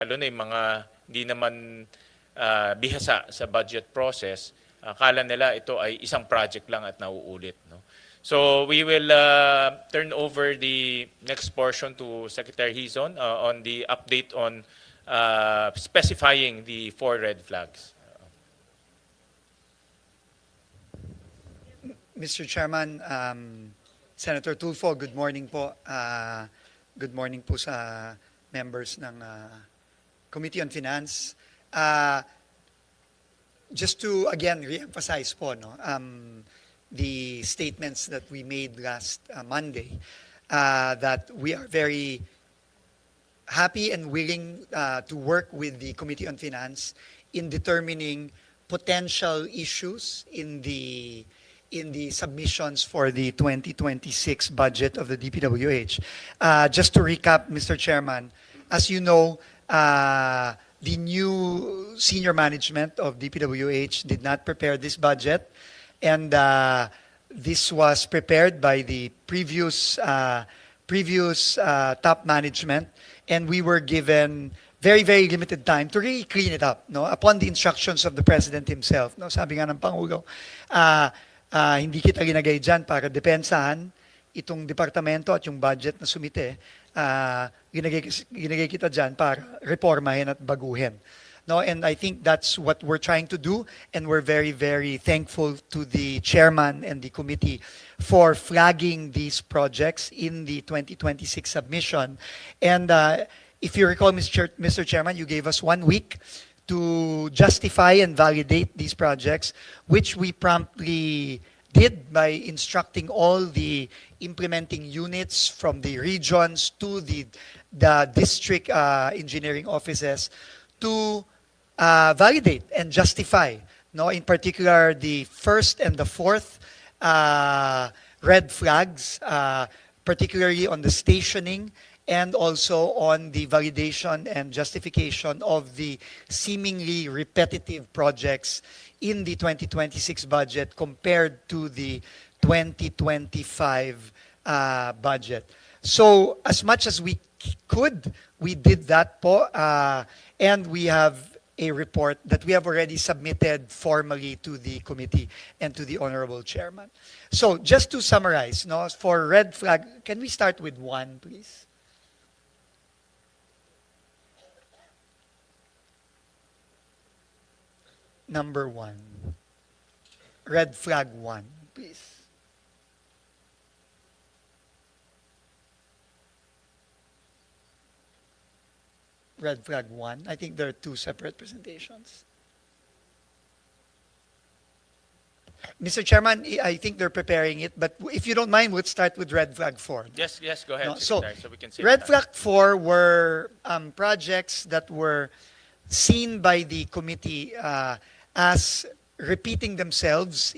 lalo na yung mga hindi naman bihasa sa budget process, akala nila ito ay isang project lang at nauulit. No? So we will turn over the next portion to Secretary Hizon on the update on specifying the 4 red flags. Mr. Chairman, Senator Tulfo, good morning po. Good morning po sa members ng Committee on Finance. Just to again re-emphasize po the statements that we made last Monday, that we are very happy and willing to work with the Committee on Finance in determining potential issues in the submissions for the 2026 budget of the DPWH. Just to recap, Mr. Chairman, as you know, the new senior management of DPWH did not prepare this budget, and this was prepared by the previous top management, and we were given very, very limited time to really clean it up, no? Upon the instructions of the President himself. No? Sabi nga ng Pangulo, hindi kita ginagay dyan para depensahan itong departamento at yung budget na sumite. Ginagay kita dyan para reformahin at baguhin. No, and I think that's what we're trying to do, and we're very, very thankful to the chairman and the committee for flagging these projects in the 2026 submission. And if you recall, Mr. Chairman, you gave us 1 week to justify and validate these projects, which we promptly did by instructing all the implementing units from the regions to the district engineering offices to validate and justify, no, in particular the first and the fourth red flags, particularly on the stationing and also on the validation and justification of the seemingly repetitive projects in the 2026 budget compared to the 2025 budget. So as much as we could, we did that po, and we have a report that we have already submitted formally to the committee and to the Honorable Chairman. So just to summarize, no, for red flag, can we start with 1, please? Number 1. Red flag 1, please. Red flag 1. I think there are 2 separate presentations. Mr. Chairman, I think they're preparing it, but if you don't mind, we'll start with red flag 4. Yes, go ahead, No, Secretary, so we can see red flag 4 were projects that were seen by the committee as repeating themselves,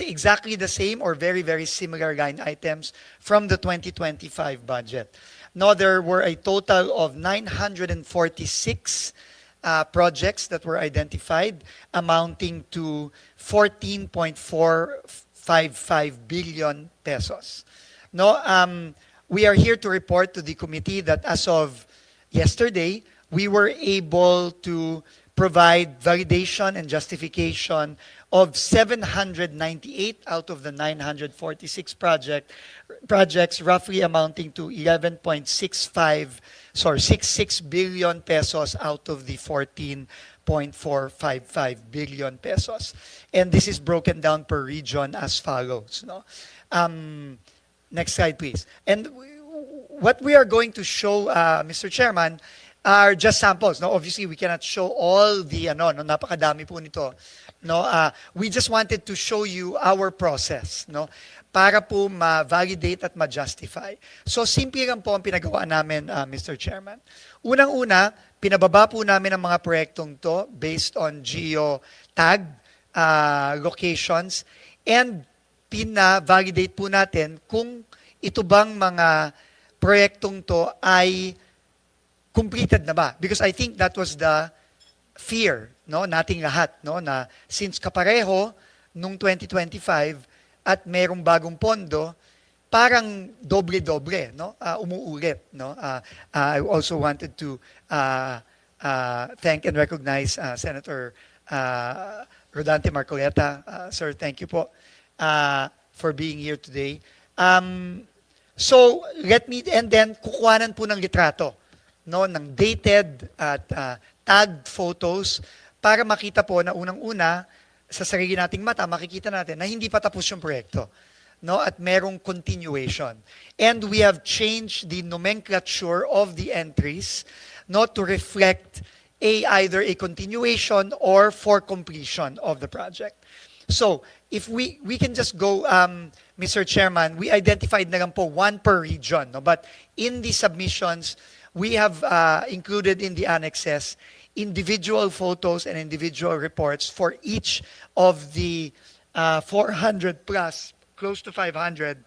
exactly the same or very, very similar line items from the 2025 budget. No, there were a total of 946 projects that were identified, amounting to 14.455 billion pesos. No, we are here to report to the committee that as of yesterday, we were able to provide validation and justification of 798 out of the 946 projects, roughly amounting to 66 billion pesos out of the 14.455 billion pesos. And this is broken down per region as follows. No? Next slide, please. And what we are going to show, Mr. Chairman, are just samples. No, obviously we cannot show all the napakadami po nito. No, we just wanted to show you our process, no, para po ma-validate at ma-justify. So simple lang po ang pinagawa namin, Mr. Chairman. Unang-una, pinababa po namin ang mga proyektong to based on geo-tag locations, and pina-validate po natin kung ito bang mga proyektong to ay completed na ba? Because I think that was the fear, no, nating lahat, no, na since kapareho nung 2025 at merong bagong pondo, parang doble-doble, no? Umuulit, no? I also wanted to thank and recognize Senator Rodante Marcoleta. Sir, thank you po for being here today. So, and then kukuhanan po ng litrato, no, ng dated at tagged photos para makita po na unang-una sa sarili nating mata, makikita natin na hindi pa tapos yung proyekto, no, at merong continuation. And we have changed the nomenclature of the entries, no, to reflect either a continuation or for completion of the project. So, if we can just go, Mr. Chairman, we identified na lang po one per region, no? But in the submissions, we have included in the annexes individual photos and individual reports for each of the 400 plus, close to 500,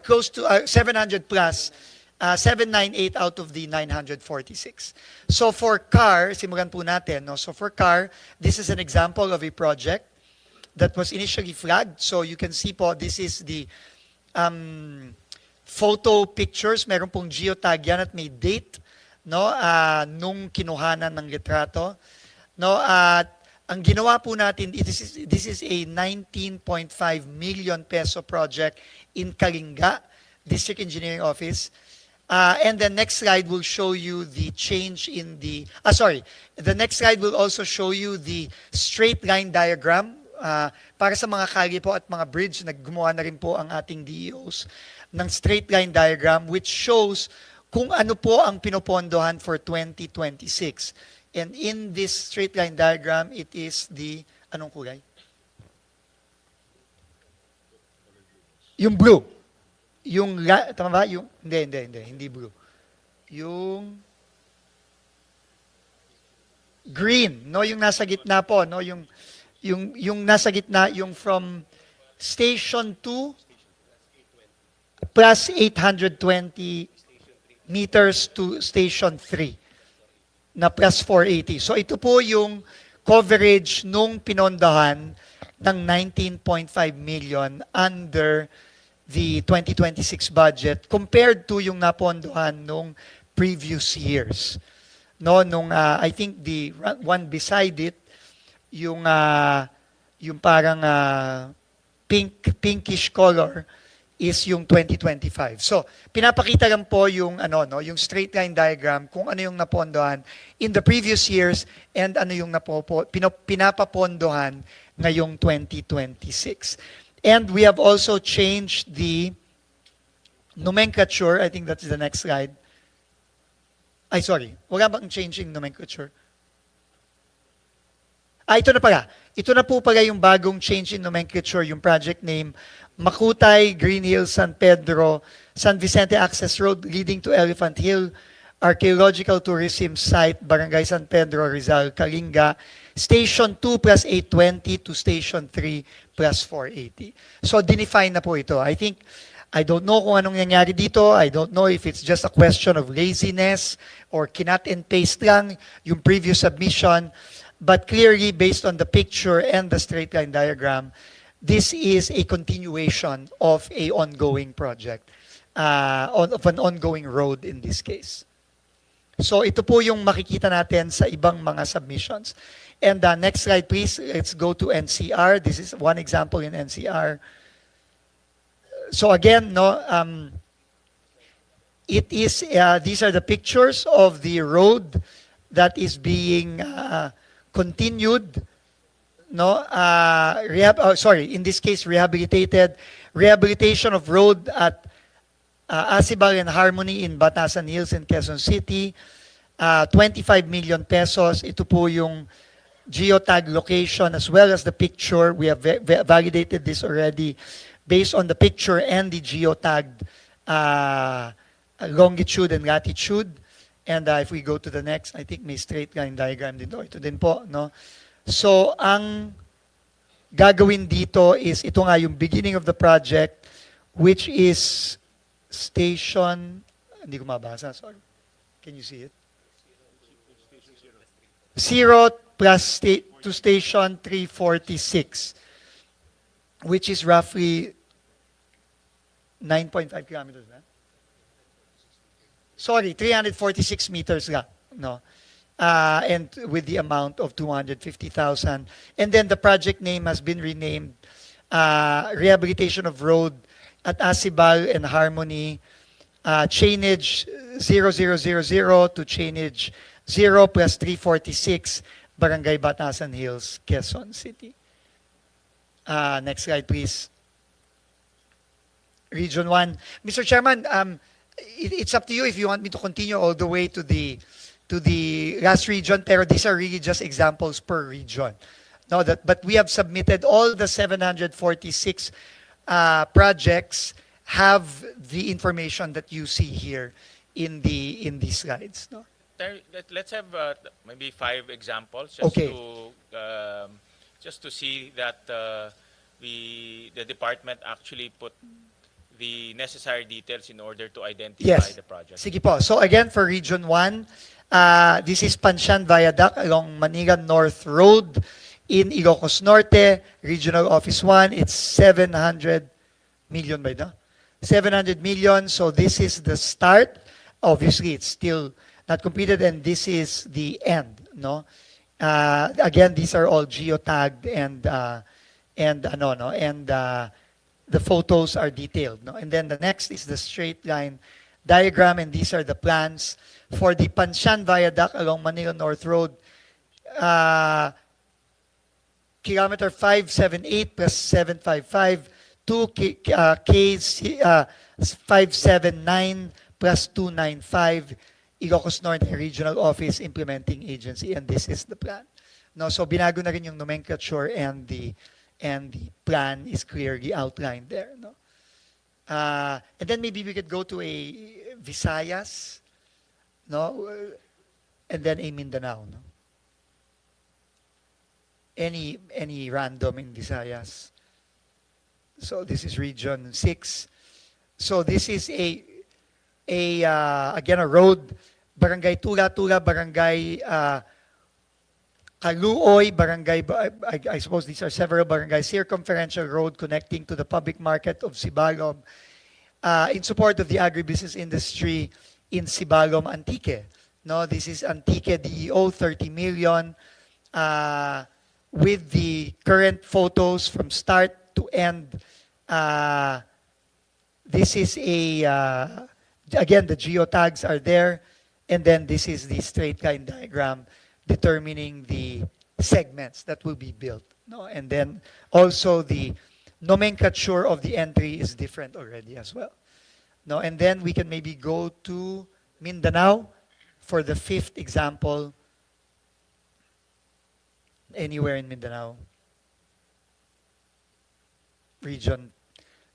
close to 700 plus, 798 out of the 946. So for CAR, simulan po natin, no? So for CAR, this is an example of a project that was initially flagged. So you can see po, this is the photo pictures. Meron pong geotag yan at may date, no? Nung kinuhanan ng litrato. No? At ang ginawa po natin, this is a 19.5 million peso project in Kalinga, District Engineering Office. And the next slide will show you the change in the, the next slide will also show you the straight line diagram para sa mga kalye po at mga bridge. Naggumawa na rin po ang ating DEOs ng straight line diagram which shows kung ano po ang pinopondohan for 2026. And in this straight line diagram, it is the, anong kulay? Yung blue. Yung, tama ba? Yung, hindi blue. Yung green, no? Yung nasa gitna po, no? Yung nasa gitna, yung from Station 2 plus 820 meters to Station 3 na plus 480. So ito po yung coverage nung pinondahan ng 19.5 million under the 2026 budget compared to yung napondohan nung previous years. No, nung I think the one beside it, yung parang pinkish color is yung 2025. So, pinapakita lang po yung yung straight line diagram kung ano yung napondohan in the previous years and ano yung pinapapondohan ngayong 2026. And we have also changed the nomenclature. I think that's the next slide. Wala bang changing nomenclature? Ito na pala. Ito na po pala yung bagong change in nomenclature, yung project name, Makutay, Green Hills, San Pedro, San Vicente Access Road leading to Elephant Hill, Archaeological Tourism Site, Barangay San Pedro, Rizal, Kalinga, Station 2 plus 820 to Station 3 plus 480. So, dinefine na po ito. I don't know kung anong nangyari dito. I don't know if it's just a question of laziness or kinat and paste lang yung previous submission. But clearly, based on the picture and the straight line diagram, this is a continuation of a ongoing project, of an ongoing road in this case. So ito po yung makikita natin sa ibang mga submissions. And next slide, please. Let's go to NCR. This is one example in NCR. So again, it is these are the pictures of the road that is being continued. In this case, rehabilitation of road at Asibal and Harmony in Batasan Hills in Quezon City, 25 million pesos. Ito po yung geotag location as well as the picture. We have validated this already based on the picture and the geotagged longitude and latitude. And if we go to the next, I think may straight line diagram dito. Ito din po, no? So, ang gagawin dito is, ito nga yung beginning of the project, which is station, hindi ko mabasa, sorry. Can you see it? 0 plus to station 346, which is roughly 9.5 kilometers na? Sorry, 346 meters lang, no? And with the amount of 250,000. And then the project name has been renamed Rehabilitation of Road at Asibal and Harmony, chainage 0000 to chainage 0 plus 346, Barangay Batasan Hills, Quezon City. Next slide, please. Region 1. Mr. Chairman, it's up to you if you want me to continue all the way to the last region, pero these are really just examples per region. No, but we have submitted all the 746 projects have the information that you see here in the slides. No? Let's have maybe 5 examples Okay. just to see that the department actually put the necessary details in order to identify Yes. the project. Sige po. So again, for Region 1, this is Panshan Viaduct along Manila North Road in Ilocos Norte, Regional Office 1. It's 700 million by now. 700 million. So this is the start. Obviously, it's still not completed, and this is the end. No. Again, these are all geotagged and the photos are detailed. No? And then the next is the straight line diagram, and these are the plans for the Panshan Viaduct along Manila North Road. Kilometer 578 plus 755, 2 Ks 579 plus 295, Ilocos Norte Regional Office Implementing Agency, and this is the plan. No, so binago na rin yung nomenclature, and the plan is clearly outlined there. No? And then maybe we could go to a Visayas, no, and then a Mindanao. No? Any random in Visayas. So this is Region 6. So this is again a road, Barangay Tula-Tula, Barangay Kaluoy, Barangay, I suppose these are several barangays, circumferential road connecting to the public market of Sibalom, in support of the agribusiness industry in Sibalom, Antique. No, this is Antique DEO, 30 million, with the current photos from start to end. This is again, the geotags are there, and then this is the straight line diagram determining the segments that will be built. No? And then also the nomenclature of the entry is different already as well. No? And then we can maybe go to Mindanao for the 5th example. Anywhere in Mindanao. Region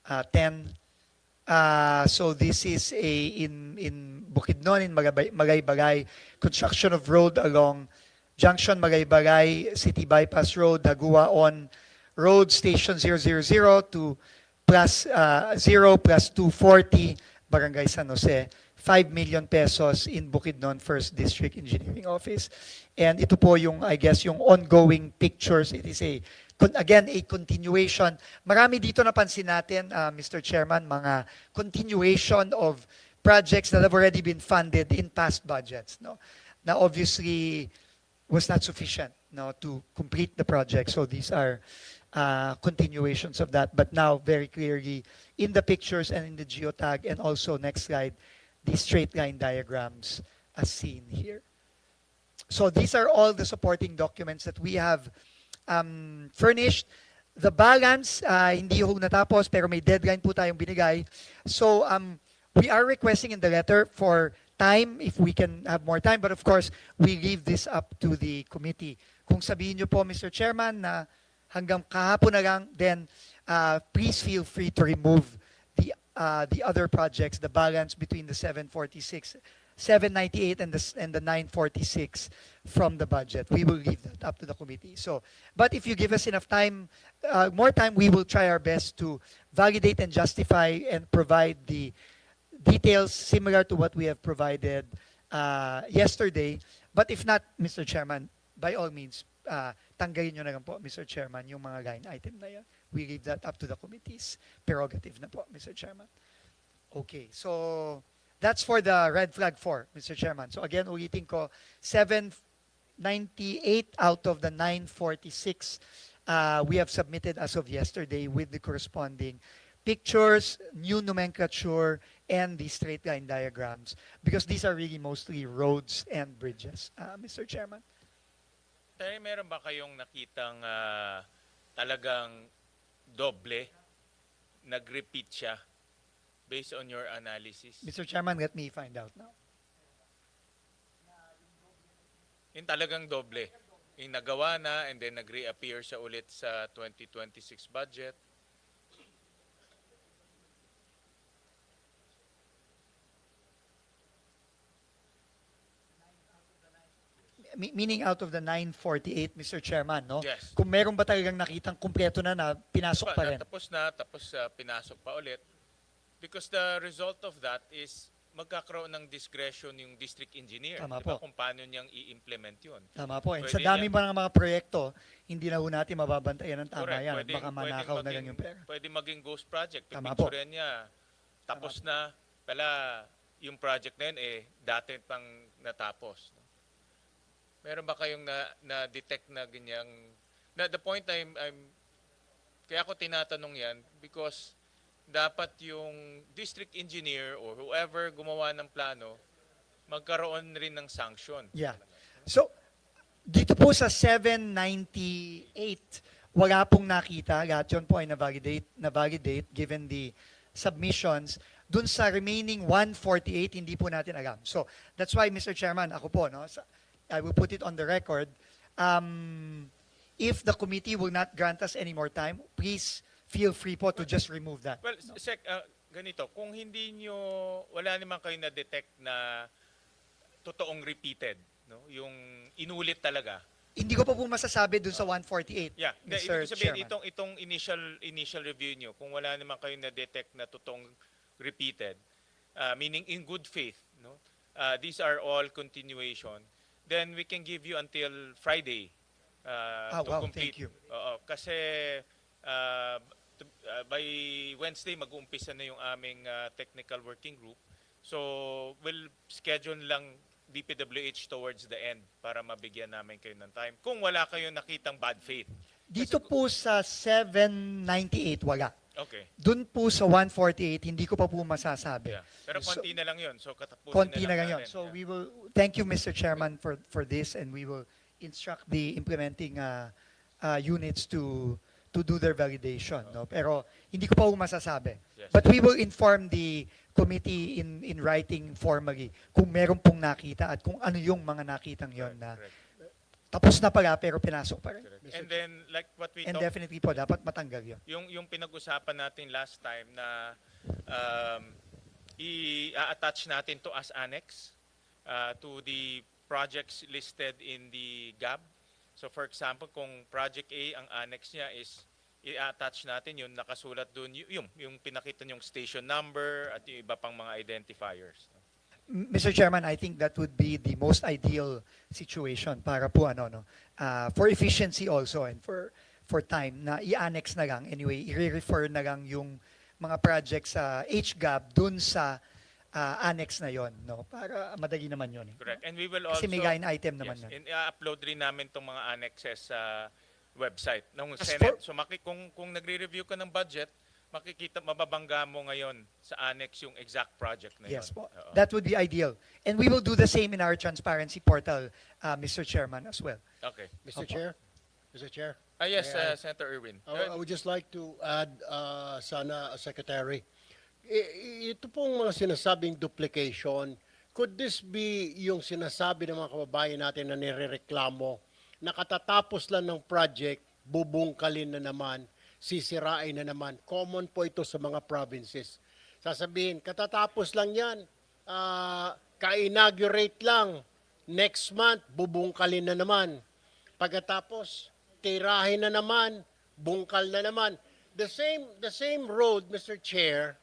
10. So this is in Bukidnon, in Magay-Bagay, construction of road along Junction Magay-Bagay, City Bypass Road, Daguaon Road, Station 000 to plus 0 plus 240, Barangay San Jose. 5 million pesos in Bukidnon First District Engineering Office. And ito po yung, I guess, yung ongoing pictures. It is again, a continuation. Marami dito napansin natin, Mr. Chairman, mga continuation of projects that have already been funded in past budgets. No? Now, obviously, was not sufficient, no, to complete the project. So these are continuations of that. But now, very clearly, in the pictures and in the geotag, and also, next slide, the straight line diagrams as seen here. So these are all the supporting documents that we have furnished. The balance, hindi ho natapos, pero may deadline po tayong binigay. So we are requesting in the letter for time, if we can have more time, but of course, we leave this up to the committee. Kung sabihin nyo po, Mr. Chairman, na hanggang kahapon na lang, then please feel free to remove the other projects, the balance between the 746, 798 and the 946 from the budget. We will leave that up to the committee. So, but if you give us enough time, more time, we will try our best to validate and justify and provide the details similar to what we have provided yesterday. But if not, Mr. Chairman, by all means, tanggalin nyo na lang po, Mr. Chairman, yung mga line item na yan. We leave that up to the committee's prerogative na po, Mr. Chairman. Okay, so that's for the red flag 4, Mr. Chairman. So again, ulitin ko, 798 out of the 946 we have submitted as of yesterday with the corresponding pictures, new nomenclature, and the straight line diagrams because these are really mostly roads and bridges, Mr. Chairman. Tayo, meron ba kayong nakitang talagang doble, nag-repeat siya based on your analysis? Mr. Chairman, let me find out now. Yung talagang doble. Yung nagawa na and then nag-reappear siya ulit sa 2026 budget. Meaning out of the 948, Mr. Chairman, no? Yes. Kung meron ba talagang nakitang kumpleto na pinasok pa rin? Tapos pinasok pa ulit. Because the result of that is magkakaroon ng discretion yung district engineer. Tama Diba? po. Kung paano niyang i-implement yun. Tama po. And Pwede sa dami yan. ba ng mga proyekto, hindi na ho natin mababantayan ng tama Correct. yan. Baka manakaw na lang yung pera. Pwede maging ghost project. Tama po. Pipicturean niya. Tapos na, pala yung project na yun dati pang natapos. Meron ba kayong na-detect na ganyang... the point kaya ako tinatanong yan because dapat yung district engineer or whoever gumawa ng plano, magkaroon rin ng sanction. Yeah. So, dito po sa 798, wala pong nakita. Lahat yun po ay na-validate given the submissions. Dun sa remaining 148, hindi po natin alam. So, that's why, Mr. Chairman, ako po, no, I will put it on the record. If the committee will not grant us any more time, please feel free po to just remove that. Well, No? Sec, ganito, kung wala naman kayo na-detect na totoong repeated, no? Yung inulit talaga. Hindi ko pa po masasabi dun sa 148, Yeah, Mr. ibig sabihin Chairman. itong initial review nyo, kung wala naman kayo na-detect na totoong repeated, meaning in good faith, no? These are all continuation, then we can give you until Friday to wow, complete. thank you. Oo, kasi by Wednesday mag-uumpisa na yung aming technical working group. So we'll schedule lang DPWH towards the end para mabigyan namin kayo ng time. Kung wala kayo nakitang bad faith. Dito po sa 798, wala. Okay. Dun po sa 148, hindi ko pa po masasabi. Yeah. Pero konti na lang yun. So katapusin Konti na lang yun. natin. So Yeah. we will, thank you Mr. Chairman for this and we will instruct the implementing units to do their validation. No? Pero hindi ko pa po masasabi. Yes. But we will inform the committee in writing formally kung meron pong nakita at kung ano yung mga nakitang yon na Correct. tapos na pala pero pinasok pa rin. Correct. And then like what we And talked, definitely po, dapat matanggal yun. yung pinag-usapan natin last time na i-attach natin to as annex to the projects listed in the GAB. So for example, kung project A, ang annex niya is i-attach natin yun, nakasulat dun yung pinakita yung station number at yung iba pang mga identifiers. Mr. Chairman, I think that would be the most ideal situation para po for efficiency also and for time na i-annex na lang. Anyway, i-refer na lang yung mga projects sa HGAB dun sa annex na yon, no? Para madali naman yun. Correct. And we will also... Kasi may line item naman yes, yan. and i-upload rin namin itong mga annexes sa website ng As Senate. So kung nagre-review ka ng budget, makikita, mababangga mo ngayon sa annex yung exact project na yun. Yes po. Oo. That would be ideal. And we will do the same in our transparency portal, Mr. Chairman, as well. Okay. Mr. Opo. Chair? Mr. Chair? Yes, May I- Senator Irwin. I would just like to add, sana, Secretary, ito pong mga sinasabing duplication, could this be yung sinasabi ng mga kababayan natin na nirereklamo na katatapos lang ng project, bubungkalin na naman, sisirain na naman. Common po ito sa mga provinces. Sasabihin, katatapos lang yan, ka-inaugurate lang, next month, bubungkalin na naman. Pagkatapos, tirahin na naman, bungkal na naman. The same road, Mr. Chair,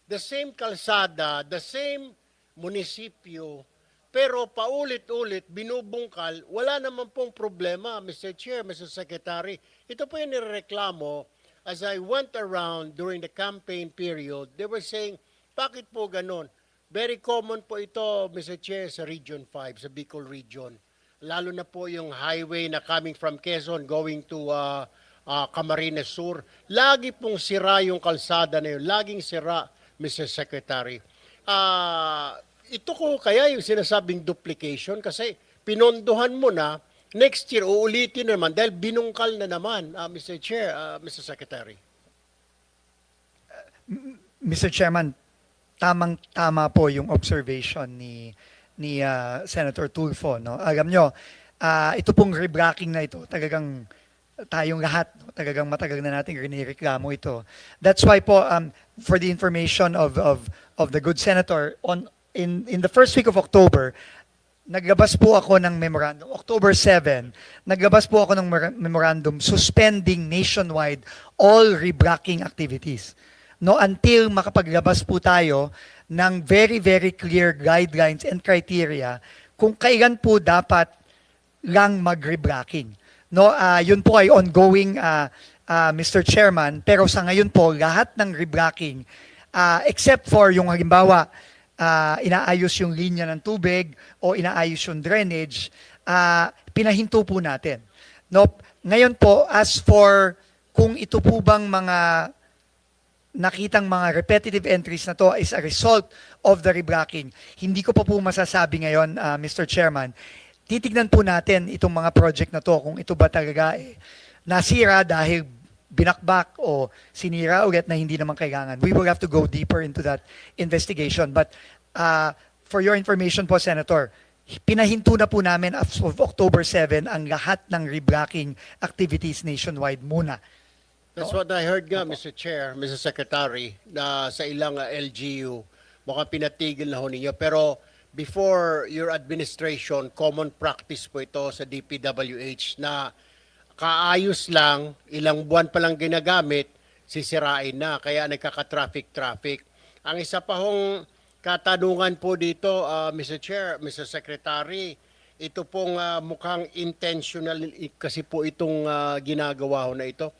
the same kalsada, the same munisipyo, pero paulit-ulit, binubungkal, wala naman pong problema, Mr. Chair, Mr. Secretary. Ito po yung nireklamo. As I went around during the campaign period, they were saying, Bakit po ganun? Very common po ito, Mr. Chair, sa Region 5, sa Bicol Region. Lalo na po yung highway na coming from Quezon going to Camarines Sur. Lagi pong sira yung kalsada na yun. Laging sira, Mr. Secretary. Ito ko kaya yung sinasabing duplication kasi pinondohan mo na, next year uulitin naman dahil binungkal na naman, Mr. Chair, Mr. Secretary. Mr. Chairman, tamang-tama po yung observation ni Senator Tulfo, no? Alam nyo, ito pong rebracking na ito, talagang tayong lahat, no? Talagang matagal na natin rinireklamo ito. That's why po, for the information of the good senator, in the first week of October, naglabas po ako ng memorandum, October 7, naglabas po ako ng memorandum suspending nationwide all rebracking activities. No, until makapaglabas po tayo ng very, very clear guidelines and criteria kung kailan po dapat lang mag-rebracking. No, yun po ay ongoing, Mr. Chairman, pero sa ngayon po, lahat ng rebracking, except for yung halimbawa, inaayos yung linya ng tubig o inaayos yung drainage, pinahinto po natin. No, ngayon po, as for kung ito po bang mga nakitang mga repetitive entries na to is a result of the rebracking. Hindi ko pa po masasabi ngayon, Mr. Chairman. Titignan po natin itong mga project na to kung ito ba talaga nasira dahil binakbak o sinira ulit na hindi naman kailangan. We will have to go deeper into that investigation. But for your information po, Senator, pinahinto na po namin as of October 7 ang lahat ng rebracking activities nationwide muna. That's what I heard nga, Mr. Chair, Mr. Secretary, na sa ilang LGU, mukhang pinatigil na ho ninyo. Pero before your administration, common practice po ito sa DPWH na kaayos lang, ilang buwan pa lang ginagamit, sisirain na. Kaya nagkaka-traffic. Ang isa pa hong katanungan po dito, Mr. Chair, Mr. Secretary, ito pong mukhang intentional kasi po itong ginagawa ho na ito.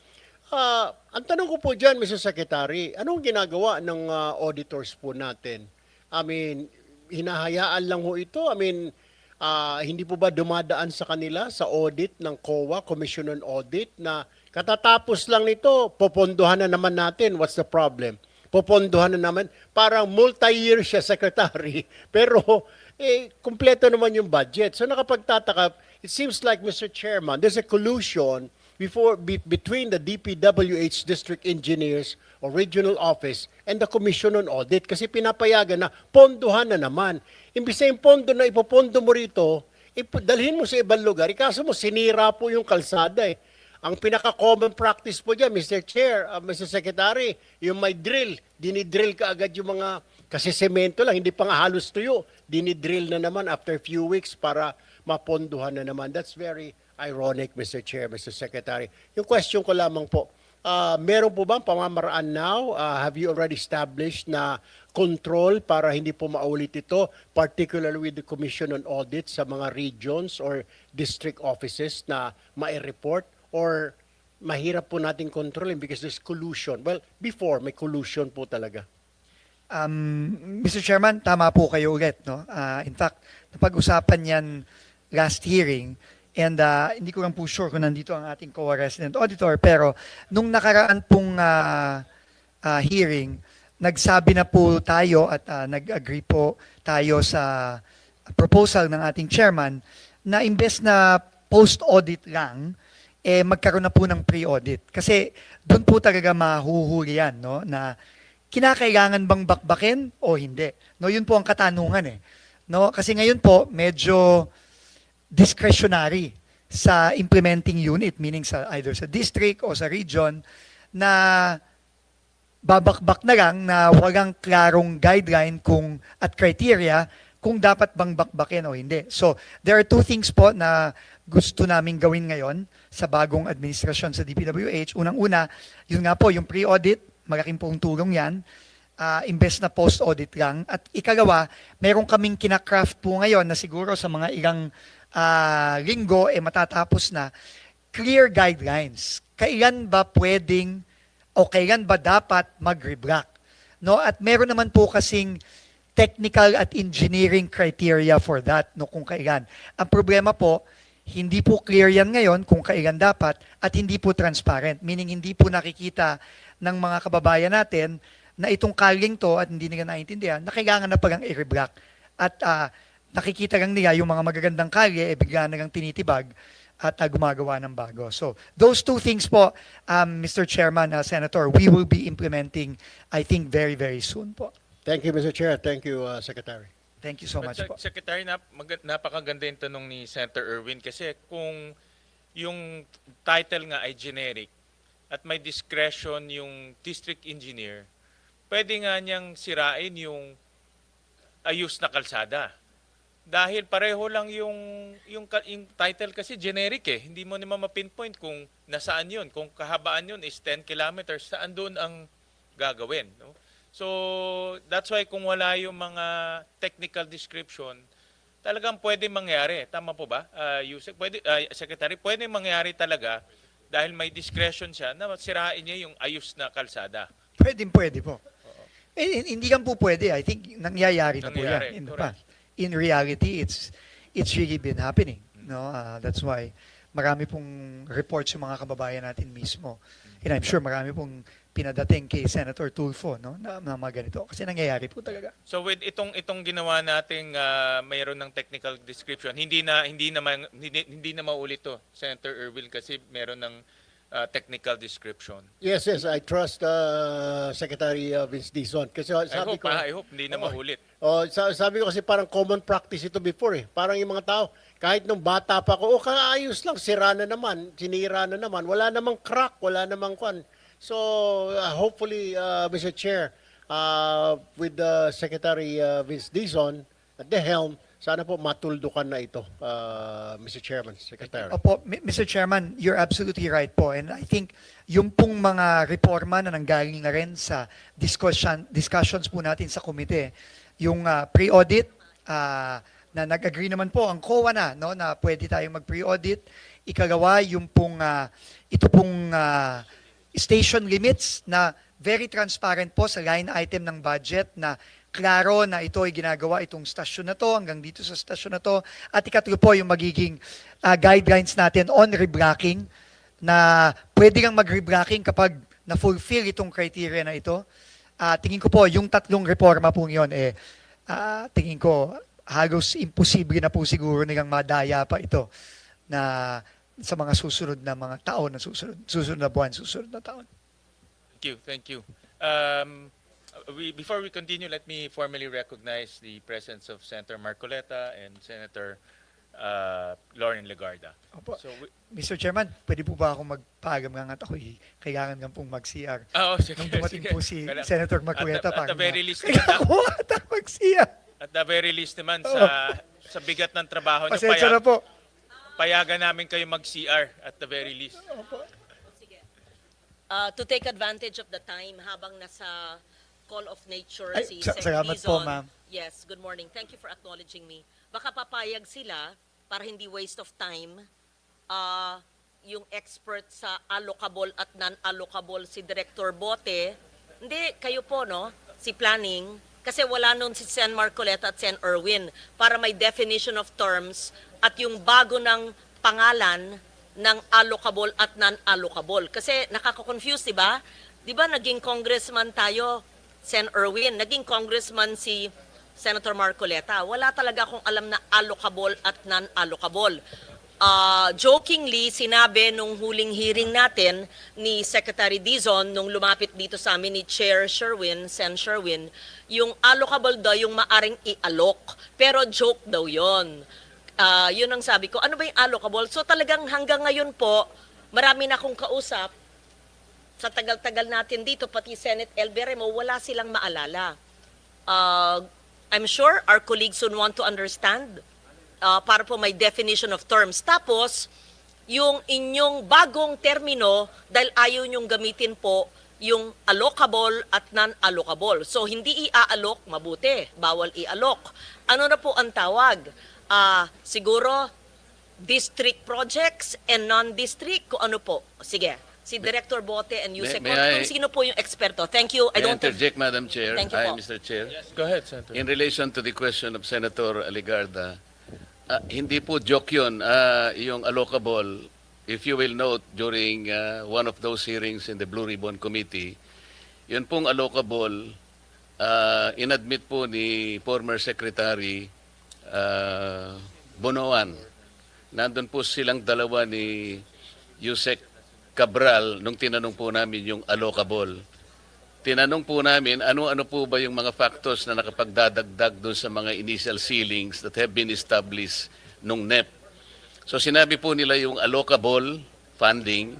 Ang tanong ko po dyan, Mr. Secretary, anong ginagawa ng auditors po natin? I mean, hinahayaan lang ho ito? I mean, hindi po ba dumadaan sa kanila sa audit ng COA, Commission on Audit, na katatapos lang nito, popondohan na naman natin, what's the problem? Popondohan na naman, parang multi-year siya, Secretary, pero kumpleto naman yung budget. So nakapagtataka, it seems like, Mr. Chairman, there's a collusion between the DPWH district engineers or regional office and the Commission on Audit kasi pinapayagan na pondohan na naman. Imbis na yung pondo na ipopondo mo rito, dalhin mo sa ibang lugar, ikaso mo sinira po yung kalsada eh. Ang pinaka-common practice po dyan, Mr. Chair, Mr. Secretary, yung may drill, dinidrill ka agad yung mga, kasi semento lang, hindi pa nga halos tuyo, dinidrill na naman after few weeks para mapondohan na naman. That's very ironic, Mr. Chair, Mr. Secretary. Yung question ko lamang po, meron po bang pamamaraan now? Have you already established na control para hindi po maulit ito, particularly with the Commission on Audit sa mga regions or district offices na mai-report? Or mahirap po natin kontrolin because there's collusion? Well, before, may collusion po talaga. Mr. Chairman, tama po kayo ulit. No? In fact, napag-usapan yan last hearing. And hindi ko lang po sure kung nandito ang ating COA resident auditor, pero nung nakaraan pong hearing, nagsabi na po tayo at nag-agree po tayo sa proposal ng ating chairman na imbes na post-audit lang, magkaroon na po ng pre-audit. Kasi doon po talaga mahuhuli yan, no? Na kinakailangan bang bakbakin o hindi. No, yun po ang katanungan eh. No, kasi ngayon po medyo discretionary sa implementing unit, meaning either sa district o sa region, na babakbak na lang na walang klarong guideline at criteria kung dapat bang bakbakin o hindi. So, there are two things po na gusto namin gawin ngayon sa bagong administrasyon sa DPWH. Unang-una, yun nga po, yung pre-audit, malaking pong tulong yan, imbes na post-audit lang. At ikalawa, meron kaming kinakraft po ngayon na siguro sa mga ilang linggo matatapos na clear guidelines. Kailan ba pwedeng o kailan ba dapat mag-rebrack? No? At meron naman po kasing technical at engineering criteria for that, no, kung kailan. Ang problema po, hindi po clear yan ngayon kung kailan dapat at hindi po transparent. Meaning hindi po nakikita ng mga kababayan natin na itong kaling to at hindi nila naiintindihan na kailangan na palang i-reblock. At nakikita lang nila yung mga magagandang kalye, bigla na lang tinitibag at gumagawa ng bago. So those two things po, Mr. Chairman, Senator, we will be implementing, I think, very, very soon po. Thank you, Mr. Chair. Thank you, Secretary. Thank you so much po. Secretary, napakaganda yung tanong ni Senator Erwin kasi kung yung title nga ay generic at may discretion yung district engineer, pwede nga niyang sirain yung ayos na kalsada. Dahil pareho lang yung title kasi generic eh. Hindi mo naman mapinpoint kung nasaan yun. Kung kahabaan yun is 10 kilometers, saan doon ang gagawin. No? So, that's why kung wala yung mga technical description, talagang pwede mangyari. Tama po ba, Yusek? Secretary, pwede mangyari talaga dahil may discretion siya na sirain niya yung ayos na kalsada. Pwede po. Hindi lang po pwede. I think nangyayari na po Nangyayari, yan. correct. In reality, it's really been happening. No, that's why marami pong reports yung mga kababayan natin mismo. And I'm sure marami pong pinadating kay Senator Tulfo, no, na mga ganito. Kasi nangyayari po talaga. So with itong ginawa nating mayroon ng technical description, hindi na maulit to, Senator Erwin, kasi meron ng technical description. Yes, I trust Secretary Vince Dizon. Kasi sabi ko, I hope hindi na maulit. sabi ko kasi parang common practice ito before eh. Parang yung mga tao, kahit nung bata pa ko, kaayos lang, sira na naman, sinira na naman, wala namang crack, wala namang kwan. So, hopefully, Mr. Chair, with Secretary Vince Dizon at the helm, sana po matuldukan na ito, Mr. Chairman, Secretary. Opo, Mr. Chairman, you're absolutely right po. And I think yung pong mga reforma na nanggaling na rin sa discussions po natin sa komite, yung pre-audit, na nag-agree naman po ang COA no, na pwede tayong mag-pre-audit. Ikalawa, yung pong, ito pong station limits na very transparent po sa line item ng budget na klaro na ito ay ginagawa itong stasyon na to, hanggang dito sa stasyon na to. At ikatlo po yung magiging guidelines natin on reblocking na pwede kang mag-reblocking kapag na-fulfill itong criteria na ito. Tingin ko po, yung tatlong reforma po yun, tingin ko halos imposible na po siguro nilang madaya pa ito na sa mga susunod na mga taon, na susunod na buwan, susunod na taon. Thank you. Before we continue, let me formally recognize the presence of Senator Marcoleta and Senator Lauren Legarda. Opo. So, Mr. Chairman, pwede po ba ako magpagam nga at ako kailangan nga pong mag-CR. sige, Nung dumating sige. po si Senator Marcoleta, At the very least, kailangan ko ata mag-CR. At the very least naman, sa bigat ng trabaho niyo, Pasensya na po. payagan namin kayo mag-CR at the very least. To take advantage of the time habang nasa Call of Nature Ay, si salamat po, ma'am. Yes, good morning. Thank you for acknowledging me. Baka papayag sila para hindi waste of time yung expert sa allocable at non-allocable si Director Bote. Hindi, kayo po, no? Si Planning. Kasi wala nun si Sen Marcoleta at Sen Erwin para may definition of terms at yung bago ng pangalan ng allocable at non-allocable. Kasi nakaka-confuse, di ba? Di ba naging congressman tayo, Sen Erwin, naging congressman si Senator Marcoleta. Wala talaga akong alam na allocable at non-allocable. Jokingly, sinabi nung huling hearing natin ni Secretary Dizon nung lumapit dito sa amin ni Chair Sherwin, Sen Sherwin, yung allocable daw yung maaring i-allok. Pero joke daw yon. Yun ang sabi ko. Ano ba yung allocable? So talagang hanggang ngayon po, marami na akong kausap sa tagal-tagal natin dito, pati Senate Elberemo, wala silang maalala. I'm sure our colleagues would want to understand para po may definition of terms. Tapos, yung inyong bagong termino, dahil ayaw nyong gamitin po yung allocable at non-allocable. So, hindi i-allok, mabuti. Bawal i-allok. Ano na po ang tawag? Siguro, district projects and non-district, kung ano po. Sige, Si Director Bote and Yusek. may I- Kung sino po yung eksperto. Thank you. I May I don't have... interject, Madam Chair? Thank you Hi, po. Mr. Chair. Go ahead, Senator. In relation to the question of Senator Aligarda, hindi po joke yun, yung allocable. If you will note, during one of those hearings in the Blue Ribbon Committee, yun pong allocable, inadmit po ni former Secretary Bonoan. Nandun po silang dalawa ni Yusek Cabral nung tinanong po namin yung allocable. Tinanong po namin ano-ano po ba yung mga factors na nakapagdadagdag doon sa mga initial ceilings that have been established nung NEP. So sinabi po nila yung allocable funding,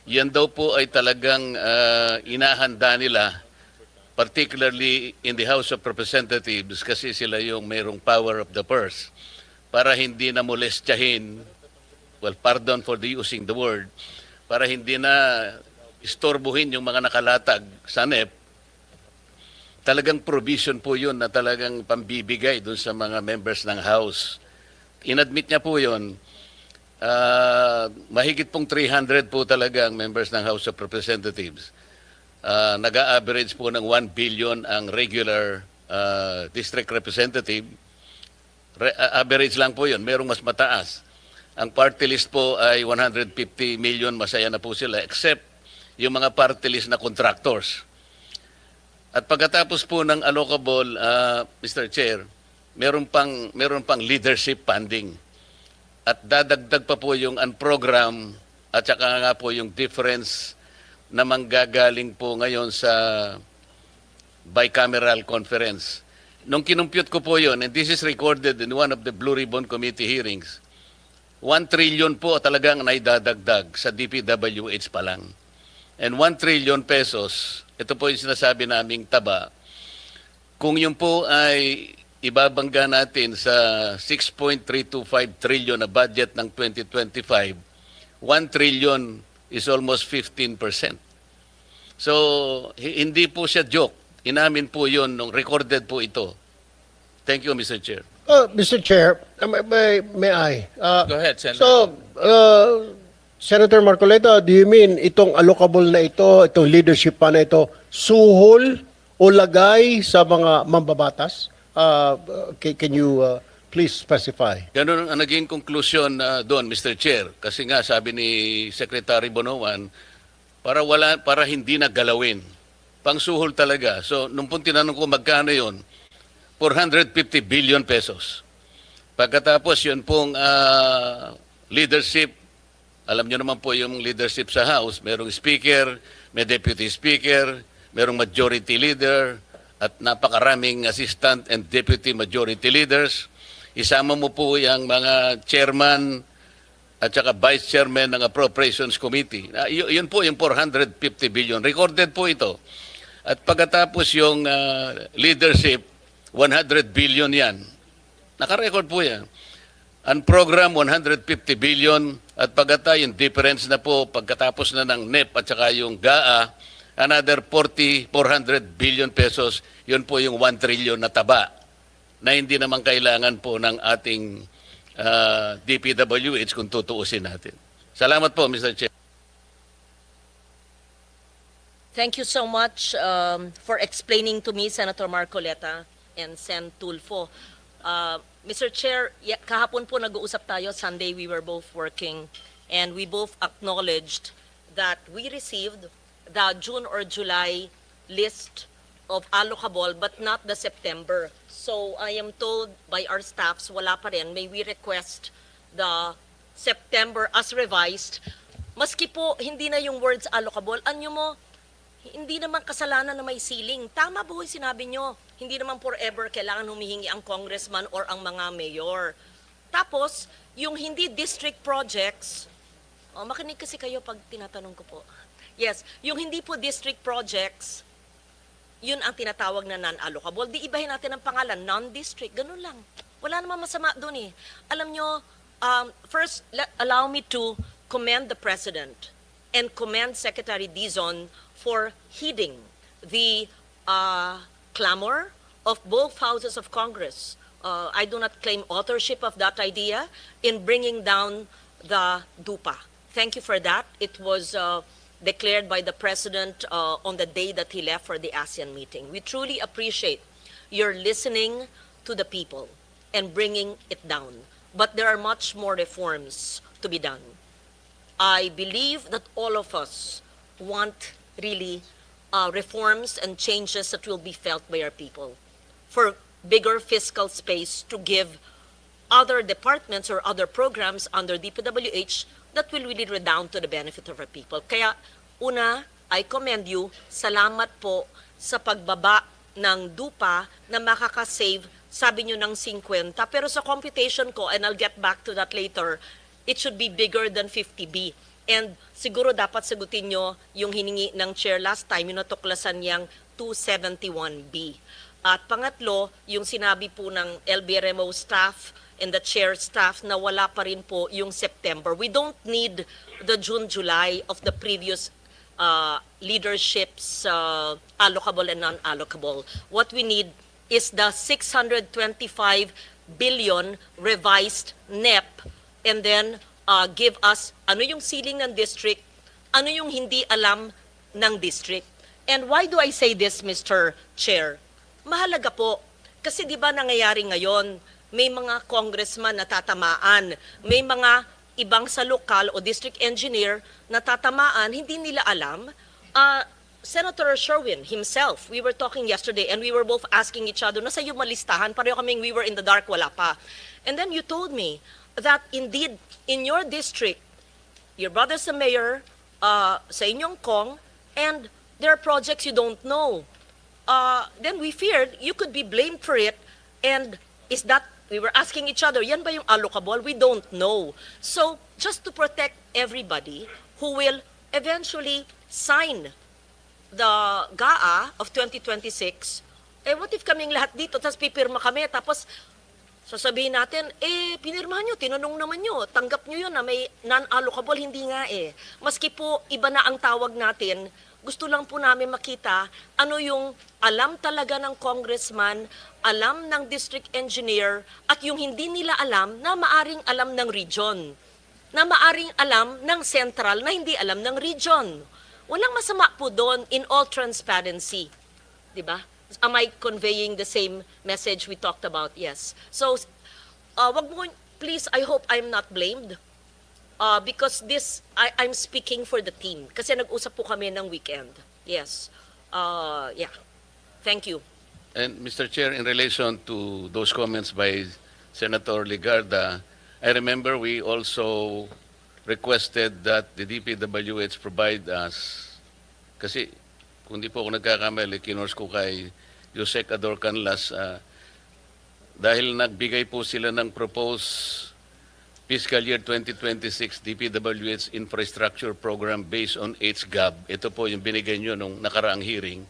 yan daw po ay talagang inahanda nila, particularly in the House of Representatives kasi sila yung mayroong power of the purse para hindi na molestyahin, well, pardon for the using the word, para hindi na istorbohin yung mga nakalatag sa NEP, talagang provision po yun na talagang pambibigay dun sa mga members ng House. Inadmit niya po yun. Mahigit pong 300 po talaga ang members ng House of Representatives. Nag-a-average po ng 1 billion ang regular district representative. Average lang po yun, merong mas mataas. Ang party list po ay 150 million, masaya na po sila, except yung mga party list na contractors. At pagkatapos po ng allocable, Mr. Chair, meron pang leadership funding. At dadagdag pa po yung unprogram at saka nga po yung difference na manggagaling po ngayon sa bicameral conference. Nung kinumpute ko po yun, and this is recorded in one of the Blue Ribbon Committee hearings, 1 trillion po talagang naidadagdag sa DPWH pa lang. And 1 trillion pesos, ito po yung sinasabi naming taba, kung yun po ay ibabangga natin sa 6.325 trillion na budget ng 2025, 1 trillion is almost 15%. So, hindi po siya joke. Inamin po yun, nung recorded po ito. Thank you, Mr. Chair. Mr. Chair, may I? Go ahead, Senator. So, Senator Marcoleta, do you mean itong allocable na ito, itong leadership pa na ito, suhol o lagay sa mga mambabatas? Can you please specify? Ganun ang naging conclusion doon, Mr. Chair. Kasi nga, sabi ni Secretary Bonoan, para hindi na galawin. Pangsuhol talaga. So, nung pong tinanong ko magkano yun, 450 billion pesos. Pagkatapos yun pong leadership, alam nyo naman po yung leadership sa House, merong speaker, may deputy speaker, merong majority leader, at napakaraming assistant and deputy majority leaders. Isama mo po yung mga chairman at saka vice chairman ng Appropriations Committee. Yun po yung 450 billion. Recorded po ito. At pagkatapos yung leadership, 100 billion yan. Nakarecord po yan. Ang program, 150 billion. At yung difference na po, pagkatapos na ng NEP at saka yung GAA, another 400 billion pesos. Yun po yung 1 trillion na taba na hindi naman kailangan po ng ating DPWH kung tutuusin natin. Salamat po, Mr. Chair. Thank you so much for explaining to me, Senator Marcoleta and Sen. Tulfo. Mr. Chair, kahapon po nag-uusap tayo. Sunday we were both working and we both acknowledged that we received the June or July list of allocable but not the September. So I am told by our staffs, wala pa rin. May we request the September as revised. Maski po hindi na yung words allocable, anyo mo, hindi naman kasalanan na may ceiling. Tama po yung sinabi nyo. Hindi naman forever kailangan humihingi ang congressman or ang mga mayor. Tapos, yung hindi district projects, makinig kasi kayo pag tinatanong ko po. Yes, yung hindi po district projects, yun ang tinatawag na non-allocable. Di ibahin natin ang pangalan, non-district, ganun lang. Wala namang masama doon eh. Alam nyo, first, allow me to commend the President and commend Secretary Dizon for heeding the clamor of both houses of Congress. I do not claim authorship of that idea in bringing down the DUPA. Thank you for that. It was declared by the President on the day that he left for the ASEAN meeting. We truly appreciate your listening to the people and bringing it down. But there are much more reforms to be done. I believe that all of us want really reforms and changes that will be felt by our people for bigger fiscal space to give other departments or other programs under DPWH that will really redound to the benefit of our people. Kaya, una, I commend you. Salamat po sa pagbaba ng DUPA na makakasave, sabi nyo ng 50. Pero sa computation ko, and I'll get back to that later, it should be bigger than 50B. And siguro dapat sagutin nyo yung hiningi ng chair last time, yung natuklasan niyang 271B. At pangatlo, yung sinabi po ng LBRMO staff and the chair staff na wala pa rin po yung September. We don't need the June, July of the previous leadership's allocable and non-allocable. What we need is the 625 billion revised NEP and then give us ano yung ceiling ng district, ano yung hindi alam ng district. And why do I say this, Mr. Chair? Mahalaga po. Kasi di ba nangyayari ngayon, may mga congressman na tatamaan, may mga ibang sa lokal o district engineer na tatamaan, hindi nila alam. Senator Sherwin himself, we were talking yesterday and we were both asking each other, nasa yung malistahan, pareho kaming we were in the dark, wala pa. And then you told me that indeed, in your district, your brother's a mayor, sa inyong Kong, and there are projects you don't know. Then we feared you could be blamed for it, and is that, we were asking each other, yan ba yung allocable? We don't know. So, just to protect everybody who will eventually sign the GAA of 2026, what if kaming lahat dito, tapos pipirma kami, tapos sasabihin natin, pinirmahan nyo, tinanong naman nyo, tanggap nyo yun na may non-allocable, hindi nga Maski po iba na ang tawag natin, gusto lang po namin makita ano yung alam talaga ng congressman, alam ng district engineer, at yung hindi nila alam na maaring alam ng region, na maaring alam ng central na hindi alam ng region. Walang masama po doon in all transparency. Diba? Am I conveying the same message we talked about? Yes. So, wag mo, please, I hope I'm not blamed. Because this, I'm speaking for the team. Kasi nag-usap po kami ng weekend. Yes. Yeah. Thank you. And Mr. Chair, in relation to those comments by Senator Ligarda, I remember we also requested that the DPWH provide us, kasi kung di po ako nagkakamali, kinors ko kay Yusek Ador Canlas, dahil nagbigay po sila ng proposed fiscal year 2026 DPWH infrastructure program based on HGAB. Ito po yung binigay nyo nung nakaraang hearing.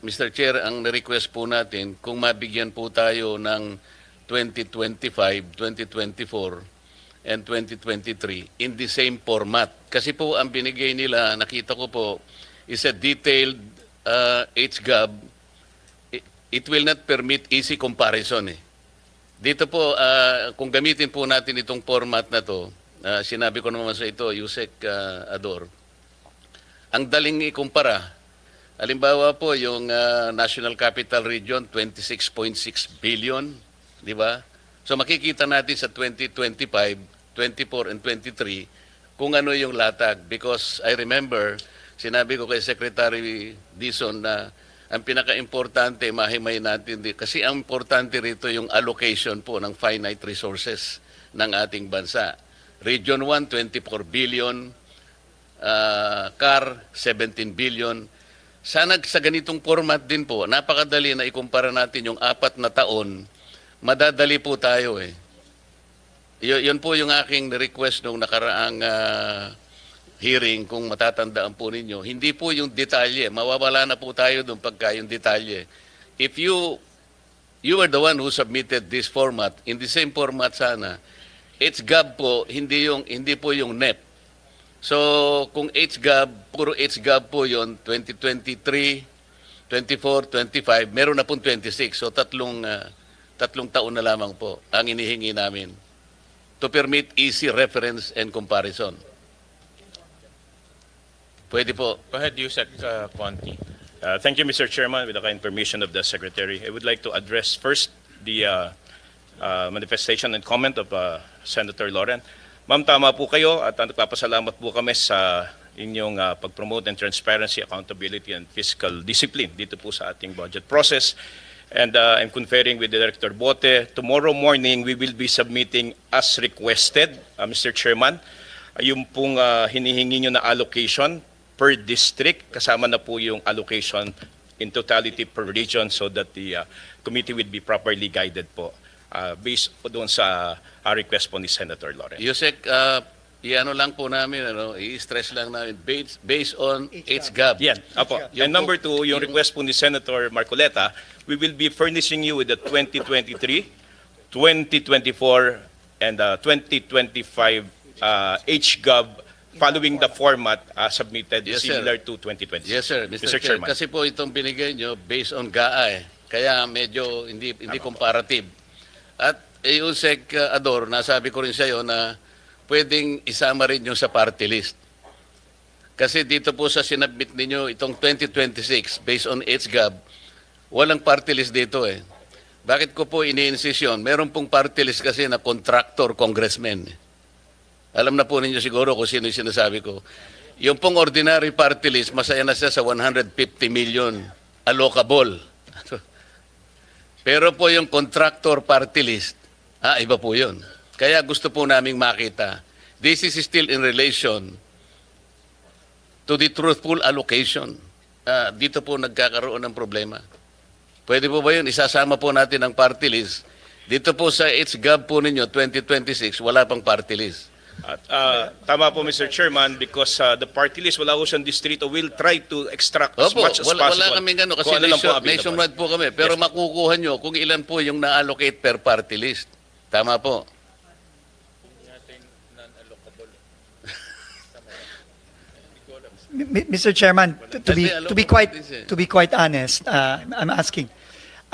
Mr. Chair, ang request po natin, kung mabigyan po tayo ng 2025, 2024, and 2023 in the same format. Kasi po ang binigay nila, nakita ko po, is a detailed HGAB. It will not permit easy comparison Dito po, kung gamitin po natin itong format na to, sinabi ko naman sa ito, Yusek Ador, ang daling ikumpara. Halimbawa po, yung National Capital Region, 26.6 billion, di ba? So makikita natin sa 2025, 24, and 23 kung ano yung latag. Because I remember, sinabi ko kay Secretary Dizon na ang pinaka-importante, mahimay natin din. Kasi ang importante rito yung allocation po ng finite resources ng ating bansa. Region 1, 24 billion. CAR, 17 billion. Sana sa ganitong format din po, napakadali na ikumpara natin yung 4 na taon, madadali po tayo Yun po yung aking request nung nakaraang hearing, kung matatandaan po ninyo. Hindi po yung detalye, mawawala na po tayo doon pagka yung detalye. If you are the one who submitted this format, in the same format sana, HGAB po, hindi po yung NEP. So, kung HGAB, puro HGAB po yon 2023, 24, 25, meron na pong 26. So, tatlong taon na lamang po ang inihingi namin to permit easy reference and comparison. Pwede po. Go ahead, Yusek Conti. Thank you, Mr. Chairman. With the kind permission of the Secretary, I would like to address first the manifestation and comment of Senator Lauren. Ma'am, tama po kayo at nagpapasalamat po kami sa inyong pag-promote and transparency, accountability, and fiscal discipline dito po sa ating budget process. And I'm conferring with Director Bote. Tomorrow morning, we will be submitting as requested, Mr. Chairman, yung pong hinihingi nyo na allocation per district, kasama na po yung allocation in totality per region so that the committee will be properly guided po based po doon sa request po ni Senator Lauren. Yusek, i-ano lang po namin, i-stress lang namin, based on HGAB. Yan, apo. And number two, yung request po ni Senator Marcoleta, we will be furnishing you with the 2023, 2024, and 2025 HGAB following the format submitted Yes, sir. similar to 2026. Yes, sir. Mr. Chair, Chairman. kasi po itong binigay nyo based on GAA Kaya medyo hindi comparative. At Yusek Ador, nasabi ko rin sa iyo na pwedeng isama rin yung sa party list. Kasi dito po sa sinabit ninyo itong 2026 based on HGAB, walang party list dito eh. Bakit ko po ini-insist yun? Meron pong party list kasi na contractor congressman. Alam na po ninyo siguro kung sino yung sinasabi ko. Yung pong ordinary party list, masaya na siya sa 150 million allocable. Pero po yung contractor party list, iba po yun. Kaya gusto po naming makita, this is still in relation to the truthful allocation. Dito po nagkakaroon ng problema. Pwede po ba yun? Isasama po natin ang party list. Dito po sa HGAB po ninyo, 2026, wala pang party list. At, tama po, Mr. Chairman, because the party list, wala ko siyang distrito, will try to extract as Opo, much as possible. wala kaming ano, kasi Kung ano lang po available. nationwide po kami. Pero Yes. makukuha nyo kung ilan po yung na-allocate per party list. Tama po. Mr. Chairman, to be quite honest, I'm asking.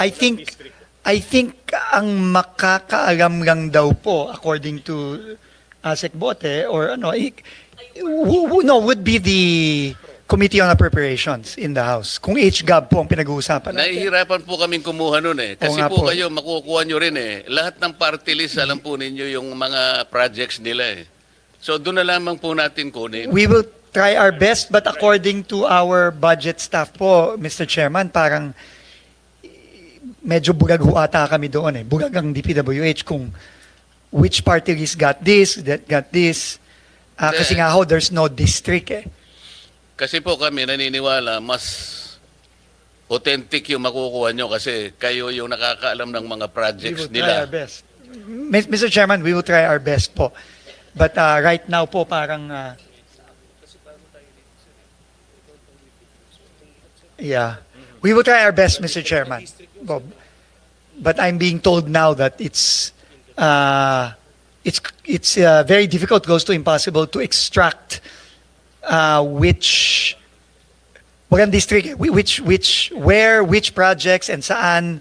I think ang makakaalam lang daw po according to Asek Bote or would be the Committee on Appropriations in the House. Kung HGAB po ang pinag-uusapan natin. Nahihirapan po kaming kumuha nun eh. Kasi nga po po. kayo, makukuha nyo rin eh. Lahat ng party list, alam po ninyo yung mga projects nila eh. So doon na lamang po natin kunin. We will try our best, but according to our budget staff po, Mr. Chairman, parang medyo bulag ho ata kami doon eh. Bulag ang DPWH kung which party list got this, that got this. Kasi nga ho, there's no district eh. Kasi po kami naniniwala, mas authentic yung makukuha nyo kasi kayo yung nakakaalam ng mga We projects will try our nila. best. Mr. Chairman, we will try our best po. But right now po parang yeah. We will try our best, Mr. Chairman. But I'm being told now that it's very difficult, close to impossible to extract which district, which projects and saan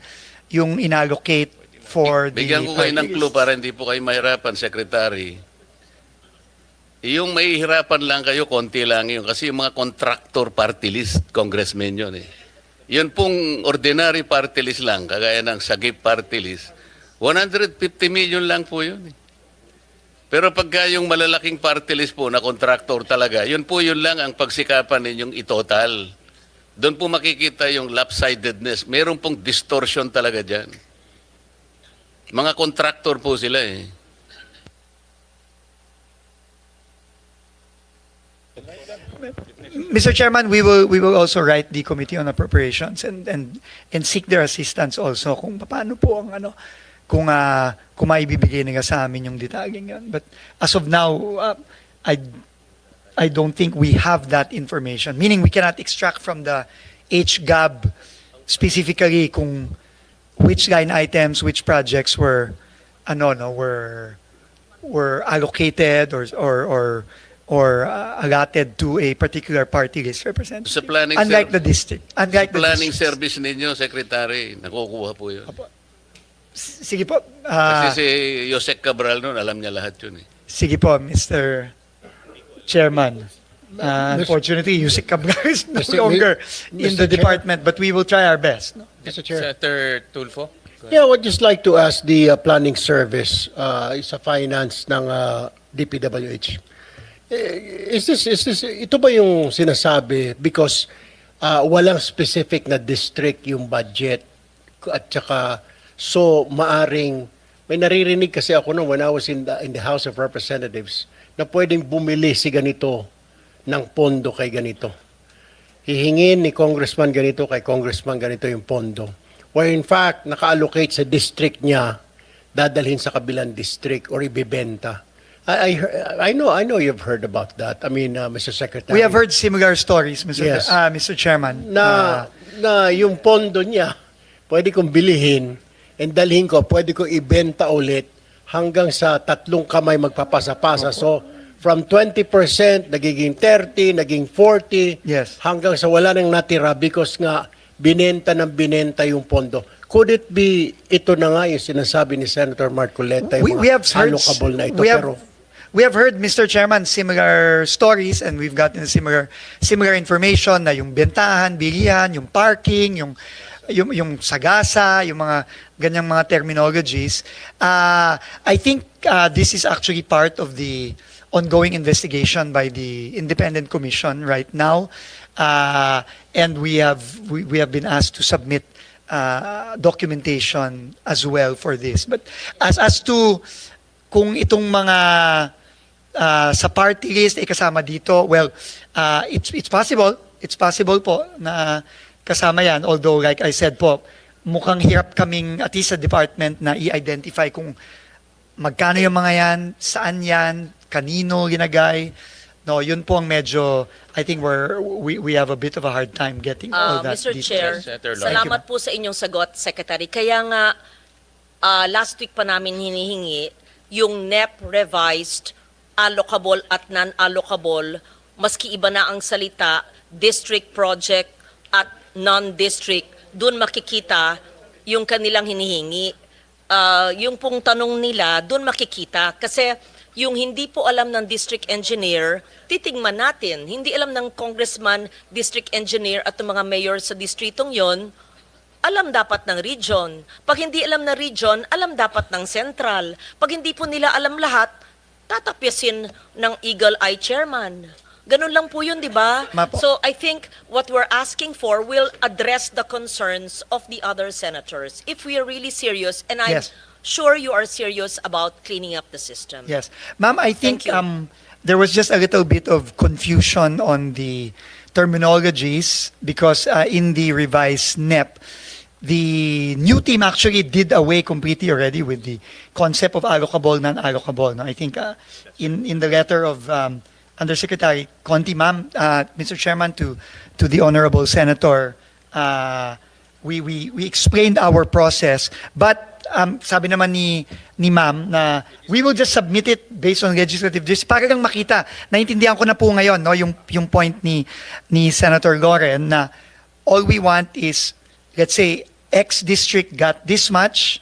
yung inallocate for the Bigyan ko kayo ng party clue list. para hindi po kayo mahirapan, Secretary. Yung mahihirapan lang kayo, konti lang yun. Kasi yung mga contractor party list, congressmen yun eh. Yun pong ordinary party list lang, kagaya ng Sagip party list, 150 million lang po yun eh. Pero pagka yung malalaking party list po na contractor talaga, yun lang ang pagsikapan ninyong itotal. Doon po makikita yung lopsidedness. Meron pong distortion talaga dyan. Mga contractor po sila eh. Mr. Chairman, we will also write the Committee on Appropriations and seek their assistance also kung paano po ang kung maibibigay nila sa amin yung detalyeng yun. But as of now, I don't think we have that information. Meaning we cannot extract from the HGAB specifically kung which line items, which projects were allocated or allotted to a particular party list representative. Sa planning Unlike the district. Unlike the planning districts. service ninyo, Secretary, nakukuha po yun. Sige po. Kasi si Yosek Cabral noon, alam niya lahat yun eh. Sige po, Mr. Chairman. Unfortunately, Yusik Cabral is no Mr. longer in Mr. the Chair. department, but we will try our best. No? Mr. Chair. Senator Tulfo? Yeah, I would just like to ask the planning service sa finance ng DPWH. Ito ba yung sinasabi because walang specific na district yung budget at saka so maaring may naririnig kasi ako nung when I was in the House of Representatives na pwedeng bumili si ganito ng pondo kay ganito. Hihingin ni congressman ganito kay congressman ganito yung pondo. Where in fact, naka-allocate sa district niya, dadalhin sa kabilang district or ibibenta. I know you've heard about that. I mean, Mr. Secretary. We have heard similar stories, Mr. Yes. Mr. Chairman. na yung pondo niya, pwede kong bilihin and dalhin ko, pwede ko ibenta ulit hanggang sa 3 kamay magpapasa-pasa. So, from 20%, nagiging 30, naging 40, Yes. hanggang sa wala nang natira because nga binenta yung pondo. Could it be, ito na nga yung sinasabi ni Senator Marcoleta, yung We have heard, allocable na ito. we have heard, Mr. Chairman, similar stories, and we've gotten similar information na yung bentahan, bilihan, yung parking, yung sagasa, yung mga ganyang mga terminologies. I think this is actually part of the ongoing investigation by the Independent Commission right now, and we have been asked to submit documentation as well for this. But as to kung itong mga sa party list ay kasama dito, well, it's possible po na kasama yan, although like I said po, mukhang hirap kaming at least sa department na i-identify kung magkano yung mga yan, saan yan, kanino ginagay. No, yun po ang medyo, I think we have a bit of a hard time getting all that Mr. details. Chair, Senator Lloyd. salamat po sa inyong sagot, Secretary. Kaya nga, last week pa namin hinihingi yung NEP revised, allocable at non-allocable, maski iba na ang salita, district project at non-district, doon makikita yung kanilang hinihingi. Yung pong tanong nila, doon makikita. Kasi yung hindi po alam ng district engineer, titingnan natin. Hindi alam ng congressman, district engineer at ng mga mayor sa distritong yon, alam dapat ng region. Pag hindi alam ng region, alam dapat ng central. Pag hindi po nila alam lahat, tatapyasin ng Eagle Eye Chairman. Ganun lang po yun, di ba? Mapo. So I think what we're asking for will address the concerns of the other senators. If we are really serious, and I'm Yes. sure you are serious about cleaning up the system. Yes. Ma'am, I think Thank you. there was just a little bit of confusion on the terminologies because in the revised NEP, the new team actually did away completely already with the concept of allocable, non-allocable. No? I think in the letter of Undersecretary Conti, ma'am, Mr. Chairman, to the Honorable Senator, we explained our process, but sabi naman ni ma'am na we will just submit it based on legislative district para lang makita. Naintindihan ko na po ngayon no yung point ni Senator Loren na all we want is, let's say X district got this much,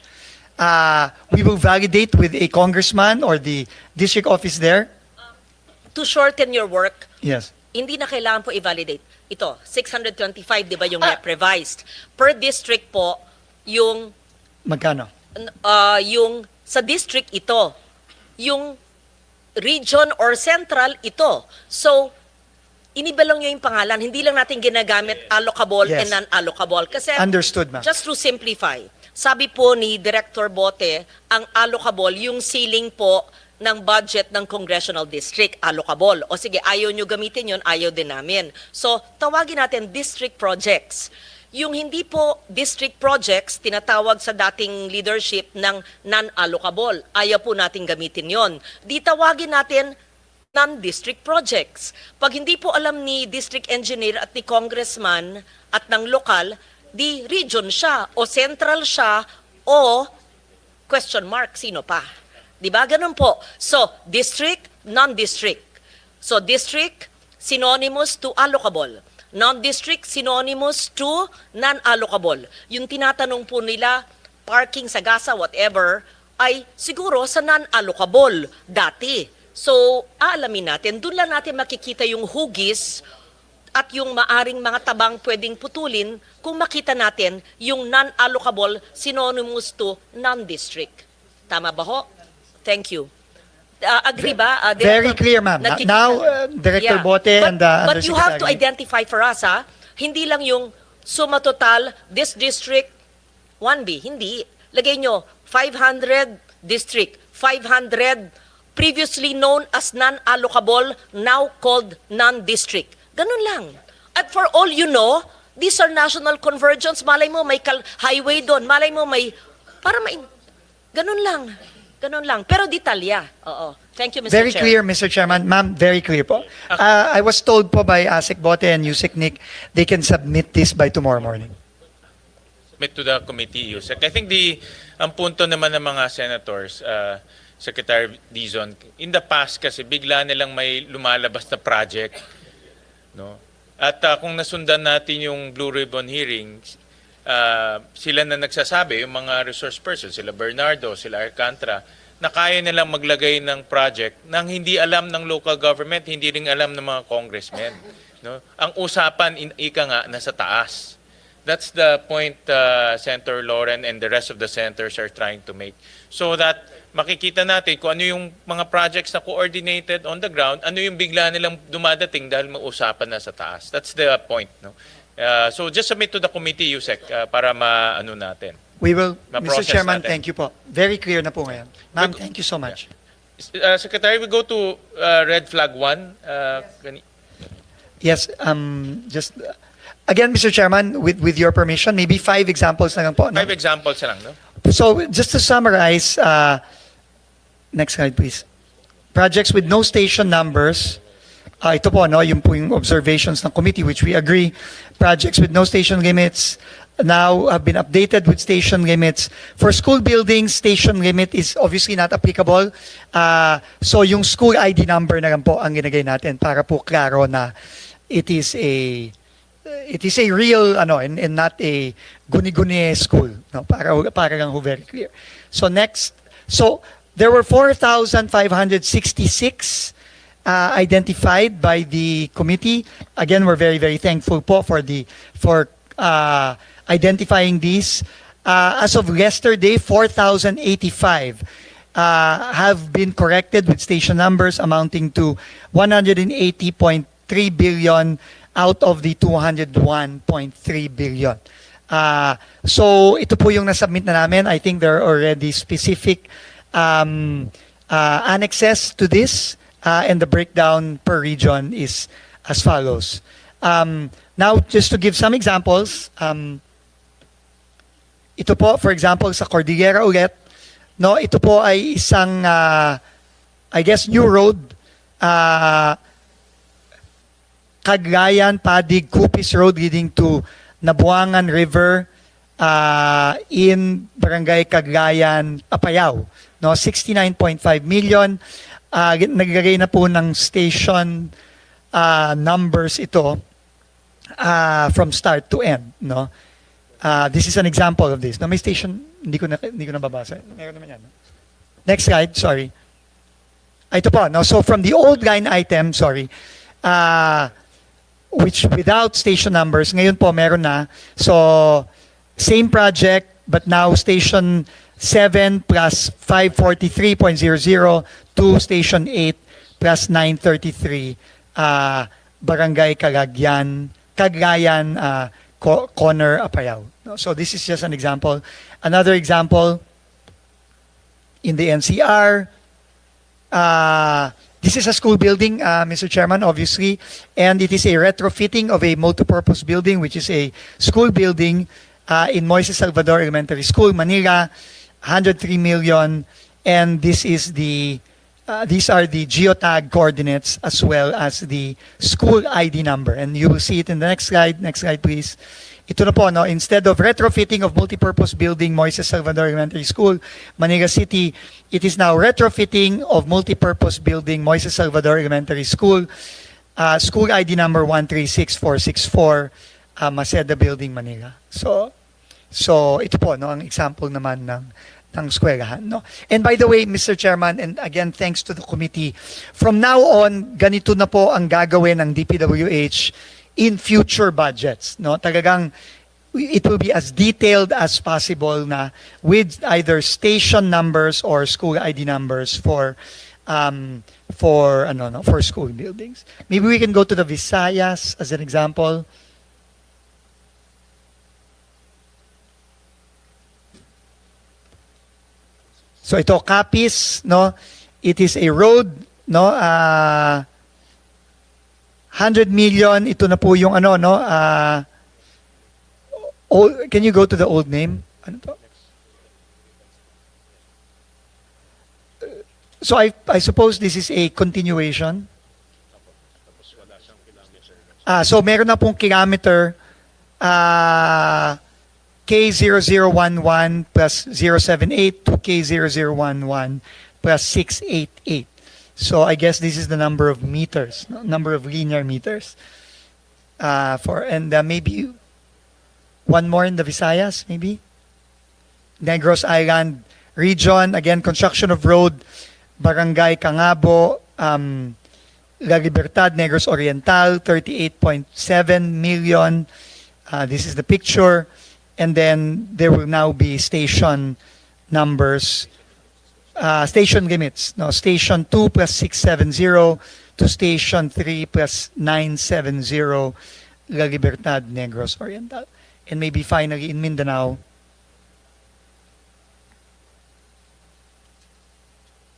we will validate with a congressman or the district office there. To shorten your work, Yes. hindi na kailangan po i-validate. Ito, 625, di ba yung NEP revised? Per district po, yung Magkano? yung sa district ito, yung region or central ito. So, iniba lang yung pangalan, hindi lang natin ginagamit allocable Yes. and non-allocable. Kasi, Understood, ma'am. just to simplify, sabi po ni Director Bote, ang allocable, yung ceiling po ng budget ng congressional district, allocable. O sige, ayaw nyo gamitin yun, ayaw din namin. So, tawagin natin district projects. Yung hindi po district projects, tinatawag sa dating leadership ng non-allocable. Ayaw po natin gamitin yon. Di tawagin natin non-district projects. Pag hindi po alam ni district engineer at ni congressman at ng lokal, di region siya o central siya o question mark, sino pa? Di ba? Ganun po. So, district, non-district. So, district, synonymous to allocable. Non-district, synonymous to non-allocable. Yung tinatanong po nila, parking, sagasa, whatever, ay siguro sa non-allocable dati. So, aalamin natin, doon lang natin makikita yung hugis at yung maaring mga tabang pwedeng putulin kung makita natin yung non-allocable synonymous to non-district. Tama ba ho? Thank you. Agree ba? Very Director? clear, ma'am. Nakikita- Now, Director Yeah. Bote and the But you have to Undersecretary. identify for us, hindi lang yung suma total, this district, 1B. Hindi. Lagay nyo, 500 district, 500 previously known as non-allocable, now called non-district. Ganun lang. At for all you know, these are national convergence. Malay mo may highway doon. Malay mo may, ganun lang. Ganun lang. Pero detalya. Oo. Thank you, Mr. Very Chair. clear, Mr. Chairman. Ma'am, very clear po. I was told po by ASEC Bote and Yusek Nick, they can submit this by tomorrow morning. Submit to the committee, Yusek. I think ang punto naman ng mga senators, Secretary Dizon, in the past kasi bigla nilang may lumalabas na project, no? At kung nasundan natin yung Blue Ribbon hearings, sila na nagsasabi, yung mga resource persons, sila Bernardo, sila Alcantara, na kaya nilang maglagay ng project nang hindi alam ng local government, hindi rin alam ng mga congressmen. No? Ang usapan, ika nga, nasa taas. That's the point Senator Loren and the rest of the senators are trying to make. So that makikita natin kung ano yung mga projects na coordinated on the ground, ano yung bigla nilang dumadating dahil may usapan na sa taas. That's the point. No? So just submit to the committee, Yusek, para maano natin. We will, Mr. Ma-process Chairman, natin. thank you po. Very clear na po ngayon. Ma'am, But- thank you so much. Secretary, we go to red flag 1. Yes, just, again, Mr. Chairman, with your permission, maybe 5 examples na lang po. No? 5 examples lang, no? So, just to summarize, next slide, please. Projects with no station numbers. Ito po, no, yung po yung observations ng committee, which we agree. Projects with no station limits now have been updated with station limits. For school buildings, station limit is obviously not applicable. So, yung school ID number na lang po ang ginagay natin para po klaro na it is a real and not a guni-guni school, no, para lang ho very clear. So next, so there were 4,566 identified by the committee. Again, we're very, very thankful po for identifying these. As of yesterday, 4,085 have been corrected with station numbers amounting to 180.3 billion out of the 201.3 billion. So ito po yung nasubmit na namin. I think there are already specific annexes to this, and the breakdown per region is as follows. Now, just to give some examples, ito po, for example, sa Cordillera ulit, no, ito po ay isang, I guess, new road, Cagayan, Padig, Cupis Road leading to Nabuangan River in Barangay Cagayan, Apayao. No, 69.5 million. Naglagay na po ng station numbers ito from start to end. No? This is an example of this. No, may station, hindi ko nababasa. Meron naman yan. No? Next slide, sorry. Ito po. No? So from the old line item, sorry, which without station numbers, ngayon po meron na. So, same project, but now station 7 plus 543.00 to station 8 plus 933, Barangay Cagayan, Corner, Apayao. So, this is just an example. Another example, in the NCR, this is a school building, Mr. Chairman, obviously, and it is a retrofitting of a multipurpose building, which is a school building in Moises Salvador Elementary School, Manila, 103 million, and this is these are the geotag coordinates as well as the school ID number, and you will see it in the next slide. Next slide, please. Ito na po, no? Instead of retrofitting of multipurpose building, Moises Salvador Elementary School, Manila City, it is now retrofitting of multipurpose building, Moises Salvador Elementary School, school ID number 136464, Maceda Building, Manila. So ito po, no, ang example naman ng eskwelahan, no? And by the way, Mr. Chairman, and again, thanks to the committee, from now on, ganito na po ang gagawin ng DPWH in future budgets, no? Talagang, it will be as detailed as possible na with either station numbers or school ID numbers for school buildings. Maybe we can go to the Visayas as an example. So ito, Capiz, no? It is a road, no? 100 million, ito na po yung ano, no? Can you go to the old name? Ano to? So I suppose this is a continuation. So meron na pong kilometer K0011 plus 078 to K0011 plus 688. So I guess this is the number of meters, no? Number of linear meters. Maybe one more in the Visayas, maybe? Negros Island region, again, construction of road, Barangay Cangabo, La Libertad, Negros Oriental, 38.7 million. This is the picture. And then there will now be station numbers, station limits. No, station 2 plus 670 to station 3 plus 970, La Libertad, Negros Oriental. And maybe finally in Mindanao,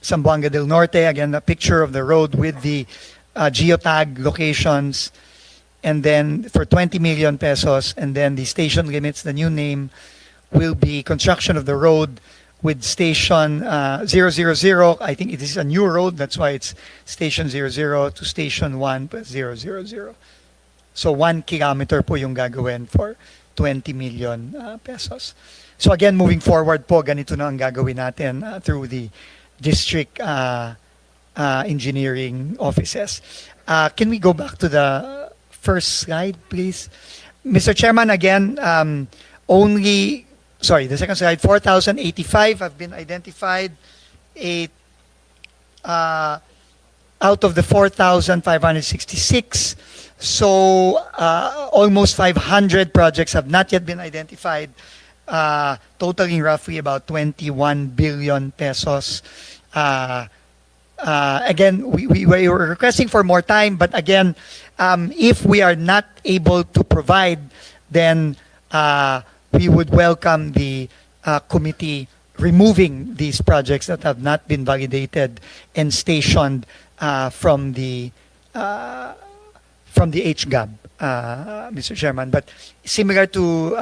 Zamboanga del Norte, again, a picture of the road with the geotag locations, and then for 20 million pesos, and then the station limits, the new name will be construction of the road with station 000. I think it is a new road, that's why it's station 00 to station 1 plus 000. So 1 kilometer po yung gagawin for 20 million pesos. So again, moving forward po, ganito na ang gagawin natin through the district engineering offices. Can we go back to the first slide, please? Mr. Chairman, again, the second slide, 4,085 have been identified. Out of the 4,566, so almost 500 projects have not yet been identified, totaling roughly about 21 billion pesos. Again, we were requesting for more time, but again, if we are not able to provide, then we would welcome the committee removing these projects that have not been validated and stationed from the HGAB, Mr. Chairman. But similar to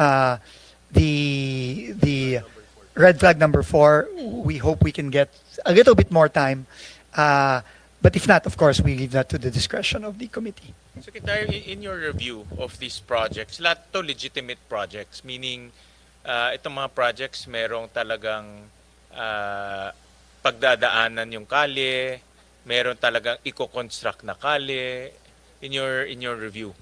the red flag number 4, we hope we can get a little bit more time. But if not, of course, we leave that to the discretion of the committee. Secretary, in your review of these projects, lahat to legitimate projects, meaning itong mga projects merong talagang pagdadaanan yung kalye, meron talagang i-construct na kalye in your review.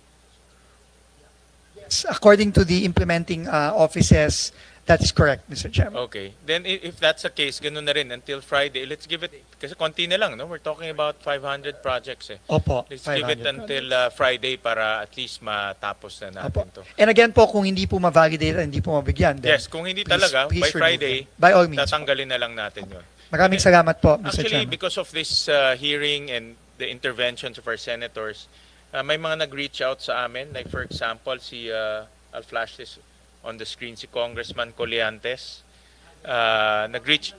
Yes, according to the implementing offices, that is correct, Mr. Chairman. Okay. Then if that's the case, ganun na rin until Friday. Let's give it, kasi konti na lang, no? We're talking about 500 projects eh. Opo, Let's give it 500 until Friday para at least matapos na natin Opo. to. And again po, kung hindi po ma-validate at hindi po mabigyan, then Yes, kung hindi talaga, by remove Friday, them. By all means. tatanggalin na lang natin yun. Maraming salamat po, Mr. Actually, Chairman. because of this hearing and the interventions of our senators, may mga nag-reach out sa amin. Like for example, I'll flash this on the screen, si Congressman Colliantes. Nag-reach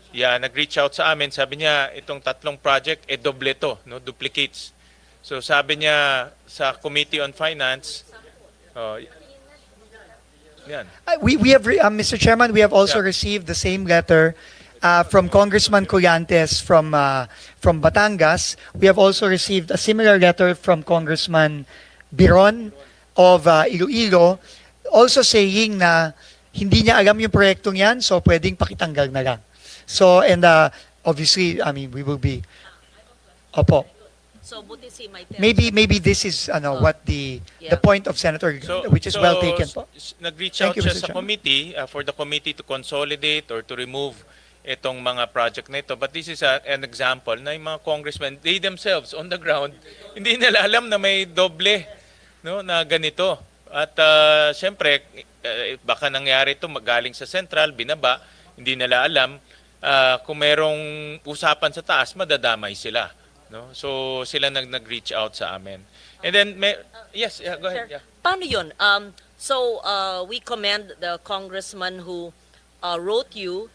out sa amin. Sabi niya, itong tatlong project, doble to, no? Duplicates. So sabi niya sa Committee on Finance, yan. We have, Mr. Chairman, we have also Yeah. received the same letter from Congressman Colliantes from Batangas. We have also received a similar letter from Congressman Biron of Iloilo, also saying na hindi niya alam yung proyektong yan, so pwedeng pakitanggal na lang. So, and obviously, I mean, we will be, opo. So, buti si Maite. Maybe this is what the point of Senator, which is well taken po. Nag-reach Thank out you, siya Mr. sa Chairman. committee for the committee to consolidate or to remove itong mga project na ito. But this is an example na yung mga congressmen, they themselves on the ground, hindi nila alam na may doble, no, na ganito. At siyempre, baka nangyari ito magaling sa central, binaba, hindi nila alam. Kung merong usapan sa taas, madadamay sila. No? So sila nag-reach out sa amin. And then, yes, yeah, go ahead. Sir, Yeah. paano yun? We commend the congressman who wrote you,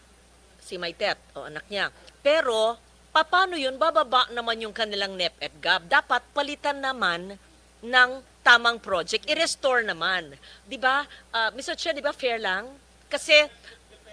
si Maitet, o anak niya. Pero, paano yun? Bababa naman yung kanilang NEP at GAB. Dapat palitan naman ng tamang project. I-restore naman. Di ba? Mr. Chair, di ba fair lang? Kasi,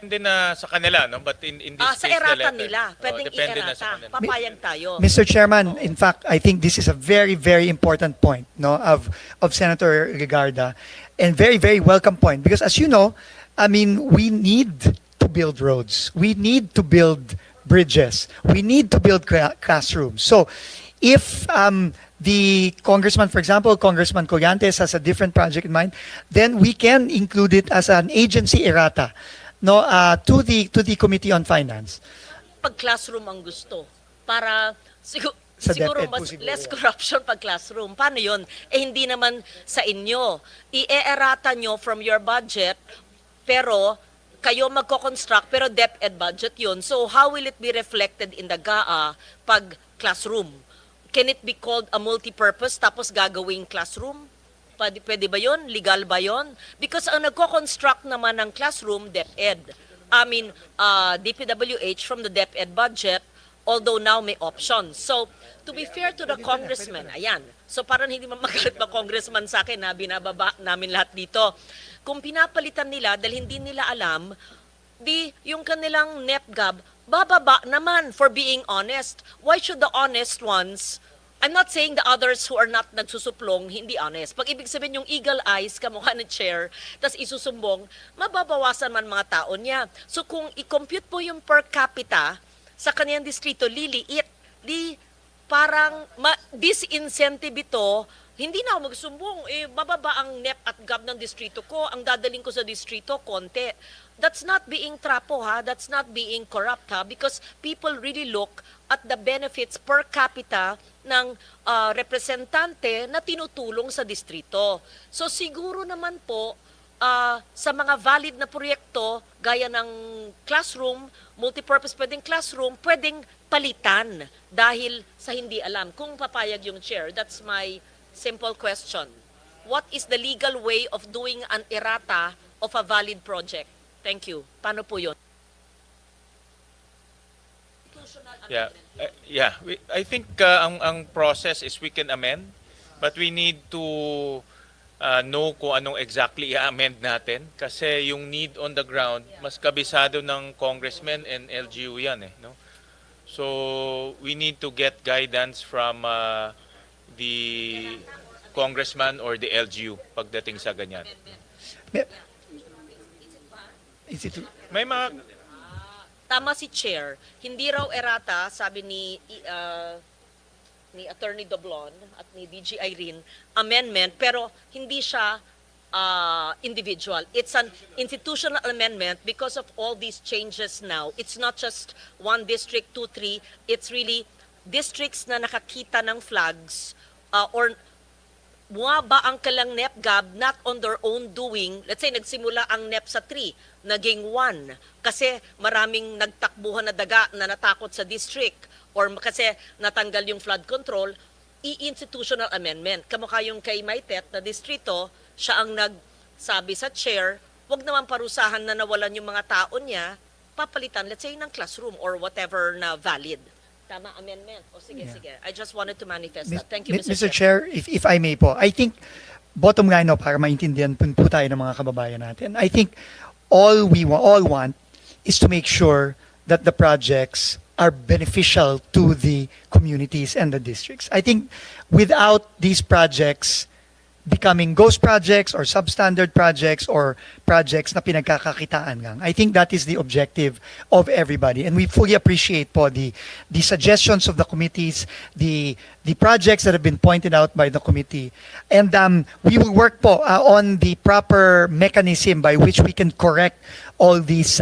Hindi na sa kanila, no? But in this sa case, the erata letter. nila. Pwedeng depende na sa i-erata. kanila. Papayag tayo. Mr. Chairman, in fact, I think this is a very, very important point, no, of Senator Regarda, and very, very welcome point, because as you know, I mean, we need to build roads, we need to build bridges, we need to build classrooms. So, if the congressman, for example, Congressman Collantes has a different project in mind, then we can include it as an agency errata, no, to the Committee on Finance. Pag classroom ang gusto, para Sa siguro DepEd po mas siguro less yan. corruption pag classroom. Paano yun? Hindi naman sa inyo. I-erata nyo from your budget, pero kayo magko-construct, pero DepEd budget yun. So how will it be reflected in the GAA pag classroom? Can it be called a multi-purpose tapos gagawing classroom? Pwede ba yun? Legal ba yun? Because ang nagko-construct naman ng classroom, DepEd. DPWH from the DepEd budget, although now may options. So, to be fair to the congressman, ayan. So, parang hindi magalit pa congressman sa akin na binababa namin lahat dito. Kung pinapalitan nila dahil hindi nila alam, yung kanilang NEPGAB, bababa naman for being honest. Why should the honest ones, I'm not saying the others who are not nagsusuplong, hindi honest. Pag ibig sabihin yung eagle eyes, kamukha ng chair, tas isusumbong, mababawasan man mga tao niya. So kung i-compute po yung per capita sa kaniyang distrito, liliit, parang disincentive ito, hindi na ako magsumbong, bababa ang NEP at GAB ng distrito ko, ang dadaling ko sa distrito, konti. That's not being trapo, ha? That's not being corrupt, ha? Because people really look at the benefits per capita ng representante na tinutulong sa distrito. So siguro naman po, sa mga valid na proyekto, gaya ng classroom, multipurpose pwedeng classroom, pwedeng palitan dahil sa hindi alam. Kung papayag yung chair, that's my simple question. What is the legal way of doing an errata of a valid project? Thank you. Paano po yun? I think ang process is we can amend, but we need to know kung anong exactly i-amend natin kasi yung need on the ground mas kabisado ng congressmen and LGU yan no? So we need to get guidance from the congressman or the LGU pagdating sa ganyan. Is it May mga Tama si Chair, hindi raw errata, sabi ni Attorney Doblon at ni DG Irene, amendment, pero hindi siya individual. It's an institutional amendment because of all these changes now. It's not just one district, 2, 3. It's really districts na nakakita ng flags or bumaba ang kalang NEPGAB not on their own doing. Let's say nagsimula ang NEP sa 3, naging 1 kasi maraming nagtakbuhan na daga na natakot sa district or kasi natanggal yung flood control, i-institutional amendment. Kamukha yung kay Maitet na distrito, siya ang nagsabi sa chair, wag naman parusahan na nawalan yung mga tao niya, papalitan, let's say, ng classroom or whatever na valid. Tama, amendment. O sige, sige. I just wanted to manifest that. Thank you, Mr. Chair, if I may po, I think, bottom line no, para maintindihan po tayo ng mga kababayan natin, I think all we all want is to make sure that the projects are beneficial to the communities and the districts. I think without these projects, becoming ghost projects or substandard projects or projects na pinagkakakitaan lang. I think that is the objective of everybody, and we fully appreciate po the suggestions of the committees, the projects that have been pointed out by the committee, and we will work po on the proper mechanism by which we can correct all these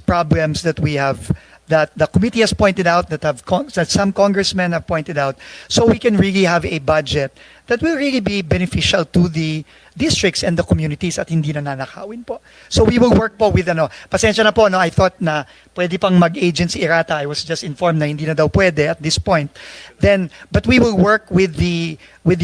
problems that we have, that the committee has pointed out, that some congressmen have pointed out, so we can really have a budget that will really be beneficial to the districts and the communities at hindi na nanakawin po. So we will work po with pasensya na po, I thought na pwede pang mag-agency errata. I was just informed na hindi na daw pwede at this point. But we will work with the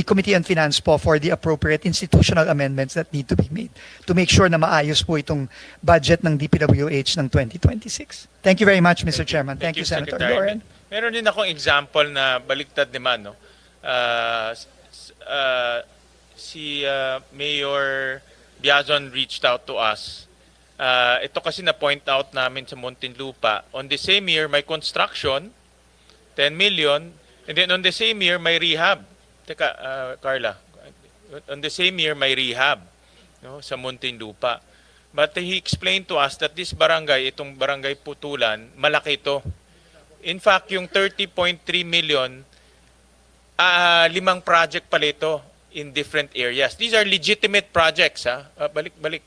Committee on Finance po for the appropriate institutional amendments that need to be made to make sure na maayos po itong budget ng DPWH ng 2026. Thank you very much, Mr. Chairman. Thank you, Senator Secretary. Loren. Meron din akong example na baliktad naman, no? Si Mayor Biazon reached out to us. Ito kasi na-point out namin sa Muntinlupa. On the same year, may construction, 10 million, and then on the same year, may rehab. Teka, Carla. On the same year, may rehab, no, sa Muntinlupa. But he explained to us that this barangay, itong barangay Putulan, malaki ito. In fact, yung 30.3 million, 5 project pala ito in different areas. These are legitimate projects. Balik.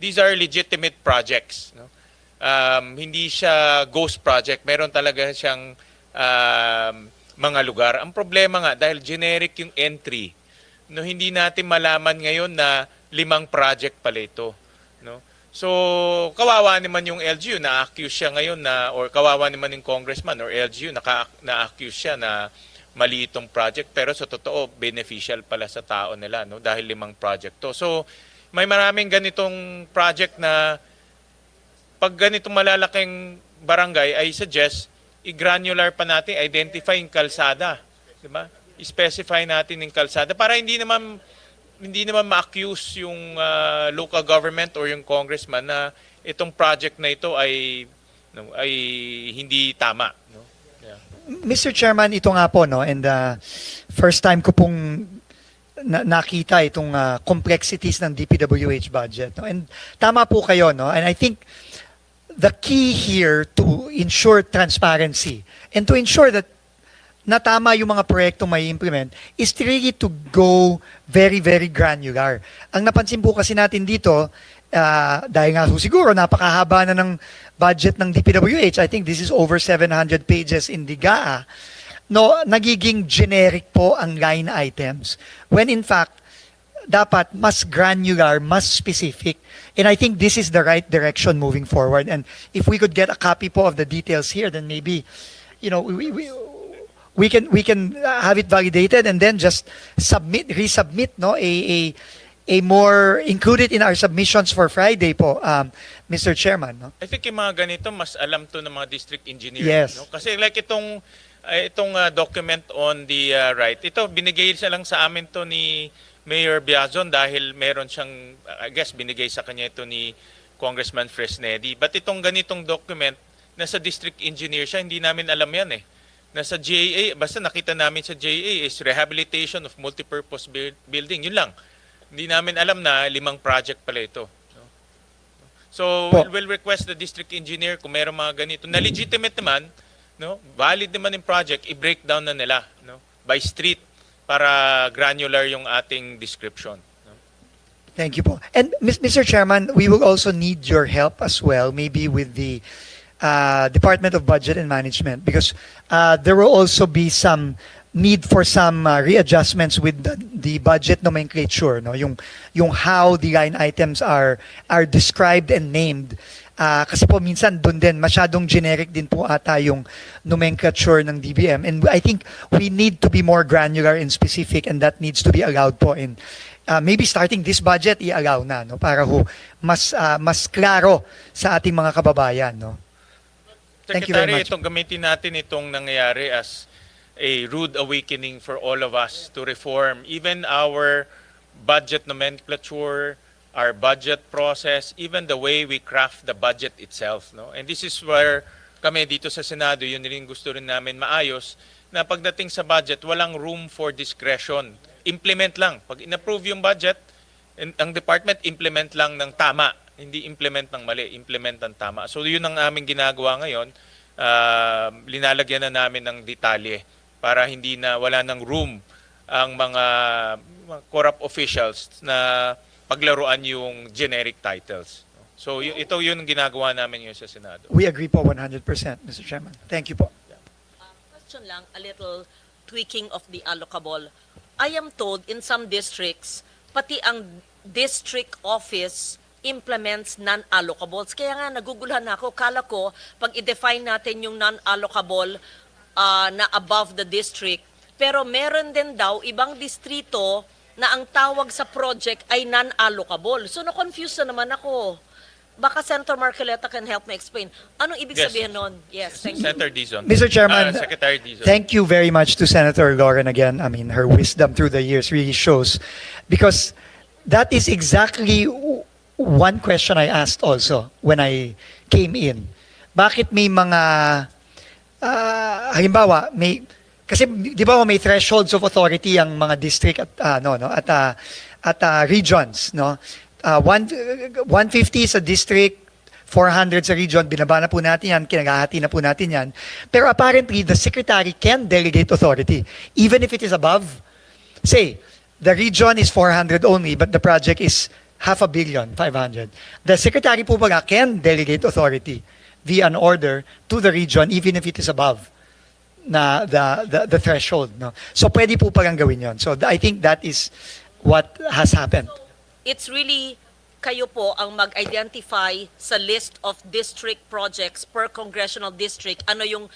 These are legitimate projects. No? Hindi siya ghost project. Meron talaga siyang mga lugar. Ang problema nga, dahil generic yung entry, no, hindi natin malaman ngayon na 5 project pala ito. No? So, kawawa naman yung LGU, na-accuse siya ngayon na, or kawawa naman yung congressman or LGU, na-accuse siya na mali itong project, pero sa totoo, beneficial pala sa tao nila, no? Dahil 5 project to. So, may maraming ganitong project na pag ganitong malalaking barangay, I suggest, i-granular pa natin, identify yung kalsada. Diba? I-specify natin yung kalsada para hindi naman ma-accuse yung local government or yung congressman na itong project na ito ay hindi tama. No? Yeah. Mr. Chairman, ito nga po, no, and first time ko pong nakita itong complexities ng DPWH budget. No? And tama po kayo, no? And I think the key here to ensure transparency and to ensure that natama yung mga proyektong may implement is really to go very, very granular. Ang napansin po kasi natin dito, dahil nga siguro napakahaba na ng budget ng DPWH, I think this is over 700 pages in the GAA, no, nagiging generic po ang line items. When in fact, dapat mas granular, mas specific. And I think this is the right direction moving forward. And if we could get a copy po of the details here, then maybe, you know, we can have it validated and then just resubmit, no, a more included in our submissions for Friday po, Mr. Chairman, no? I think yung mga ganito mas alam to ng mga district engineers. Yes. No? Kasi like itong document on the right, ito binigay siya lang sa amin to ni Mayor Biazon dahil meron siyang, I guess binigay sa kanya ito ni Congressman Fresnedi. But itong ganitong document, nasa district engineer siya, hindi namin alam yan eh. Nasa GAA, basta nakita namin sa GAA is rehabilitation of multipurpose building. Yun lang. Hindi namin alam na 5 project pala ito. No? So, we'll request the district engineer kung meron mga ganito. Na legitimate naman, no? Valid naman yung project, i-breakdown na nila, no? By street para granular yung ating description. No? Thank you po. And Mr. Chairman, we will also need your help as well, maybe with the Department of Budget and Management, because there will also be some need for some readjustments with the budget nomenclature, no, yung how the line items are described and named, kasi po minsan doon din masyadong generic din po ata yung nomenclature ng DBM, and I think we need to be more granular and specific, and that needs to be allowed po in maybe starting this budget i-allow na, no, para ho mas klaro sa ating mga kababayan, no. Thank you very Secretary, much. itong gamitin natin itong nangyayari as a rude awakening for all of us to reform even our budget nomenclature, our budget process, even the way we craft the budget itself. No? And this is where kami dito sa Senado, yun rin gusto rin namin maayos, na pagdating sa budget, walang room for discretion. implement lang. Pag in-approve yung budget, ang department implement lang ng tama, hindi implement ng mali, implement ng tama. So yun ang aming ginagawa ngayon. Linalagyan na namin ng detalye para hindi na wala ng room ang mga corrupt officials na paglaruan yung generic titles. So ito yun ang ginagawa namin ngayon sa Senado. We agree po 100%, Mr. Chairman. Thank you po. Question lang, a little tweaking of the allocable. I am told in some districts, pati ang district office implements non-allocables. Kaya nga naguguluhan ako, kala ko pag i-define natin yung non-allocable na above the district, pero meron din daw ibang distrito na ang tawag sa project ay non-allocable. So na-confuse na naman ako. Baka Senator Marcoleta can help me explain. Anong ibig Yes. sabihin nun? Yes, thank you. Senator Dizon. Mr. Chairman, Secretary Dizon. thank you very much to Senator Lauren again. I mean, her wisdom through the years really shows. Because that is exactly one question I asked also when I came in. Bakit may mga, halimbawa, kasi di ba may thresholds of authority ang mga district at regions, no? 150 sa district, 400 sa region, binaba na po natin yan, kinagahati na po natin yan. Pero apparently, the secretary can delegate authority, even if it is above. Say, the region is 400 only, but the project is 500 million, 500. The secretary po baga can delegate authority via an order to the region, even if it is above na the threshold. No? So pwede po pagang gawin yon. So I think that is what has happened. It's really kayo po ang mag-identify sa list of district projects per congressional district. Ano yung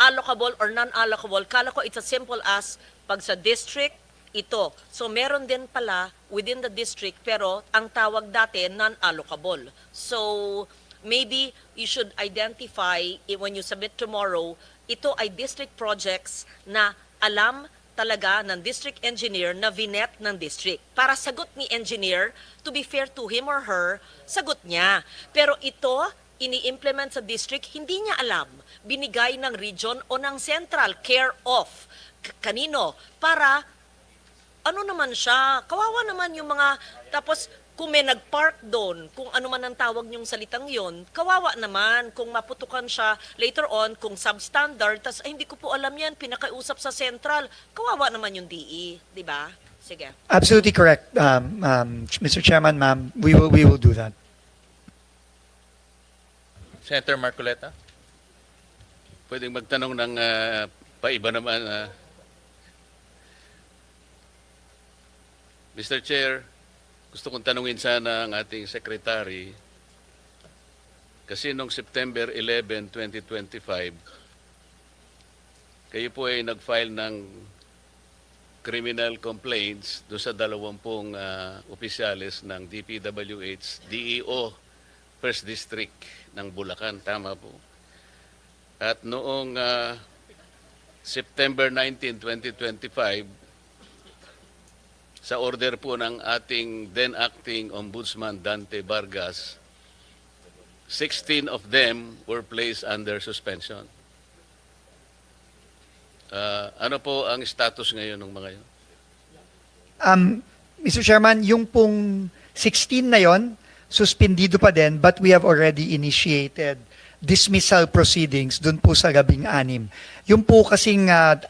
allocable or non-allocable? Kala ko it's as simple as pag sa district, ito. So meron din pala within the district pero ang tawag dati non-allocable. So maybe you should identify when you submit tomorrow, ito ay district projects na alam talaga ng district engineer na vinet ng district. Para sagot ni engineer, to be fair to him or her, sagot niya. Pero ito, ini-implement sa district, hindi niya alam. Binigay ng region o ng central, care of. Kanino? Para, ano naman siya, kawawa naman yung mga, tapos kung may nag-park doon, kung ano man ang tawag niyong salitang yon, kawawa naman kung maputukan siya later on, kung substandard, tas ay, hindi ko po alam yan, pinakausap sa central, kawawa naman yung DE, di ba? Sige. Absolutely correct, Mr. Chairman, ma'am. We will do that. Senator Marcoleta. Pwedeng magtanong ng paiba naman. Mr. Chair, gusto kong tanungin sana ang ating secretary kasi noong September 11, 2025, kayo po ay nag-file ng criminal complaints doon sa 20 opisyalis ng DPWH, DEO, First District ng Bulacan. Tama po. At noong September 19, 2025, sa order po ng ating then acting Ombudsman Dante Vargas, 16 of them were placed under suspension. Ano po ang status ngayon ng mga yun? Mr. Chairman, yung pong 16 na yon, suspendido pa din, but we have already initiated dismissal proceedings dun po sa 16. Yung po kasing 4,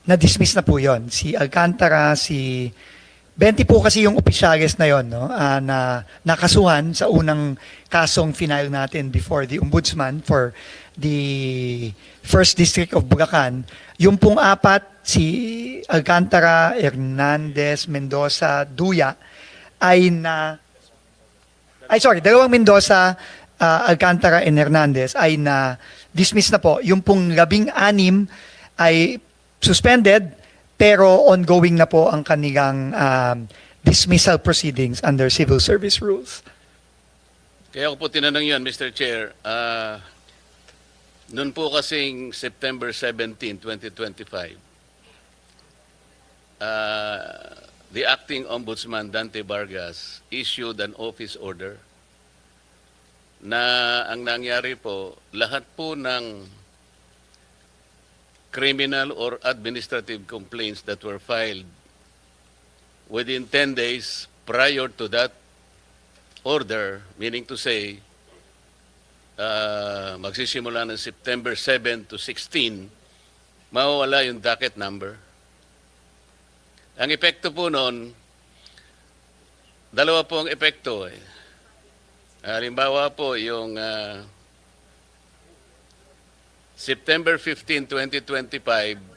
na-dismiss na po yon. Si Alcantara, si 20 po kasi yung opisyalis na yon, no? Na nakasuhan sa unang kasong final natin before the Ombudsman for the First District of Bulacan. Yung pong 4, si Alcantara, Hernandez, Mendoza, Duya, ay 2 Mendoza, Alcantara and Hernandez ay na-dismiss na po. Yung pong 16 ay suspended, pero ongoing na po ang kanilang dismissal proceedings under civil service rules. Kaya ako po tinanong yun, Mr. Chair. Noon po kasing September 17, 2025, the acting Ombudsman Dante Vargas issued an office order na ang nangyari po, lahat po ng criminal or administrative complaints that were filed within 10 days prior to that order, meaning to say, magsisimula ng September 7 to 16, mawawala yung docket number. Ang epekto po noon, dalawa po ang epekto. Halimbawa po, yung September 15, 2025,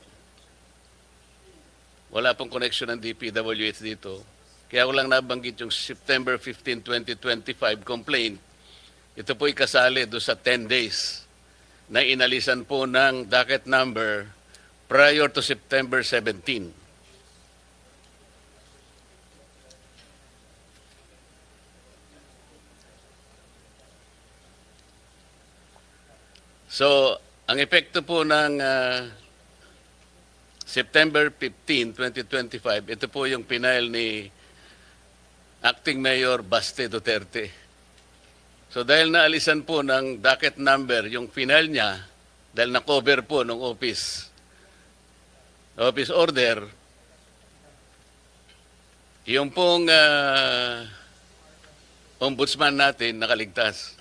wala pong connection ng DPWH dito. Kaya ko lang nabanggit yung September 15, 2025 complaint. Ito po ikasali doon sa 10 days na inalisan po ng docket number prior to September 17. So, ang epekto po ng September 15, 2025, ito po yung pinail ni Acting Mayor Baste Duterte. So dahil naalisan po ng docket number yung final niya, dahil na-cover po ng office order, yung pong ombudsman natin nakaligtas.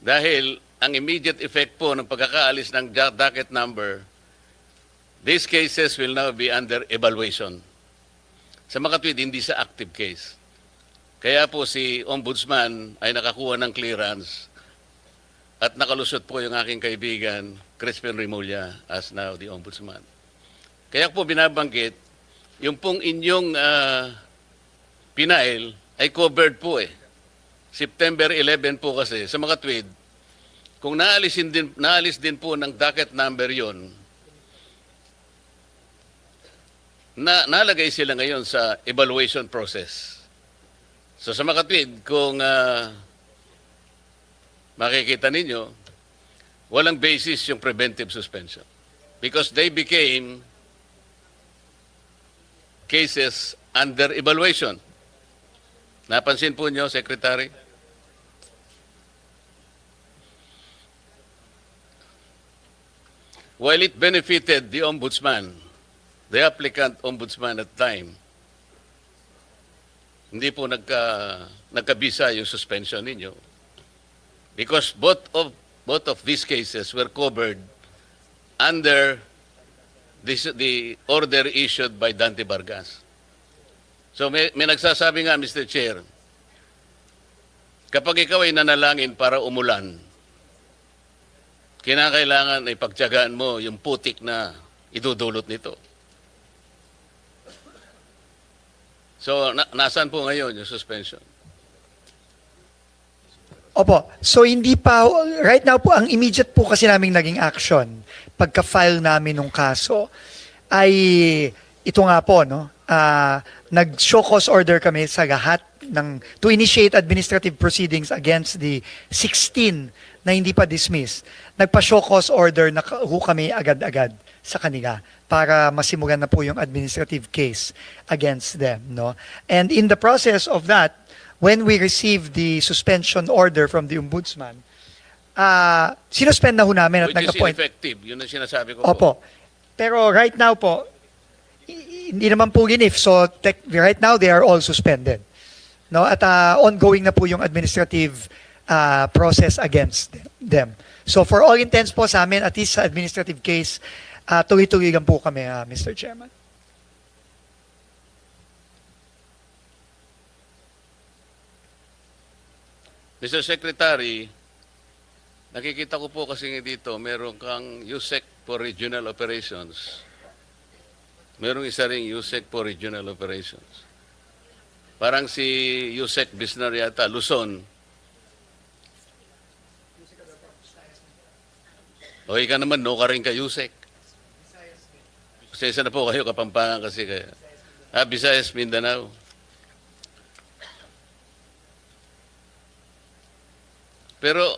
Dahil ang immediate effect po ng pagkakaalis ng docket number, these cases will now be under evaluation. Sa makatwid, hindi sa active case. Kaya po si Ombudsman ay nakakuha ng clearance at nakalusot po yung aking kaibigan, Crispin Remulla, as now the Ombudsman. Kaya po binabanggit, yung pong inyong pinail ay covered po September 11 po kasi, sa makatwid, kung naalis din po ng docket number yon, nalagay sila ngayon sa evaluation process. So sa makatwid, kung makikita ninyo, walang basis yung preventive suspension. Because they became cases under evaluation. Napansin po nyo, Secretary? While it benefited the Ombudsman, the applicant Ombudsman at the time, hindi po nagkabisa yung suspension ninyo. Because both of these cases were covered under the order issued by Dante Vargas. So may nagsasabi nga, Mr. Chair, kapag ikaw ay nanalangin para umulan, kinakailangan ay pagtiyagaan mo yung putik na idudulot nito. So, nasaan po ngayon yung suspension? Opo. So hindi pa, right now po, ang immediate po kasi naming naging action, pagka-file namin ng kaso, ay ito nga po, no? Nag-show cause order kami sa lahat to initiate administrative proceedings against the 16 na hindi pa dismissed. Nagpa-show cause order na kami agad-agad sa kanila para masimulan na po yung administrative case against them, no? And in the process of that, when we received the suspension order from the Ombudsman, sinuspend na ho namin at Which is nag-appoint. ineffective. Yun ang sinasabi ko Opo. Pero right now po, hindi naman po ginif. So right now, they are all suspended. No? At ongoing na po yung administrative process against them. So for all intents po sa amin, at least sa administrative case, tuloy-tuloy lang po kami, Mr. Chairman. Mr. Secretary, nakikita ko po kasi dito, meron kang USEC for Regional Operations. Merong isa ring USEC for Regional Operations. Parang si USEC Bisnar yata, Luzon. O ika naman, no ka rin ka USEC. Pasensya na po kayo, Kapampangan kasi kaya. Visayas, Mindanao. Pero,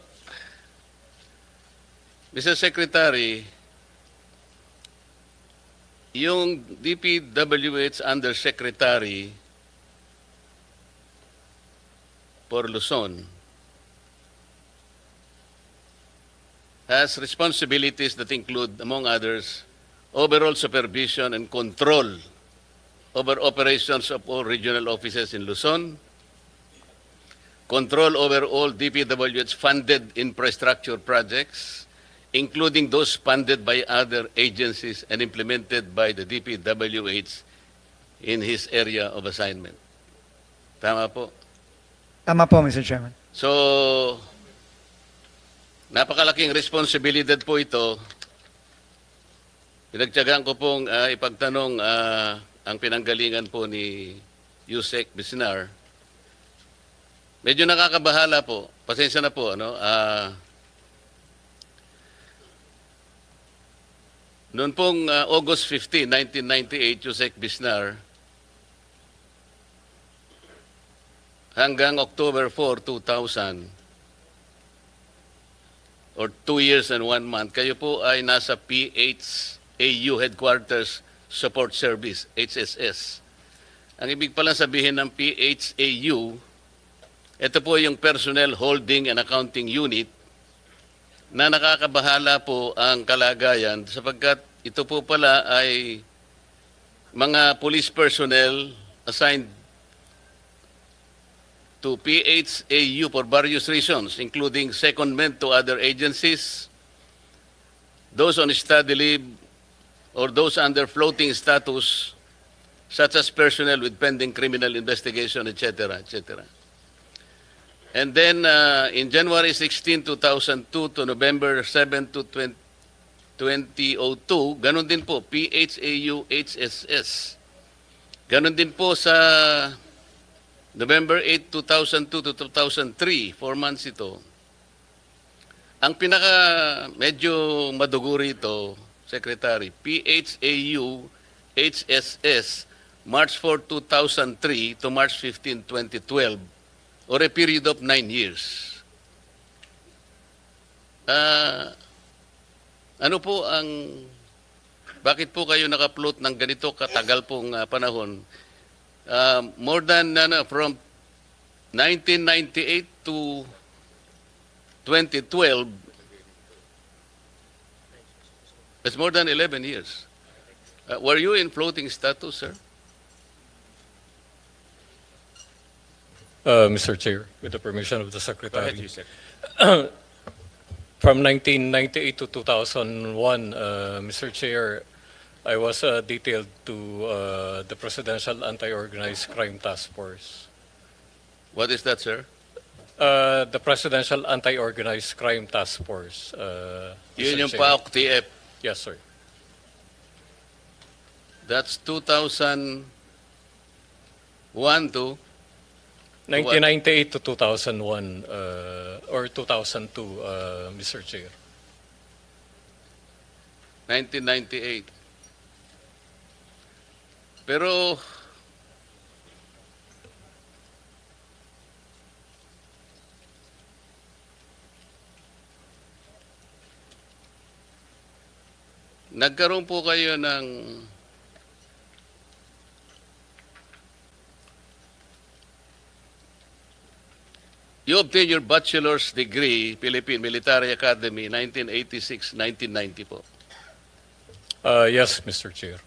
Mr. Secretary, yung DPWH Undersecretary for Luzon has responsibilities that include, among others, overall supervision and control over operations of all regional offices in Luzon, control over all DPWH funded infrastructure projects, including those funded by other agencies and implemented by the DPWH in his area of assignment. Tama po? Tama po, Mr. Chairman. So, napakalaking responsibilidad po ito. Pinagtiyagaan ko pong ipagtanong ang pinanggalingan po ni Yusek Bisnar. Medyo nakakabahala po. Pasensya na po. Noon pong August 15, 1998, Yusek Bisnar, hanggang October 4, 2000, or 2 years and 1 month, kayo po ay nasa PHAU Headquarters Support Service, HSS. Ang ibig pala sabihin ng PHAU, ito po yung Personnel Holding and Accounting Unit na nakakabahala po ang kalagayan sapagkat ito po pala ay mga police personnel assigned to PHAU for various reasons, including secondment to other agencies, those on study leave, or those under floating status, such as personnel with pending criminal investigation, etc., etc. And then, in January 16, 2002 to November 7 to 2002, ganun din po, PHAU HSS. Ganun din po sa November 8, 2002 to 2003, 4 months ito. Ang pinaka medyo maduguri ito, Secretary, PHAU HSS, March 4, 2003 to March 15, 2012, or a period of 9 years. Ano po bakit po kayo naka-float ng ganito katagal pong panahon? More than, from 1998 to 2012, it's more than 11 years. Were you in floating status, sir? Mr. Chair, with the permission of the Go ahead, Secretary. Yusek. From 1998 to 2001, Mr. Chair, I was detailed to the Presidential Anti-Organized Crime Task Force. What is that, sir? The Presidential Anti-Organized Crime Task Force. Yun Mr. yung Chair. PAOK-TF. Yes, sir. That's 2001 to 1998 to 2001 or 2002, Mr. Chair. 1998. Pero nagkaroon po kayo ng you obtained your bachelor's degree, Philippine Military Academy, 1986-1990 po. Yes, Mr. Chair.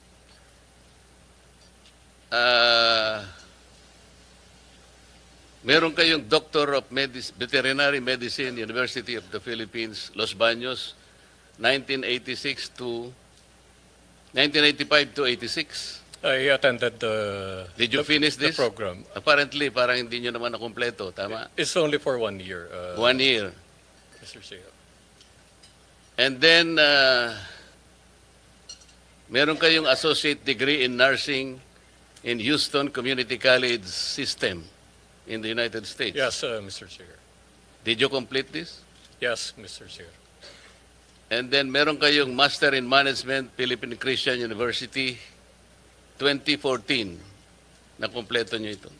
Meron kayong Doctor of Veterinary Medicine, University of the Philippines, Los Baños, 1986 to 1985 to 86. I attended the Did you finish the this? program. Apparently, parang hindi nyo naman nakumpleto. Tama? It's only for 1 year, 1 year. Mr. Chair. And then, meron kayong associate degree in nursing in Houston Community College System in the United States. Yes, Mr. Chair. Did you complete this? Yes, Mr. Chair. And then, meron kayong Master in Management, Philippine Christian University, 2014. Nakumpleto nyo ito.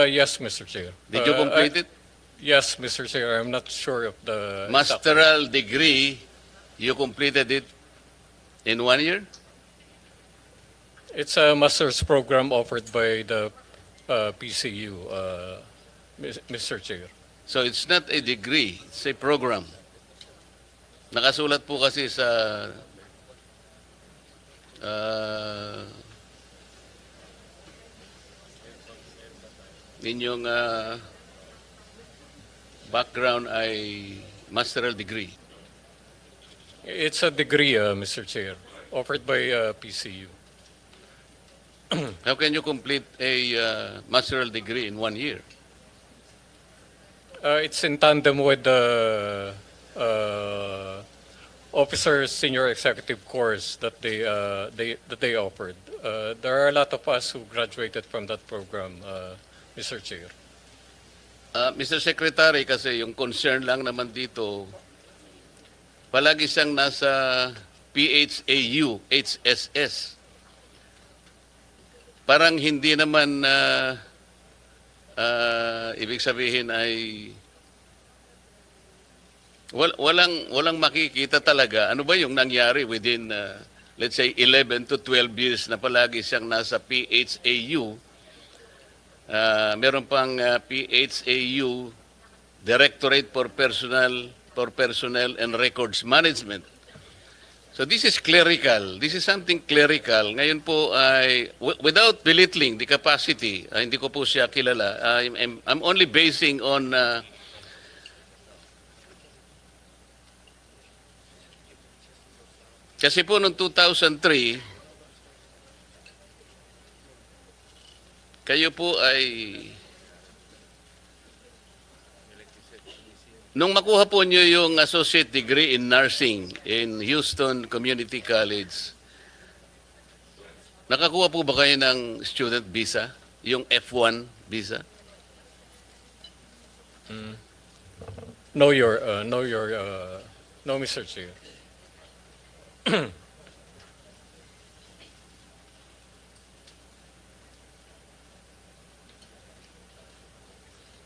Yes, Mr. Chair. Did you complete it? Yes, Mr. Chair. I'm not sure of the exact- Masteral degree, you completed it in 1 year? It's a master's program offered by the PCU, Mr. Chair. So it's not a degree, it's a program. Nakasulat po kasi sa inyong background ay masteral degree. It's a degree, Mr. Chair, offered by PCU. How can you complete a masteral degree in 1 year? It's in tandem with the officer senior executive course that they offered. There are a lot of us who graduated from that program, Mr. Chair. Mr. Secretary, kasi yung concern lang naman dito, palagi siyang nasa PHAU, HSS. Parang hindi naman ibig sabihin ay walang makikita talaga. Ano ba yung nangyari within let's say 11 to 12 years na palagi siyang nasa PHAU? Meron pang PHAU Directorate for Personnel and Records Management. So this is clerical. This is something clerical. Ngayon po ay without belittling the capacity, hindi ko po siya kilala. I'm only basing on kasi po noong 2003 kayo po ay nung makuha po niyo yung associate degree in nursing in Houston Community College, nakakuha po ba kayo ng student visa? Yung F1 visa? No, Mr. Chair.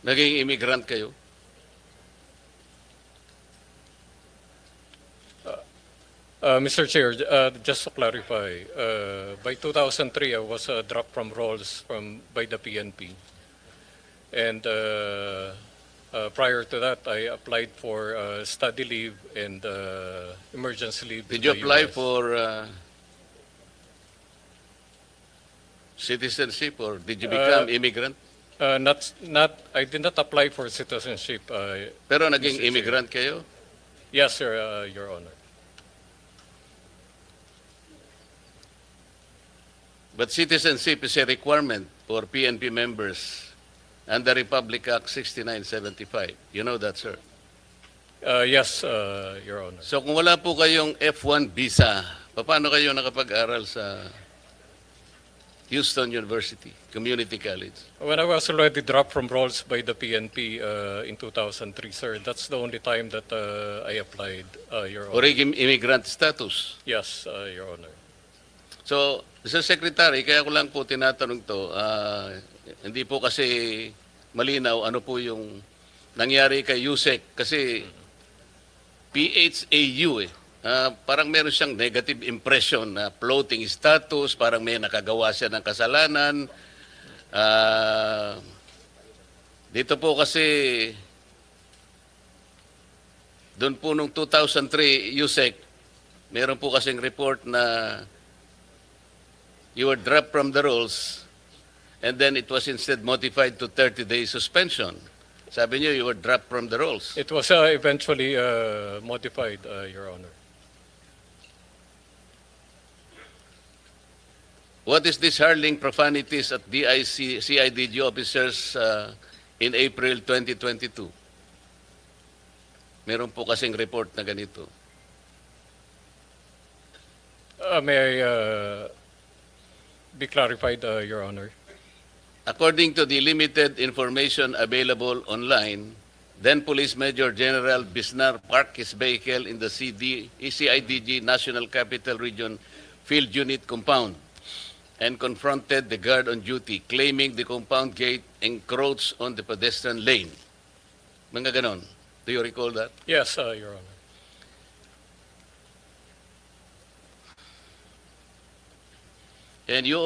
Naging immigrant kayo? Mr. Chair, just to clarify, by 2003, I was dropped from roles by the PNP. And prior to that, I applied for study leave and emergency leave. Did in you the apply US. for citizenship or did you become immigrant? I did not apply for citizenship. Pero naging Mr. Chair. immigrant kayo? Yes, sir, Your Honor. But citizenship is a requirement for PNP members under Republic Act 6975. You know that, sir. Yes, Your Honor. So kung wala po kayong F1 visa, paano kayo nakapag-aral sa Houston University Community College? When I was already dropped from roles by the PNP in 2003, sir, that's the only time that I applied, Your Or Honor. immigrant status? Yes, Your Honor. So, Mr. Secretary, kaya ko lang po tinatanong to, hindi po kasi malinaw ano po yung nangyari kay Yusek kasi PHAU parang meron siyang negative impression na floating status, parang may nakagawa siya ng kasalanan. Dito po kasi doon po nung 2003, Yusek, meron po kasing report na you were dropped from the rolls and then it was instead modified to 30-day suspension. Sabi niyo, you were dropped from the rolls. It was eventually modified, Your Honor. What is this hurling profanities at CIDG officers in April 2022? Meron po kasing report na ganito. May I be clarified, Your Honor? According to the limited information available online, then Police Major General Bisnar parked his vehicle in the CIDG National Capital Region Field Unit compound and confronted the guard on duty, claiming the compound gate encroached on the pedestrian lane. Mga ganon. Do you recall that? Yes, Your Honor. And you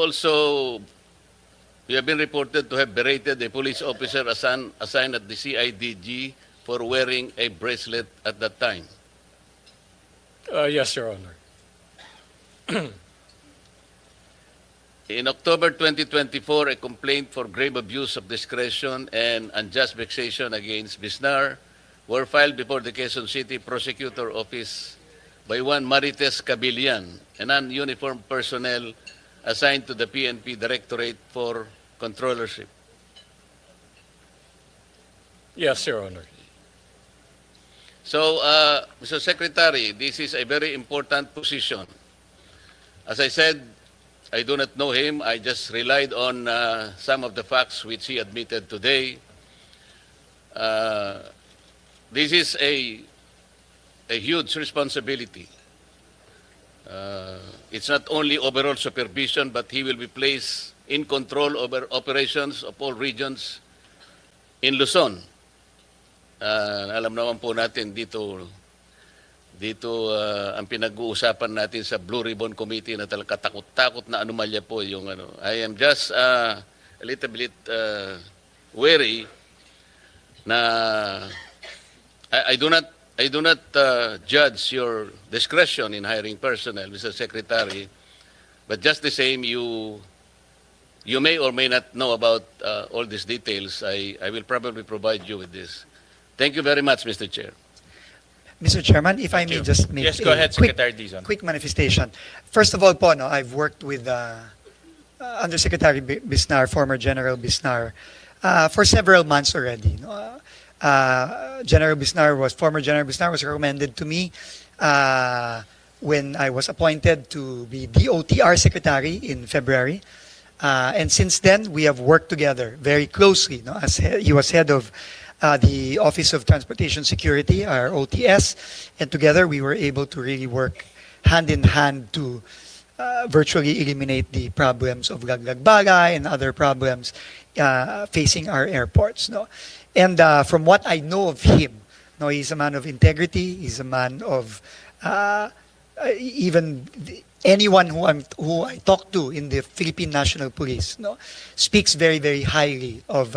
have been reported to have berated a police officer assigned at the CIDG for wearing a bracelet at that time. Yes, Your Honor. In October 2024, a complaint for grave abuse of discretion and unjust vexation against Bisnar were filed before the Quezon City Prosecutor Office by one Marites Cabilian, a non-uniformed personnel assigned to the PNP Directorate for Controllership. Yes, Your Honor. So, Mr. Secretary, this is a very important position. As I said, I do not know him. I just relied on some of the facts which he admitted today. This is a huge responsibility. It's not only overall supervision, but he will be placed in control over operations of all regions in Luzon. Alam naman po natin dito ang pinag-uusapan natin sa Blue Ribbon Committee na talaga takot-takot na anomalya po yung ano. I am just a little bit wary na I do not judge your discretion in hiring personnel, Mr. Secretary, but just the same you may or may not know about all these details. I will probably provide you with this. Thank you very much, Mr. Chair. Mr. Chairman, if I Thank may you. just make Yes, go a ahead, Secretary Dizon. quick manifestation. First of all po, no, I've worked with Undersecretary Bisnar, former General Bisnar, for several months already. No? Former General Bisnar was recommended to me when I was appointed to be DOTR Secretary in February. And since then, we have worked together very closely. No? As he was head of the Office of Transportation Security, our OTS, and together we were able to really work hand in hand to virtually eliminate the problems of Laglagbala and other problems facing our airports. No? And from what I know of him, no, he's a man of integrity. He's a man of even anyone who I talk to in the Philippine National Police, no, speaks very, very highly of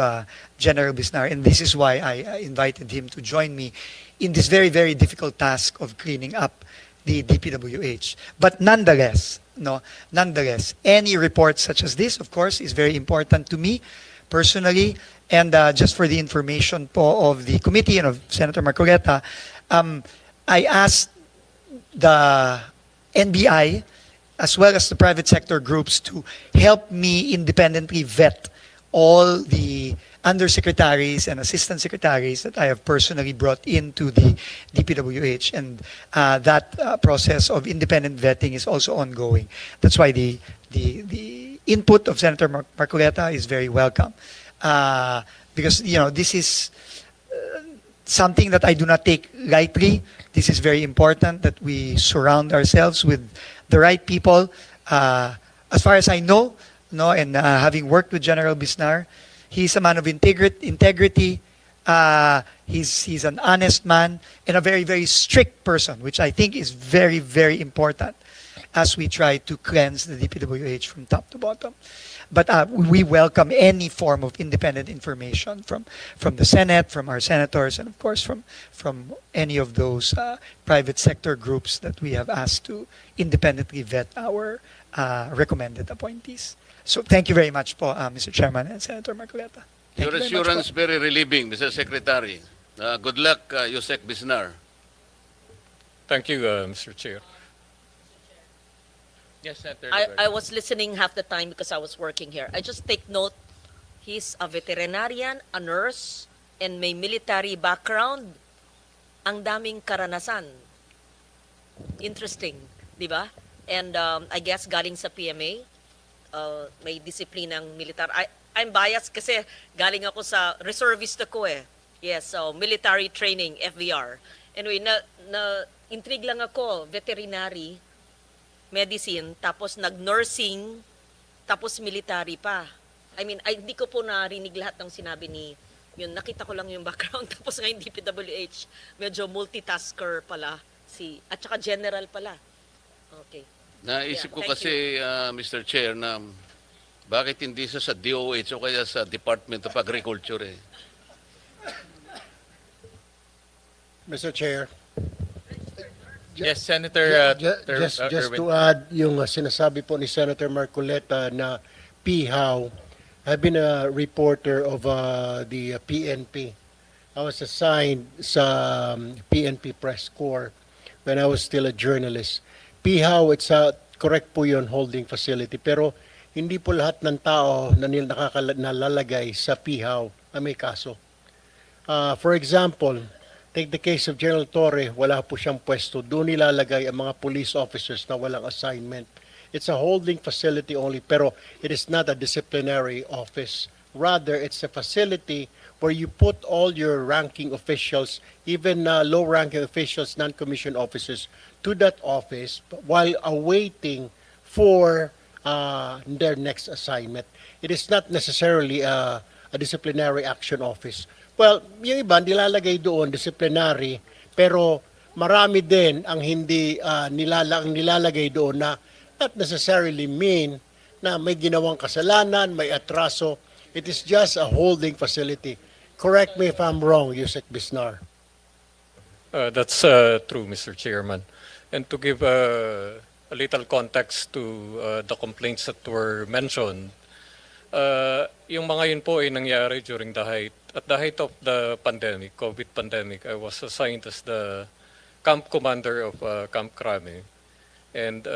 General Bisnar, and this is why I invited him to join me in this very, very difficult task of cleaning up the DPWH. But nonetheless, any report such as this, of course, is very important to me personally, and just for the information po of the committee and of Senator Marcoleta, I asked the NBI as well as the private sector groups to help me independently vet all the undersecretaries and assistant secretaries that I have personally brought into the DPWH, and that process of independent vetting is also ongoing. That's why the input of Senator Marcoleta is very welcome, because this is something that I do not take lightly. This is very important that we surround ourselves with the right people. As far as I know, and having worked with General Bisnar, he's a man of integrity. He's an honest man and a very, very strict person, which I think is very, very important as we try to cleanse the DPWH from top to bottom. But we welcome any form of independent information from the Senate, from our senators, and of course from any of those private sector groups that we have asked to independently vet our recommended appointees. So thank you very much po, Mr. Chairman and Senator Marcoleta. Thank Your you very much assurance po. very relieving, Mr. Secretary. Good luck, Yusek Bisnar. Thank you, Mr. Chair. Yes, Senator. I was listening half the time because I was working here. I just take note, he's a veterinarian, a nurse, and may military background. Ang daming karanasan. Interesting, di ba? And I guess galing sa PMA, may disiplinang militar. I'm biased kasi galing ako sa reservist ako eh. Yes, so military training, FVR. Anyway, intrigue lang ako, veterinary, medicine, tapos nag-nursing, tapos military pa. I mean, hindi ko po narinig lahat ng sinabi ni, yun, nakita ko lang yung background, tapos ngayon DPWH, medyo multitasker pala, at saka general pala. Okay. Naisip ko thank kasi, Mr. Chair, na bakit hindi sa DOH o kaya sa Department of Agriculture eh? Mr. Chair. Yes, Senator Just Erwin. to add, yung sinasabi po ni Senator Marcoleta na PHAW, I've been a reporter of the PNP. I was assigned sa PNP Press Corps when I was still a journalist. PHAW, it's a, correct po yun, holding facility. Pero hindi po lahat ng tao na nalalagay sa PHAW na may kaso. For example, take the case of General Torre, wala po siyang pwesto. Doon nilalagay ang mga police officers na walang assignment. It's a holding facility only, pero it is not a disciplinary office. Rather, it's a facility where you put all your ranking officials, even low-ranking officials, non-commissioned officers, to that office while awaiting for their next assignment. It is not necessarily a disciplinary action office. Well, yung iba nilalagay doon disciplinary, pero marami din ang hindi nilalagay doon na not necessarily mean na may ginawang kasalanan, may atraso. It is just a holding facility. Correct me if I'm wrong, Yusek Bisnar. That's true, Mr. Chairman. And to give a little context to the complaints that were mentioned, yung mga yun po ay nangyari during at the height of the pandemic, COVID pandemic. I was assigned as the camp commander of Camp Crame. And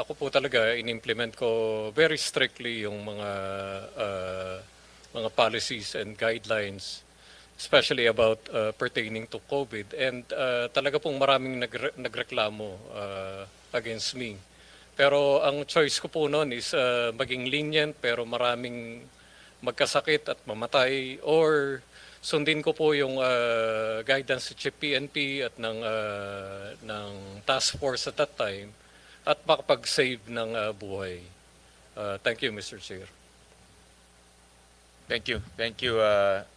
ako po talaga, in-implement ko very strictly yung mga policies and guidelines, especially about pertaining to COVID. And talaga pong maraming nagreklamo against me. Pero ang choice ko po noon is maging lenient pero maraming magkasakit at mamatay, or sundin ko po yung guidance sa Chief PNP at ng task force at that time at makapag-save ng buhay. Thank you, Mr. Chair. Thank you. Thank you,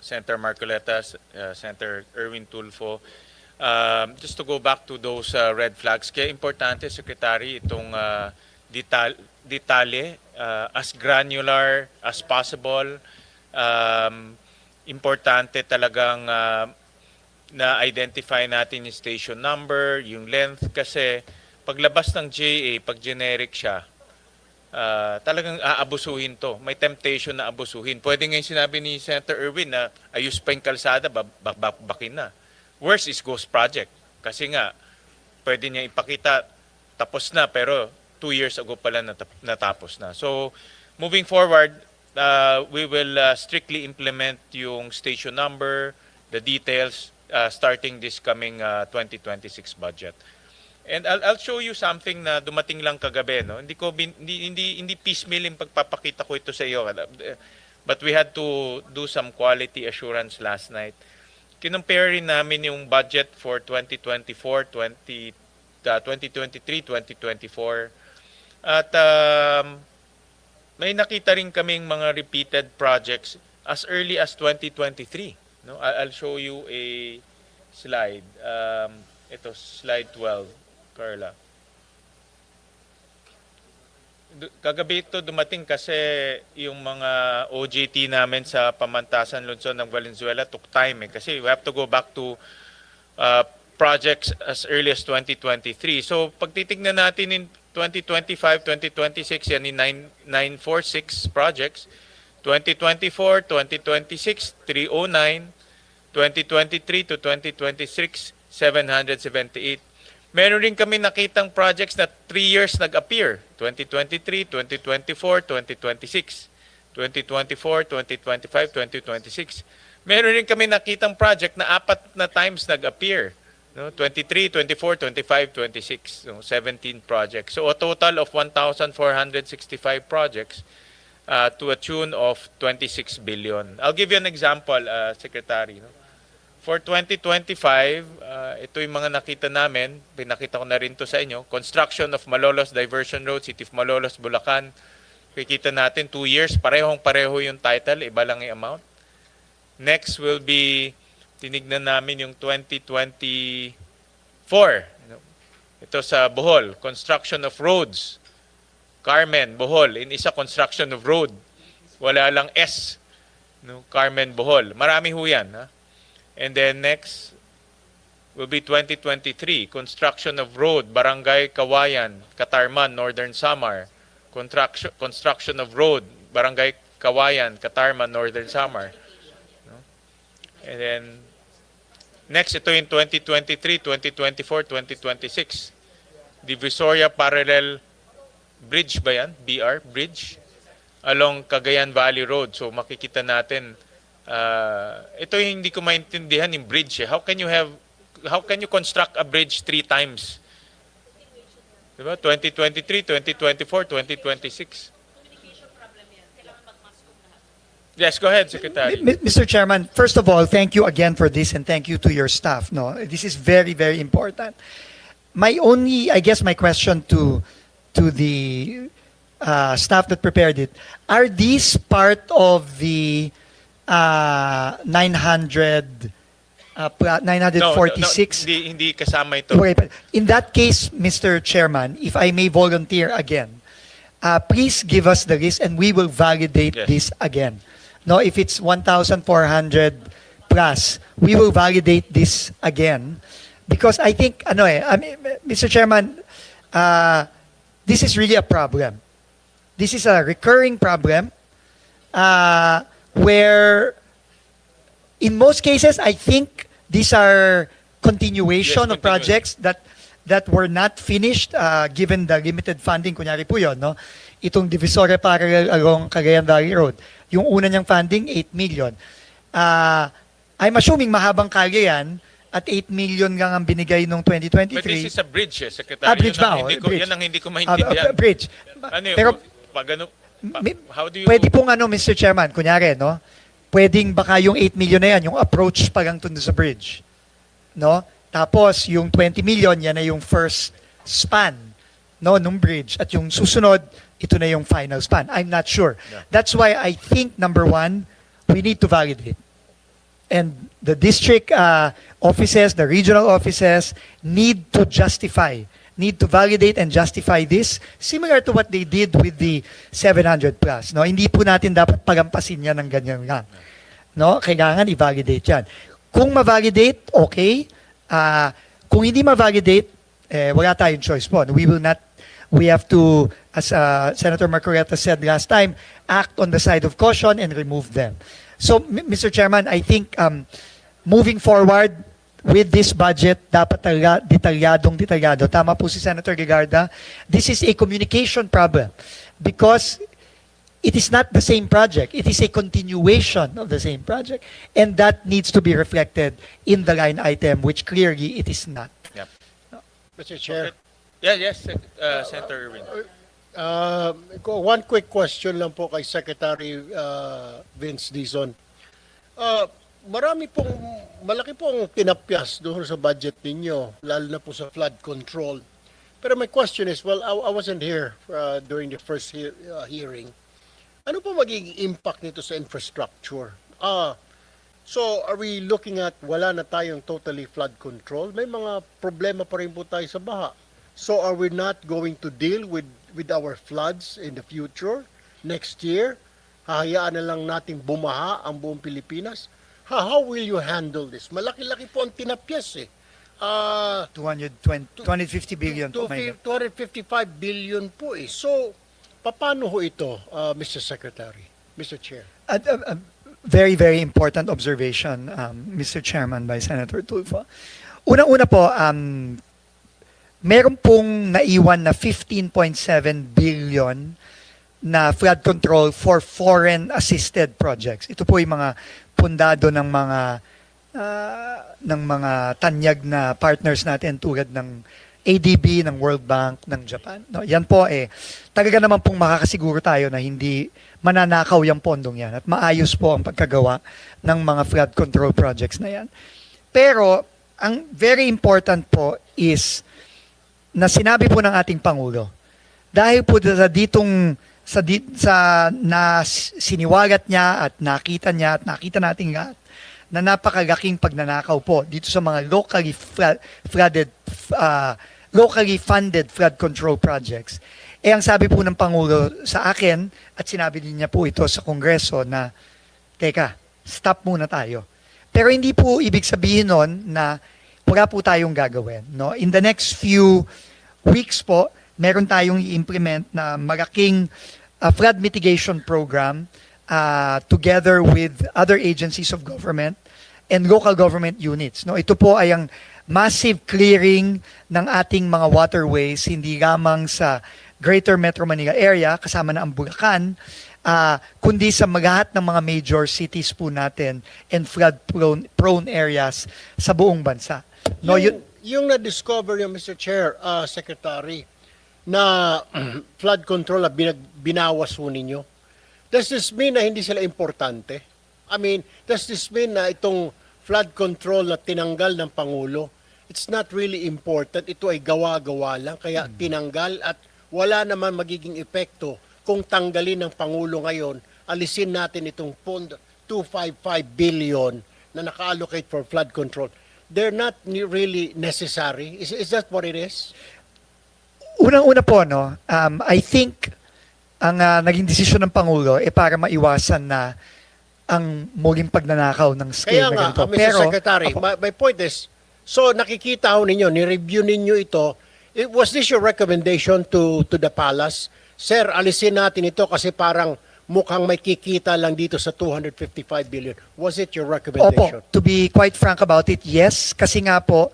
Senator Marcoleta, Senator Erwin Tulfo. Just to go back to those red flags, kaya importante, Secretary, itong detalye, as granular as possible. Importante talagang na-identify natin yung station number, yung length, kasi paglabas ng GA, pag generic siya, talagang aabusuhin to. May temptation na abusuhin. Pwede nga yung sinabi ni Senator Erwin na ayos pa yung kalsada, bakin na. Worst is ghost project. Kasi nga, pwede niya ipakita, tapos na, pero 2 years ago pala natapos na. So, moving forward, we will strictly implement yung station number, the details, starting this coming 2026 budget. And I'll show you something na dumating lang kagabi, no? Hindi piecemeal yung pagpapakita ko ito sa iyo. But we had to do some quality assurance last night. Kinumpare rin namin yung budget for 2024, 2023, 2024. At may nakita rin kaming mga repeated projects as early as 2023. No? I'll show you a slide. Ito, slide 12, Carla. Kagabi ito dumating kasi yung mga OJT namin sa Pamantasan Luzon ng Valenzuela took time kasi we have to go back to projects as early as 2023. So pag titignan natin in 2025, 2026, yan yung 946 projects. 2024, 2026, 309. 2023 to 2026, 778. Meron rin kami nakitang projects na 3 years nag-appear. 2023, 2024, 2026. 2024, 2025, 2026. Meron rin kami nakitang project na 4 na times nag-appear. No, 23, 24, 25, 26, no, 17 projects. So a total of 1,465 projects to a tune of 26 billion. I'll give you an example, Secretary. No? For 2025, ito yung mga nakita namin, pinakita ko na rin to sa inyo, construction of Malolos Diversion Road, City of Malolos, Bulacan. Kikita natin 2 years, parehong-pareho yung title, iba lang yung amount. Next will be tinignan namin yung 2024. Ito sa Bohol, construction of roads. Carmen, Bohol, in isa construction of road. Wala lang S. No? Carmen, Bohol. Marami ho yan. Ha? And then next, will be 2023. Construction of road, Barangay Kawayan, Katarman, Northern Samar. Construction of road, Barangay Kawayan, Katarman, Northern Samar. No? And then, next, ito yung 2023, 2024, 2026. Divisoria Parallel Bridge ba yan? BR Bridge? Along Cagayan Valley Road. So makikita natin, ito yung hindi ko maintindihan yung bridge. How can you construct a bridge 3 times? Diba? 2023, 2024, 2026. Yes, go ahead, Secretary. Mr. Chairman, first of all, thank you again for this and thank you to your staff. No, this is very, very important. I guess my question to the staff that prepared it, are these part of the 946? No, hindi kasama ito. Okay, but in that case, Mr. Chairman, if I may volunteer again, please give us the list and we will validate Yes. this again. No, if it's 1,400 plus, we will validate this again because I think, Mr. Chairman, this is really a problem. This is a recurring problem where, in most cases, I think these are continuation Yes, of projects that were not finished given the limited funding. Kunyari po yun, no? Itong Divisoria Parallel along Cagayan Valley Road. Yung una niyang funding, 8 million. I'm assuming mahabang kalye yan at 8 million lang ang binigay nung 2023. But this is a bridge, Secretary. Bridge ba? Bridge. Yan ang hindi ko maintindihan. Bridge. Ano yun? Pero how do you... pwede pong Mr. Chairman, kunyari, no? Pwedeng baka yung 8 million na yan, yung approach pa lang tundo sa bridge. No? Tapos, yung 20 million, yan na yung first span, no, nung bridge. At yung susunod, ito na yung final span. I'm not sure. Yeah. That's why I think, number one, we need to validate. And the district offices, the regional offices, need to validate and justify this, similar to what they did with the 700 plus. No? Hindi po natin dapat pagampasin yan ng ganyan lang. No? Kailangan i-validate yan. Kung ma-validate, okay. Kung hindi ma-validate, wala tayong choice po. We have to, as Senator Marcoleta said last time, act on the side of caution and remove them. So, Mr. Chairman, I think moving forward with this budget, dapat talaga detalyado. Tama po si Senator Ligarda. This is a communication problem because it is not the same project. It is a continuation of the same project. And that needs to be reflected in the line item, which clearly it is not. Yep. Mr. Chair. Yes, Senator Irwin. One quick question lang po kay Secretary Vince Dizon. Malaki pong tinapyas doon sa budget ninyo, lalo na po sa flood control. Pero my question is, well, I wasn't here during the first hearing. Ano po magiging impact nito sa infrastructure? So are we looking at wala na tayong totally flood control? May mga problema pa rin po tayo sa baha. So are we not going to deal with our floods in the future, next year? Hahayaan na lang nating bumaha ang buong Pilipinas? How will you handle this? Malaki-laki po ang tinapyas eh. 250 billion po. 255 billion po eh. So, paano ho ito, Mr. Secretary, Mr. Chair? A very, very important observation, Mr. Chairman, by Senator Tulfo. Una-una po, meron pong naiwan na 15.7 billion na flood control for foreign assisted projects. Ito po yung mga pundado ng mga tanyag na partners natin tulad ng ADB, ng World Bank, ng Japan. No, yan po talaga naman pong makakasiguro tayo na hindi mananakaw yung pondong yan at maayos po ang pagkagawa ng mga flood control projects na yan. Pero ang very important po is na sinabi po ng ating Pangulo, dahil po na siniwagat niya at nakita nating lahat na napakalaking pagnanakaw po dito sa mga locally funded flood control projects. Ang sabi po ng Pangulo sa akin at sinabi din niya po ito sa Kongreso na, teka, stop muna tayo. Pero hindi po ibig sabihin nun na wala po tayong gagawin. No? In the next few weeks po, meron tayong i-implement na malaking flood mitigation program together with other agencies of government and local government units. No? Ito po ay ang massive clearing ng ating mga waterways, hindi lamang sa Greater Metro Manila area, kasama na ang Bulacan, kundi sa lahat ng mga major cities po natin and flood-prone areas sa buong bansa. No, Yung na-discover yung Mr. Chair, Secretary, na flood control na binawas ho ninyo, does this mean na hindi sila importante? I mean, does this mean na itong flood control na tinanggal ng Pangulo, it's not really important, ito ay gawa-gawa lang, kaya tinanggal at wala naman magiging epekto kung tanggalin ng Pangulo ngayon, alisin natin itong pondo 255 billion na naka-allocate for flood control. They're not really necessary. Is that what it is? unang-una po, no, I think ang naging desisyon ng Pangulo para maiwasan na ang muling pagnanakaw ng scale Kaya na nga, ganito. Mr. Secretary, Apo. my point is, so nakikita ho ninyo, ni-review ninyo ito, was this your recommendation to the palace? Sir, alisin natin ito kasi parang mukhang may kikita lang dito sa 255 billion. Was it your recommendation? Opo, to be quite frank about it, yes. Kasi nga po,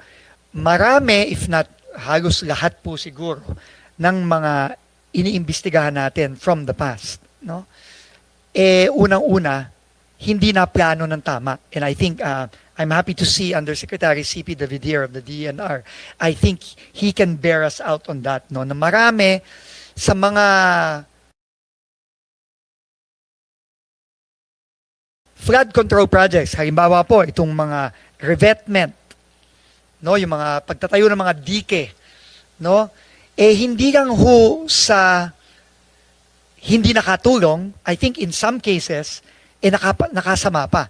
marami, if not halos lahat po siguro, ng mga iniimbestigahan natin from the past. No? Unang-una, hindi na plano ng tama. And I think, I'm happy to see Undersecretary C.P. Davidier of the DNR. I think he can bear us out on that. No? Na marami sa mga flood control projects, halimbawa po, itong mga revetment, no, yung mga pagtatayo ng mga dike, no, hindi lang ho sa hindi nakatulong, I think in some cases, nakasama pa.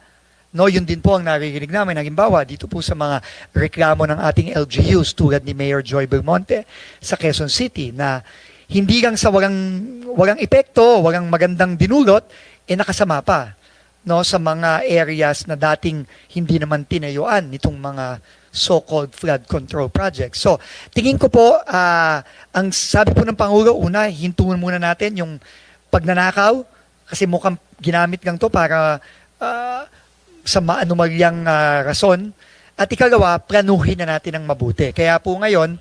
No, yun din po ang naririnig namin. Halimbawa, dito po sa mga reklamo ng ating LGUs tulad ni Mayor Joy Belmonte sa Quezon City na hindi lang sa walang epekto, walang magandang dinulot, nakasama pa, no, sa mga areas na dating hindi naman tinayuan nitong mga so-called flood control projects. So, tingin ko po, ang sabi po ng Pangulo, una, hintuin muna natin yung pagnanakaw kasi mukhang ginamit lang to para sa maanumalyang rason. At ikalawa, planuhin na natin ng mabuti. Kaya po ngayon,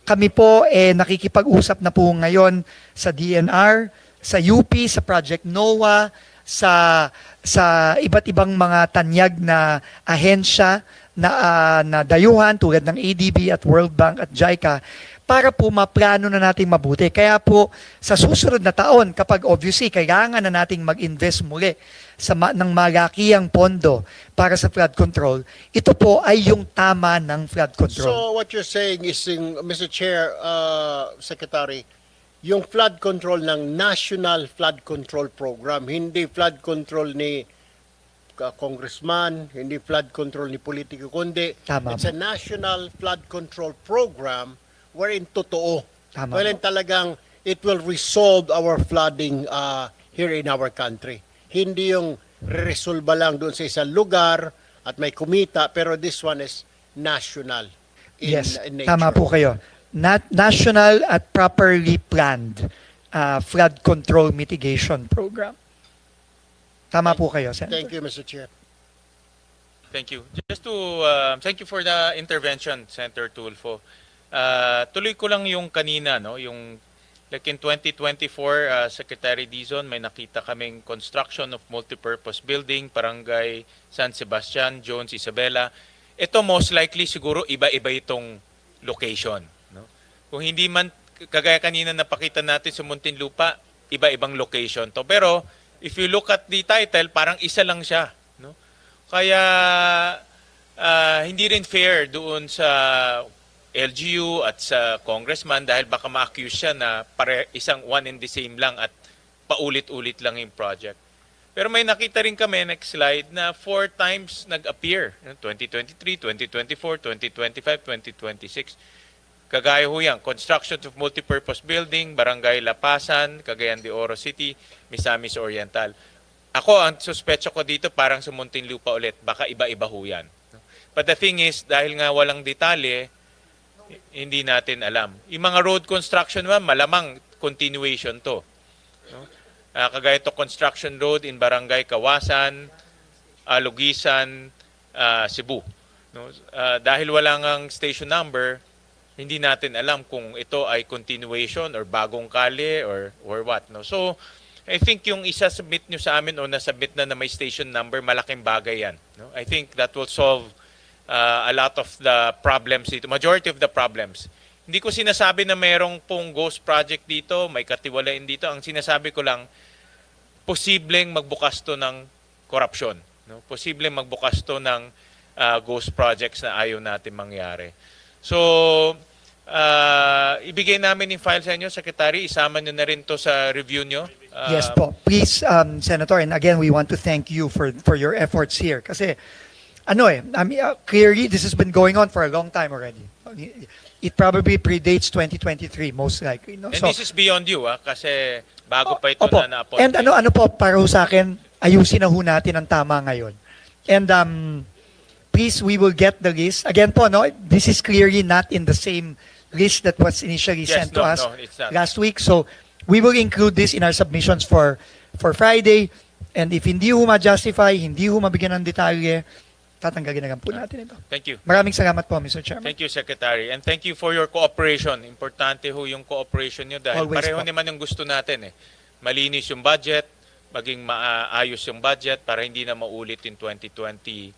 kami po nakikipag-usap na po ngayon sa DNR, sa UP, sa Project NOAA, sa iba't ibang mga tanyag na ahensya na dayuhan tulad ng ADB at World Bank at JICA para po maplano na natin mabuti. Kaya po sa susunod na taon, kapag obviously kailangan na nating mag-invest muli ng malakihang pondo para sa flood control, ito po ay yung tama ng flood control. So what you're saying is, Mr. Chair, Secretary, yung flood control ng National Flood Control Program, hindi flood control ni congressman, hindi flood control ni politiko, kundi Tama it's a National Flood Control Program wherein totoo. Tama Wherein talagang it will resolve our flooding here in our country. Hindi yung resolba lang doon sa isang lugar at may kumita, pero this one is national in nature. Tama po kayo. National at properly planned flood control mitigation program. Tama po kayo, Senator. Thank you, Mr. Chair. Thank you. Just to thank you for the intervention, Senator Tulfo. Tuloy ko lang yung kanina, no, yung like in 2024, Secretary Dizon, may nakita kaming construction of multipurpose building, Barangay San Sebastian, Jones, Isabela. Ito most likely siguro iba-iba itong location, no? Kung hindi man kagaya kanina napakita natin sa Muntinlupa, iba-ibang location to. Pero if you look at the title, parang isa lang siya, no? Kaya hindi rin fair doon sa LGU at sa congressman dahil baka ma-accuse siya na isang one and the same lang at paulit-ulit lang yung project. Pero may nakita rin kami, next slide, na 4 times nag-appear. 2023, 2024, 2025, 2026. Kagaya ho yan, construction of multipurpose building, Barangay Lapasan, Cagayan de Oro City, Misamis Oriental. Ako, ang suspecho ko dito parang sa Muntinlupa ulit, baka iba-iba ho yan. But the thing is, dahil nga walang detalye, hindi natin alam. Yung mga road construction naman, malamang continuation to. No? Kagaya to construction road in Barangay Kawasan, Lugisan, Cebu. No? Dahil wala ngang station number, hindi natin alam kung ito ay continuation or bagong kalye or what. No? So, I think yung isa-submit nyo sa amin o nasubmit na may station number, malaking bagay yan. No? I think that will solve a lot of the problems dito, majority of the problems. Hindi ko sinasabi na mayroong pong ghost project dito, may katiwalain dito. Ang sinasabi ko lang, posibleng magbukas to ng korupsyon. No? Posibleng magbukas to ng ghost projects na ayaw natin mangyari. So, ibigay namin yung file sa inyo, Secretary. Isama nyo na rin to sa review nyo. Yes po. Please, Senator, and again, we want to thank you for your efforts here. Kasi, I mean, clearly, this has been going on for a long time already. It probably predates 2023, most likely. No? And this is beyond you, kasi bago pa ito Opo. na na-appoint. And ano po, para ho sa akin, ayusin na ho natin ang tama ngayon. And please, we will get the list. Again po, no, this is clearly not in the same list that was initially Yes, sent to no, us no, it's not. last week. So, we will include this in our submissions for Friday. And if hindi ho ma-justify, hindi ho mabigyan ng detalye, tatanggalin na lang po natin ito. Thank you. Maraming salamat po, Mr. Chairman. Thank you, Secretary. And thank you for your cooperation. Importante ho yung cooperation nyo dahil Always pareho po. naman yung gusto natin. Malinis yung budget, maging maayos yung budget para hindi na maulit yung 2025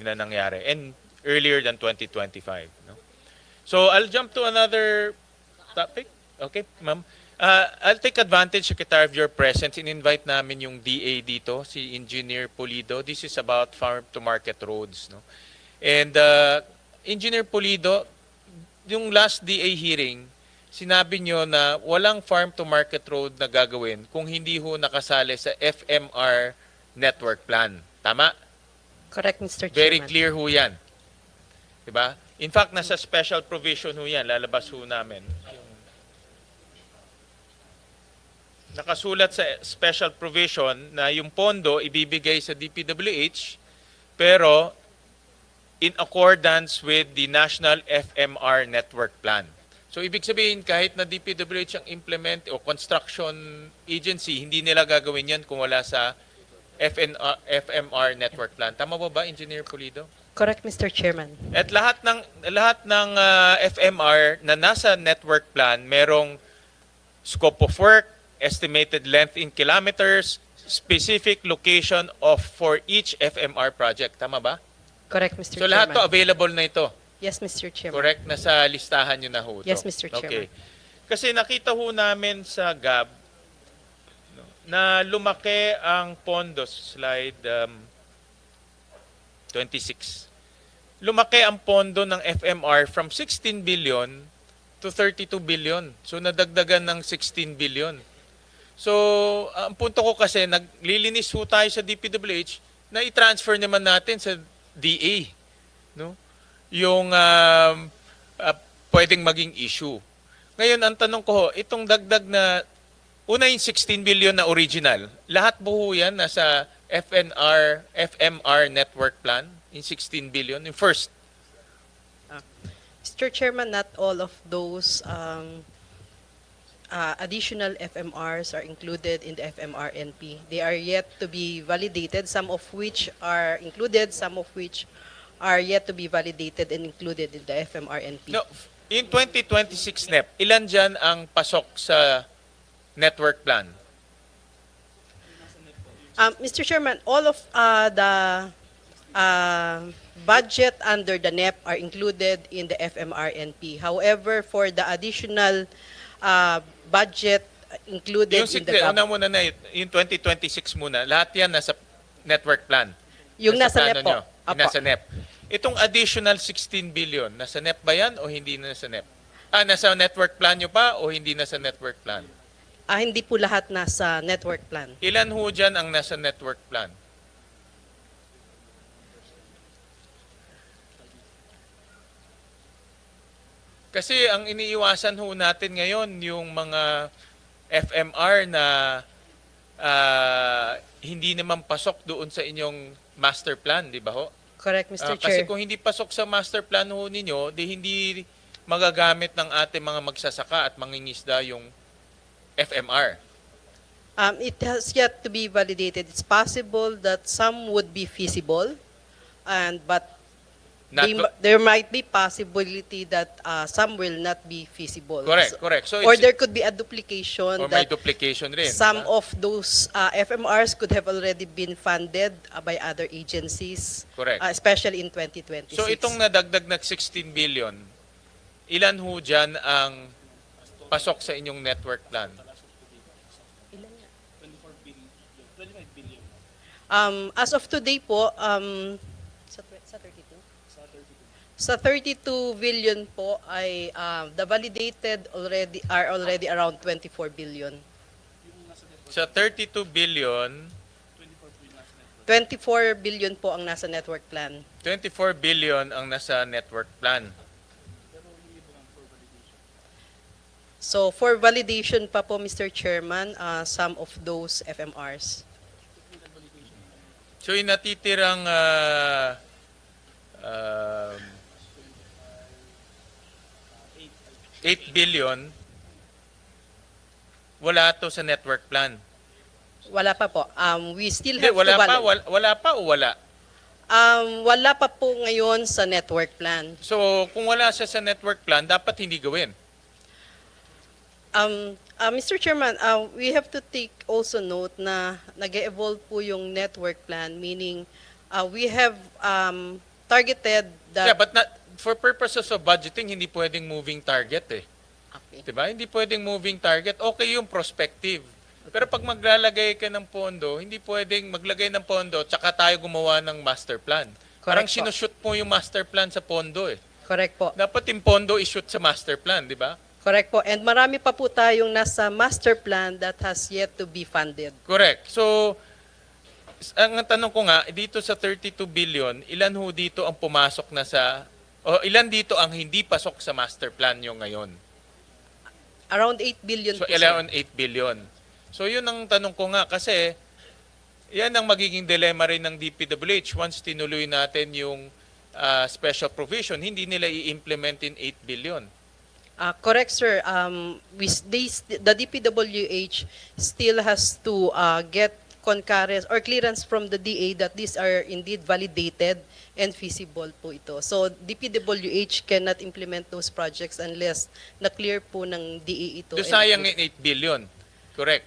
na nangyari and earlier than 2025. No? So I'll jump to another topic. Okay, ma'am. I'll take advantage, Secretary, of your presence and invite namin yung DA dito, si Engineer Pulido. This is about farm-to-market roads. No? And Engineer Pulido, yung last DA hearing, sinabi nyo na walang farm-to-market road na gagawin kung hindi ho nakasali sa FMR network plan. Tama? Correct, Mr. Chairman. Very clear ho yan. Diba? In fact, nasa special provision ho yan. Lalabas ho namin. Nakasulat sa special provision na yung pondo ibibigay sa DPWH pero in accordance with the National FMR Network Plan. So ibig sabihin kahit na DPWH ang implement o construction agency, hindi nila gagawin yan kung wala sa FMR Network Plan. Tama ba Engineer Pulido? Correct, Mr. Chairman. At lahat ng FMR na nasa network plan merong scope of work, estimated length in kilometers, specific location for each FMR project. Tama ba? Correct, Mr. So Chairman. lahat to available na ito. Yes, Mr. Chairman. Correct? Nasa listahan nyo na ho. Yes, Mr. Chairman. Okay. Kasi nakita ho namin sa GAB na lumaki ang pondo. Slide 26. Lumaki ang pondo ng FMR from 16 billion to 32 billion. So nadagdagan ng 16 billion. So, ang punto ko kasi, naglilinis ho tayo sa DPWH na i-transfer naman natin sa DA. No? Yung pwedeng maging issue. Ngayon, ang tanong ko, itong dagdag na, una yung 16 billion na original, lahat po yan nasa FMR network plan, in 16 billion, yung first. Mr. Chairman, not all of those additional FMRs are included in the FMR-NP. They are yet to be validated, some of which are included, some of which are yet to be validated and included in the FMR-NP. No, in 2026 NEP, ilan dyan ang pasok sa network plan? Mr. Chairman, all of the budget under the NEP are included in the FMR-NP. However, for the additional budget included Yung in the una muna na, yung 2026 muna, lahat yan nasa network plan. Yung nasa plano NEP po. nyo, yung Apo. nasa NEP. Itong additional 16 billion, nasa NEP ba yan o hindi nasa NEP? Nasa network plan nyo pa o hindi nasa network plan? Hindi po lahat nasa network plan. Ilan ho dyan ang nasa network plan? Kasi ang iniiwasan ho natin ngayon yung mga FMR na hindi naman pasok doon sa inyong master plan, di ba ho? Correct, Mr. Kasi Chair. kung hindi pasok sa master plan ho ninyo, di hindi magagamit ng ating mga magsasaka at mangingisda yung FMR. It has yet to be validated. It's possible that some would be feasible, but there might be possibility that some will not be feasible. Correct, correct. So Or it's, there could be a duplication or may that duplication rin. some diba? of those FMRs could have already been funded by other agencies, Correct. especially in 2026. So itong nadagdag na 16 billion, ilan ho dyan ang pasok sa inyong network plan? As of today po, sa 32? Sa 32 billion po ay the validated are already around 24 billion. Sa 32 billion, 24 billion po ang nasa network plan. 24 billion ang nasa network plan. So for validation pa po, Mr. Chairman, some of those FMRs. So yung natitirang 8 billion, wala to sa network plan. Wala pa po. We still Hindi, have wala to pa, wala pa o wala? Wala pa po ngayon sa network plan. So kung wala siya sa network plan, dapat hindi gawin. Mr. Chairman, we have to take also note na nag-evolve po yung network plan, meaning we have targeted Yeah, that... but not, for purposes of budgeting, hindi pwedeng moving target eh. Okay. Diba? Hindi pwedeng moving target. Okay yung prospective. Pero pag maglalagay ka ng pondo, hindi pwedeng maglagay ng pondo tsaka tayo gumawa ng master plan. Parang po. sinushoot mo yung master plan sa pondo eh. Correct po. Dapat yung pondo ishoot sa master plan, di ba? Correct po. And marami pa po tayong nasa master plan that has yet to be funded. Correct. So, ang tanong ko nga, dito sa 32 billion, ilan ho dito ang pumasok na sa, o ilan dito ang hindi pasok sa master plan nyo ngayon? Around 8 billion So, po, sir. 11, 8 billion. So, yun ang tanong ko nga kasi, yan ang magiging dilemma rin ng DPWH. Once tinuloy natin yung special provision, hindi nila i-implement in 8 billion. Correct, sir. The DPWH still has to get concurrence or clearance from the DA that these are indeed validated and feasible po ito. So, DPWH cannot implement those projects unless na-clear po ng DA ito. So, sayang yung 8 billion. Correct.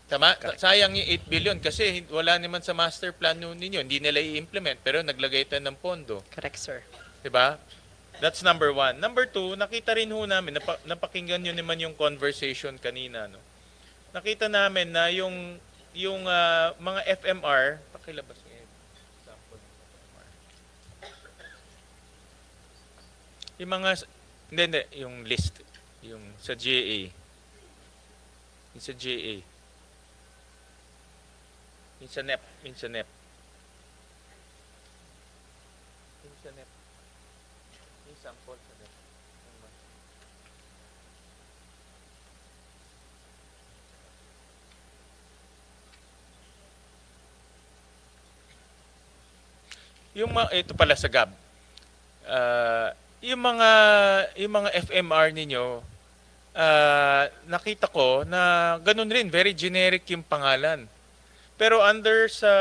Tama? Sayang yung 8 billion kasi wala naman sa master plan ninyo. Hindi nila i-implement pero naglagay tayo ng pondo. Correct, sir. Diba? That's number one. Number two, nakita rin ho namin, napakinggan nyo naman yung conversation kanina. No? Nakita namin na yung mga FMR, pakilabas nga yung sample ng FMR. Yung mga, hindi, yung list, yung sa GA. Yung sa GA. Yung sa NEP, yung sa NEP. Yung sa NEP. Yung sample sa NEP. Ito pala sa GAB. Yung mga FMR ninyo, nakita ko na ganun rin, very generic yung pangalan. Pero under sa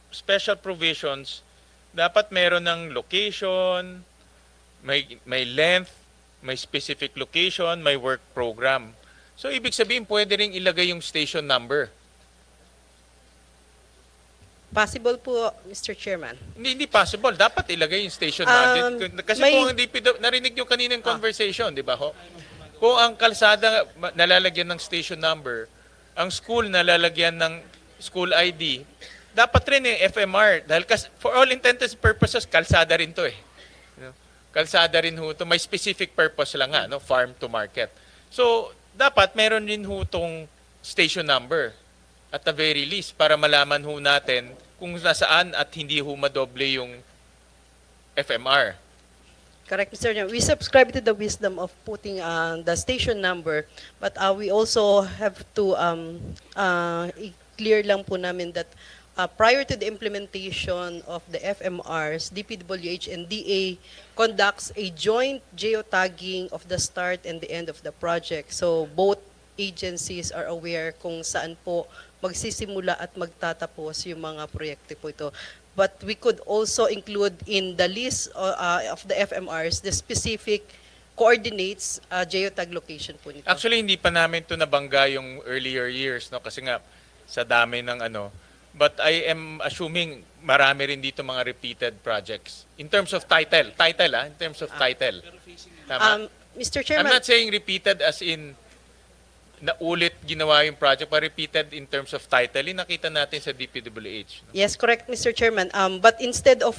special provisions, dapat meron ng location, may length, may specific location, may work program. So ibig sabihin pwede ring ilagay yung station number. Possible po, Mr. Chairman. Hindi possible. Dapat ilagay yung station number. Kasi may- kung hindi, narinig nyo kaninang conversation, di ba ho? Kung ang kalsada nalalagyan ng station number, ang school nalalagyan ng school ID, dapat rin yung FMR. Dahil for all intents and purposes, kalsada rin to eh. Kalsada rin ho to. May specific purpose lang nga, no? Farm to market. So, dapat meron rin ho tong station number at the very least para malaman ho natin kung nasaan at hindi ho madoble yung FMR. Correct, Mr. Chairman. We subscribe to the wisdom of putting the station number, but we also have to clear lang po namin that prior to the implementation of the FMRs, DPWH and DA conducts a joint geotagging of the start and the end of the project. So both agencies are aware kung saan po magsisimula at magtatapos yung mga proyekto po ito. But we could also include in the list of the FMRs the specific coordinates, geotag location po nito. Actually, hindi pa namin ito nabangga yung earlier years, no? Kasi nga, sa dami ng ano. But I am assuming marami rin dito mga repeated projects. In terms of title, in terms of title. Tama? Mr. I'm Chairman, not saying repeated as in naulit ginawa yung project, but repeated in terms of title. Yung nakita natin sa DPWH. No? yes, correct, Mr. Chairman. But instead of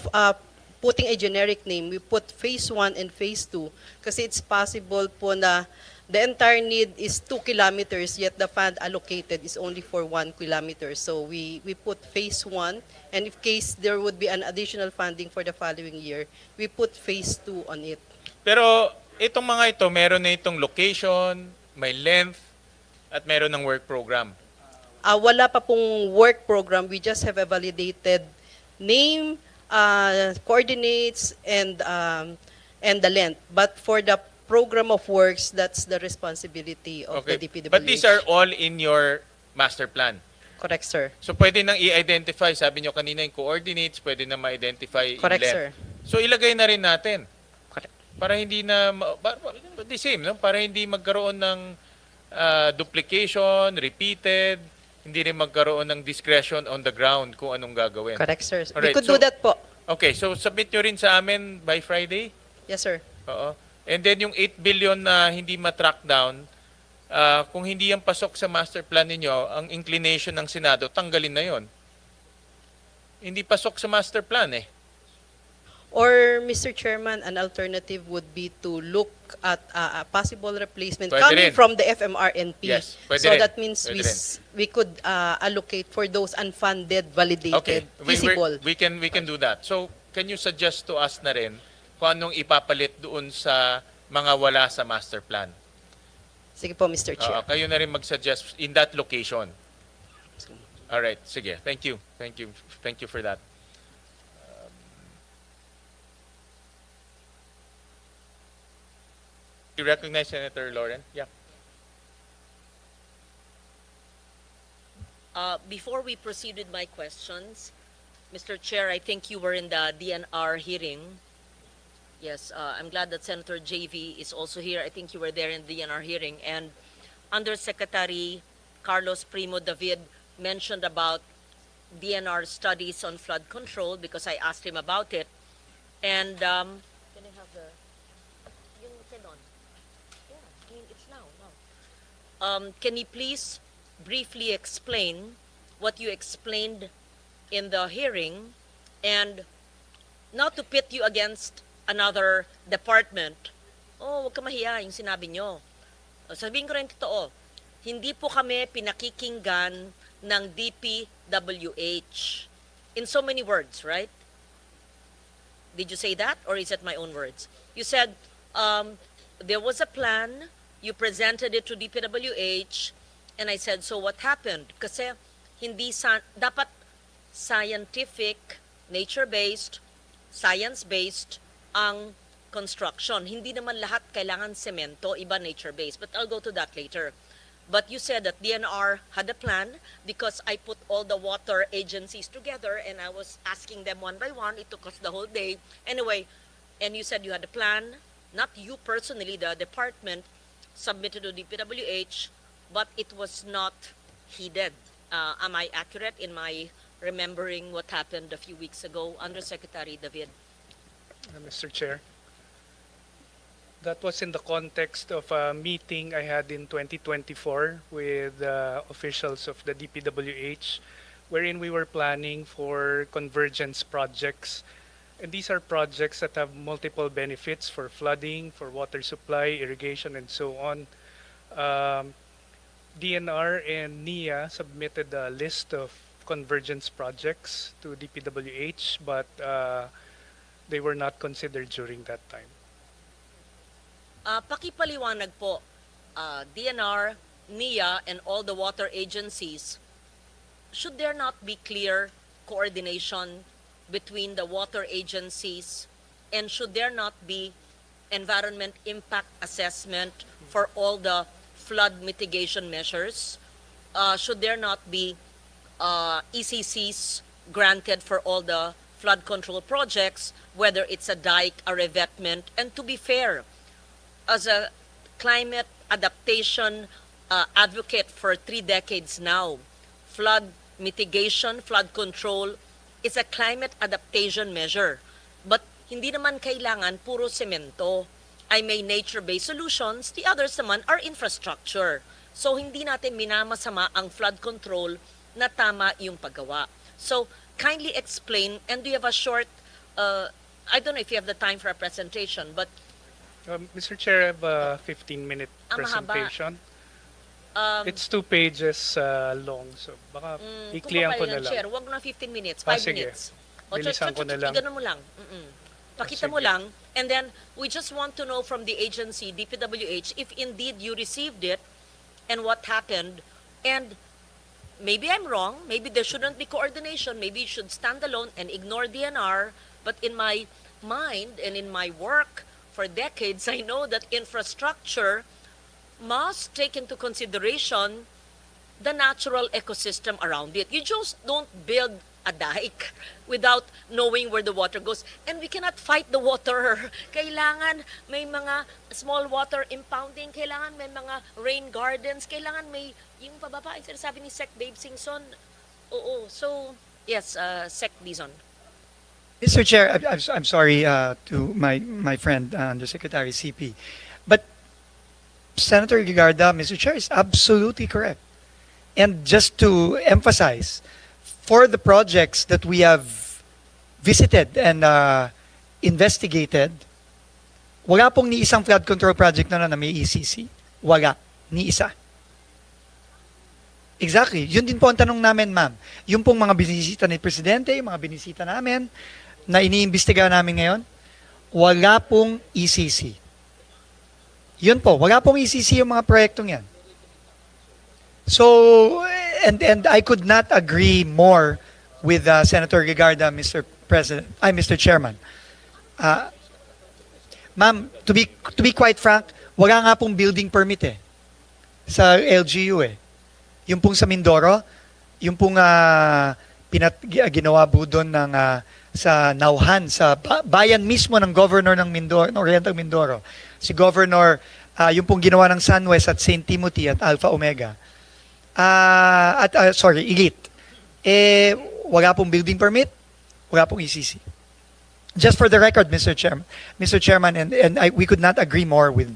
putting a generic name, we put phase 1 and phase 2 kasi it's possible po na the entire need is 2 kilometers yet the fund allocated is only for 1 kilometer. So we put phase 1 and if case there would be an additional funding for the following year, we put phase 2 on it. Pero itong mga ito, meron na itong location, may length, at meron ng work program. Wala pa pong work program, we just have a validated name, coordinates and the length. But for the program of works, that's the responsibility of the DPWH. But these are all in your master plan. Correct, sir. So pwede nang i-identify, sabi nyo kanina yung coordinates, pwede nang ma-identify yung Correct, length. sir. So ilagay na rin natin. Correct. Para hindi na, the same, no? Para hindi magkaroon ng duplication, repeated, hindi rin magkaroon ng discretion on the ground kung anong gagawin. Correct, sir. Alright, We could so- do that po. Okay, so submit nyo rin sa amin by Friday? Yes, sir. Oo. And then yung 8 billion na hindi ma-track down, kung hindi yan pasok sa master plan ninyo, ang inclination ng Senado, tanggalin na yon. Hindi pasok sa master plan eh. Or, Mr. Chairman, an alternative would be to look at a possible replacement Pwede coming rin. from the FMRNP. Yes, pwede so rin. that means Pwede we could allocate for those unfunded, validated, Okay, feasible. we can do that. So, can you suggest to us na rin kung anong ipapalit doon sa mga wala sa master plan? Sige po, Mr. Chair. Kayo na rin mag-suggest in that location. All right, sige. Thank you. Thank you. Thank you for that. You recognize Senator Lauren? Yeah. Before we proceed with my questions, Mr. Chair, I think you were in the DNR hearing. Yes, I'm glad that Senator JV is also here. I think you were there in the DNR hearing. And Undersecretary Carlos Primo David mentioned about DNR studies on flood control because I asked him about it. And can I have the yung Canon? Yeah, I mean, it's now. Can you please briefly explain what you explained in the hearing and not to pit you against another department? Oh, wag ka mahiya yung sinabi nyo. Sabihin ko rin totoo, hindi po kami pinakikinggan ng DPWH. In so many words, right? Did you say that or is it my own words? You said there was a plan, you presented it to DPWH, and I said, so what happened? Kasi hindi dapat scientific, nature-based, science-based ang construction. Hindi naman lahat kailangan semento, iba nature-based. But I'll go to that later. But you said that DNR had a plan because I put all the water agencies together and I was asking them one by one. It took us the whole day. Anyway, and you said you had a plan, not you personally, the department submitted to DPWH, but it was not heeded. Am I accurate in my remembering what happened a few weeks ago? Undersecretary David. Mr. Chair. That was in the context of a meeting I had in 2024 with officials of the DPWH, wherein we were planning for convergence projects. And these are projects that have multiple benefits for flooding, for water supply, irrigation, and so on. DNR and NIA submitted a list of convergence projects to DPWH, but they were not considered during that time. Pakipaliwanag po, DNR, NIA, and all the water agencies, should there not be clear coordination between the water agencies, and should there not be environment impact assessment for all the flood mitigation measures? Should there not be ECCs granted for all the flood control projects, whether it's a dike, a revetment? And to be fair, as a climate adaptation advocate for 3 decades now, flood mitigation, flood control is a climate adaptation measure. But hindi naman kailangan puro semento. Ay may nature-based solutions, the others naman are infrastructure. So hindi natin minamasama ang flood control na tama yung paggawa. So kindly explain, and do you have a short, I don't know if you have the time for a presentation, but Mr. Chair, I have a 15-minute mahaba. presentation. It's 2 pages long, so baka iklihan ko na lang. Chair, wag na 15 minutes, 5 sige. minutes. Bilisan ko na lang. Ganun mo lang. Pakita mo sige. lang, and then we just want to know from the agency, DPWH, if indeed you received it and what happened. And maybe I'm wrong, maybe there shouldn't be coordination, maybe you should stand alone and ignore DNR, but in my mind and in my work for decades, I know that infrastructure must take into consideration the natural ecosystem around it. You just don't build a dike without knowing where the water goes. And we cannot fight the water. Kailangan may mga small water impounding, kailangan may mga rain gardens, kailangan may yung pababa, yung sinasabi ni Sec Dave Singson. Oo, so yes, Sec Dizon. Mr. Chair, I'm sorry to my friend, Undersecretary CP, but Senator Gigarda, Mr. Chair, is absolutely correct. And just to emphasize, for the projects that we have visited and investigated, wala pong ni isang flood control project na may ECC. Wala. Ni isa. Exactly. Yun din po ang tanong namin, ma'am. Yung pong mga binisita ni Presidente, yung mga binisita namin, na iniimbestiga namin ngayon, wala pong ECC. Yun po, wala pong ECC yung mga proyektong yan. So, and I could not agree more with Senator Gigarda, Mr. Chairman. Ma'am, to be quite frank, wala nga pong building permit sa LGU Yung pong sa Mindoro, yung pong ginawa po doon ng sa Nauhan, sa bayan mismo ng governor ng Mindoro, ng Oriental Mindoro. Si Governor, yung pong ginawa ng Sunwest at St. Timothy at Alpha Omega. Elite. Wala pong building permit, wala pong ECC. Just for the record, Mr. Chairman, and we could not agree more with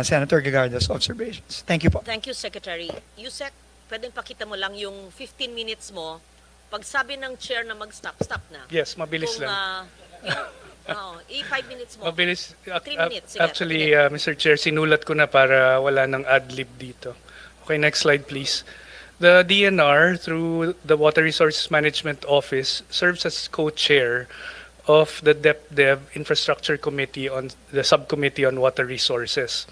Senator Gigarda's observations. Thank you po. Thank you, Secretary. Yusek, pwedeng pakita mo lang yung 15 minutes mo. Pag sabi ng chair na mag-stop, stop na. Yes, mabilis Kung, lang. 5 minutes mo. Mabilis. 3 minutes. Sige, Actually, sige. Mr. Chair, sinulat ko na para wala ng ad-lib dito. Okay, next slide please. The DNR, through the Water Resources Management Office, serves as co-chair of the DepDev Infrastructure Committee on the Subcommittee on Water Resources.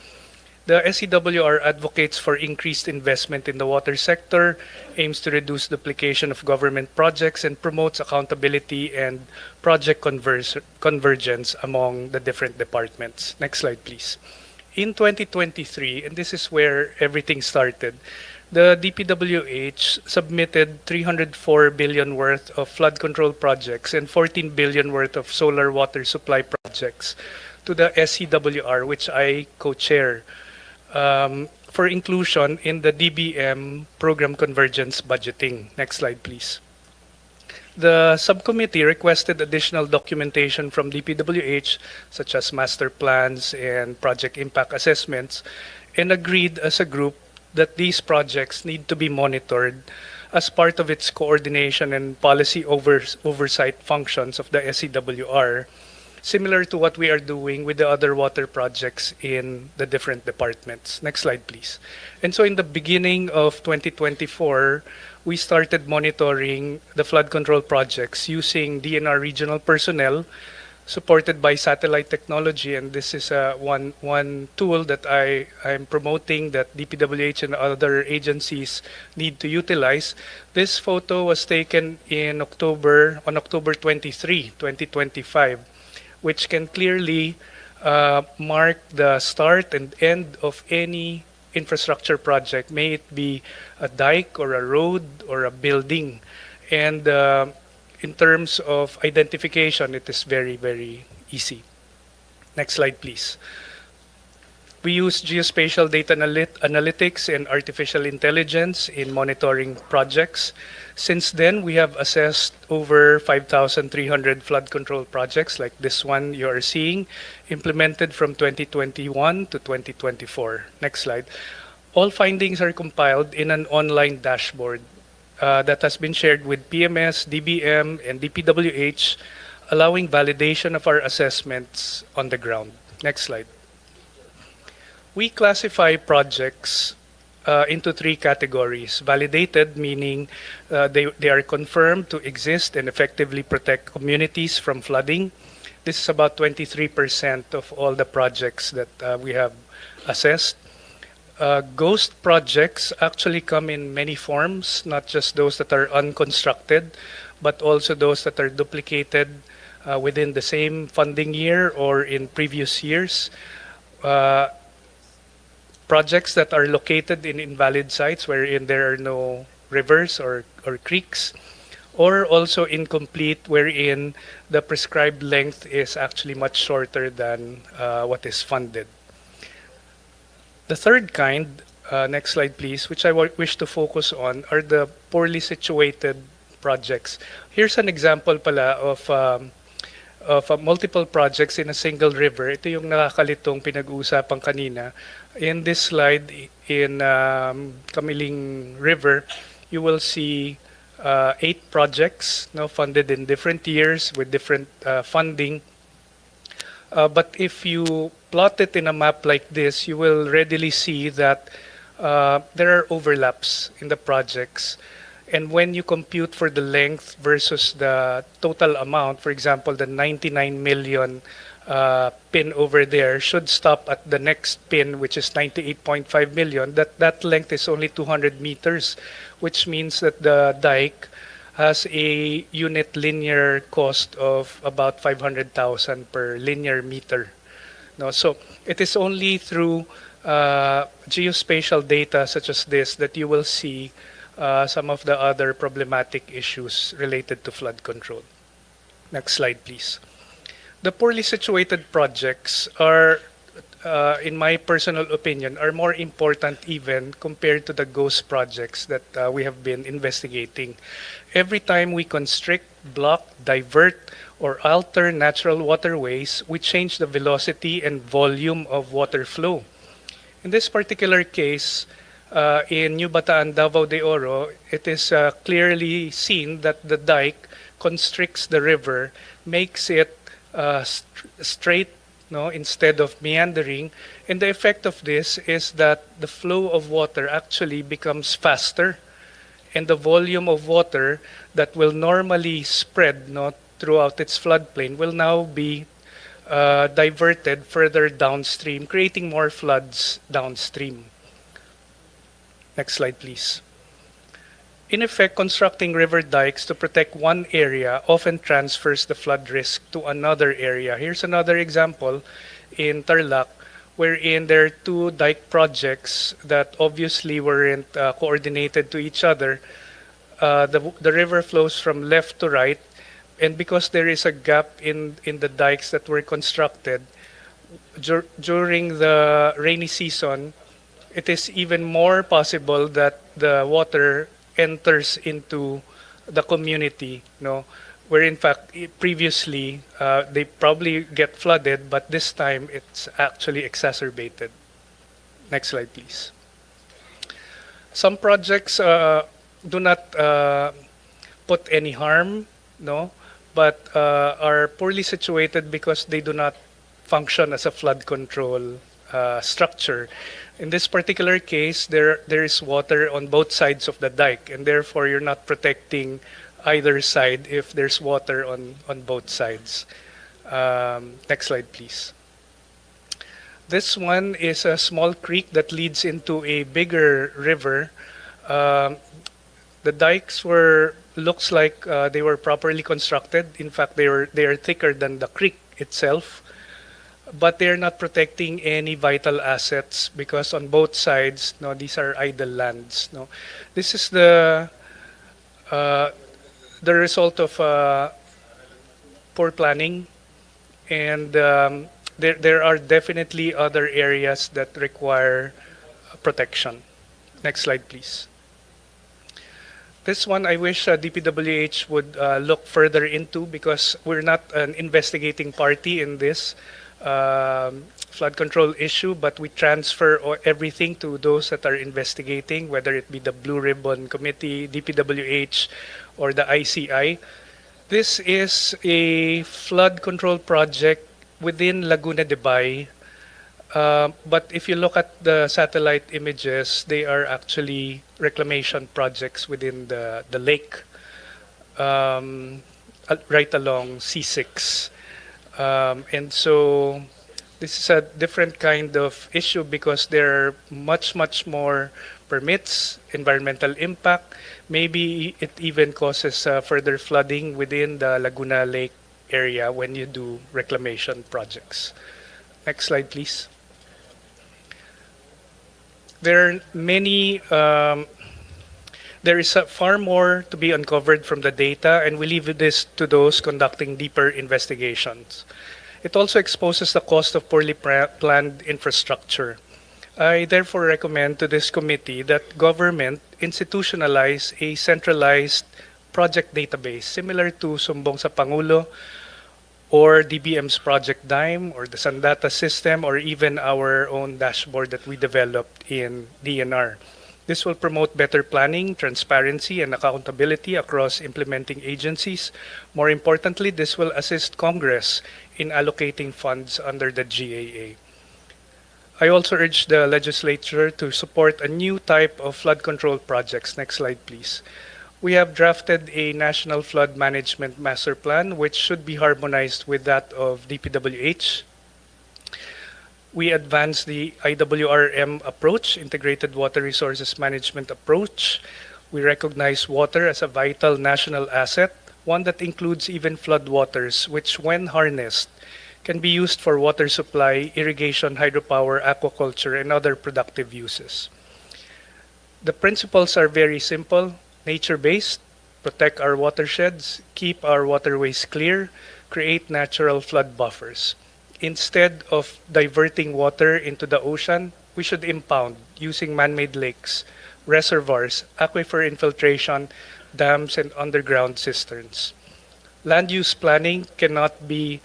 The SCWR advocates for increased investment in the water sector, aims to reduce duplication of government projects, and promotes accountability and project convergence among the different departments. Next slide, please. In 2023, and this is where everything started, the DPWH submitted 304 billion worth of flood control projects and 14 billion worth of solar water supply projects to the SCWR, which I co-chair, for inclusion in the DBM program convergence budgeting. Next slide, please. The subcommittee requested additional documentation from DPWH, such as master plans and project impact assessments, and agreed as a group that these projects need to be monitored as part of its coordination and policy oversight functions of the SCWR, similar to what we are doing with the other water projects in the different departments. Next slide, please. And so in the beginning of 2024, we started monitoring the flood control projects using DNR regional personnel supported by satellite technology, and this is one tool that I'm promoting that DPWH and other agencies need to utilize. This photo was taken on October 23, 2025, which can clearly mark the start and end of any infrastructure project, may it be a dike or a road or a building. And in terms of identification, it is very, very easy. Next slide, please. We use geospatial data analytics and artificial intelligence in monitoring projects. Since then, we have assessed over 5,300 flood control projects like this one you are seeing, implemented from 2021 to 2024. Next slide. All findings are compiled in an online dashboard that has been shared with PMS, DBM, and DPWH, allowing validation of our assessments on the ground. Next slide. We classify projects into three categories. Validated, meaning they are confirmed to exist and effectively protect communities from flooding. This is about 23% of all the projects that we have assessed. Ghost projects actually come in many forms, not just those that are unconstructed, but also those that are duplicated within the same funding year or in previous years. Projects that are located in invalid sites wherein there are no rivers or creeks, or also incomplete wherein the prescribed length is actually much shorter than what is funded. The third kind, next slide please, which I wish to focus on, are the poorly situated projects. Here's an example pala of multiple projects in a single river. Ito yung nakakalitong pinag-uusapan kanina. In this slide, in Kamiling River, you will see 8 projects funded in different years with different funding. But if you plot it in a map like this, you will readily see that there are overlaps in the projects. And when you compute for the length versus the total amount, for example, the 99 million pin over there should stop at the next pin, which is 98.5 million. That length is only 200 meters, which means that the dike has a unit linear cost of about 500,000 per linear meter. No, so it is only through geospatial data such as this that you will see some of the other problematic issues related to flood control. Next slide, please. The poorly situated projects are, in my personal opinion, are more important even compared to the ghost projects that we have been investigating. Every time we constrict, block, divert, or alter natural waterways, we change the velocity and volume of water flow. In this particular case, in New Bataan, Davao de Oro, it is clearly seen that the dike constricts the river, makes it straight instead of meandering. And the effect of this is that the flow of water actually becomes faster, and the volume of water that will normally spread throughout its floodplain will now be diverted further downstream, creating more floods downstream. Next slide, please. In effect, constructing river dikes to protect one area often transfers the flood risk to another area. Here's another example in Tarlac, wherein there are 2 dike projects that obviously weren't coordinated to each other. The river flows from left to right, and because there is a gap in the dikes that were constructed, during the rainy season, it is even more possible that the water enters into the community, where in fact previously they probably get flooded, but this time it's actually exacerbated. Next slide, please. Some projects do not put any harm, but are poorly situated because they do not function as a flood control structure. In this particular case, there is water on both sides of the dike, and therefore you're not protecting either side if there's water on both sides. Next slide, please. This one is a small creek that leads into a bigger river. The dikes looks like they were properly constructed. In fact, they are thicker than the creek itself, but they are not protecting any vital assets because on both sides, no, these are idle lands. No, this is the result of poor planning, and there are definitely other areas that require protection. Next slide, please. This one I wish DPWH would look further into because we're not an investigating party in this flood control issue, but we transfer everything to those that are investigating, whether it be the Blue Ribbon Committee, DPWH, or the ICI. This is a flood control project within Laguna de Bay. But if you look at the satellite images, they are actually reclamation projects within the lake, right along C6. And so this is a different kind of issue because there are much more permits, environmental impact. Maybe it even causes further flooding within the Laguna Lake area when you do reclamation projects. Next slide, please. There are many, there is far more to be uncovered from the data, and we leave this to those conducting deeper investigations. It also exposes the cost of poorly planned infrastructure. I therefore recommend to this committee that government institutionalize a centralized project database similar to Sumbong sa Pangulo or DBM's Project Dime or the Sandata system or even our own dashboard that we developed in DNR. This will promote better planning, transparency, and accountability across implementing agencies. More importantly, this will assist Congress in allocating funds under the GAA. I also urge the legislature to support a new type of flood control projects. Next slide, please. We have drafted a National Flood Management Master Plan, which should be harmonized with that of DPWH. We advance the IWRM approach, Integrated Water Resources Management approach. We recognize water as a vital national asset, one that includes even floodwaters, which when harnessed, can be used for water supply, irrigation, hydropower, aquaculture, and other productive uses. The principles are very simple. Nature-based, protect our watersheds, keep our waterways clear, create natural flood buffers. Instead of diverting water into the ocean, we should impound using man-made lakes, reservoirs, aquifer infiltration, dams, and underground cisterns. Land use planning cannot be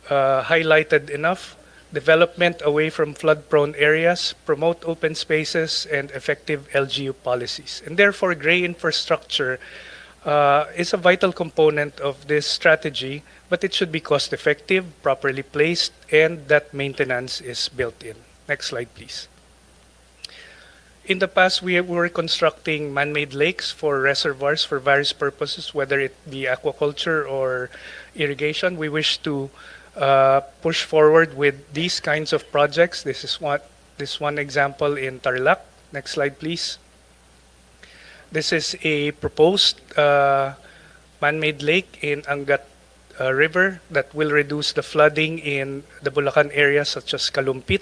highlighted enough. Development away from flood-prone areas, promote open spaces, and effective LGU policies. And therefore, gray infrastructure is a vital component of this strategy, but it should be cost-effective, properly placed, and that maintenance is built in. Next slide, please. In the past, we were constructing man-made lakes for reservoirs for various purposes, whether it be aquaculture or irrigation. We wish to push forward with these kinds of projects. This is one example in Tarlac. Next slide, please. This is a proposed man-made lake in Angat River that will reduce the flooding in the Bulacan area such as Kalumpit.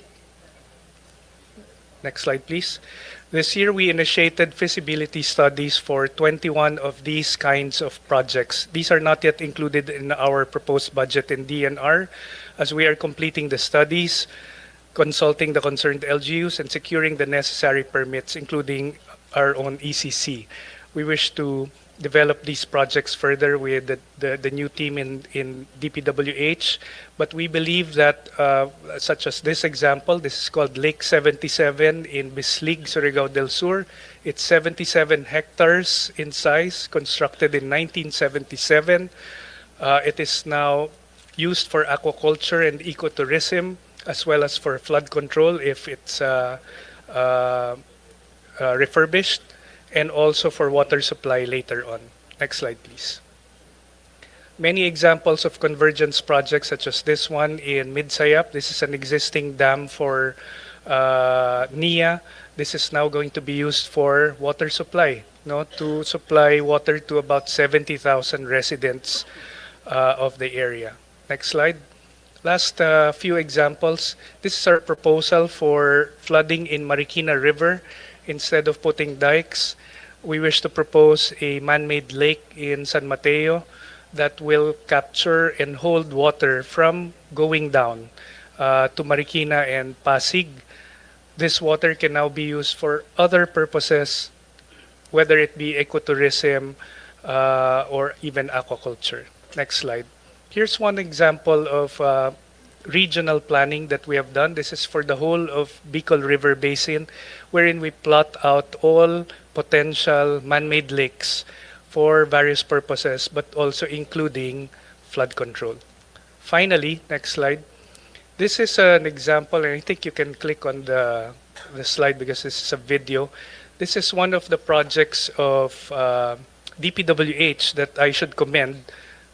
Next slide, please. This year, we initiated feasibility studies for 21 of these kinds of projects. These are not yet included in our proposed budget in DNR, as we are completing the studies, consulting the concerned LGUs, and securing the necessary permits, including our own ECC. We wish to develop these projects further with the new team in DPWH, but we believe that, such as this example, this is called Lake 77 in Bislig, Surigao del Sur. It's 77 hectares in size, constructed in 1977. It is now used for aquaculture and ecotourism, as well as for flood control if it's refurbished, and also for water supply later on. Next slide, please. Many examples of convergence projects such as this one in Midsayap. This is an existing dam for NIA. This is now going to be used for water supply, no, to supply water to about 70,000 residents of the area. Next slide. Last few examples. This is our proposal for flooding in Marikina River. Instead of putting dikes, we wish to propose a man-made lake in San Mateo that will capture and hold water from going down to Marikina and Pasig. This water can now be used for other purposes, whether it be ecotourism or even aquaculture. Next slide. Here's one example of regional planning that we have done. This is for the whole of Bicol River Basin, wherein we plot out all potential man-made lakes for various purposes, but also including flood control. Finally, next slide. This is an example, and I think you can click on the slide because this is a video. This is one of the projects of DPWH that I should commend.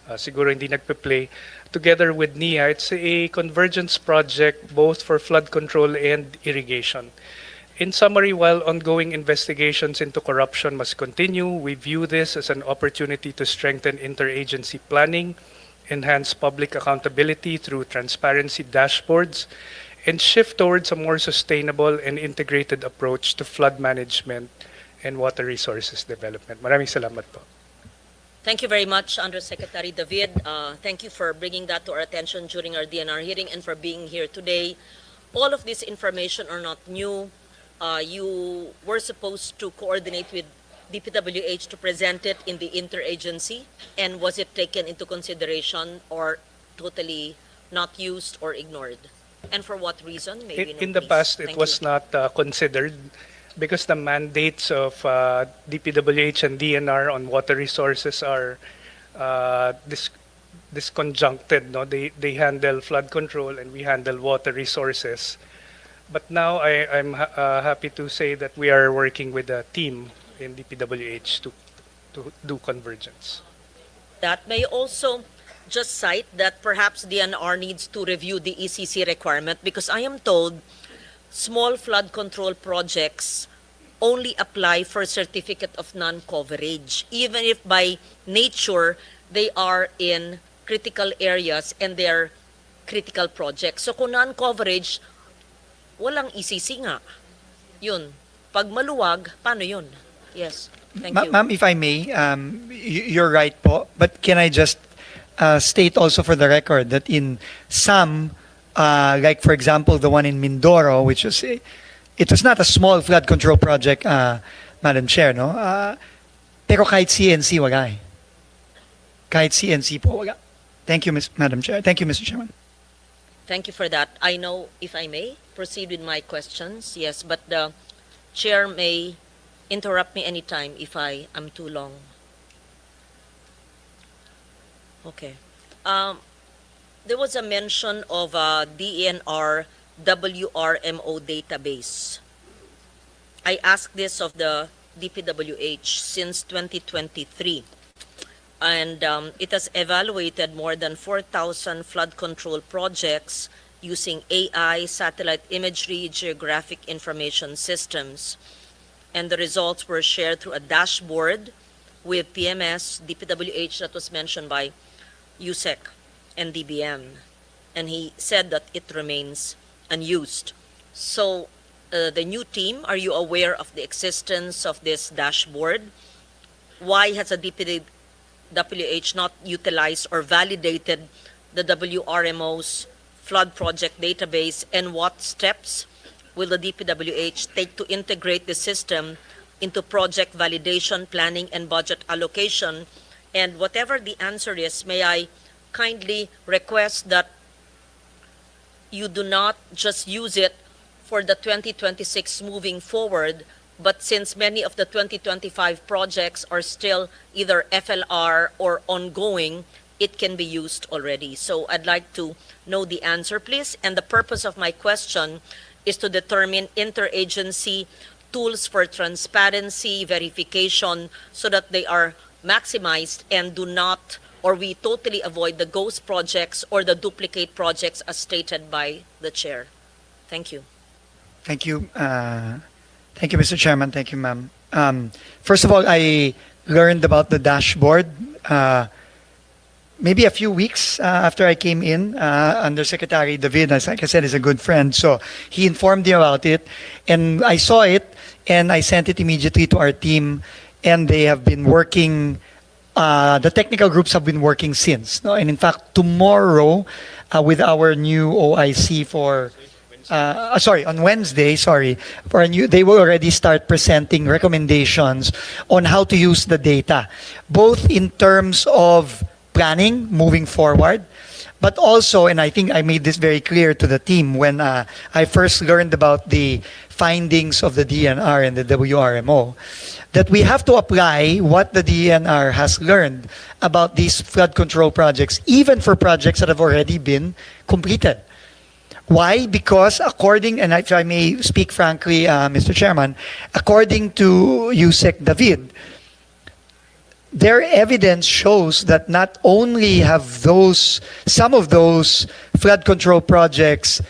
Siguro hindi nagpe-play. Together with NIA, it's a convergence project both for flood control and irrigation. In summary, while ongoing investigations into corruption must continue, we view this as an opportunity to strengthen interagency planning, enhance public accountability through transparency dashboards, and shift towards a more sustainable and integrated approach to flood management and water resources development. Maraming salamat po. Thank you very much, Undersecretary David. Thank you for bringing that to our attention during our DNR hearing and for being here today. All of this information are not new. You were supposed to coordinate with DPWH to present it in the interagency, and was it taken into consideration or totally not used or ignored? And for what reason? Maybe In the please. past, it Thank was you. not considered because the mandates of DPWH and DNR on water resources are disconjuncted. No? They handle flood control and we handle water resources. But now I'm happy to say that we are working with a team in DPWH to do convergence. That may also just cite that perhaps DNR needs to review the ECC requirement, because I am told small flood control projects only apply for certificate of non-coverage, even if by nature they are in critical areas and they're critical projects. So kung non-coverage, walang ECC nga. Yun. Pag maluwag, paano yun? Yes. Thank you. Ma'am, if I may, you're right po, but can I just state also for the record that in some, like for example, the one in Mindoro, which was, it was not a small flood control project, Madam Chair, no? Pero kahit CNC, wala eh. Kahit CNC po, wala. Thank you, Madam Chair. Thank you, Mr. Chairman. Thank you for that. I know, if I may, proceed with my questions. Yes, but the chair may interrupt me anytime if I am too long. Okay. There was a mention of a DENR WRMO database. I asked this of the DPWH since 2023. And it has evaluated more than 4,000 flood control projects using AI, satellite imagery, geographic information systems. And the results were shared through a dashboard with PMS, DPWH that was mentioned by USEC and DBM. And he said that it remains unused. So the new team, are you aware of the existence of this dashboard? Why has a DPWH not utilized or validated the WRMO's flood project database, and what steps will the DPWH take to integrate the system into project validation, planning, and budget allocation? And whatever the answer is, may I kindly request that you do not just use it for the 2026 moving forward, but since many of the 2025 projects are still either FLR or ongoing, it can be used already. So I'd like to know the answer, please. And the purpose of my question is to determine interagency tools for transparency, verification, so that they are maximized and do not or we totally avoid the ghost projects or the duplicate projects as stated by the chair? Thank you. Thank you. Thank you, Mr. Chairman. Thank you, ma'am. First of all, I learned about the dashboard maybe a few weeks after I came in. Undersecretary David, as like I said, is a good friend. So he informed me about it, and I saw it, and I sent it immediately to our team, and they have been working. The technical groups have been working since. No? And in fact, tomorrow, with our new OIC for on Wednesday, for a new, they will already start presenting recommendations on how to use the data, both in terms of planning moving forward, but also, and I think I made this very clear to the team when I first learned about the findings of the DNR and the WRMO, that we have to apply what the DNR has learned about these flood control projects, even for projects that have already been completed. Why? Because according, and if I may speak frankly, Mr. Chairman, according to USEC David, their evidence shows that not only have some of those flood control projects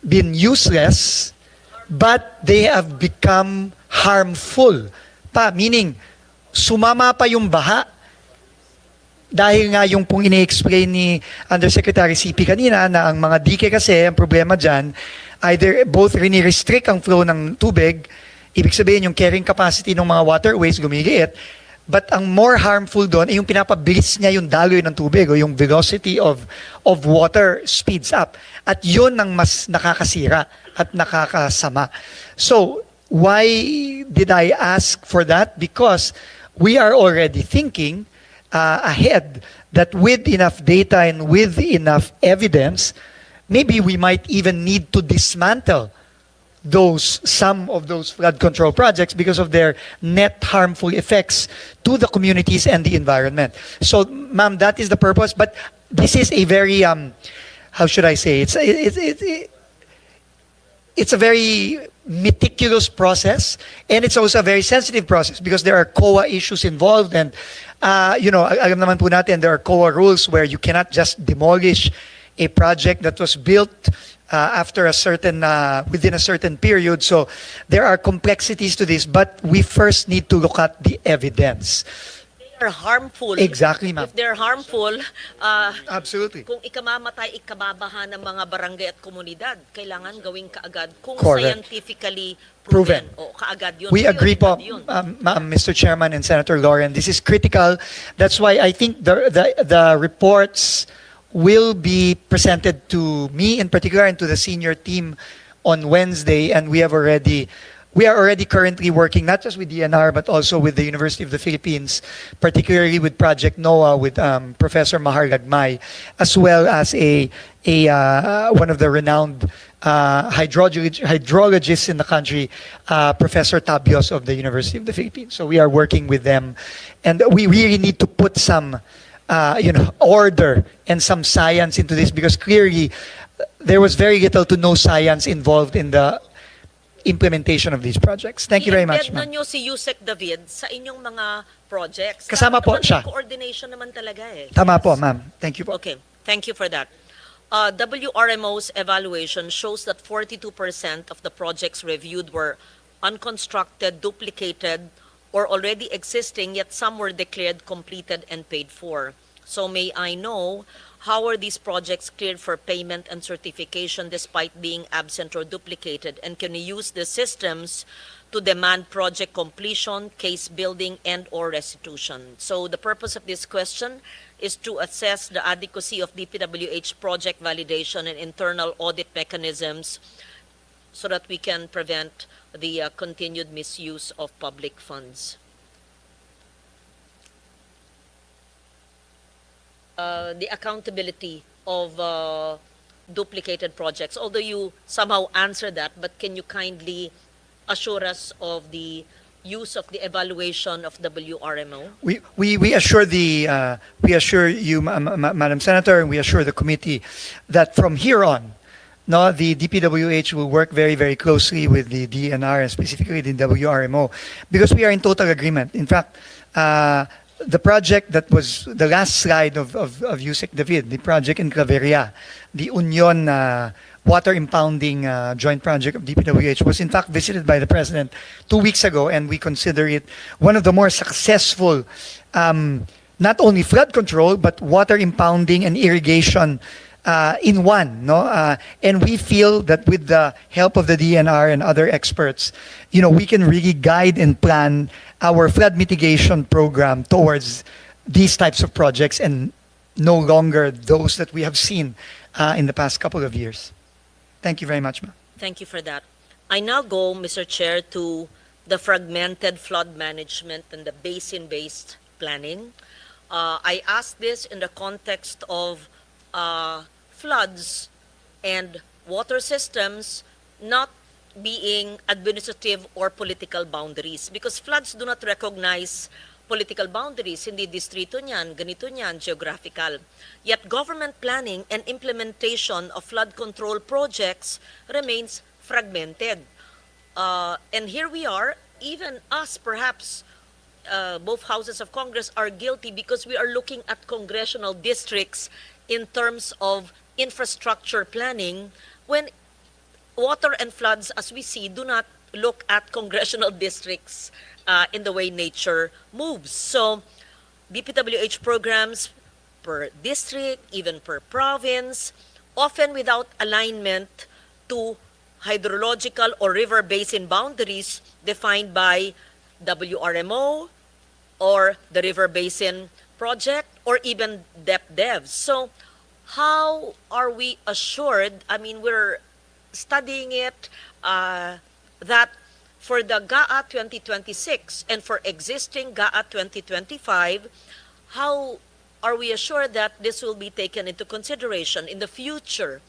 been useless, but they have become harmful. Meaning, sumama pa yung baha. Dahil nga yung pong ine-explain ni Undersecretary CP kanina na ang mga dike kasi, ang problema dyan, either both rini-restrict ang flow ng tubig, ibig sabihin yung carrying capacity ng mga waterways gumiliit, but ang more harmful doon ay yung pinapabilis niya yung daloy ng tubig o yung velocity of water speeds up. At yun ang mas nakakasira at nakakasama. So, why did I ask for that? Because we are already thinking ahead that with enough data and with enough evidence, maybe we might even need to dismantle some of those flood control projects because of their net harmful effects to the communities and the environment. So, ma'am, that is the purpose. But this is a very, how should I say, it's a very meticulous process, and it's also a very sensitive process because there are COA issues involved, and alam naman po natin, there are COA rules where you cannot just demolish a project that was built after within a certain period. So there are complexities to this, but we first need to look at the evidence. They are harmful. Exactly, ma'am. If they're harmful, Absolutely. kung ikamamatay, ikababaha ng mga barangay at komunidad, kailangan gawing kaagad kung Correct. scientifically Proven. proven. O kaagad yun. We Yun, agree po, yun. Mr. Chairman and Senator Lauren. This is critical. That's why I think the reports will be presented to me in particular and to the senior team on Wednesday, and we are already currently working not just with DNR but also with the University of the Philippines, particularly with Project NOAA with Professor Mahar Lagmay, as well as one of the renowned hydrologists in the country, Professor Tabios of the University of the Philippines. So we are working with them, and we really need to put some order and some science into this, because clearly there was very little to no science involved in the implementation of these projects. Thank you very much, I-embed na ma'am. nyo si Yusek David sa inyong mga projects. Kasama po Dapat siya. coordination naman talaga eh. Tama Yes. po, ma'am. Thank you po. Okay, thank you for that. WRMO's evaluation shows that 42% of the projects reviewed were unconstructed, duplicated, or already existing, yet some were declared completed and paid for. So may I know, how are these projects cleared for payment and certification despite being absent or duplicated? And can we use the systems to demand project completion, case building, and or restitution? So the purpose of this question is to assess the adequacy of DPWH project validation and internal audit mechanisms so that we can prevent the continued misuse of public funds. The accountability of duplicated projects, although you somehow answered that, but can you kindly assure us of the use of the evaluation of WRMO? We assure you, Madam Senator, and we assure the committee that from here on, the DPWH will work very, very closely with the DNR and specifically the WRMO, because we are in total agreement. In fact, the project that was the last slide of Yusek David, the project in Claveria, the Union water impounding joint project of DPWH was in fact visited by the President 2 weeks ago, and we consider it one of the more successful not only flood control but water impounding and irrigation in one, no? And we feel that with the help of the DNR and other experts, we can really guide and plan our flood mitigation program towards these types of projects and no longer those that we have seen in the past couple of years. Thank you very much, ma'am. Thank you for that. I now go, Mr. Chair, to the fragmented flood management and the basin-based planning. I ask this in the context of floods and water systems not being administrative or political boundaries, because floods do not recognize political boundaries. Hindi distrito niyan, ganito niyan, geographical. Yet government planning and implementation of flood control projects remains fragmented. And here we are, even us perhaps, both houses of Congress are guilty because we are looking at congressional districts in terms of infrastructure planning when water and floods, as we see, do not look at congressional districts in the way nature moves. So DPWH programs per district, even per province, often without alignment to hydrological or river basin boundaries defined by WRMO or the River Basin Project or even DepDev. So how are we assured, I mean, we're studying it, that for the GAA 2026 and for existing GAA 2025, how are we assured that this will be taken into consideration in the future?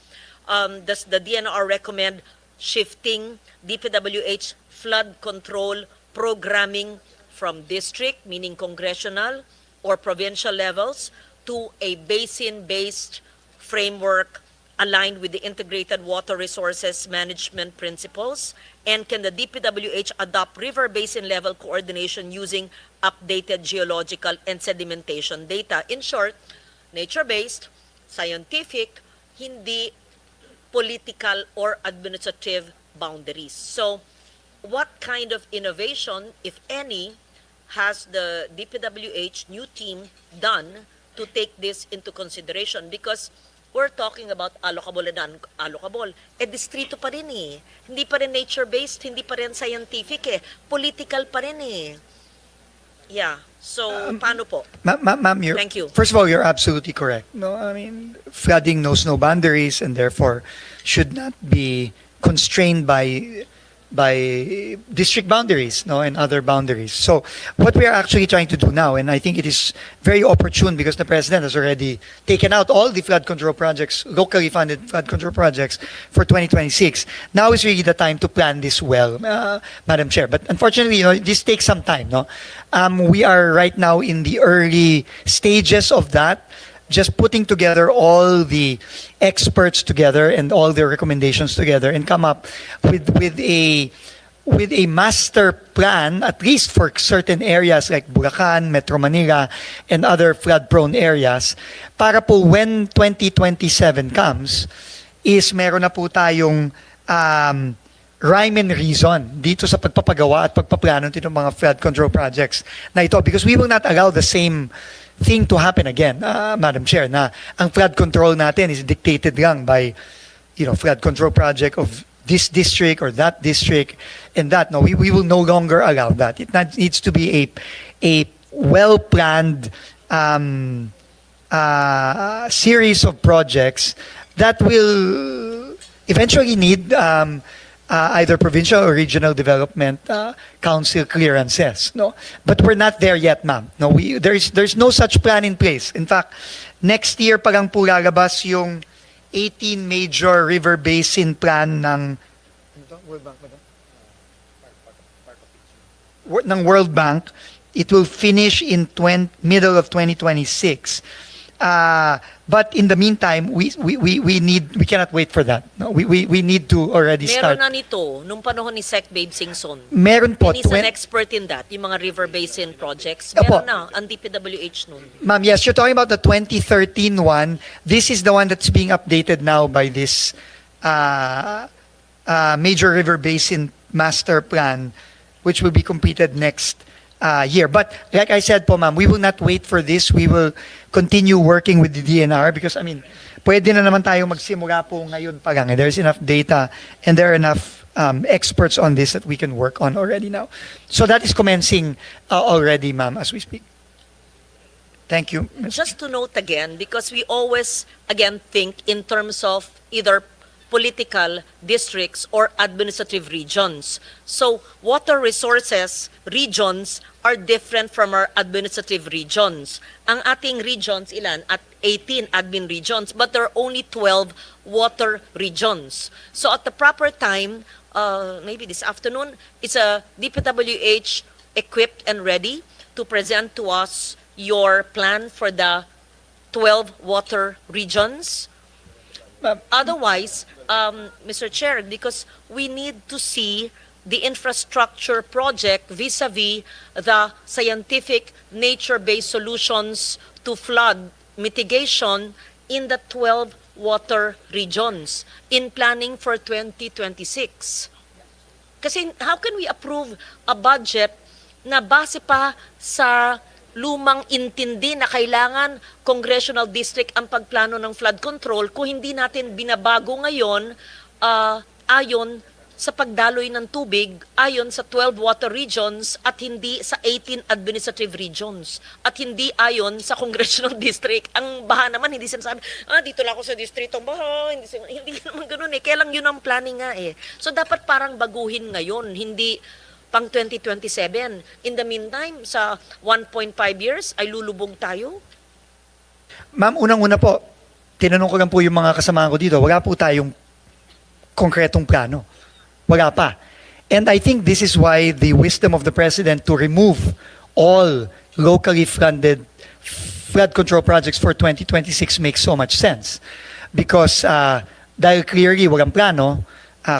Does the DNR recommend shifting DPWH flood control programming from district, meaning congressional or provincial levels, to a basin-based framework aligned with the integrated water resources management principles? And can the DPWH adopt river basin level coordination using updated geological and sedimentation data? In short, nature-based, scientific, hindi political or administrative boundaries. So what kind of innovation, if any, has the DPWH new team done to take this into consideration? Because we're talking about allocable and unallocable. Distrito pa rin eh. Hindi pa rin nature-based, hindi pa rin scientific eh. Political pa rin eh. Yeah. So, paano po? Ma'am, Thank you. First of all, you're absolutely correct. No, I mean, flooding knows no boundaries and therefore should not be constrained by district boundaries, no, and other boundaries. So what we are actually trying to do now, and I think it is very opportune because the President has already taken out all the flood control projects, locally funded flood control projects for 2026. Now is really the time to plan this well, Madam Chair. But unfortunately, this takes some time, no? We are right now in the early stages of that, just putting together all the experts together and all their recommendations together and come up with a master plan, at least for certain areas like Bulacan, Metro Manila, and other flood-prone areas, para po when 2027 comes, is meron na po tayong rhyme and reason dito sa pagpapagawa at pagpaplano ng mga flood control projects na ito, because we will not allow the same thing to happen again, Madam Chair, na ang flood control natin is dictated lang by, flood control project of this district or that district and that. No, we will no longer allow that. It needs to be a well-planned series of projects that will eventually need either provincial or regional development council clearances, no? But we're not there yet, ma'am. No, there's no such plan in place. In fact, next year pa lang po lalabas yung 18 major river basin plan ng World Bank. It will finish in middle of 2026. But in the meantime, we cannot wait for that. No, we need to already Meron start. na nito nung panahon ni Sec Babe Singson. Meron po. And he's an expert in that, yung mga river basin projects. Opo. Meron na ang DPWH nun. Ma'am, yes, you're talking about the 2013 one. This is the one that's being updated now by this major river basin master plan, which will be completed next year. But like I said po, ma'am, we will not wait for this. We will continue working with the DNR because, I mean, pwede na naman tayo magsimula po ngayon pa lang. There's enough data and there are enough experts on this that we can work on already now. So that is commencing already, ma'am, as we speak. Thank you. Just to note again, because we always, again, think in terms of either political districts or administrative regions. So water resources regions are different from our administrative regions. Ang ating regions, ilan? At 18 admin regions, but there are only 12 water regions. So at the proper time, maybe this afternoon, is a DPWH equipped and ready to present to us your plan for the 12 water regions? Otherwise, Mr. Chair, because we need to see the infrastructure project vis-a-vis the scientific nature-based solutions to flood mitigation in the 12 water regions in planning for 2026. Kasi how can we approve a budget na base pa sa lumang intindi na kailangan congressional district ang pagplano ng flood control kung hindi natin binabago ngayon ayon sa pagdaloy ng tubig, ayon sa 12 water regions at hindi sa 18 administrative regions at hindi ayon sa congressional district. Ang baha naman, hindi sinasabi, dito lang ako sa distrito, baha, hindi naman ganun eh. Kaya lang yun ang planning nga eh. So dapat parang baguhin ngayon, hindi pang 2027. In the meantime, sa 1.5 years, ay lulubog tayo? Ma'am, unang-una po, tinanong ko lang po yung mga kasama ko dito, wala po tayong konkretong plano. Wala pa. And I think this is why the wisdom of the President to remove all locally funded flood control projects for 2026 makes so much sense. Because dahil clearly walang plano,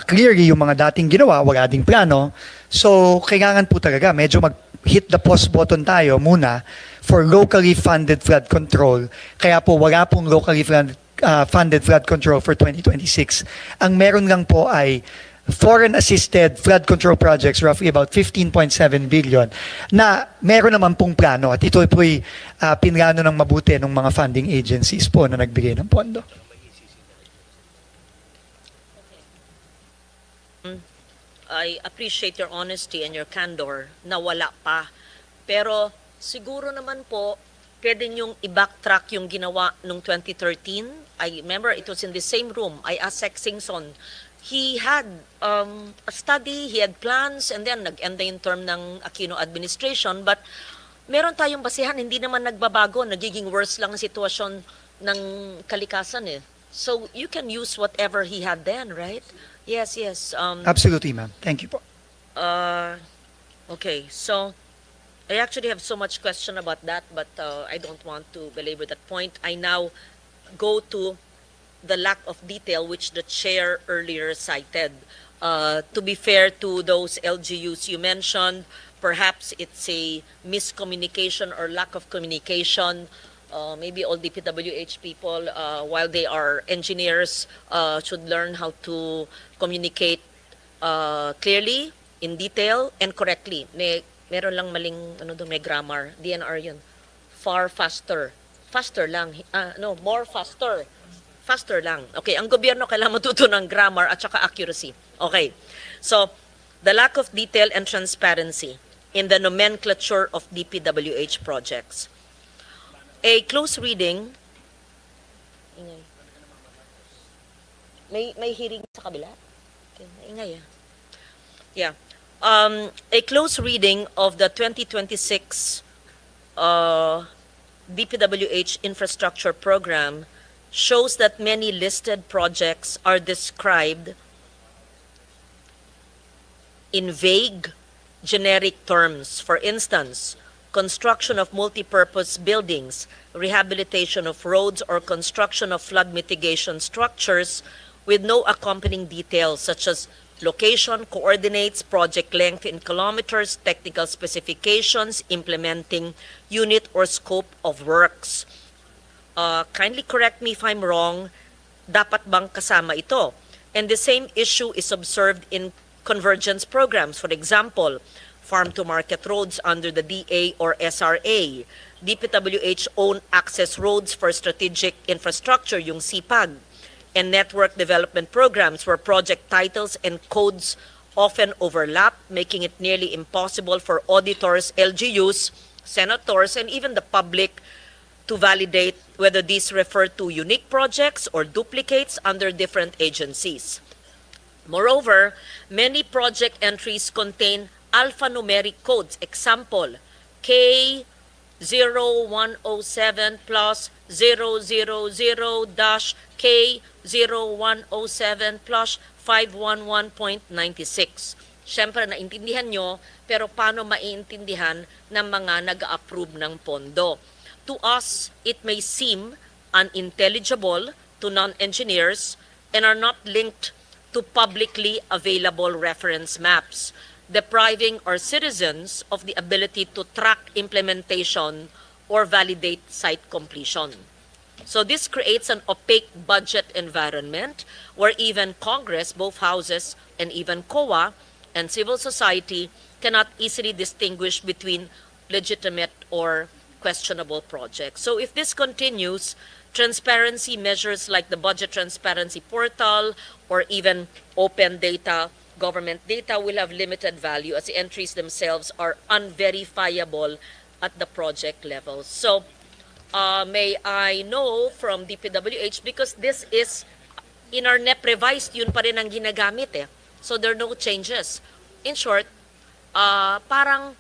clearly yung mga dating ginawa, wala ding plano, so kailangan po talaga medyo mag-hit the pause button tayo muna for locally funded flood control. Kaya po wala pong locally funded flood control for 2026. Ang meron lang po ay foreign-assisted flood control projects, roughly about 15.7 billion, na meron naman pong plano at ito po'y pinlano ng mabuti ng mga funding agencies po na nagbigay ng pondo. I appreciate your honesty and your candor na wala pa. Pero siguro naman po, pwede niyong i-backtrack yung ginawa nung 2013. I remember it was in the same room. I asked Sec Singson. He had a study, he had plans, and then nag-end na yung term ng Aquino administration. But meron tayong basihan, hindi naman nagbabago. Nagiging worse lang ang sitwasyon ng kalikasan eh. So you can use whatever he had then, right? Yes, yes. Absolutely, ma'am. Thank you po. Okay, so I actually have so much question about that, but I don't want to belabor that point. I now go to the lack of detail which the chair earlier cited. To be fair to those LGUs you mentioned, perhaps it's a miscommunication or lack of communication. Maybe all DPWH people, while they are engineers, should learn how to communicate clearly, in detail, and correctly. Meron lang maling, may grammar. DNR yun. Far faster. Faster lang. More faster. Faster lang. Okay, ang gobyerno kailangan matuto ng grammar at saka accuracy. Okay. So, the lack of detail and transparency in the nomenclature of DPWH projects. A close reading, may hearing sa kabila? Okay, ingay ah. Yeah. A close reading of the 2026 DPWH infrastructure program shows that many listed projects are described in vague, generic terms. For instance, construction of multipurpose buildings, rehabilitation of roads, or construction of flood mitigation structures with no accompanying details such as location, coordinates, project length in kilometers, technical specifications, implementing unit or scope of works. Kindly correct me if I'm wrong, dapat bang kasama ito? And the same issue is observed in convergence programs. For example, farm-to-market roads under the DA or SRA, DPWH own access roads for strategic infrastructure, yung CPAG, and network development programs where project titles and codes often overlap, making it nearly impossible for auditors, LGUs, senators, and even the public to validate whether these refer to unique projects or duplicates under different agencies. Moreover, many project entries contain alphanumeric codes. Example, K0107 plus 000-K0107 plus 511.96. Siyempre, naintindihan nyo, pero paano maiintindihan ng mga nag-approve ng pondo? To us, it may seem unintelligible to non-engineers and are not linked to publicly available reference maps, depriving our citizens of the ability to track implementation or validate site completion. So this creates an opaque budget environment where even Congress, both houses, and even COA and civil society cannot easily distinguish between legitimate or questionable projects. So if this continues, transparency measures like the Budget Transparency Portal or even open data, government data will have limited value as the entries themselves are unverifiable at the project level. So may I know from DPWH, because this is in our NEP revised, yun pa rin ang ginagamit eh. So there are no changes. In short, parang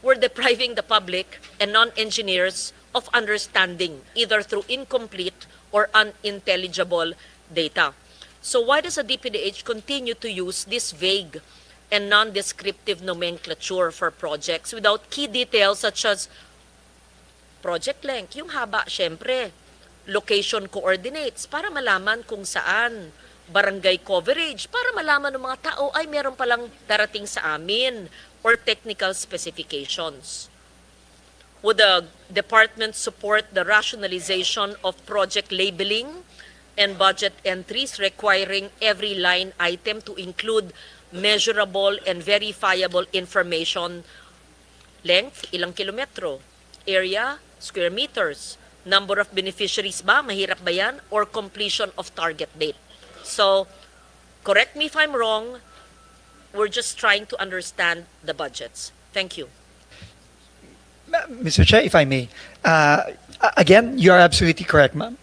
we're depriving the public and non-engineers of understanding either through incomplete or unintelligible data. So why does the DPWH continue to use this vague and non-descriptive nomenclature for projects without key details such as project length, yung haba syempre, location coordinates para malaman kung saan, barangay coverage para malaman ng mga tao ay meron palang darating sa amin, or technical specifications? Would the department support the rationalization of project labeling and budget entries requiring every line item to include measurable and verifiable information? Length, ilang kilometro? Area, square meters? Number of beneficiaries ba? Mahirap ba yan? Or completion of target date? So, correct me if I'm wrong, we're just trying to understand the budgets. Thank you. Mr. Chair, if I may, again, you are absolutely correct, ma'am.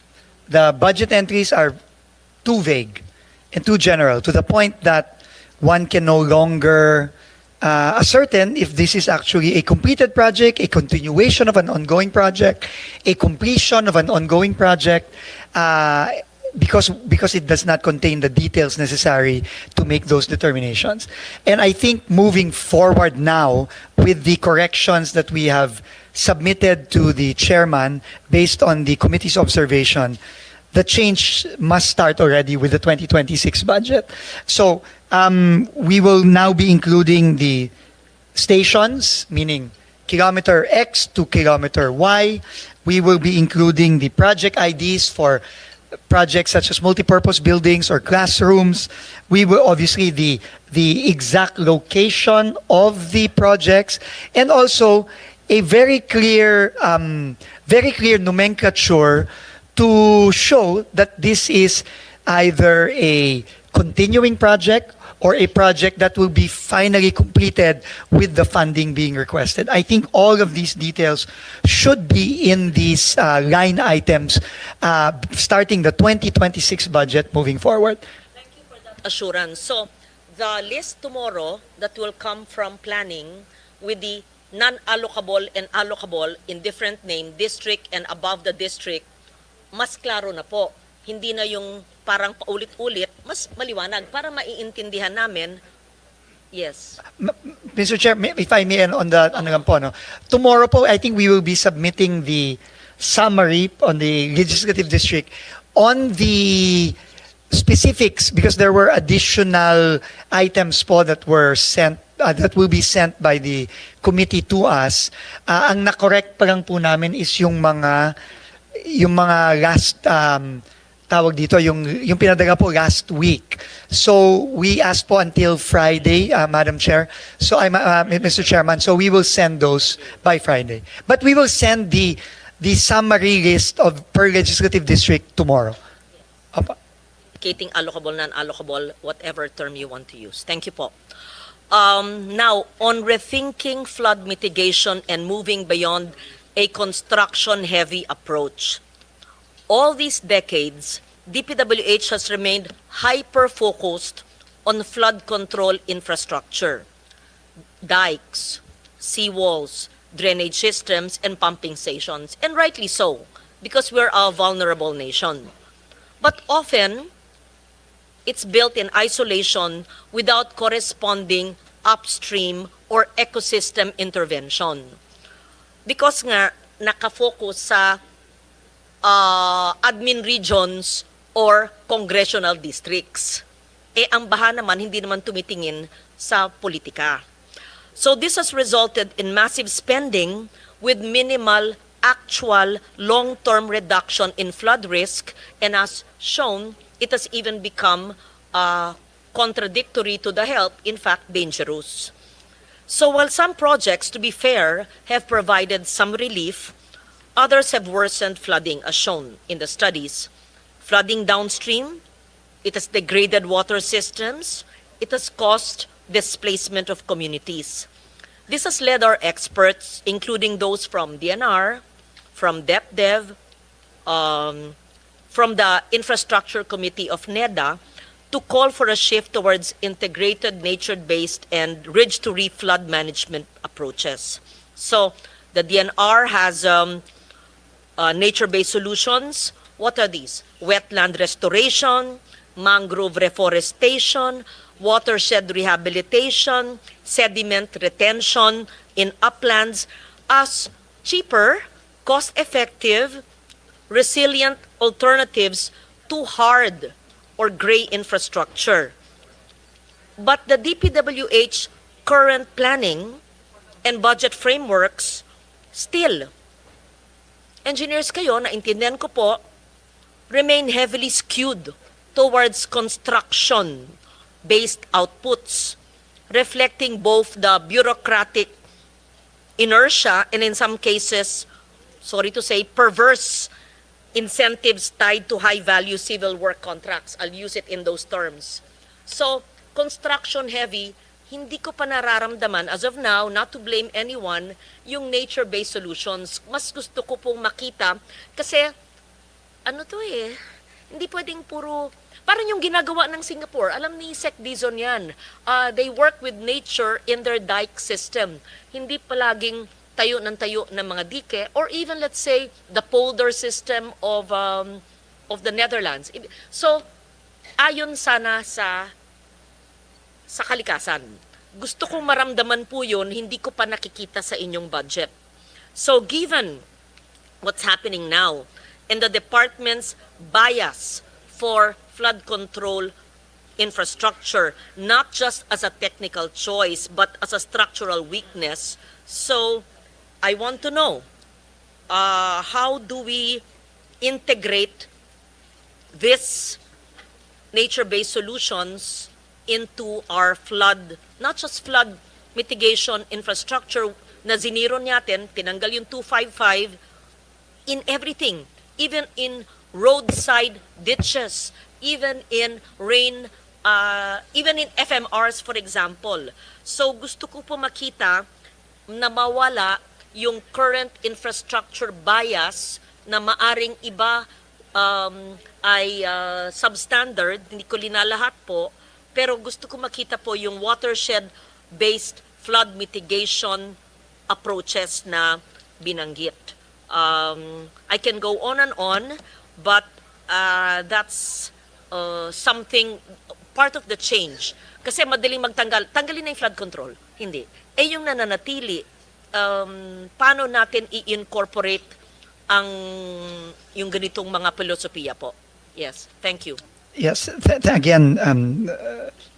The budget entries are too vague and too general to the point that one can no longer ascertain if this is actually a completed project, a continuation of an ongoing project, a completion of an ongoing project, because it does not contain the details necessary to make those determinations. And I think moving forward now with the corrections that we have submitted to the chairman based on the committee's observation, the change must start already with the 2026 budget. So we will now be including the stations, meaning kilometer X to kilometer Y. We will be including the project IDs for projects such as multipurpose buildings or classrooms. We will obviously the exact location of the projects, and also a very clear nomenclature to show that this is either a continuing project or a project that will be finally completed with the funding being requested. I think all of these details should be in these line items starting the 2026 budget moving forward. Thank you for that assurance. So, the list tomorrow that will come from planning with the non-allocable and allocable in different name, district and above the district, mas klaro na po. Hindi na yung parang paulit-ulit, mas maliwanag para maiintindihan namin. Yes. Mr. Chair, if I may, on the ano lang po, no? Tomorrow po, I think we will be submitting the summary on the legislative district on the specifics, because there were additional items po that were sent that will be sent by the committee to us. Ang na-correct pa lang po namin is yung mga last tawag dito, yung pinadala po last week. So we asked po until Friday, Madam Chair. So Mr. Chairman, so we will send those by Friday. But we will send the summary list of per legislative district tomorrow. Opo. Indicating allocable, non-allocable, whatever term you want to use. Thank you po. Now, on rethinking flood mitigation and moving beyond a construction-heavy approach. All these decades, DPWH has remained hyper-focused on flood control infrastructure, dikes, seawalls, drainage systems, and pumping stations, and rightly so, because we're a vulnerable nation. But often, it's built in isolation without corresponding upstream or ecosystem intervention. Because nga, nakafocus sa admin regions or congressional districts. Ang baha naman, hindi naman tumitingin sa politika. So this has resulted in massive spending with minimal actual long-term reduction in flood risk, and as shown, it has even become contradictory to the health, in fact, dangerous. So while some projects, to be fair, have provided some relief, others have worsened flooding, as shown in the studies. Flooding downstream, it has degraded water systems, it has caused displacement of communities. This has led our experts, including those from DNR, from DepDev, from the Infrastructure Committee of NEDA, to call for a shift towards integrated nature-based and ridge-to-reef flood management approaches. So the DNR has nature-based solutions. What are these? Wetland restoration, mangrove reforestation, watershed rehabilitation, sediment retention in uplands as cheaper, cost-effective, resilient alternatives to hard or gray infrastructure. But the DPWH current planning and budget frameworks still, engineers kayo, naintindihan ko po, remain heavily skewed towards construction-based outputs, reflecting both the bureaucratic inertia and in some cases, sorry to say, perverse incentives tied to high-value civil work contracts. I'll use it in those terms. So, construction-heavy, hindi ko pa nararamdaman, as of now, not to blame anyone, yung nature-based solutions. Mas gusto ko pong makita, kasi, ano to hindi pwedeng puro, parang yung ginagawa ng Singapore, alam ni Sec Dizon yan, they work with nature in their dike system. Hindi palaging tayo ng mga dike, or even let's say the polder system of the Netherlands. So ayon sana sa kalikasan. Gusto kong maramdaman po yun, hindi ko pa nakikita sa inyong budget. So given what's happening now and the department's bias for flood control infrastructure, not just as a technical choice but as a structural weakness, so I want to know, how do we integrate this nature-based solutions into our flood, not just flood mitigation infrastructure na ziniro natin, tinanggal yung 255, in everything, even in roadside ditches, even in rain, even in FMRs, for example. So gusto ko po makita na mawala yung current infrastructure bias na maaring iba ay substandard, hindi ko linalahat po, pero gusto ko makita po yung watershed-based flood mitigation approaches na binanggit. I can go on and on, but that's something, part of the change Kasi madaling magtanggal. Tanggalin na yung flood control. Hindi. Eh yung nananatili, paano natin i-incorporate yung ganitong mga filosofiya po? Yes. Thank you. Yes, again,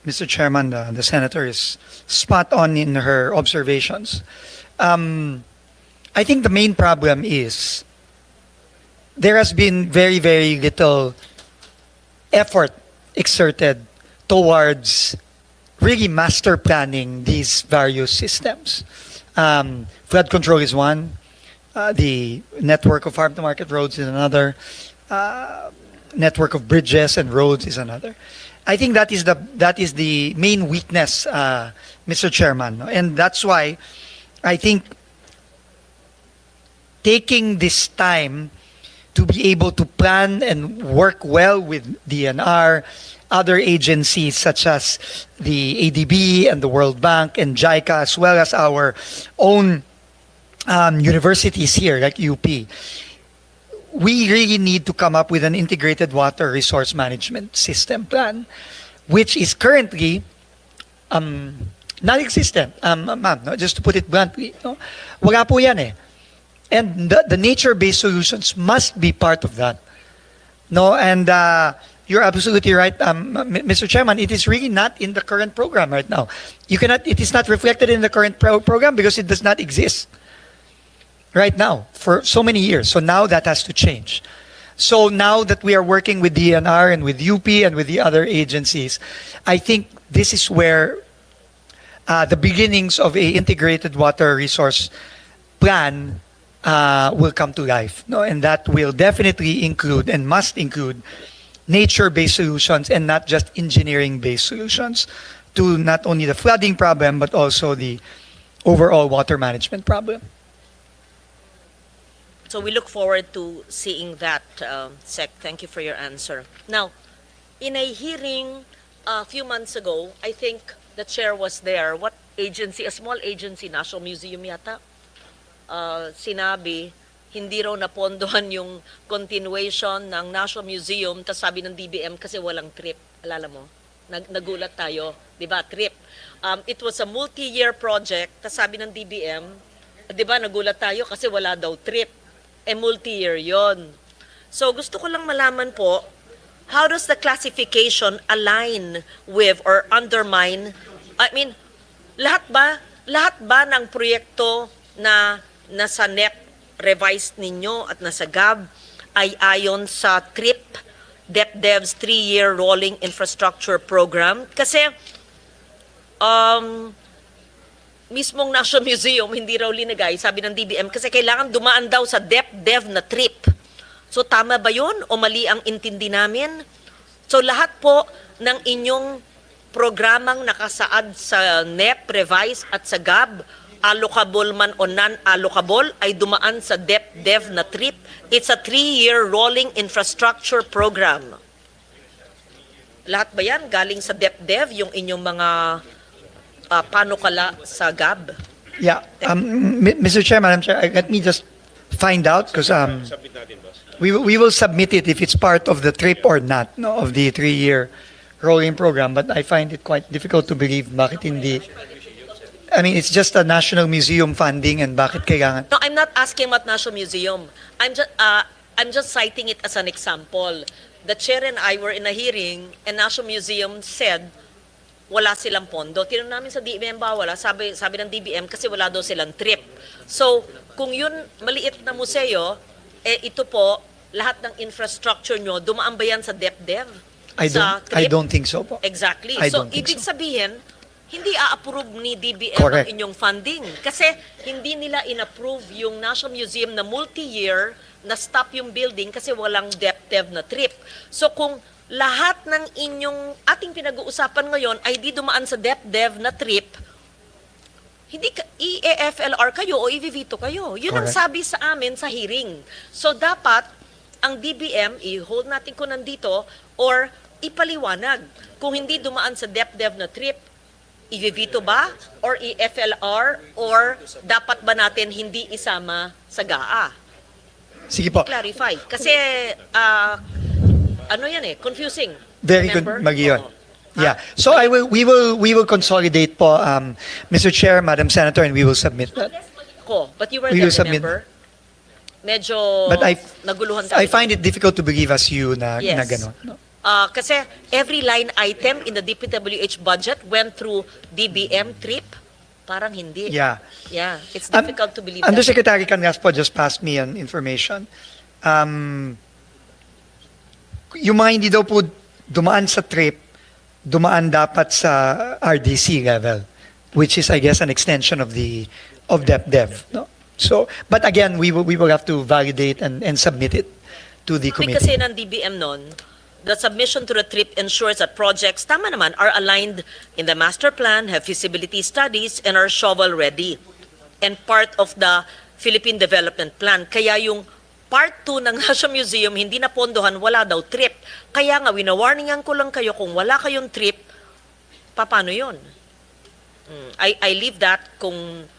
Mr. Chairman, the senator is spot on in her observations. I think the main problem is there has been very, very little effort exerted towards really master planning these various systems. Flood control is one. The network of farm-to-market roads is another. Network of bridges and roads is another. I think that is the main weakness, Mr. Chairman, no? And that's why I think taking this time to be able to plan and work well with DNR, other agencies such as the ADB and the World Bank and JICA, as well as our own universities here like UP, we really need to come up with an integrated water resource management system plan, which is currently non-existent, ma'am, no? Just to put it bluntly. No? Wala po yan eh. And the nature-based solutions must be part of that. No, and you're absolutely right, Mr. Chairman. It is really not in the current program right now. It is not reflected in the current program because it does not exist right now for so many years. So now that has to change. So now that we are working with DNR and with UP and with the other agencies, I think this is where the beginnings of a integrated water resource plan will come to life. No? And that will definitely include and must include nature-based solutions and not just engineering-based solutions to not only the flooding problem but also the overall water management problem. So we look forward to seeing that, Sec. Thank you for your answer. Now, in a hearing a few months ago, I think the chair was there. What agency? A small agency, National Museum yata, sinabi, hindi raw napondohan yung continuation ng National Museum, tas sabi ng DBM kasi walang trip. Alala mo? Nagulat tayo. Diba? Trip. It was a multi-year project, tas sabi ng DBM, diba, nagulat tayo kasi wala daw trip. Multi-year yon. So gusto ko lang malaman po, how does the classification align with or undermine, I mean, lahat ba ng proyekto na nasa NEP revised ninyo at nasa GAB ay ayon sa TRIP, DepDev's 3-year rolling infrastructure program? Kasi mismong National Museum hindi raw linagay, sabi ng DBM, kasi kailangan dumaan daw sa DepDev na trip. So tama ba yun o mali ang intindi namin? So lahat po ng inyong programang nakasaad sa NEP, Revise at sa GAB, allocable man o non-allocable, ay dumaan sa DepDev na trip. It's a 3-year rolling infrastructure program. Lahat ba yan galing sa DepDev, yung inyong mga panukala sa GAB? Yeah, Mr. Chair, Madam Chair, let me just find out because we will submit it if it's part of the trip or not, no, of the 3-year rolling program. But I find it quite difficult to believe bakit hindi. I mean, it's just a National Museum funding and bakit kailangan. No, I'm not asking about National Museum. I'm just citing it as an example. The chair and I were in a hearing and National Museum said wala silang pondo. Tinanong namin sa DBM ba wala? Sabi ng DBM kasi wala daw silang trip. So, kung yun maliit na museo, ito po, lahat ng infrastructure nyo, dumaan ba yan sa DepDev? I don't think so po. Exactly. I So, don't think ibig so. sabihin, hindi a-approve ni DBM Correct. ang inyong funding. Kasi hindi nila in-approve yung National Museum na multi-year na stop yung building kasi walang DepDev na trip. So, kung lahat ng inyong ating pinag-uusapan ngayon ay di dumaan sa DepDev na trip, hindi i-EFLR kayo o i-veto kayo. Yun ang Correct. sabi sa amin sa hearing. So dapat ang DBM, i-hold natin ko nandito or ipaliwanag. Kung hindi dumaan sa DepDev na trip, i-veto ba or i-FLR or dapat ba natin hindi isama sa GAA? Sige po. Clarify. Kasi ano yan confusing. Very good, Remember? Magion. Oo. Yeah. So we will consolidate po, Mr. Chair, Madam Senator, and we will submit that. But you were We there, will submit. remember? Medyo But naguluhan tayo. I find it difficult to believe as you na Yes. gano'n. No? Kasi every line item in the DPWH budget went through DBM trip. Parang hindi. Yeah. Yeah, it's difficult to believe that. Undersecretary Canlas po just passed me an information. Yung mga hindi daw po dumaan sa trip, dumaan dapat sa RDC level, which is, I guess, an extension of DepDev. No? So, but again, we will have to validate and submit it to the Kasi committee. ng DBM nun, the submission to the trip ensures that projects, tama naman, are aligned in the master plan, have feasibility studies, and are shovel-ready. And part of the Philippine Development Plan. Kaya yung part 2 ng National Museum, hindi na pondohan, wala daw trip. Kaya nga, winawarningan ko lang kayo, kung wala kayong trip, paano yun? I leave that kung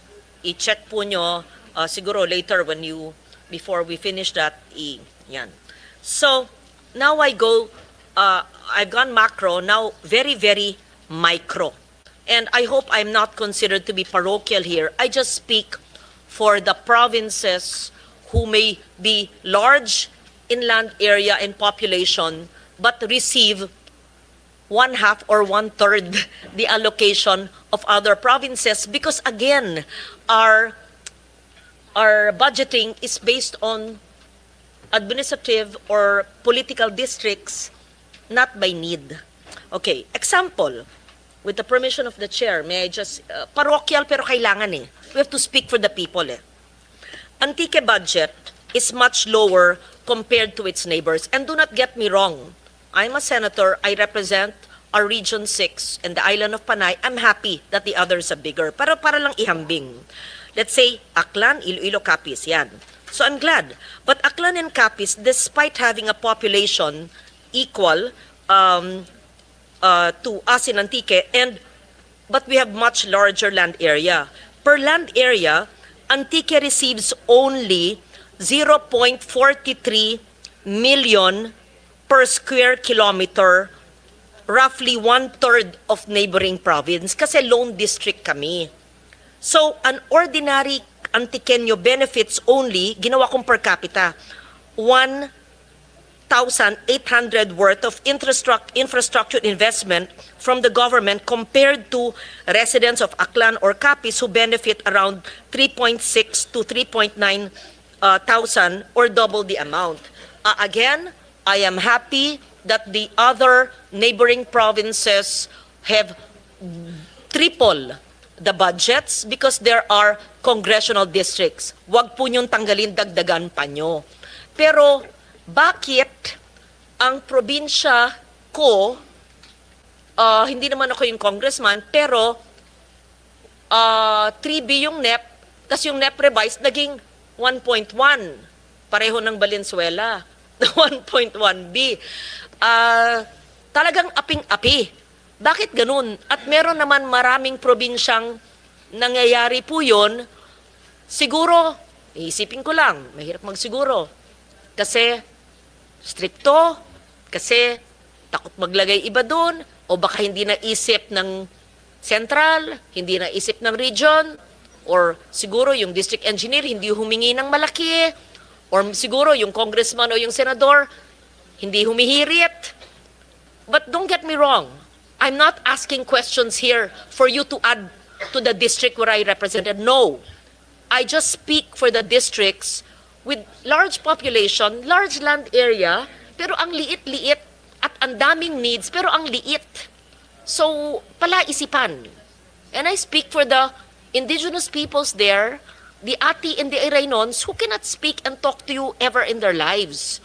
i-check po nyo, siguro later before we finish that, yan. So, now I've gone macro, now very, very micro. And I hope I'm not considered to be parochial here. I just speak for the provinces who may be large in land area and population, but receive 1/2 or 1/3 the allocation of other provinces, because again, our budgeting is based on administrative or political districts, not by need. Okay, example, with the permission of the chair, may I just, parochial pero kailangan eh. We have to speak for the people eh. Antique budget is much lower compared to its neighbors. And do not get me wrong, I'm a senator, I represent our Region 6 and the island of Panay. I'm happy that the others are bigger. Pero para lang ihambing. Let's say, Aklan, Iloilo, Capiz, yan. So I'm glad. But Aklan and Capiz, despite having a population equal to us in Antique, but we have much larger land area. Per land area, Antique receives only 0.43 million per square kilometer, roughly 1/3 of neighboring province, kasi lone district kami. So, an ordinary Antiqueño benefits only, ginawa kong per capita, 1,800 worth of infrastructure investment from the government compared to residents of Aklan or Capiz who benefit around 3.6 to 3.9 thousand or double the amount. Again, I am happy that the other neighboring provinces have triple the budgets because there are congressional districts. Huwag po niyong tanggalin, dagdagan pa nyo. Pero bakit ang probinsya ko, hindi naman ako yung congressman, pero 3B yung NEP, tas yung NEP revised naging 1.1. Pareho ng Valenzuela. 1.1B. Talagang aping-api. Bakit ganun? At meron naman maraming probinsyang nangyayari po yun. Siguro, iisipin ko lang, mahirap magsiguro. Kasi stricto, kasi takot maglagay iba doon, o baka hindi naisip ng central, hindi naisip ng region, or siguro yung district engineer hindi humingi ng malaki, or siguro yung congressman o yung senador hindi humihirit. But don't get me wrong, I'm not asking questions here for you to add to the district where I represented. No. I just speak for the districts with large population, large land area, pero ang liit-liit at ang daming needs, pero ang liit. So, palaisipan. And I speak for the indigenous peoples there, the Ati and the Iraynons, who cannot speak and talk to you ever in their lives.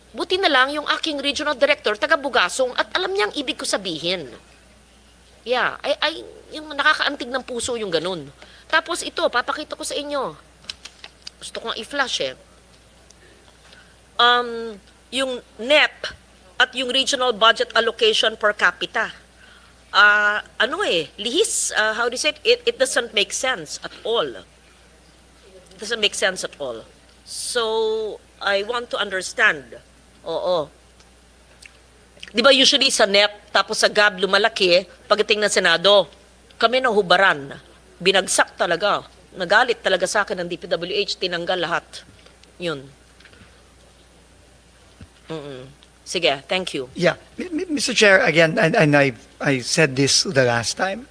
Buti na lang yung aking regional director, taga Bugasong, at alam niyang ibig ko sabihin. Yeah, yung nakakaantig ng puso yung ganun. Tapos ito, papakita ko sa inyo. Gusto kong i-flash eh. Yung NEP at yung regional budget allocation per capita. Lihis, how do you say it? It doesn't make sense at all. It doesn't make sense at all. So, I want to understand. Oo. Di ba usually sa NEP, tapos sa GAB lumalaki, pagdating ng Senado, kami nahubaran. Binagsak talaga. Nagalit talaga sa akin ng DPWH, tinanggal lahat. Yun. Sige, thank you. Yeah, Mr. Chair, again, and I said this the last time,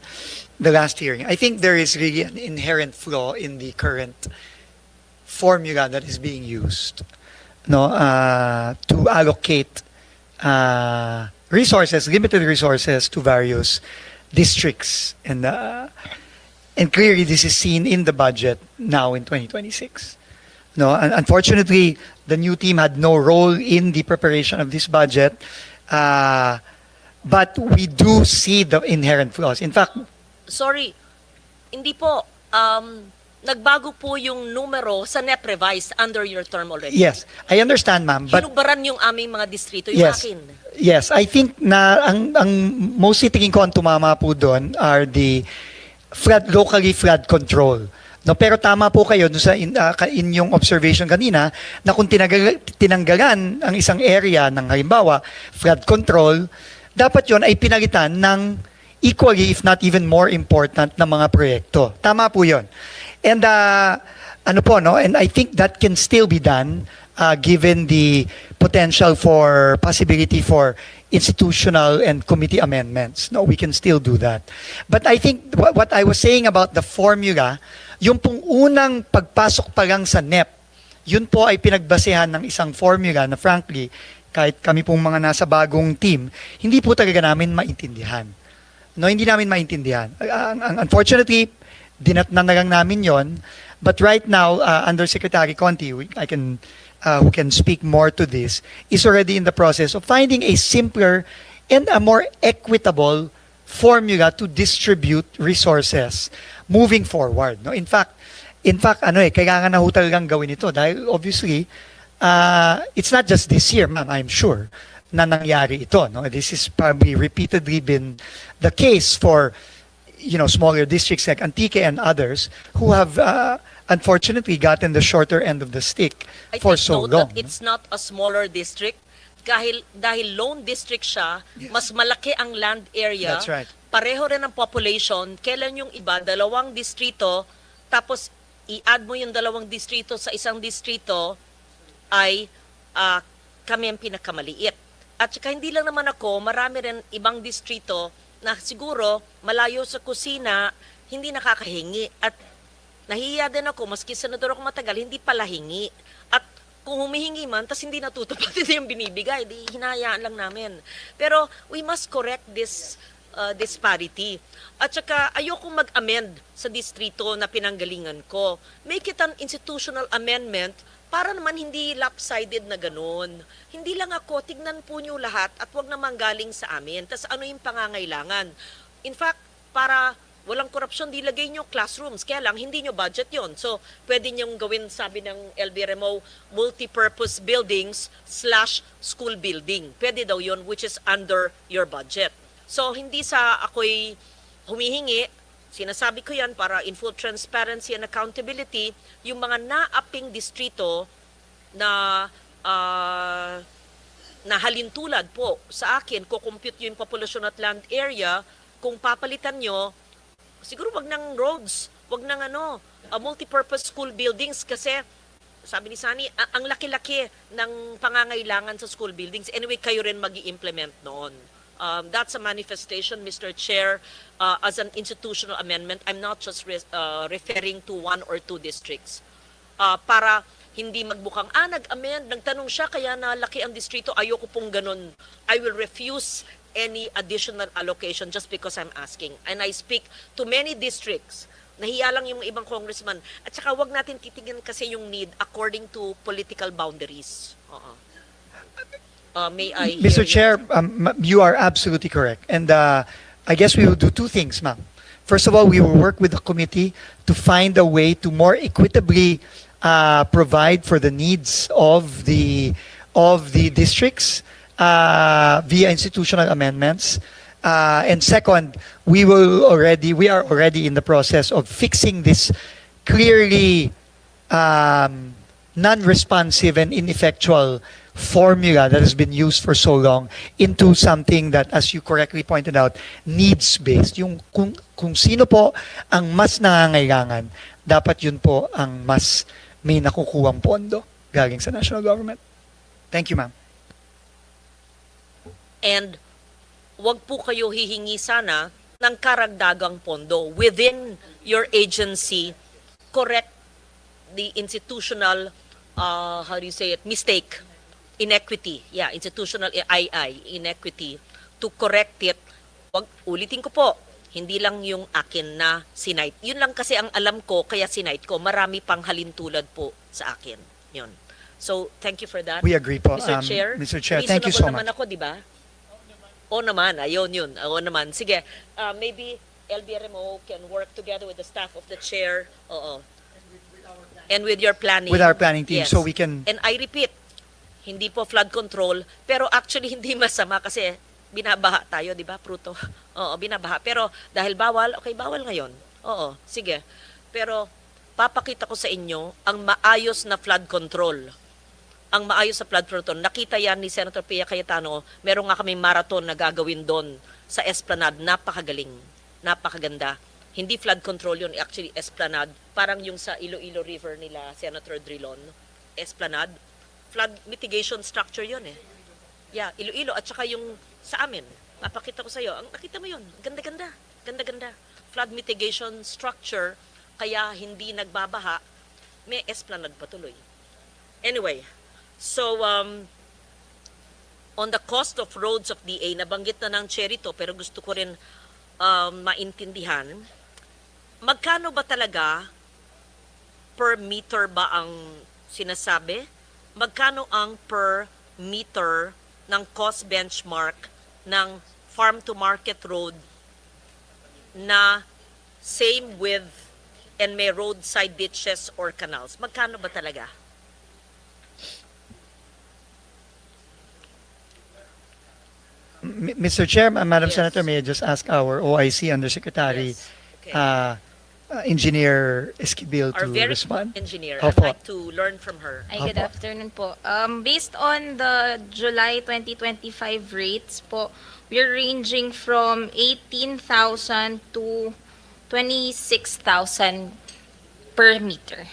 the last hearing. I think there is really an inherent flaw in the current formula that is being used, no, to allocate resources, limited resources to various districts, and clearly this is seen in the budget now in 2026. No, unfortunately, the new team had no role in the preparation of this budget, but we do see the inherent flaws. In fact, Sorry, hindi po. Nagbago po yung numero sa NEP revised under your term already. yes, I understand, ma'am, but Hinubaran yung aming mga distrito, yung yes, akin. yes, I think na ang mostly tingin ko ang tumama po doon are the locally flood control. No, pero tama po kayo dun sa inyong observation kanina na kung tinanggalan ang isang area ng halimbawa flood control, dapat yon ay pinalitan ng equally if not even more important na mga proyekto. Tama po yon. And ano po, no? And I think that can still be done given the potential for possibility for institutional and committee amendments. No, we can still do that. But I think what I was saying about the formula, yung pong unang pagpasok pa lang sa NEP, yun po ay pinagbasehan ng isang formula na frankly, kahit kami pong mga nasa bagong team, hindi po talaga namin maintindihan. No, hindi namin maintindihan. Unfortunately, dinatnan na lang namin yon. But right now, under Secretary Conti, I can who can speak more to this, is already in the process of finding a simpler and a more equitable formula to distribute resources moving forward. No, in fact, kailangan na ho talagang gawin ito dahil obviously, it's not just this year, ma'am, I'm sure, na nangyari ito. No? This is probably repeatedly been the case for smaller districts like Antique and others who have unfortunately gotten the shorter end of the stick I for take so note long. that it's not a smaller district. Dahil lone district siya, mas malaki ang land area. That's right. Pareho rin ang population. Kailan yung iba, 2 distrito, tapos i-add mo yung 2 distrito sa isang distrito, ay kami ang pinakamaliit. At saka hindi lang naman ako, marami rin ibang distrito na siguro malayo sa kusina, hindi nakakahingi. At nahihiya din ako, maski senador ako matagal, hindi pala hingi. At kung humihingi man, tas hindi natutupad yung binibigay, di hinayaan lang namin. Pero we must correct this disparity. At saka ayokong mag-amend sa distrito na pinanggalingan ko. Make it an institutional amendment para naman hindi lopsided na ganun. Hindi lang ako, tignan po nyo lahat at wag naman galing sa amin. Tas ano yung pangangailangan? In fact, para walang korupsyon, di lagay nyo classrooms. Kaya lang, hindi nyo budget yon. So, pwede nyo gawin, sabi ng LBRMO, multi-purpose buildings / school building. Pwede daw yon, which is under your budget. So, hindi sa ako'y humihingi, sinasabi ko yan para in full transparency and accountability, yung mga naaping distrito na halintulad po sa akin, kukompute yung populasyon at land area, kung papalitan nyo, siguro wag ng roads, wag ng multi-purpose school buildings kasi sabi ni Sani, ang laki-laki ng pangangailangan sa school buildings. Anyway, kayo rin mag-i-implement noon. That's a manifestation, Mr. Chair, as an institutional amendment. I'm not just referring to 1 or 2 districts. Para hindi magbukang, nag-amend, nagtanong siya, kaya nalaki ang distrito, ayoko pong ganun. I will refuse any additional allocation just because I'm asking. And I speak to many districts. Nahiya lang yung ibang congressman. At saka wag natin titingnan kasi yung need according to political boundaries. May I Mr. hear Chair, you are absolutely correct. And I guess we will do 2 things, ma'am. First of all, we will work with the committee to find a way to more equitably provide for the needs of the districts via institutional amendments. And second, we are already in the process of fixing this clearly non-responsive and ineffectual formula that has been used for so long into something that, as you correctly pointed out, needs-based. Yung kung sino po ang mas nangangailangan, dapat yun po ang mas may nakukuhang pondo galing sa national government. Thank you, ma'am. And wag po kayo hihingi sana ng karagdagang pondo within your agency. Correct the institutional, how do you say it, mistake, inequity. Yeah, institutional inequity. To correct it, wag, ulitin ko po, hindi lang yung akin na sinight. Yun lang kasi ang alam ko, kaya sinight ko. Marami pang halintulad po sa akin. Yun. So, thank you for that. We agree po. Mr. Chair, Mr. Chair, thank you so reasonable naman much. ako, di ba? O naman, ayun yun. O naman. Sige, maybe LBRMO can work together with the staff of the chair. Oo. And with your planning. With our planning team, Yes. so we can... And I repeat, hindi po flood control, pero actually hindi masama kasi binabaha tayo, di ba, Pruto? Oo, binabaha. Pero dahil bawal, okay, bawal ngayon. Oo, sige. Pero papakita ko sa inyo ang maayos na flood control. Ang maayos sa flood control. Nakita yan ni Senator Pia Cayetano, meron nga kaming marathon na gagawin doon sa Esplanade. Napakagaling. Napakaganda. Hindi flood control yun, actually Esplanade. Parang yung sa Iloilo River nila, Senator Drilon. Esplanade. Flood mitigation structure yun eh. Yeah, Iloilo at saka yung sa amin. Papakita ko sa iyo. Nakita mo yun. Ganda-ganda. Ganda-ganda. Flood mitigation structure kaya hindi nagbabaha. May Esplanade patuloy. Anyway, so on the cost of roads of DA, nabanggit na ng Chair ito pero gusto ko rin maintindihan. Magkano ba talaga per meter ba ang sinasabi? Magkano ang per meter ng cost benchmark ng farm to market road na same width and may roadside ditches or canals? Magkano ba talaga? Mr. Chair, Madam Yes. Senator, may I just ask our OIC Undersecretary, Yes. Okay. Engineer Esquivel Our to very respond? engineer. Opo. I'd like to learn from her. Ay, good Apo. afternoon po. Based on the July 2025 rates po, we're ranging from 18,000 to 26,000 per meter.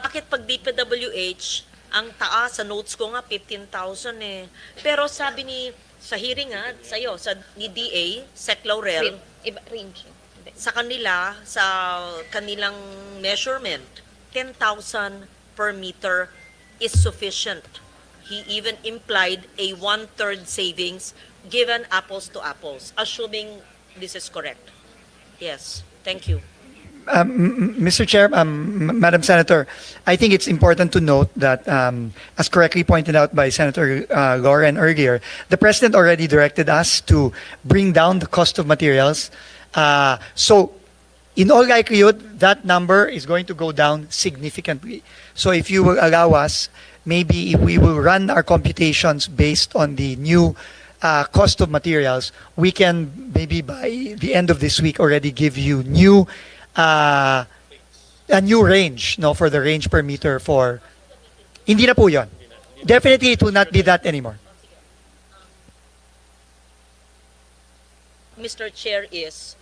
Bakit pag DPWH, ang taas sa notes ko nga 15,000 eh. Pero sabi ni sa hearing nga sa'yo, ni DA, Sec Laurel, Iba, ranging. sa kanila, sa kanilang measurement, 10,000 per meter is sufficient. He even implied a 1/3 savings given apples to apples, assuming this is correct. Yes, thank you. Mr. Chair, Madam Senator, I think it's important to note that, as correctly pointed out by Senator Lauren earlier, the President already directed us to bring down the cost of materials. So, in all likelihood, that number is going to go down significantly. So, if you will allow us, maybe if we will run our computations based on the new cost of materials, we can maybe by the end of this week already give you a new range, no, for the range per meter for, hindi na po yun. Definitely, it will not be that anymore. Mr. Chair is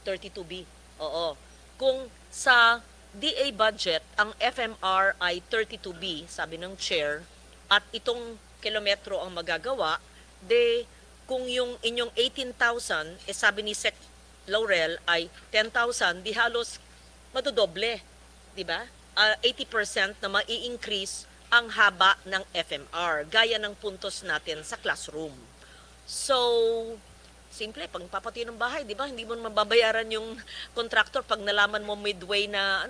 32B. Oo. Kung sa DA budget, ang FMR ay 32B, sabi ng Chair, at itong kilometro ang magagawa, de kung yung inyong 18,000, sabi ni Sec Laurel ay 10,000, di halos madodoble, di ba? 80% na mai-increase ang haba ng FMR, gaya ng puntos natin sa classroom. So, simple, pag papati ng bahay, di ba? Hindi mo mababayaran yung contractor pag nalaman mo midway na,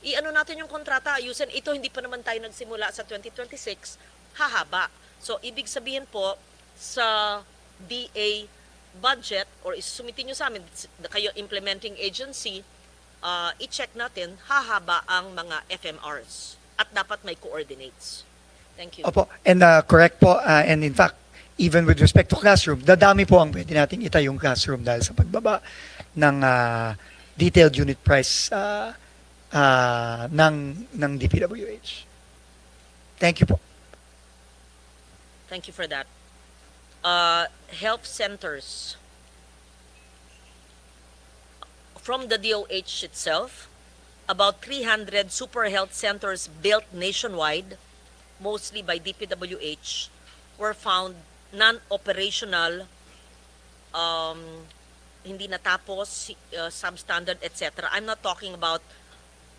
i-ano natin yung kontrata, ayusin. Ito, hindi pa naman tayo nagsimula sa 2026, hahaba. So, ibig sabihin po, sa DA budget, or isumitin nyo sa amin, kayo implementing agency, i-check natin, hahaba ang mga FMRs. At dapat may coordinates. Thank you. Opo, and correct po, and in fact, even with respect to classroom, dadami po ang pwede nating itayong classroom dahil sa pagbaba ng detailed unit price ng DPWH. Thank you po. Thank you for that. Health centers. From the DOH itself, about 300 super health centers built nationwide, mostly by DPWH, were found non-operational, hindi natapos, substandard, etc. I'm not talking about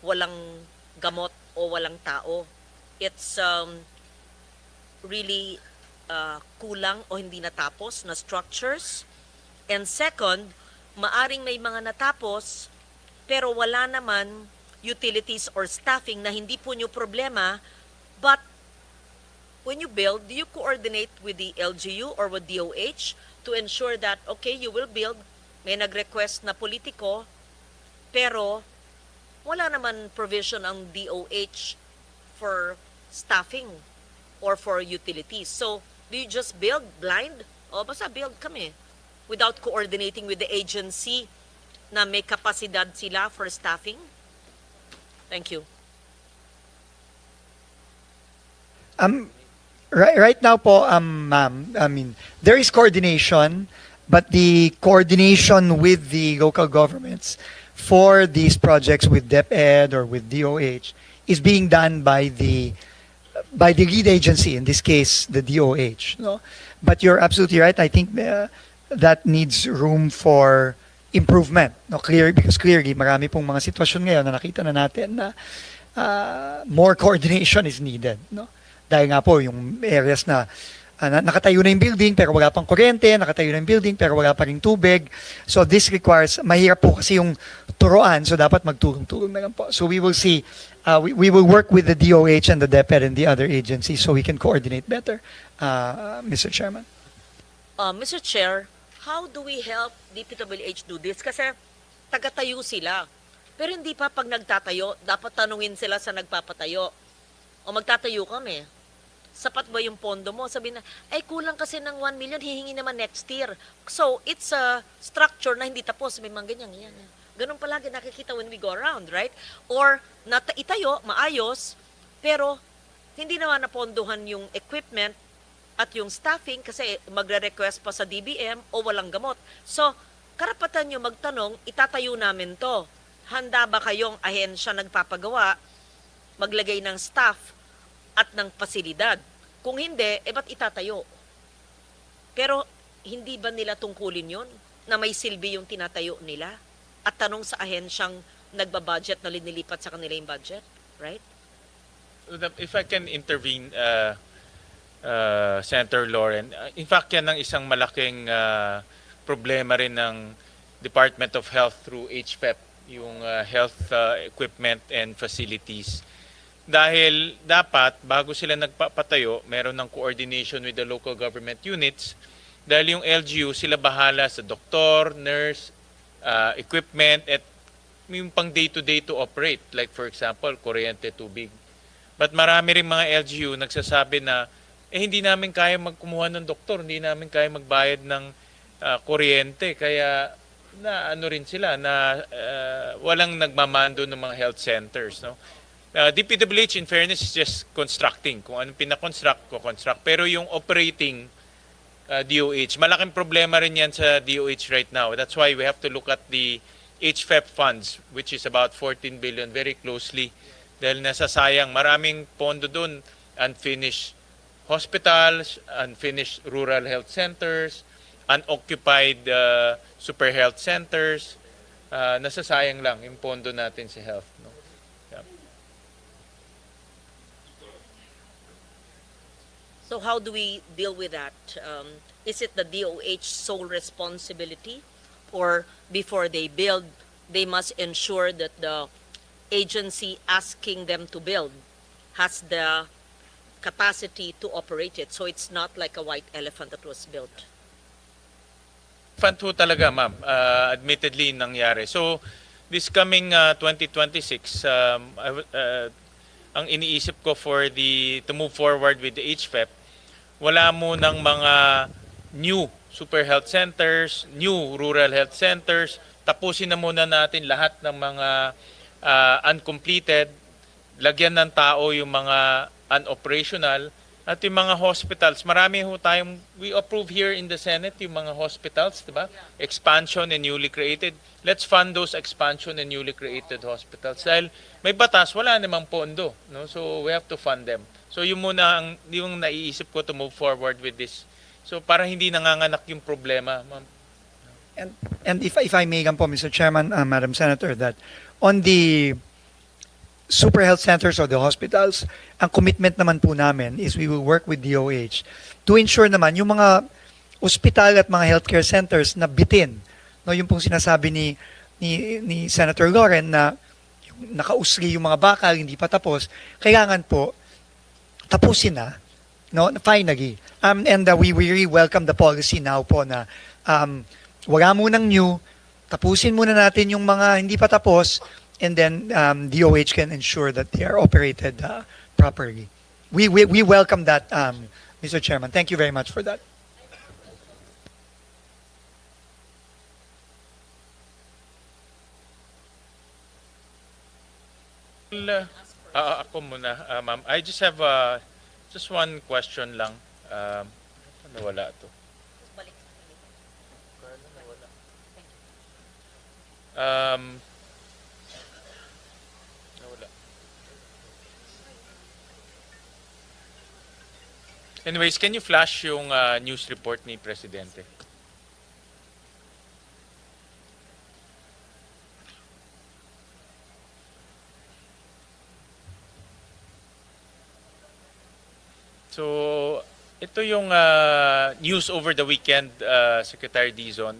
walang gamot o walang tao. It's really kulang o hindi natapos na structures. And second, maaring may mga natapos pero wala naman utilities or staffing na hindi po nyo problema, but when you build, do you coordinate with the LGU or with DOH to ensure that, okay, you will build, may nag-request na politiko, pero wala naman provision ang DOH for staffing or for utilities. So, do you just build blind? O basta build kami without coordinating with the agency na may kapasidad sila for staffing? Thank you. Right now po, ma'am, I mean, there is coordination, but the coordination with the local governments for these projects with DepEd or with DOH is being done by the lead agency, in this case, the DOH. No? But you're absolutely right. I think that needs room for improvement. No? Because clearly, marami pong mga sitwasyon ngayon na nakita na natin na more coordination is needed. No? Dahil nga po, yung areas na nakatayo na yung building pero wala pang kuryente, nakatayo na yung building pero wala pa ring tubig. So this requires, mahirap po kasi yung turuan, so dapat magtulong-tulong na lang po. So we will see, we will work with the DOH and the DepEd and the other agencies so we can coordinate better, Mr. Chairman. Mr. Chair, how do we help DPWH do this? Kasi tagatayo sila. Pero hindi pa pag nagtatayo, dapat tanungin sila sa nagpapatayo. O magtatayo kami. Sapat ba yung pondo mo? Sabi na, ay kulang kasi ng 1 million, hihingi naman next year. So, it's a structure na hindi tapos. May mga ganyan, yan. Ganun palagi nakikita when we go around, right? Or, itayo, maayos, pero hindi naman napondohan yung equipment at yung staffing kasi magre-request pa sa DBM o walang gamot. So, karapatan nyo magtanong, itatayo namin to. Handa ba kayong ahensya nagpapagawa, maglagay ng staff, at ng pasilidad? Kung hindi, ba't itatayo? Pero hindi ba nila tungkulin yun na may silbi yung tinatayo nila? At tanong sa ahensyang nagbabudget na linilipat sa kanila yung budget? Right? If I can intervene, Senator Lauren, in fact, yan ang isang malaking problema rin ng Department of Health through HPEP, yung health equipment and facilities. Dahil dapat, bago sila nagpapatayo, meron ng coordination with the local government units. Dahil yung LGU, sila bahala sa doktor, nurse, equipment, at yung pang day-to-day to operate. Like for example, kuryente, tubig. But marami rin mga LGU nagsasabi na, hindi namin kaya magkumuha ng doktor, hindi namin kaya magbayad ng kuryente. Kaya na ano rin sila, na walang nagmamando ng mga health centers. No? DPWH, in fairness, is just constructing. Kung anong pinakonstruct, kukonstruct. Pero yung operating DOH, malaking problema rin yan sa DOH right now. That's why we have to look at the HFEP funds, which is about 14 billion, very closely. Dahil nasasayang, maraming pondo dun, unfinished hospitals, unfinished rural health centers, unoccupied super health centers. Nasasayang lang yung pondo natin sa health. No? So how do we deal with that? Is it the DOH sole responsibility? Or before they build, they must ensure that the agency asking them to build has the capacity to operate it, so it's not like a white elephant that was built? Fund ho talaga, ma'am. Admittedly, nangyari. So, this coming 2026, ang iniisip ko to move forward with the HFEP, wala mo ng mga new super health centers, new rural health centers. Tapusin na muna natin lahat ng mga uncompleted. Lagyan ng tao yung mga unoperational. At yung mga hospitals, marami ho tayong, we approve here in the Senate yung mga hospitals, di ba? Expansion and newly created. Let's fund those expansion and newly created hospitals. Dahil may batas, wala namang pondo. No? So we have to fund them. So yun muna yung naiisip ko to move forward with this. So para hindi nanganganak yung problema, ma'am. And if I may lang po, Mr. Chairman, Madam Senator, that on the super health centers or the hospitals, ang commitment naman po namin is we will work with DOH to ensure naman yung mga ospital at mga healthcare centers na bitin. No, yung pong sinasabi ni Senator Loren na yung nakausli yung mga bakal, hindi pa tapos, kailangan po tapusin na, no, finally. And we really welcome the policy now po na wala munang new, tapusin muna natin yung mga hindi pa tapos, and then DOH can ensure that they are operated properly. We welcome that, Mr. Chairman. Thank you very much for that. Ako muna, ma'am. I just have just one question lang. Nawala to. Nawala. Anyways, can you flash yung news report ni Presidente? So, ito yung news over the weekend, Secretary Dizon,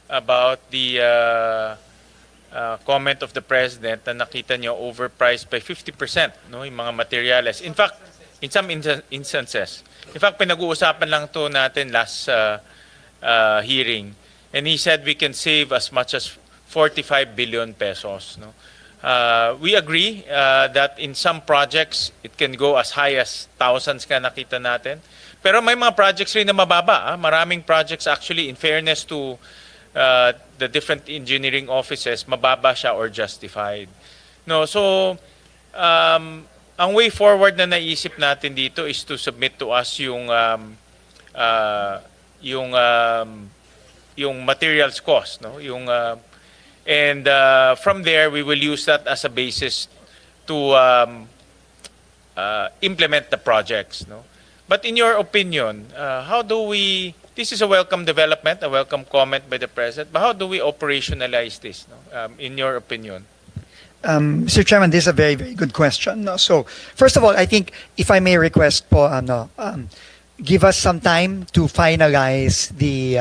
about the comment of the President na nakita niyo overpriced by 50%, no, yung mga materials. In fact, in some instances, in fact, pinag-uusapan lang to natin last hearing, and he said we can save as much as 45 billion pesos, no. We agree that in some projects, it can go as high as thousands ka nakita natin. Pero may mga projects rin na mababa. Maraming projects actually, in fairness to the different engineering offices, mababa siya or justified. No, so, ang way forward na naisip natin dito is to submit to us yung materials cost, no? And from there, we will use that as a basis to implement the projects. No? But in your opinion, how do we, this is a welcome development, a welcome comment by the President, but how do we operationalize this, no? In your opinion? Mr. Chairman, this is a very, very good question. No? So, first of all, I think, if I may request po, give us some time to finalize the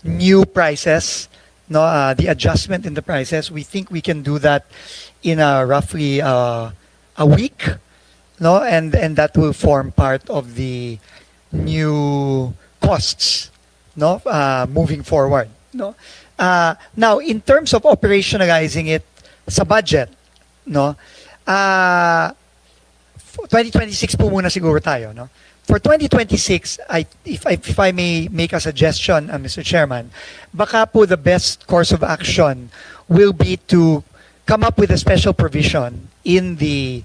new prices, no, the adjustment in the prices. We think we can do that in roughly a week, no, and that will form part of the new costs, no, moving forward, no. Now, in terms of operationalizing it sa budget, no, 2026 po muna siguro tayo, no. For 2026, if I may make a suggestion, Mr. Chairman, baka po the best course of action will be to come up with a special provision in the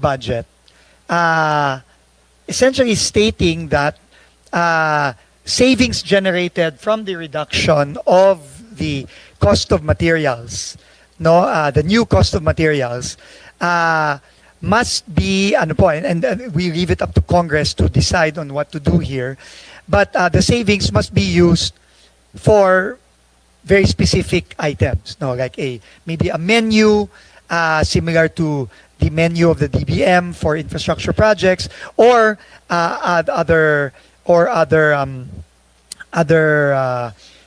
budget, essentially stating that savings generated from the reduction of the cost of materials, no, the new cost of materials, must be, and we leave it up to Congress to decide on what to do here, but the savings must be used for very specific items, no, like maybe a menu similar to the menu of the DBM for infrastructure projects, or other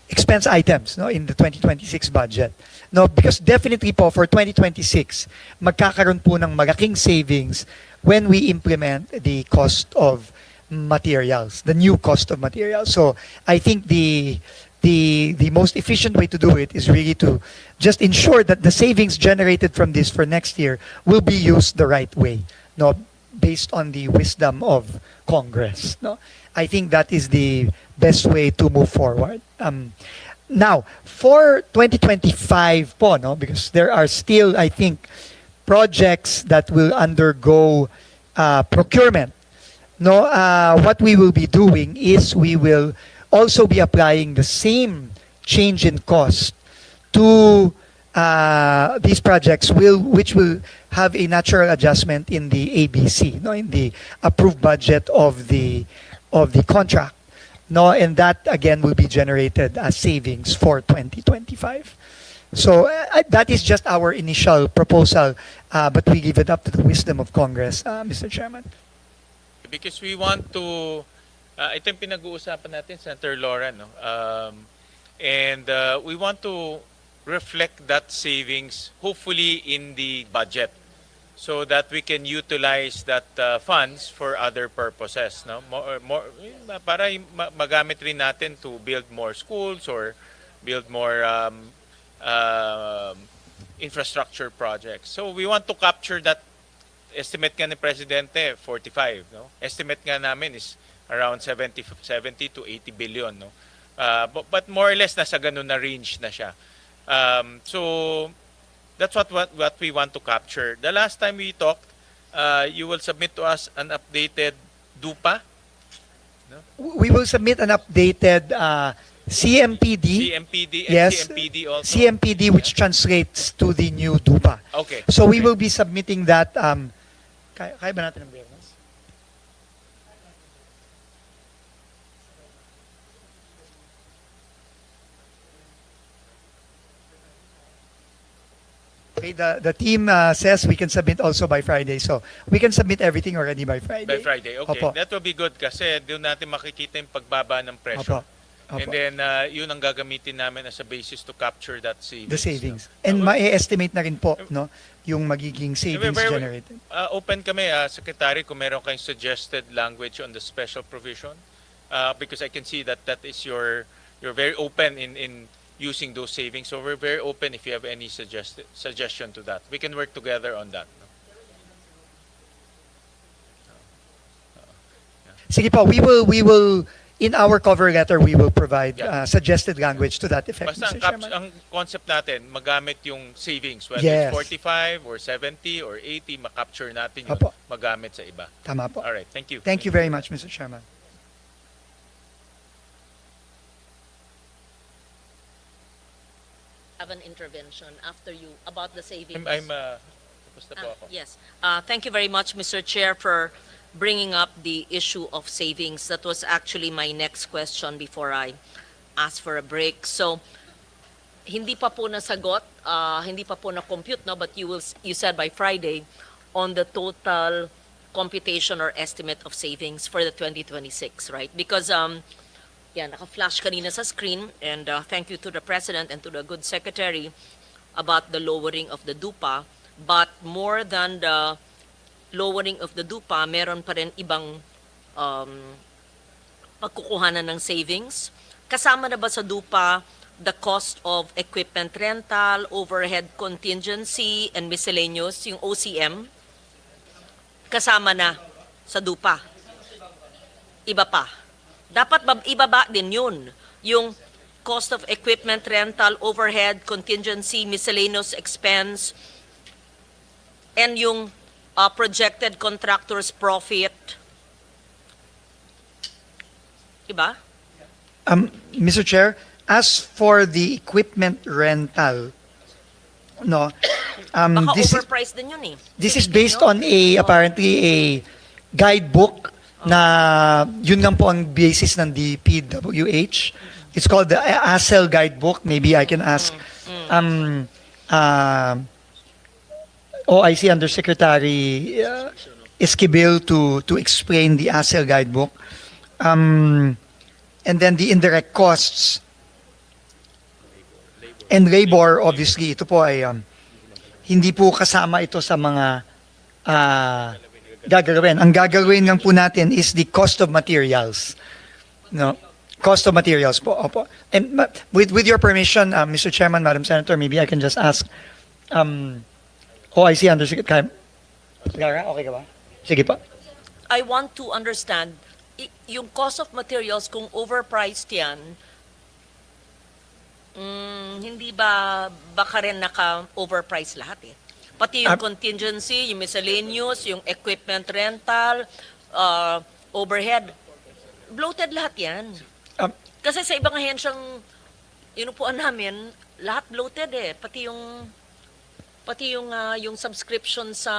expense items, no, in the 2026 budget. No, because definitely po for 2026, magkakaroon po ng malaking savings when we implement the cost of materials, the new cost of materials. So I think the most efficient way to do it is really to just ensure that the savings generated from this for next year will be used the right way, no, based on the wisdom of Congress. No, I think that is the best way to move forward. Now, for 2025 po, no, because there are still, I think, projects that will undergo procurement, no, what we will be doing is we will also be applying the same change in cost to these projects which will have a natural adjustment in the ABC, no, in the approved budget of the contract, no, and that again will be generated as savings for 2025. So that is just our initial proposal, but we leave it up to the wisdom of Congress, Mr. Chairman. Because we want to, ito yung pinag-uusapan natin, Senator Lauren, no? And we want to reflect that savings hopefully in the budget so that we can utilize that funds for other purposes, no? Para magamit rin natin to build more schools or build more infrastructure projects. So we want to capture that. Estimate nga ni Presidente 45, no? Estimate nga namin is around 70 to 80 billion, no? But more or less nasa ganun na range na siya. So that's what we want to capture. The last time we talked, you will submit to us an updated DUPA. We will submit an updated CMPD. CMPD and Yes, CMPD also. CMPD, which translates to the new DUPA. Okay. So we will be submitting that. Kaya ba natin ang Biyernes? Okay, the team says we can submit also by Friday. So we can submit everything already by Friday. By Friday, okay. Opo. That will be good kasi doon natin makikita yung pagbaba ng presyo. Opo. Opo. And then yun ang gagamitin namin as a basis to capture that savings. The savings. no? And ma-estimate na rin po, no, yung magiging savings generated. Open kami, Secretary, kung meron kayong suggested language on the special provision. Because I can see that is you're very open in using those savings. So we're very open if you have any suggestion to that. We can work together on that. No? Sige po, we will in our cover letter we will provide Yeah. suggested language to that effect, Basta Mr. Chairman. ang concept natin, magamit yung savings, whether Yes. it's 45 or 70 or 80, makapture natin yun, Opo. magamit sa iba. Tama po. All right, thank you. Thank you very much, Mr. Chairman. Have an intervention after you about the savings. Tapos na po ako. Yes. Thank you very much, Mr. Chair, for bringing up the issue of savings. That was actually my next question before I asked for a break. So, hindi pa po nasagot, hindi pa po na-compute, no? But you said by Friday on the total computation or estimate of savings for the 2026, right? Because yan, naka-flash kanina sa screen, and thank you to the President and to the good Secretary about the lowering of the DUPA. But more than the lowering of the DUPA, meron pa rin ibang pagkukuhanan ng savings. Kasama na ba sa DUPA the cost of equipment rental, overhead contingency, and miscellaneous, yung OCM? Kasama na sa DUPA. Iba pa. Dapat ibaba din yun. Yung cost of equipment rental, overhead, contingency, miscellaneous expense, and yung projected contractor's profit. Diba? Mr. Chair, as for the equipment rental, no, Baka this overpriced din yun eh. is based on apparently a guidebook na yun nga po ang basis ng DPWH. It's called the ASEL guidebook. Maybe I can ask OIC Undersecretary Esquivel to explain the ASEL guidebook. And then the indirect costs and labor, obviously, ito po ay hindi po kasama ito sa mga gagawin. Ang gagawin lang po natin is the cost of materials. No? Cost of materials po. Opo. And with your permission, Mr. Chairman, Madam Senator, maybe I can just ask OIC Undersecretary. Okay ka ba? Sige pa. I want to understand, yung cost of materials, kung overpriced yan, hindi ba baka rin naka-overpriced lahat eh? Pati yung contingency, yung miscellaneous, yung equipment rental, overhead. Bloated lahat yan. Um, Kasi sa ibang ahensyang inupuan namin, lahat bloated eh. Yung subscription sa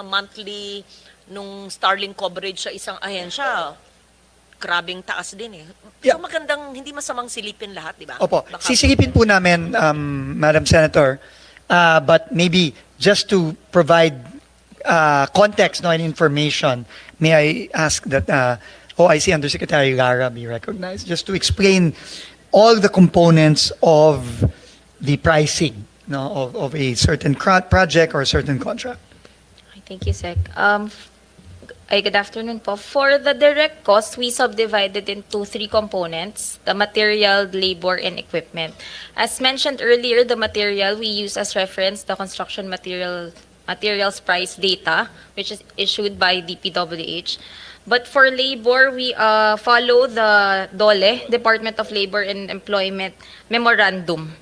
monthly nung Starlink coverage sa isang ahensya, grabing taas din eh. Yeah. So magandang, hindi masamang silipin lahat, di ba? Opo, Baka- sisilipin po namin, Madam Senator, but maybe just to provide context and information, may I ask that OIC Undersecretary Lara be recognized, just to explain all the components of the pricing of a certain project or a certain contract. Thank you, Sec. Good afternoon po. For the direct cost, we subdivided into 3 components: the material, labor, and equipment. As mentioned earlier, the material we use as reference the construction materials price data, which is issued by DPWH. But for labor, we follow the DOLE, Department of Labor and Employment Memorandum.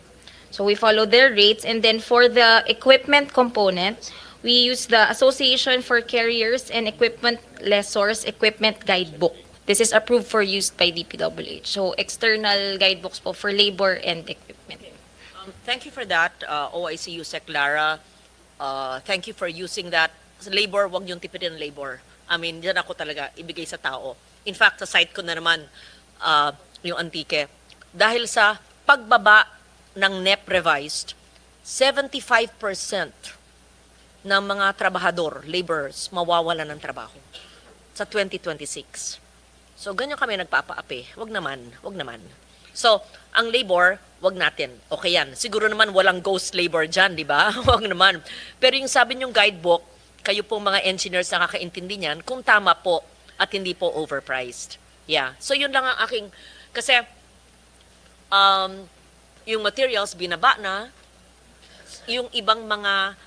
So we follow their rates. And then for the equipment component, we use the Association for Carriers and Equipment Lessors Equipment Guidebook. This is approved for use by DPWH. So external guidebooks po for labor and equipment. Thank you for that, OIC USEC Lara. Thank you for using that. Labor, wag niyong tipirin labor. I mean, yan ako talaga ibigay sa tao. In fact, sa site ko na naman, yung Antique. Dahil sa pagbaba ng NEP revised, 75% ng mga trabahador, laborers, mawawalan ng trabaho sa 2026. So, ganyan kami nagpapaapi. Wag naman. So, ang labor, wag natin. Okay yan. Siguro naman walang ghost labor dyan, di ba? Wag naman. Pero yung sabi niyong guidebook, kayo pong mga engineers nakakaintindi niyan, kung tama po at hindi po overpriced. Yeah. So, yun lang ang aking, kasi, yung materials binaba na, yung ibang mga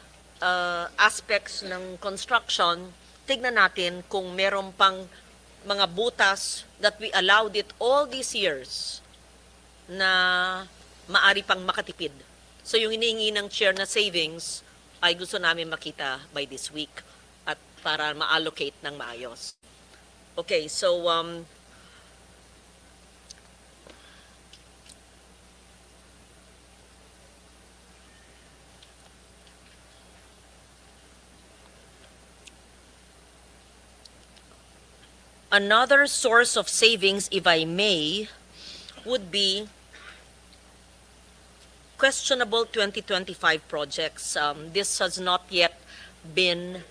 aspects ng construction, tignan natin kung meron pang mga butas that we allowed it all these years na maari pang makatipid. So yung hinihingi ng chair na savings ay gusto namin makita by this week at para ma-allocate ng maayos. Okay, so another source of savings, if I may, would be questionable 2025 projects. This has not yet been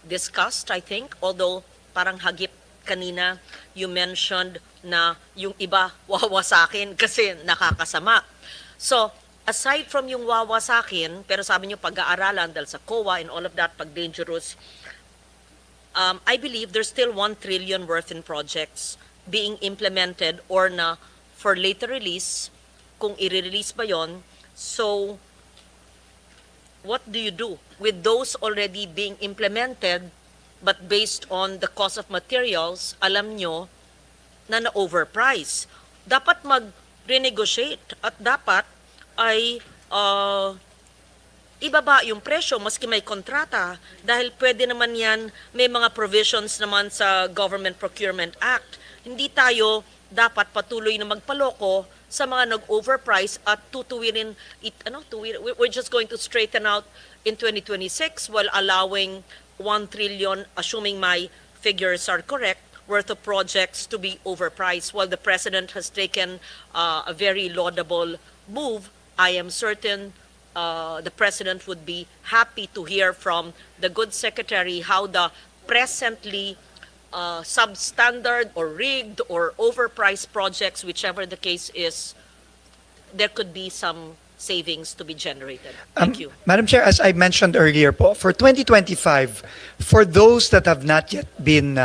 discussed, I think, although parang hagip kanina you mentioned na yung iba wawasakin kasi nakakasama. So, aside from yung wawasakin, pero sabi niyo pag-aaralan dahil sa COA and all of that, pag dangerous, I believe there's still 1 trillion worth in projects being implemented or na for later release, kung i-release ba yon. So, what do you do with those already being implemented but based on the cost of materials, alam nyo na na-overprice? Dapat mag-renegotiate at dapat ay ibaba yung presyo maski may kontrata dahil pwede naman yan, may mga provisions naman sa Government Procurement Act. Hindi tayo dapat patuloy na magpaloko sa mga nag-overprice at tutuwirin we're just going to straighten out in 2026 while allowing 1 trillion, assuming my figures are correct, worth of projects to be overpriced. While the President has taken a very laudable move, I am certain the President would be happy to hear from the good Secretary how the presently substandard or rigged or overpriced projects, whichever the case is, there could be some savings to be generated. Thank you. Madam Chair, as I mentioned earlier po, for 2025, for those that have not yet been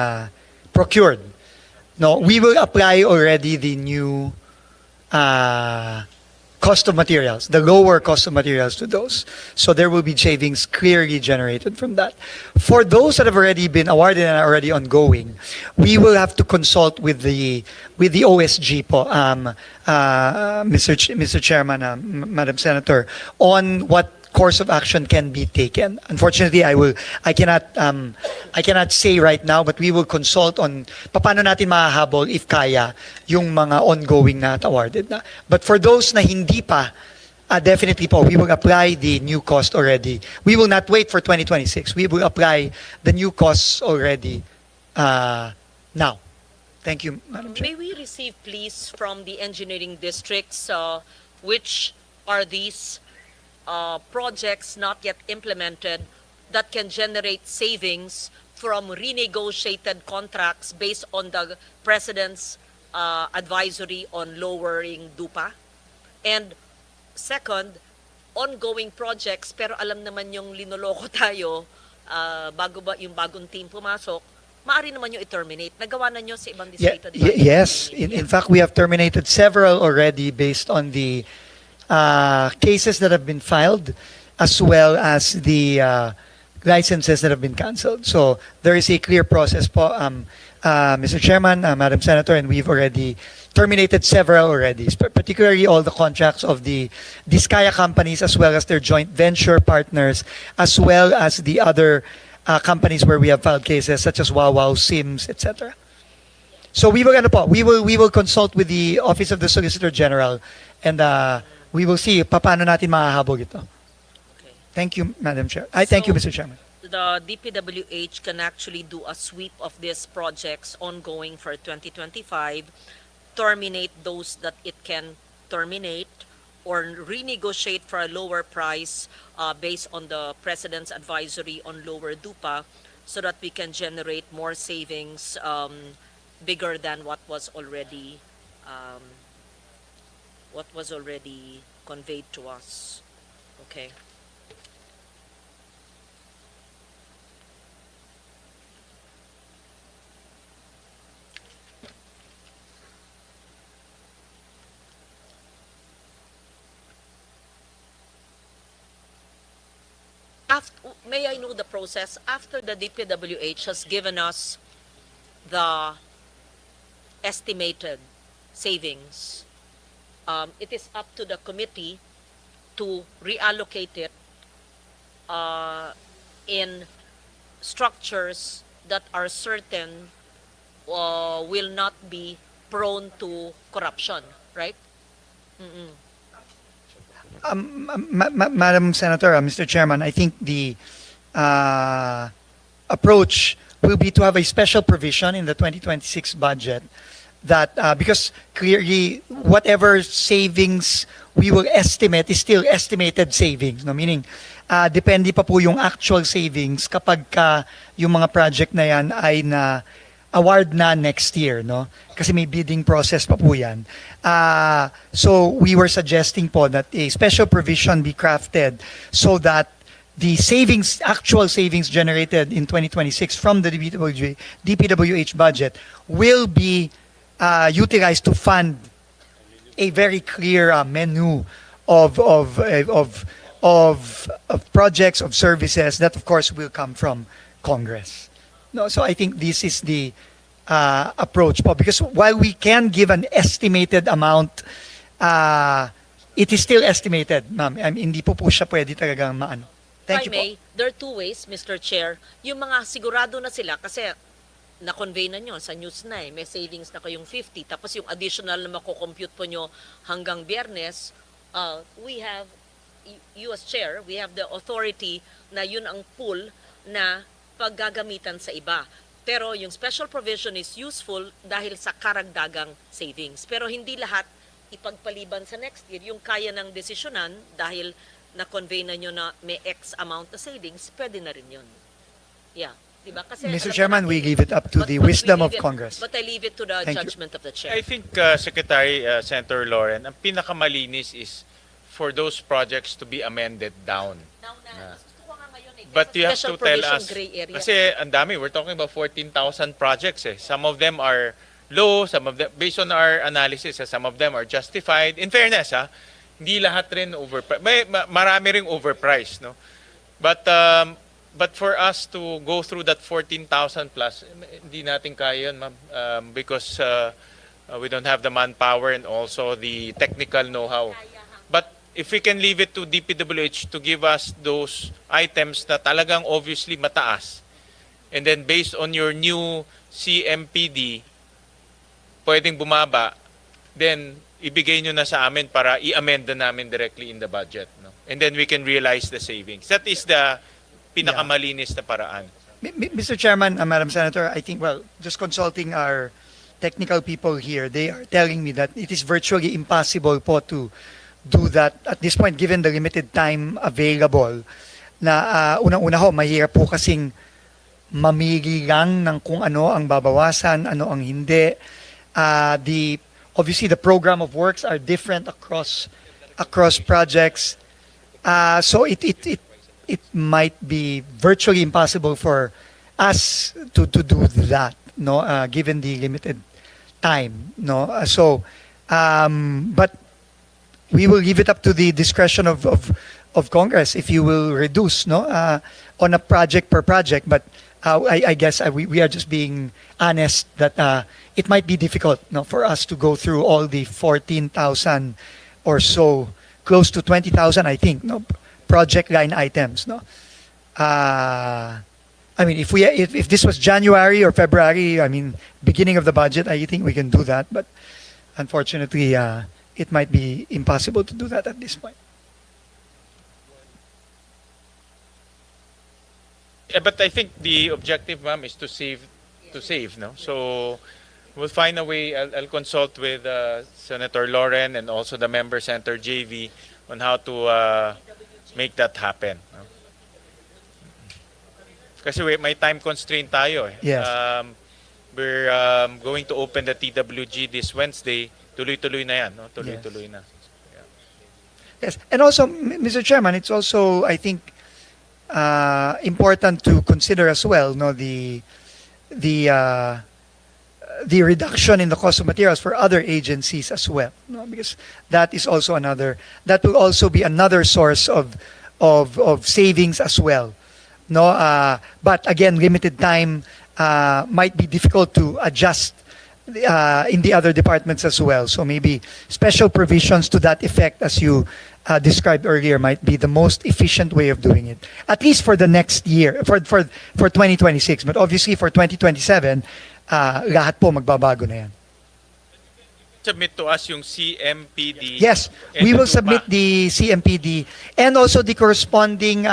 procured, we will apply already the new cost of materials, the lower cost of materials to those. So there will be savings clearly generated from that. For those that have already been awarded and are already ongoing, we will have to consult with the OSG po, Mr. Chairman, Madam Senator, on what course of action can be taken. Unfortunately, I cannot say right now, but we will consult on paano natin mahahabol if kaya yung mga ongoing na at awarded na. But for those na hindi pa, definitely po, we will apply the new cost already. We will not wait for 2026. We will apply the new costs already now. Thank you, Madam Chair. May we receive, please, from the engineering districts, which are these projects not yet implemented that can generate savings from renegotiated contracts based on the President's advisory on lowering DUPA? And second, ongoing projects, pero alam naman yung linoloko tayo, bago ba yung bagong team pumasok, maaari naman yung i-terminate. Nagawa na nyo sa ibang distrito, di ba? Yes. In fact, we have terminated several already based on the cases that have been filed, as well as the licenses that have been canceled. So there is a clear process po, Mr. Chairman, Madam Senator, and we've already terminated several already, particularly all the contracts of the Diskaya companies, as well as their joint venture partners, as well as the other companies where we have filed cases, such as Wow, Sims, etc. So we will consult with the Office of the Solicitor General, and we will see paano natin mahahabog ito. Okay. Thank you, Madam Chair. Thank you, So, Mr. Chairman. The DPWH can actually do a sweep of these projects ongoing for 2025, terminate those that it can terminate, or renegotiate for a lower price based on the President's advisory on lower DUPA, so that we can generate more savings bigger than what was already conveyed to us. Okay. May I know the process after the DPWH has given us the estimated savings? It is up to the committee to reallocate it in structures that are certain will not be prone to corruption, right? Madam Senator, Mr. Chairman, I think the approach will be to have a special provision in the 2026 budget that because clearly whatever savings we will estimate is still estimated savings, no? Meaning depende pa po yung actual savings kapag yung mga project na yan ay na award na next year, no? Kasi may bidding process pa po yan. So we were suggesting po that a special provision be crafted so that the savings, actual savings generated in 2026 from the DPWH budget will be utilized to fund a very clear menu of projects, of services that of course will come from Congress. No, so I think this is the approach po, because while we can give an estimated amount, it is still estimated, ma'am. Hindi po siya pwede talagang maano. Thank you po. There are two ways, Mr. Chair. Yung mga sigurado na sila, kasi na-convey na nyo sa news na may savings na kayong 50, tapos yung additional na makukompute po nyo hanggang Biyernes, we have, you as Chair, we have the authority na yun ang pool na paggagamitan sa iba. Pero yung special provision is useful dahil sa karagdagang savings. Pero hindi lahat ipagpaliban sa next year. Yung kaya ng desisyonan dahil na-convey na nyo na may X amount na savings, pwede na rin yun. Yeah. Diba? Kasi Mr. alam Chairman, natin, we leave it up to the but wisdom we of leave it- Congress. But I leave it to the Thank you. judgment of the Chair. I think, Secretary Senator Lauren, ang pinakamalinis is for those projects to be amended down. Now na, gusto ko nga ngayon eh, But kasi you have special to tell provision us, gray area. kasi ang dami, we're talking about 14,000 projects eh. Some of them are low, some of them, based on our analysis, some of them are justified. In fairness, hindi lahat rin overpriced. Marami ring overpriced, no? But for us to go through that 14,000 plus, hindi natin kaya yun, ma'am, because we don't have the manpower and also the technical know-how. But if we can leave it to DPWH to give us those items na talagang obviously mataas, and then based on your new CMPD, pwedeng bumaba, then ibigay nyo na sa amin para i-amend na namin directly in the budget. No? And then we can realize the savings. That is the pinakamalinis na paraan. Mr. Chairman, Madam Senator, I think, well, just consulting our technical people here, they are telling me that it is virtually impossible po to do that at this point given the limited time available na unang-una ho, mahirap po kasing mamili lang ng kung ano ang babawasan, ano ang hindi. Obviously, the program of works are different across projects. So it might be virtually impossible for us to do that, no, given the limited time, no. But we will leave it up to the discretion of Congress if you will reduce, no, on a project per project. But I guess we are just being honest that it might be difficult, no, for us to go through all the 14,000 or so, close to 20,000, I think, no, project line items, no. I mean, if this was January or February, I mean, beginning of the budget, I think we can do that. But unfortunately, it might be impossible to do that at this point. But I think the objective, ma'am, is to save, no? So we'll find a way. I'll consult with Senator Loren and also the member Senator JV on how to make that happen. No? Kasi may time constraint tayo. Eh. Yes. We're going to open the TWG this Wednesday. Tuloy-tuloy na yan, no? Tuloy-tuloy na. Yes, and also, Mr. Chairman, it's also, I think, important to consider as well, no, the reduction in the cost of materials for other agencies as well, no, because that is also that will also be another source of savings as well, no. But again, limited time might be difficult to adjust in the other departments as well. So maybe special provisions to that effect, as you described earlier, might be the most efficient way of doing it. At least for the next year, for 2026. But obviously for 2027, lahat po magbabago na yan. Submit to us yung CMPD. Yes, and we the will lupa. submit the CMPD and also the corresponding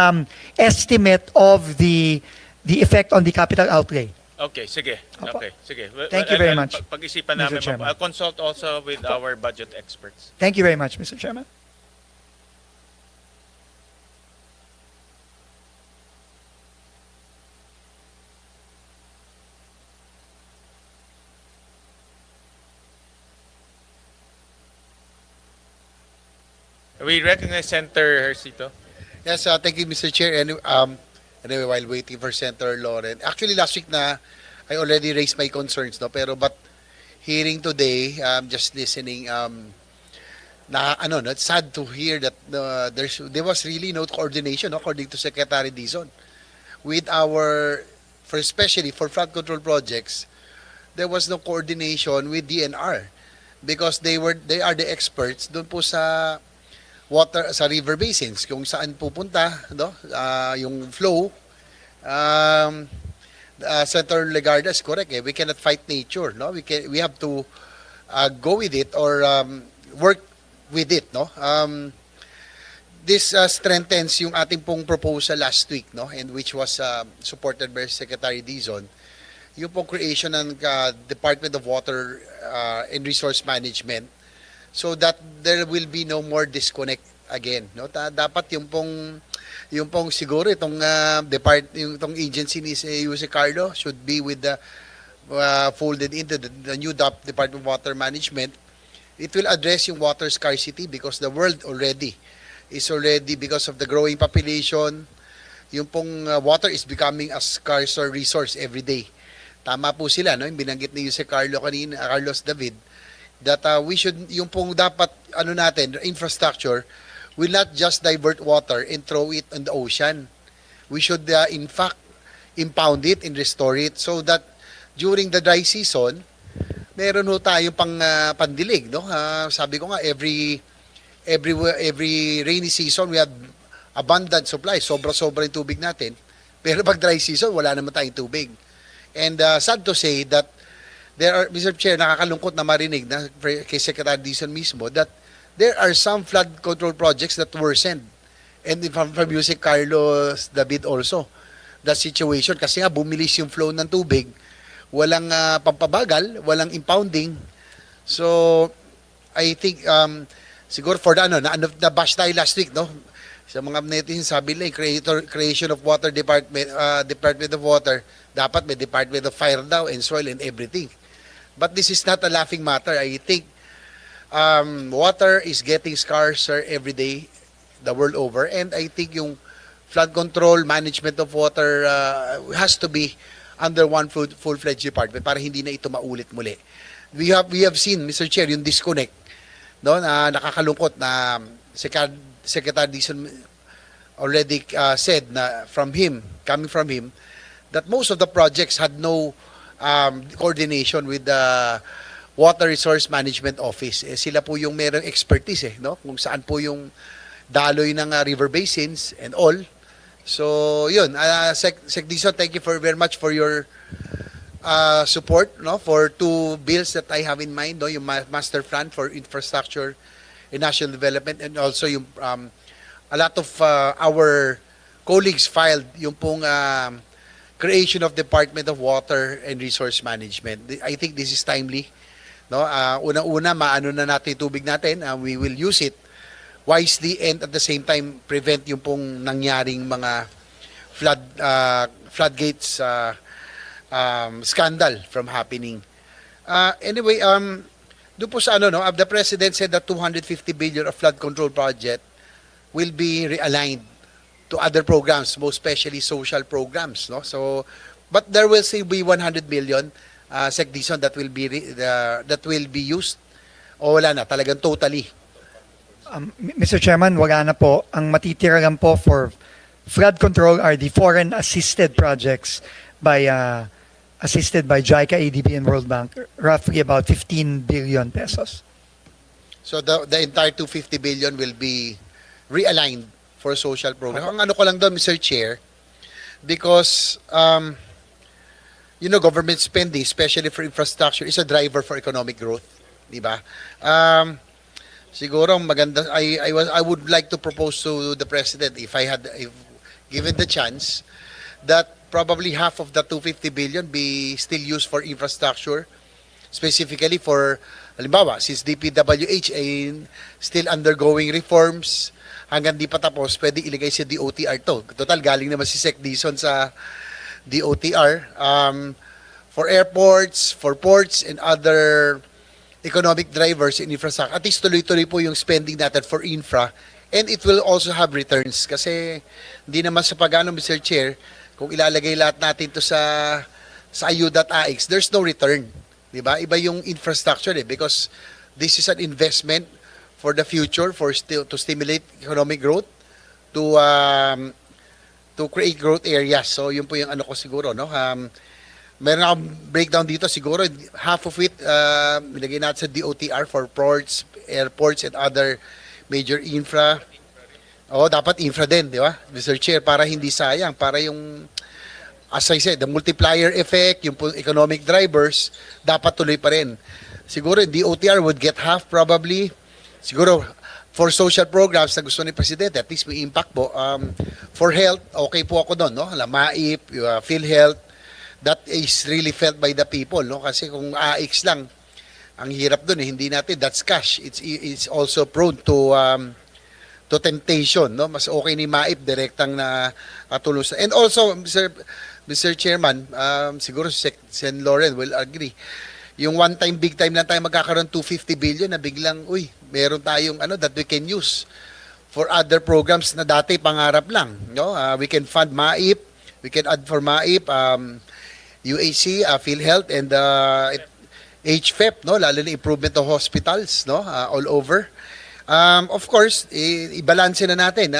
estimate of the effect on the capital outlay. Okay, sige. Opo. Okay, sige. Thank you very much, Pag-isipan Mr. namin. Chairman. I'll consult also with our budget experts. Thank you very much, Mr. Chairman. We recognize Senator Hercito. Yes, thank you, Mr. Chair. Anyway, while waiting for Senator Loren, actually last week na I already raised my concerns, no. Pero but hearing today, just listening, no, it's sad to hear that there was really no coordination, no, according to Secretary Dizon, with especially for flood control projects. There was no coordination with DNR because they are the experts doon po sa water sa river basins kung saan pupunta, no, yung flow. Senator Legarda is correct. We cannot fight nature, no. We have to go with it or work with it, no. This strengthens yung ating pong proposal last week, no, and which was supported by Secretary Dizon, yung pong creation ng Department of Water and Resource Management, so that there will be no more disconnect again, no. Dapat yung pong siguro itong yung agency ni Jose Carlo should be with the folded into the new Department of Water Management. It will address yung water scarcity because the world is already because of the growing population, yung pong water is becoming a scarcer resource every day. Tama po sila, no, yung binanggit ni Jose Carlos David, that we should, yung pong dapat, natin, infrastructure, will not just divert water and throw it in the ocean. We should, in fact, impound it and restore it so that during the dry season, meron ho tayong pandilig, no? Sabi ko nga, every every rainy season we have abundant supply, sobra-sobra yung tubig natin. Pero pag dry season, wala naman tayong tubig. And sad to say that there are, Mr. Chair, nakakalungkot na marinig na kay Secretary Dizon mismo that there are some flood control projects that worsened. And from Music Carlos David also, the situation, kasi nga bumilis yung flow ng tubig, walang pampabagal, walang impounding. So, I think, siguro for the, na-bash tayo last week, no? Sa mga netizens, sabi nila, creation of water department, Department of Water, dapat may Department of Fire daw and Soil and everything. But this is not a laughing matter. I think water is getting scarcer every day, the world over. And I think yung flood control, management of water has to be under one full-fledged department para hindi na ito maulit muli. We have seen, Mr. Chair, yung disconnect, no, na nakakalungkot na Secretary Dizon already said na coming from him, that most of the projects had no coordination with the Water Resource Management Office. Sila po yung merong expertise, no? Kung saan po yung daloy ng river basins and all. So, yun. Sec Dizon, thank you very much for your support, no, for two bills that I have in mind, no, yung master plan for infrastructure and national development, and also yung a lot of our colleagues filed yung pong creation of Department of Water and Resource Management. I think this is timely, no. Unang-una, maano na natin tubig natin, we will use it wisely and at the same time prevent yung pong nangyaring mga floodgates scandal from happening. Anyway, doon po sa the President said that 250 billion of flood control project will be realigned to other programs, most especially social programs, no? So, but there will still be 100 billion, Sec Dizon, that will be used. O wala na, talagang totally. Mr. Chairman, wala na po. Ang matitira lang po for flood control are the foreign assisted projects assisted by JICA, ADB, and World Bank, roughly about 15 billion pesos. So the entire 250 billion will be realigned for social program. Ang ano ko lang doon, Mr. Chair, because government spending, especially for infrastructure, is a driver for economic growth, di ba? Siguro maganda. I would like to propose to the President, if given the chance, that probably half of the 250 billion be still used for infrastructure, specifically for, halimbawa, since DPWH ay still undergoing reforms, hanggang di pa tapos, pwede ilagay sa DOTR to. Total, galing naman si Sec Dizon sa DOTR. For airports, for ports, and other economic drivers in infrastructure. At least tuloy-tuloy po yung spending natin for infra, and it will also have returns. Kasi hindi naman sa pagano, Mr. Chair, kung ilalagay lahat natin to sa ayuda.ax, there's no return. Diba? Iba yung infrastructure because this is an investment for the future, to stimulate economic growth, to create growth areas. So yun po yung ano ko siguro, no? Meron akong breakdown dito, siguro half of it nilagay natin sa DOTR for ports, airports, and other major infra. Dapat infra din, di ba? Mr. Chair, para hindi sayang, para yung, as I said, the multiplier effect, yung economic drivers, dapat tuloy pa rin. Siguro, DOTR would get half probably. Siguro, for social programs na gusto ni Presidente, at least may impact po. For health, okay po ako doon, no? MAIP, PhilHealth, that is really felt by the people, no? Kasi kung AX lang, ang hirap doon, hindi natin, that's cash. It's also prone to temptation, no? Mas okay ni MAIP direktang na tulong sa. And also, Mr. Chairman, siguro si Sen. Loren will agree. Yung one time, big time lang tayo magkakaroon 250 billion na biglang, meron tayong that we can use for other programs na dati pangarap lang, no? We can fund MAIP, we can add for MAIP, UAC, PhilHealth, and HFEP, no? Lalo na improvement of hospitals, no? All over. Of course, i-balance na natin.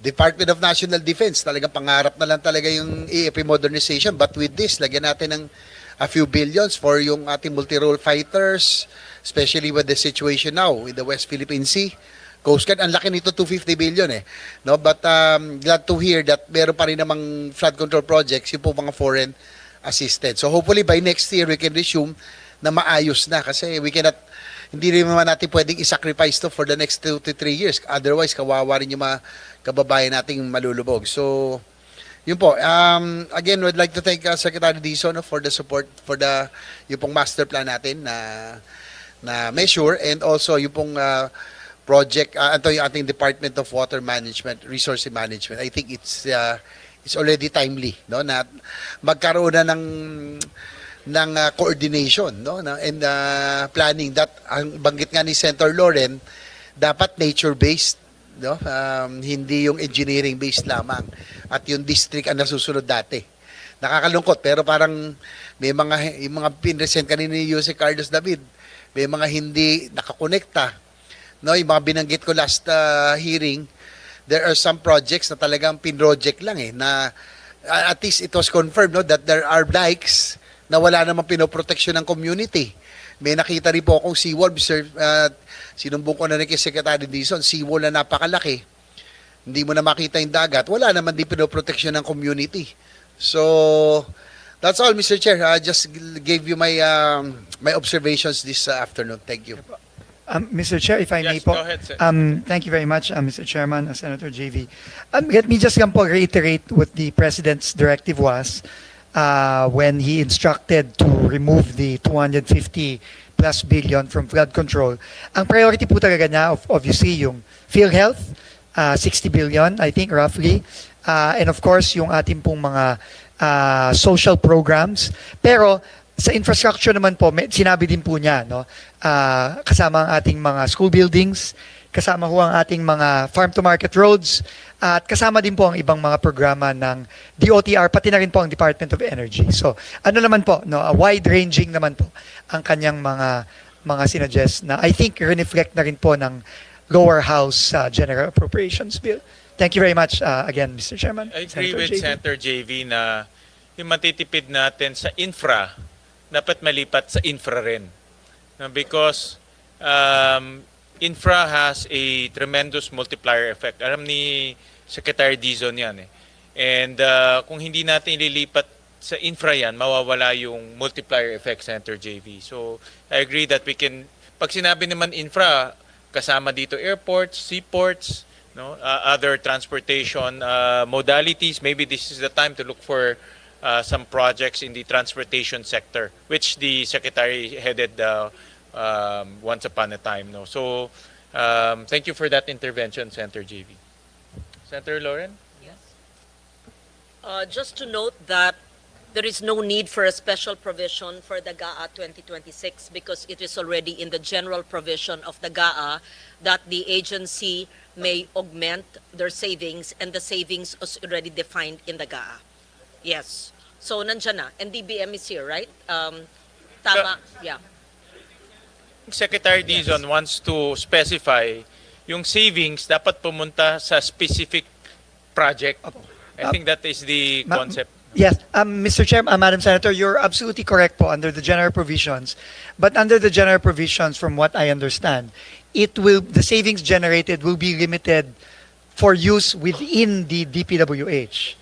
Department of National Defense, talagang pangarap na lang talaga yung EFP modernization. But with this, lagyan natin ng a few billions for yung ating multi-role fighters, especially with the situation now in the West Philippine Sea. Coast Guard, ang laki nito, 250 billion eh. No? But glad to hear that meron pa rin namang flood control projects, yung po mga foreign assisted. So hopefully by next year, we can resume na maayos na kasi hindi rin naman natin pwedeng i-sacrifice to for the next 2 to 3 years. Otherwise, kawawa rin yung mga kababayan nating malulubog. So, yun po. Again, we'd like to thank Secretary Dizon for the support for yung pong master plan natin na measure, and also yung pong project, ito yung ating Department of Water Management, Resource Management. I think it's already timely, no, na magkaroon na ng coordination, no, and planning that ang banggit nga ni Senator Loren, dapat nature-based, no, hindi yung engineering-based lamang, at yung district ang nasusunod dati. Nakakalungkot, pero parang yung mga pinresent kanina ni Jose Carlos David, may mga hindi nakakonekta, no, yung mga binanggit ko last hearing. There are some projects na talagang pinroject lang na at least it was confirmed, no, that there are dikes na wala namang pinoproteksyon ng community. May nakita rin po akong seawall, sinumbong ko na rin kay Secretary Dizon, seawall na napakalaki. Hindi mo na makita yung dagat, wala naman din pinoproteksyon ng community. So, that's all, Mr. Chair. I just gave you my observations this afternoon. Thank you. Mr. Chair, if I may Yes, po. go ahead, sir. Thank you very much, Mr. Chairman, Senator JV. Let me just po reiterate what the President's directive was when he instructed to remove the 250 plus billion from flood control. Ang priority po talaga niya, obviously, yung PhilHealth, 60 billion, I think, roughly. And of course, yung ating pong mga social programs. Pero sa infrastructure naman po, sinabi din po niya, no, kasama ang ating mga school buildings, kasama ho ang ating mga farm-to-market roads, at kasama din po ang ibang mga programa ng DOTR, pati na rin po ang Department of Energy. So, ano naman po, no, wide-ranging naman po ang kanyang mga sinuggest na I think reflect na rin po ng lower house General Appropriations Bill. Thank you very much again, Mr. Chairman. I agree Senator with JV. Senator JV na yung matitipid natin sa infra, dapat malipat sa infra rin. Because infra has a tremendous multiplier effect. Alam ni Secretary Dizon yan eh. And kung hindi natin ililipat sa infra yan, mawawala yung multiplier effect, Senator JV. So I agree that we can, pag sinabi naman infra, kasama dito airports, seaports, no, other transportation modalities. Maybe this is the time to look for some projects in the transportation sector, which the Secretary headed once upon a time. No? So, thank you for that intervention, Senator JV. Senator Loren? Just to note that there is no need for a special provision for the GAA 2026 because it is already in the general provision of the GAA that the agency may augment their savings, and the savings is already defined in the GAA. Yes. So, nandyan na. And DBM is here, right? Tama. Yeah. Secretary Dizon wants to specify yung savings dapat pumunta sa specific project. I think that is the concept. Yes, Mr. Chair, Madam Senator, you're absolutely correct po under the general provisions. But under the general provisions, from what I understand, the savings generated will be limited for use within the DPWH.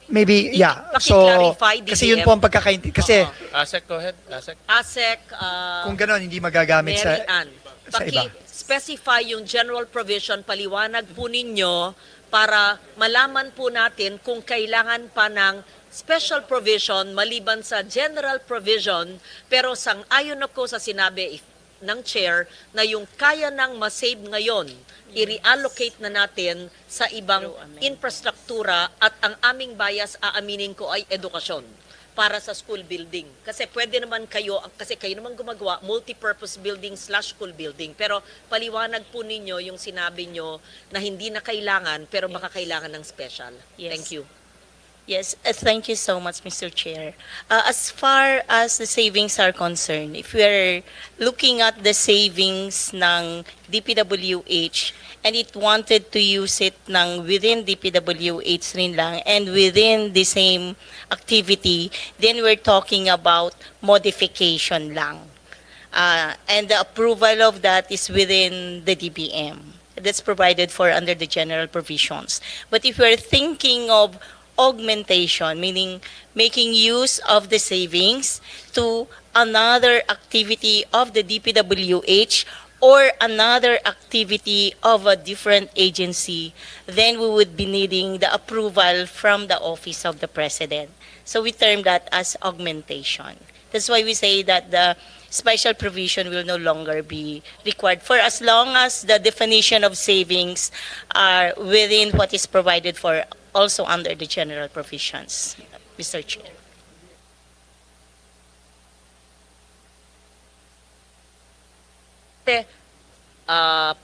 Maybe, yeah. So, Paki-clarify, kasi yun DBM. po ang pagkakaintindi. Kasi ASEC, go ahead. ASEC. ASEC, kung gano'n, hindi magagamit Mary sa Ann, iba. specify yung general provision, paliwanag po ninyo para malaman po natin kung kailangan pa ng special provision maliban sa general provision, pero sang-ayon ako sa sinabi ng chair na yung kaya nang masave ngayon, i-reallocate na natin sa ibang infrastruktura, at ang aming bias, aaminin ko, ay edukasyon para sa school building. Kasi pwede naman kayo, kasi kayo naman gumagawa, multi-purpose building / school building. Pero paliwanag po ninyo yung sinabi nyo na hindi na kailangan, pero baka kailangan ng special. Yes. Thank you. Yes, thank you so much, Mr. Chair. As far as the savings are concerned, if we are looking at the savings ng DPWH and it wanted to use it ng within DPWH rin lang and within the same activity, then we're talking about modification lang. And the approval of that is within the DBM. That's provided for under the general provisions. But if we're thinking of augmentation, meaning making use of the savings to another activity of the DPWH or another activity of a different agency, then we would be needing the approval from the Office of the President. So we term that as augmentation. That's why we say that the special provision will no longer be required for as long as the definition of savings are within what is provided for also under the general provisions, Mr. Chair.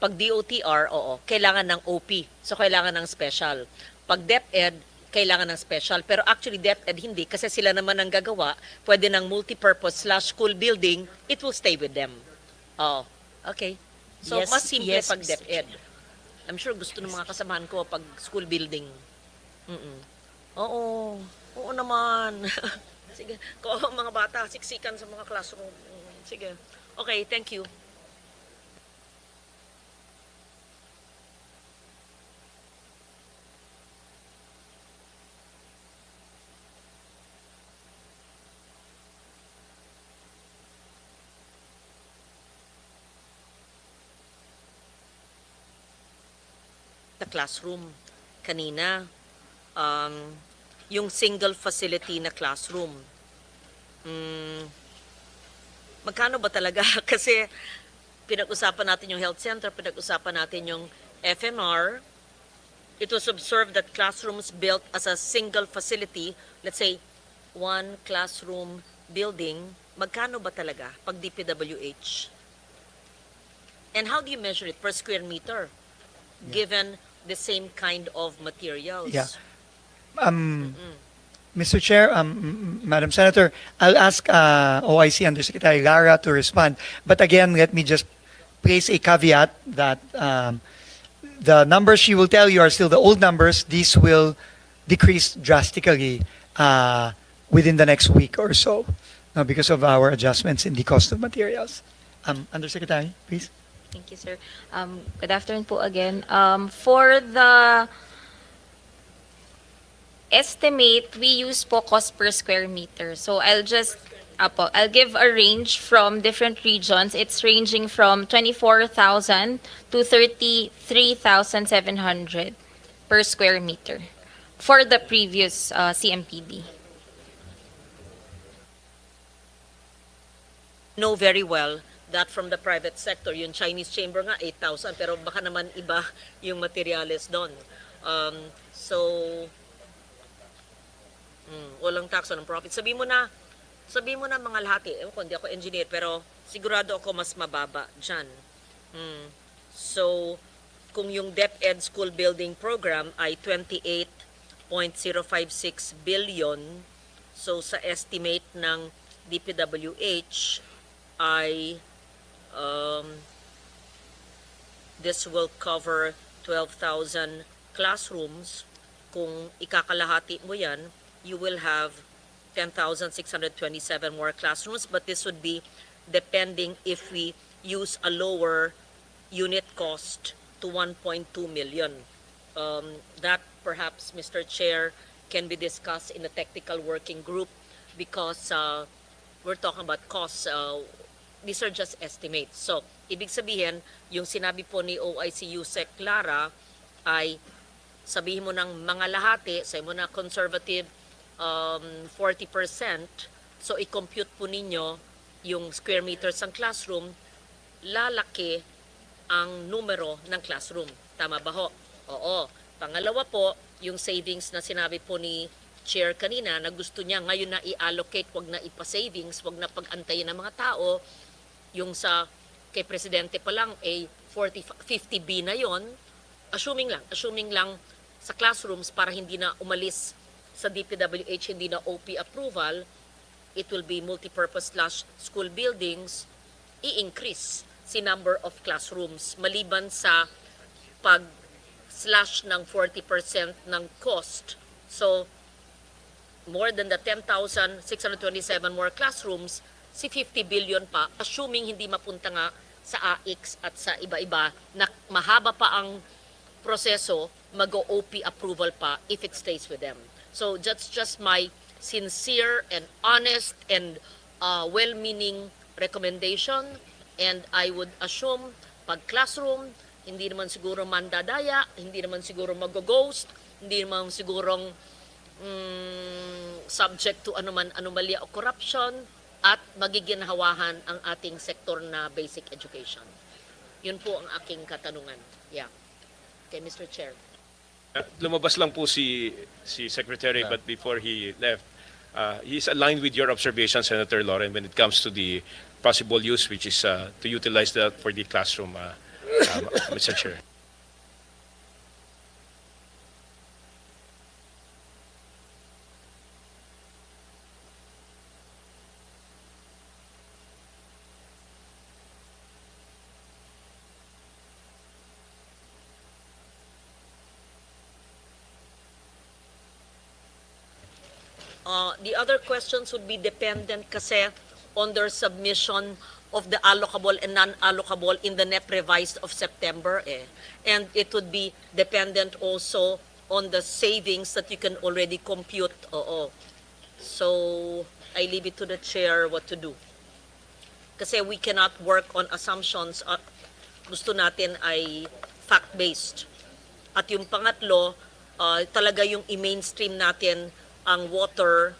Pag DOTR, oo, kailangan ng OP. So, kailangan ng special. Pag DepEd, kailangan ng special. Pero actually, DepEd hindi kasi sila naman ang gagawa. Pwede ng multipurpose/school building, it will stay with them. Oh, okay. So, Yes, mas simple yes, pag Mr. DepEd. I'm sure gusto ng mga kasamahan ko pag school building. Oo. Oo naman. Sige. Kung mga bata, siksikan sa mga classroom. Sige. Okay, thank you. The classroom kanina, yung single facility na classroom. Magkano ba talaga? Kasi pinag-usapan natin yung health center, pinag-usapan natin yung FMR. It was observed that classrooms built as a single facility, let's say one classroom building, magkano ba talaga pag DPWH? And how do you measure it per square meter? Given the same kind of materials. Yeah. Mr. Chair, Madam Senator, I'll ask OIC Undersecretary Lara to respond. But again, let me just place a caveat that the numbers she will tell you are still the old numbers. These will decrease drastically within the next week or so because of our adjustments in the cost of materials. Undersecretary, please. Thank you, sir. Good afternoon po again. For the estimate, we use po cost per square meter. So I'll give a range from different regions. It's ranging from 24,000 to 33,700 per square meter for the previous CMPD. Know very well that from the private sector, yung Chinese chamber nga 8,000 pero baka naman iba yung materials doon. Walang tax on profit. Sabi mo na mga lahati. Ewan ko, hindi ako engineer pero sigurado ako mas mababa dyan. So, kung yung DepEd school building program ay 28.056 billion, so sa estimate ng DPWH ay this will cover 12,000 classrooms. Kung ikakalahati mo yan, you will have 10,627 more classrooms, but this would be depending if we use a lower unit cost to 1.2 million. That perhaps, Mr. Chair, can be discussed in a technical working group because we're talking about costs. These are just estimates. So, ibig sabihin, yung sinabi po ni OIC Yusek Clara ay sabihin mo ng mga lahati, sabihin mo na conservative 40%. So, i-compute po ninyo yung square meters ng classroom, lalaki ang numero ng classroom. Tama ba ho? Oo. Pangalawa po, yung savings na sinabi po ni Chair kanina na gusto niya ngayon na i-allocate, wag na ipa-savings, wag na pag-antayin ng mga tao. Yung sa kay Presidente pa lang ay 50B na yon, assuming lang sa classrooms para hindi na umalis sa DPWH hindi na OP approval, it will be multipurpose slash school buildings, i-increase si number of classrooms maliban sa pag-slash ng 40% ng cost. So, more than the 10,627 more classrooms, si 50 billion pa, assuming hindi mapunta nga sa AIX at sa iba-iba, na mahaba pa ang proseso, mag-OP approval pa if it stays with them. So that's just my sincere and honest and well-meaning recommendation, and I would assume pag classroom, hindi naman siguro mandadaya, hindi naman siguro mag-ghost, hindi naman sigurong subject to anomalya o corruption, at magiginhawahan ang ating sektor na basic education. Yun po ang aking katanungan. Yeah. Okay, Mr. Chair. Lumabas lang po si Secretary, but before he left, he's aligned with your observation, Senator Lauren, when it comes to the possible use, which is to utilize that for the classroom, Mr. Chair. The other questions would be dependent kasi on their submission of the allocable and non-allocable in the NEP revised of September. And it would be dependent also on the savings that you can already compute. So I leave it to the chair what to do. Kasi we cannot work on assumptions. Gusto natin ay fact-based. At yung pangatlo, talaga yung i-mainstream natin ang water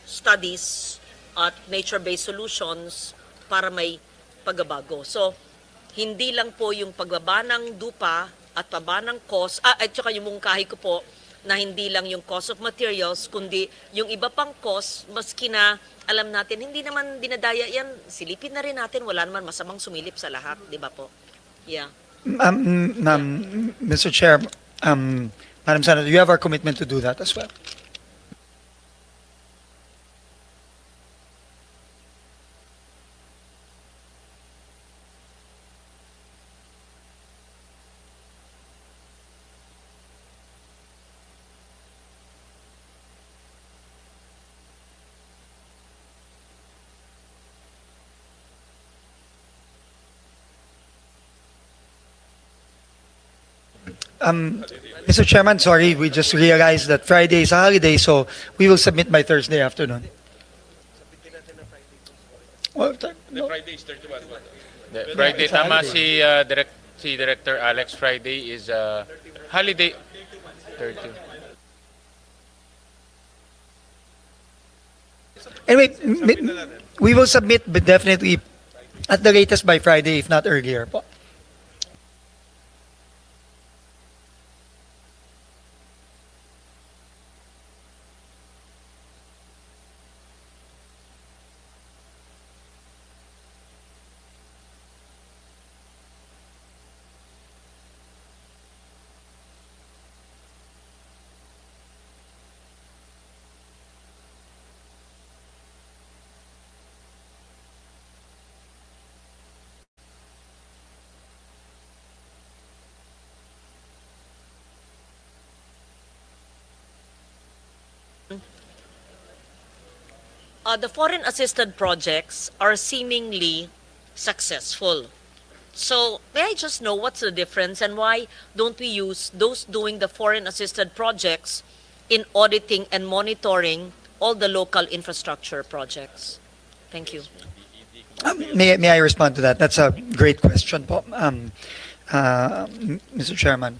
studies at nature-based solutions para may pagbabago. So, hindi lang po yung pagbaba ng dupa at pababa ng cost, at saka yung mungkahi ko po na hindi lang yung cost of materials, kundi yung iba pang cost, maski na alam natin, hindi naman dinadaya yan, silipin na rin natin, wala naman masamang sumilip sa lahat, di ba po? Yeah. Mr. Chair, Madam Senator, you have our commitment to do that as well. Mr. Chairman, sorry, we just realized that Friday is a holiday, so we will submit by Thursday afternoon. Well, no. Friday is 31. Friday, it's a tama holiday. si Director Alex, Friday is holiday. 30. Anyway, we will submit, but definitely at the latest by Friday, if not earlier. Po. The foreign assisted projects are seemingly successful. So, may I just know what's the difference and why don't we use those doing the foreign assisted projects in auditing and monitoring all the local infrastructure projects? Thank you. May I respond to that? That's a great question, po, Mr. Chairman.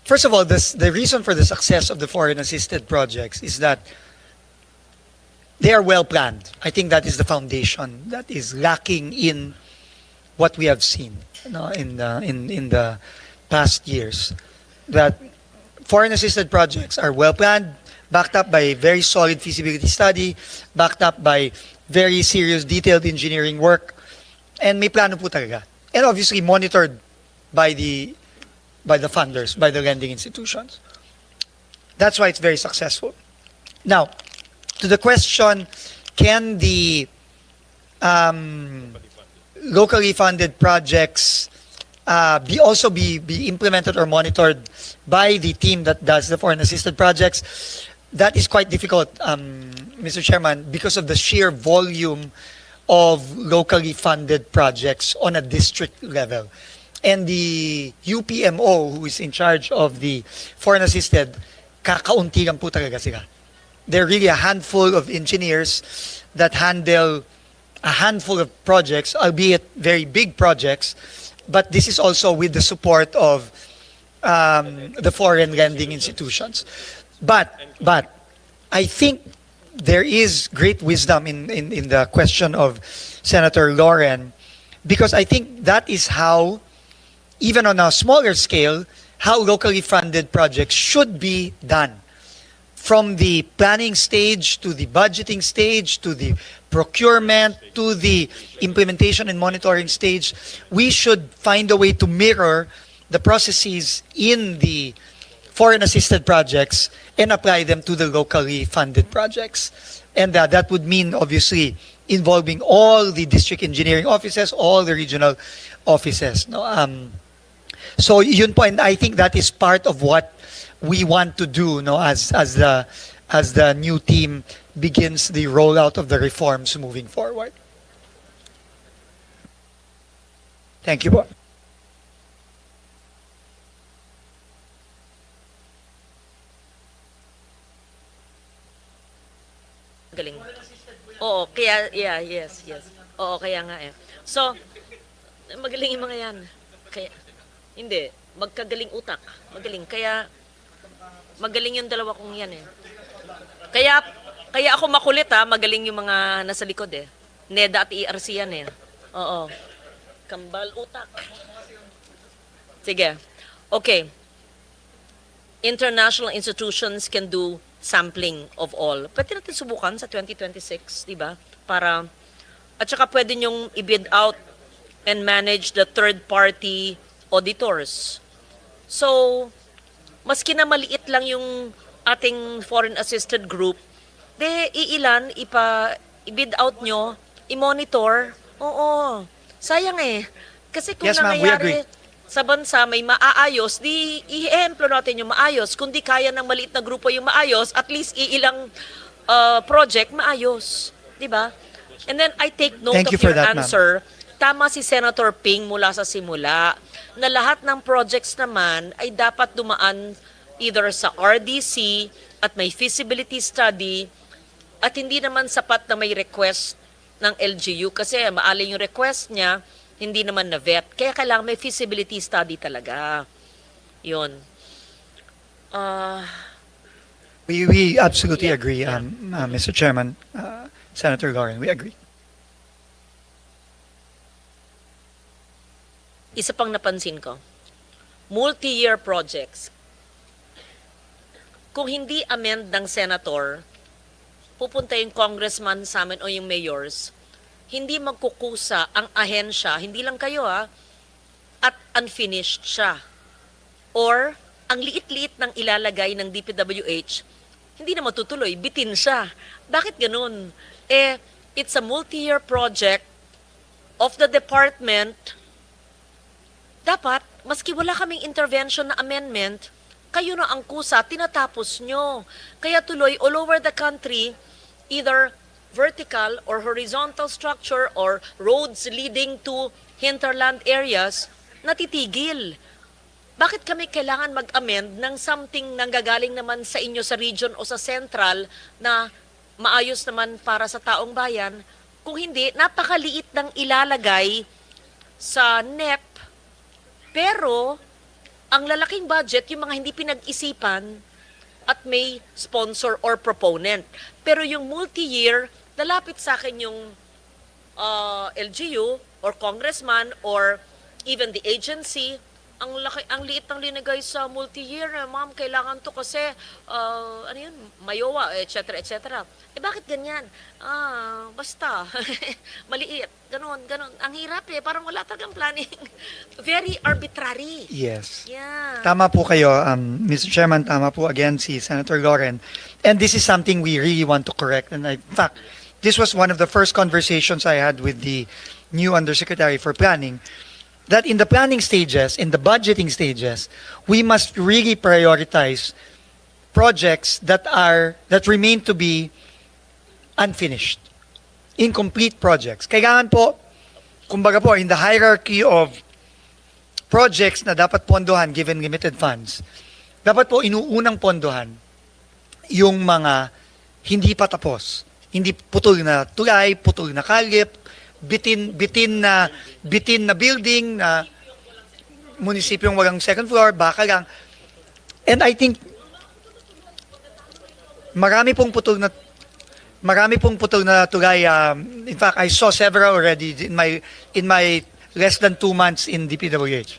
First of all, the reason for the success of the foreign assisted projects is that they are well planned. I think that is the foundation that is lacking in what we have seen, in the past years. That foreign assisted projects are well planned, backed up by a very solid feasibility study, backed up by very serious detailed engineering work, and may plano po talaga. And obviously monitored by the funders, by the lending institutions. That's why it's very successful. Now, to the question, can the locally funded projects also be implemented or monitored by the team that does the foreign assisted projects? That is quite difficult, Mr. Chairman, because of the sheer volume of locally funded projects on a district level. And the UPMO, who is in charge of the foreign assisted, kakaunti lang po talaga sila. They're really a handful of engineers that handle a handful of projects, albeit very big projects, but this is also with the support of the foreign lending institutions. But I think there is great wisdom in the question of Senator Loren, because I think that is how, even on a smaller scale, how locally funded projects should be done. From the planning stage to the budgeting stage to the procurement to the implementation and monitoring stage, we should find a way to mirror the processes in the foreign assisted projects and apply them to the locally funded projects. And that would mean obviously involving all the district engineering offices, all the regional offices. No? So yun po, and I think that is part of what we want to do, no, as the new team begins the rollout of the reforms moving forward. Thank you po. Galing. Oo, kaya, yeah, yes. Oo, kaya nga eh. So, magaling yung mga yan. Kaya, hindi, magkagaling utak. Magaling, kaya, magaling yung dalawa kong yan eh. Kaya ako makulit ha, magaling yung mga nasa likod eh. NEDA at ERC yan eh. Oo. Kambal utak. Sige. Okay. International institutions can do sampling of all. Pwede natin subukan sa 2026, di ba? Para, at saka pwede nyong i-bid out and manage the third-party auditors. So, maski na maliit lang yung ating foreign assisted group, iilan, i-bid out nyo, i-monitor. Oo. Sayang eh. Kasi kung Yes, ma'am, we agree. nangyayari sa bansa may maaayos, di i-emplo natin yung maayos. Kung di kaya ng maliit na grupo yung maayos, at least iilang project maayos. Di ba? And then I take note Thank of you for your that, ma'am. answer. Tama si Senator Ping mula sa simula na lahat ng projects naman ay dapat dumaan either sa RDC at may feasibility study at hindi naman sapat na may request ng LGU kasi maaling yung request niya, hindi naman na-vet. Kaya kailangan may feasibility study talaga. Yun. We absolutely agree, Mr. Chairman, Senator Loren, we agree. Isa pang napansin ko, multi-year projects. Kung hindi amend ng senator, pupunta yung congressman sa amin o yung mayors, hindi magkukusa ang ahensya, hindi lang kayo at unfinished siya. Or, ang liit-liit ng ilalagay ng DPWH, hindi na matutuloy, bitin siya. Bakit ganun? It's a multi-year project of the department. Dapat, maski wala kaming intervention na amendment, kayo na ang kusa, tinatapos nyo. Kaya tuloy, all over the country, either vertical or horizontal structure or roads leading to hinterland areas, natitigil. Bakit kami kailangan mag-amend ng something nanggagaling naman sa inyo sa region o sa central na maayos naman para sa taong bayan? Kung hindi, napakaliit ng ilalagay sa NEP. Pero, ang lalaking budget, yung mga hindi pinag-isipan at may sponsor or proponent. Pero yung multi-year, lalapit sa akin yung LGU or congressman or even the agency ang liit ng linagay sa multi-year, ma'am, kailangan to kasi, ano yun, mayowa, etc., etc. Bakit ganyan? Basta, maliit, ganon. Ang hirap parang wala talagang planning. Very arbitrary. Yes. Yeah. Tama po kayo, Mr. Chairman, tama po again si Senator Loren. And this is something we really want to correct. And in fact, this was one of the first conversations I had with the new Undersecretary for Planning, that in the planning stages, in the budgeting stages, we must really prioritize projects that remain to be unfinished, incomplete projects. Kailangan po, kumbaga po, in the hierarchy of projects na dapat pondohan given limited funds, dapat po inuunang pondohan yung mga hindi pa tapos. Hindi putol na tulay, putol na kalip, bitin na building na munisipyong walang second floor, baka lang. And I think marami pong putol na tulay. In fact, I saw several already in my less than 2 months in DPWH.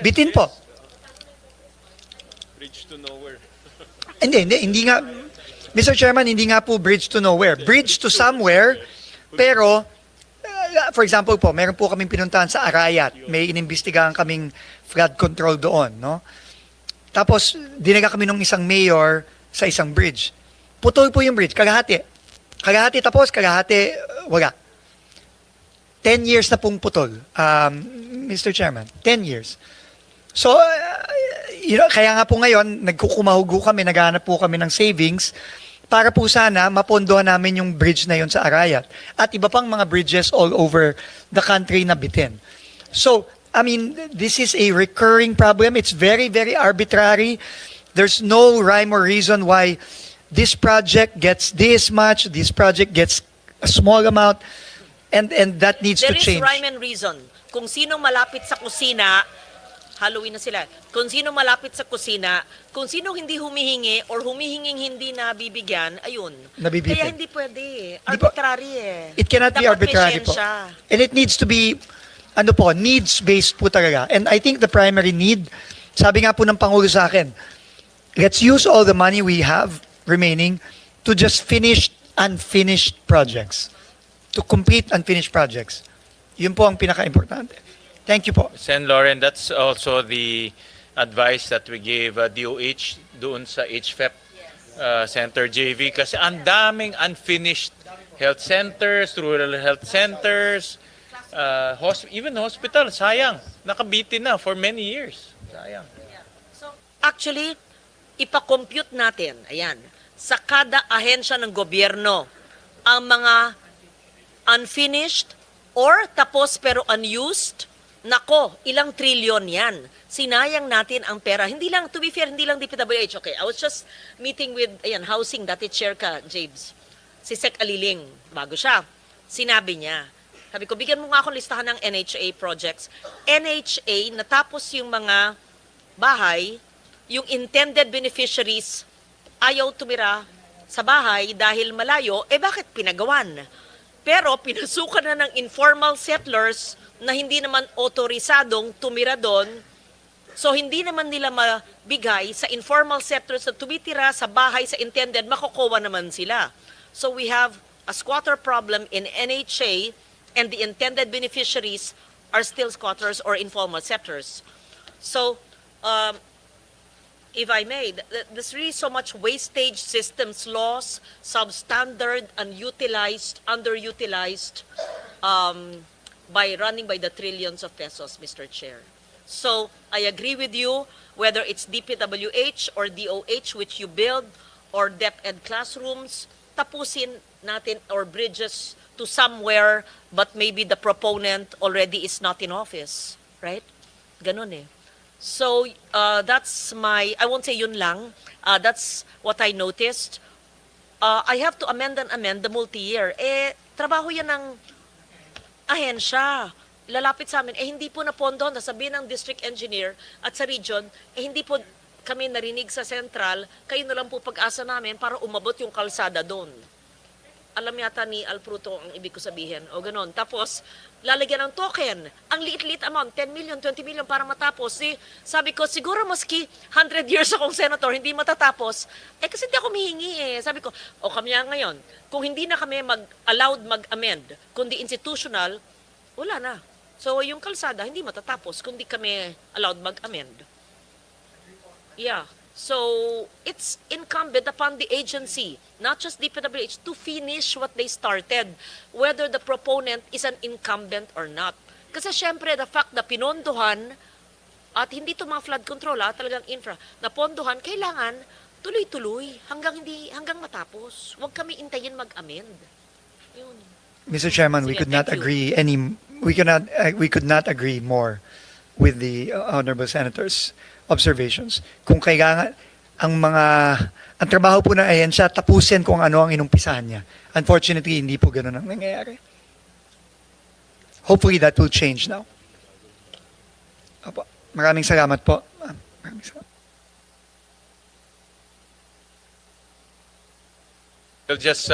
Bitin po. Bridge to nowhere. Hindi nga, Mr. Chairman, hindi nga po bridge to nowhere. Bridge to somewhere, pero for example po, meron po kaming pinuntahan sa Arayat. May inimbestigahan kaming flood control doon, no? Tapos, dinaga kami ng isang mayor sa isang bridge. Putol po yung bridge, kalahati. Kalahati tapos, kalahati wala. 10 years na pong putol, Mr. Chairman. 10 years. So, kaya nga po ngayon, nagkukumahugo kami, naghahanap po kami ng savings para po sana mapondohan namin yung bridge na yun sa Arayat at iba pang mga bridges all over the country na bitin. So, I mean, this is a recurring problem. It's very, very arbitrary. There's no rhyme or reason why this project gets this much, this project gets a small amount, and that needs to change. There is rhyme and reason. Kung sino malapit sa kusina, Halloween na sila. Kung sino malapit sa kusina, kung sino hindi humihingi or humihinging hindi nabibigyan, ayun. Nabibitin. Kaya hindi pwede. Arbitrary It cannot be Dapat arbitrary may po. siyensya. And it needs to be, needs-based po talaga. And I think the primary need, sabi nga po ng Pangulo sa akin, let's use all the money we have remaining to just finish unfinished projects. To complete unfinished projects. Yun po ang pinaka-importante. Thank you po. Sen. Lauren, that's also the advice that we gave DOH doon sa HFEP Center JV kasi ang daming unfinished health centers, rural health centers, even hospital, sayang. Nakabitin na for many years. Sayang. So, actually, ipa-compute natin, ayan, sa kada ahensya ng gobyerno, ang mga unfinished or tapos pero unused. Nako, ilang trilyon yan. Sinayang natin ang pera. Hindi lang, to be fair, hindi lang DPWH. Okay, I was just meeting with, housing, dati chair ka, James. Si Sec Aliling, bago siya. Sinabi niya, sabi ko, bigyan mo nga ako listahan ng NHA projects. NHA, natapos yung mga bahay, yung intended beneficiaries, ayaw tumira sa bahay dahil malayo, bakit pinagawan? Pero pinasukan na ng informal settlers na hindi naman otorisadong tumira doon. So hindi naman nila mabigay sa informal settlers na tumitira sa bahay sa intended, makukuha naman sila. So we have a squatter problem in NHA and the intended beneficiaries are still squatters or informal settlers. So, if I may, there's really so much wastage, systems loss, substandard, unutilized, underutilized, by running by the trillions of pesos, Mr. Chair. So, I agree with you, whether it's DPWH or DOH, which you build, or DepEd classrooms, tapusin natin, or bridges to somewhere, but maybe the proponent already is not in office, right? Ganun eh. So, that's I won't say yun lang, that's what I noticed. I have to amend the multi-year. Trabaho yan ng ahensya. Lalapit sa amin, hindi po na pondo, nasabihin ng district engineer at sa region, hindi po kami narinig sa central, kayo na lang po pag-asa namin para umabot yung kalsada doon. Alam yata ni Alpruto ang ibig ko sabihin, o ganon. Tapos, lalagyan ng token. Ang liit-liit amount, 10 million, 20 million para matapos. Sabi ko, siguro maski 100 years akong senator, hindi matatapos. Kasi hindi ako mihingi eh. Sabi ko, kami ngayon, kung hindi na kami allowed mag-amend, kundi institutional, wala na. So yung kalsada, hindi matatapos kung di kami allowed mag-amend. Yeah. So it's incumbent upon the agency, not just DPWH, to finish what they started, whether the proponent is an incumbent or not. Kasi syempre, the fact na pinondohan, at hindi ito mga flood control, talagang infra, na pondohan, kailangan tuloy-tuloy hanggang matapos. Huwag kami intayin mag-amend. Yun. Mr. Chairman, we Sige, could not thank you. we could not agree more with the honorable senator's observations. Kung kailangan ang trabaho po na ahensya, tapusin kung ano ang inumpisahan niya. Unfortunately, hindi po ganun ang nangyayari. Hopefully that will change now. Opo. Maraming salamat po. Maraming salamat. Well, just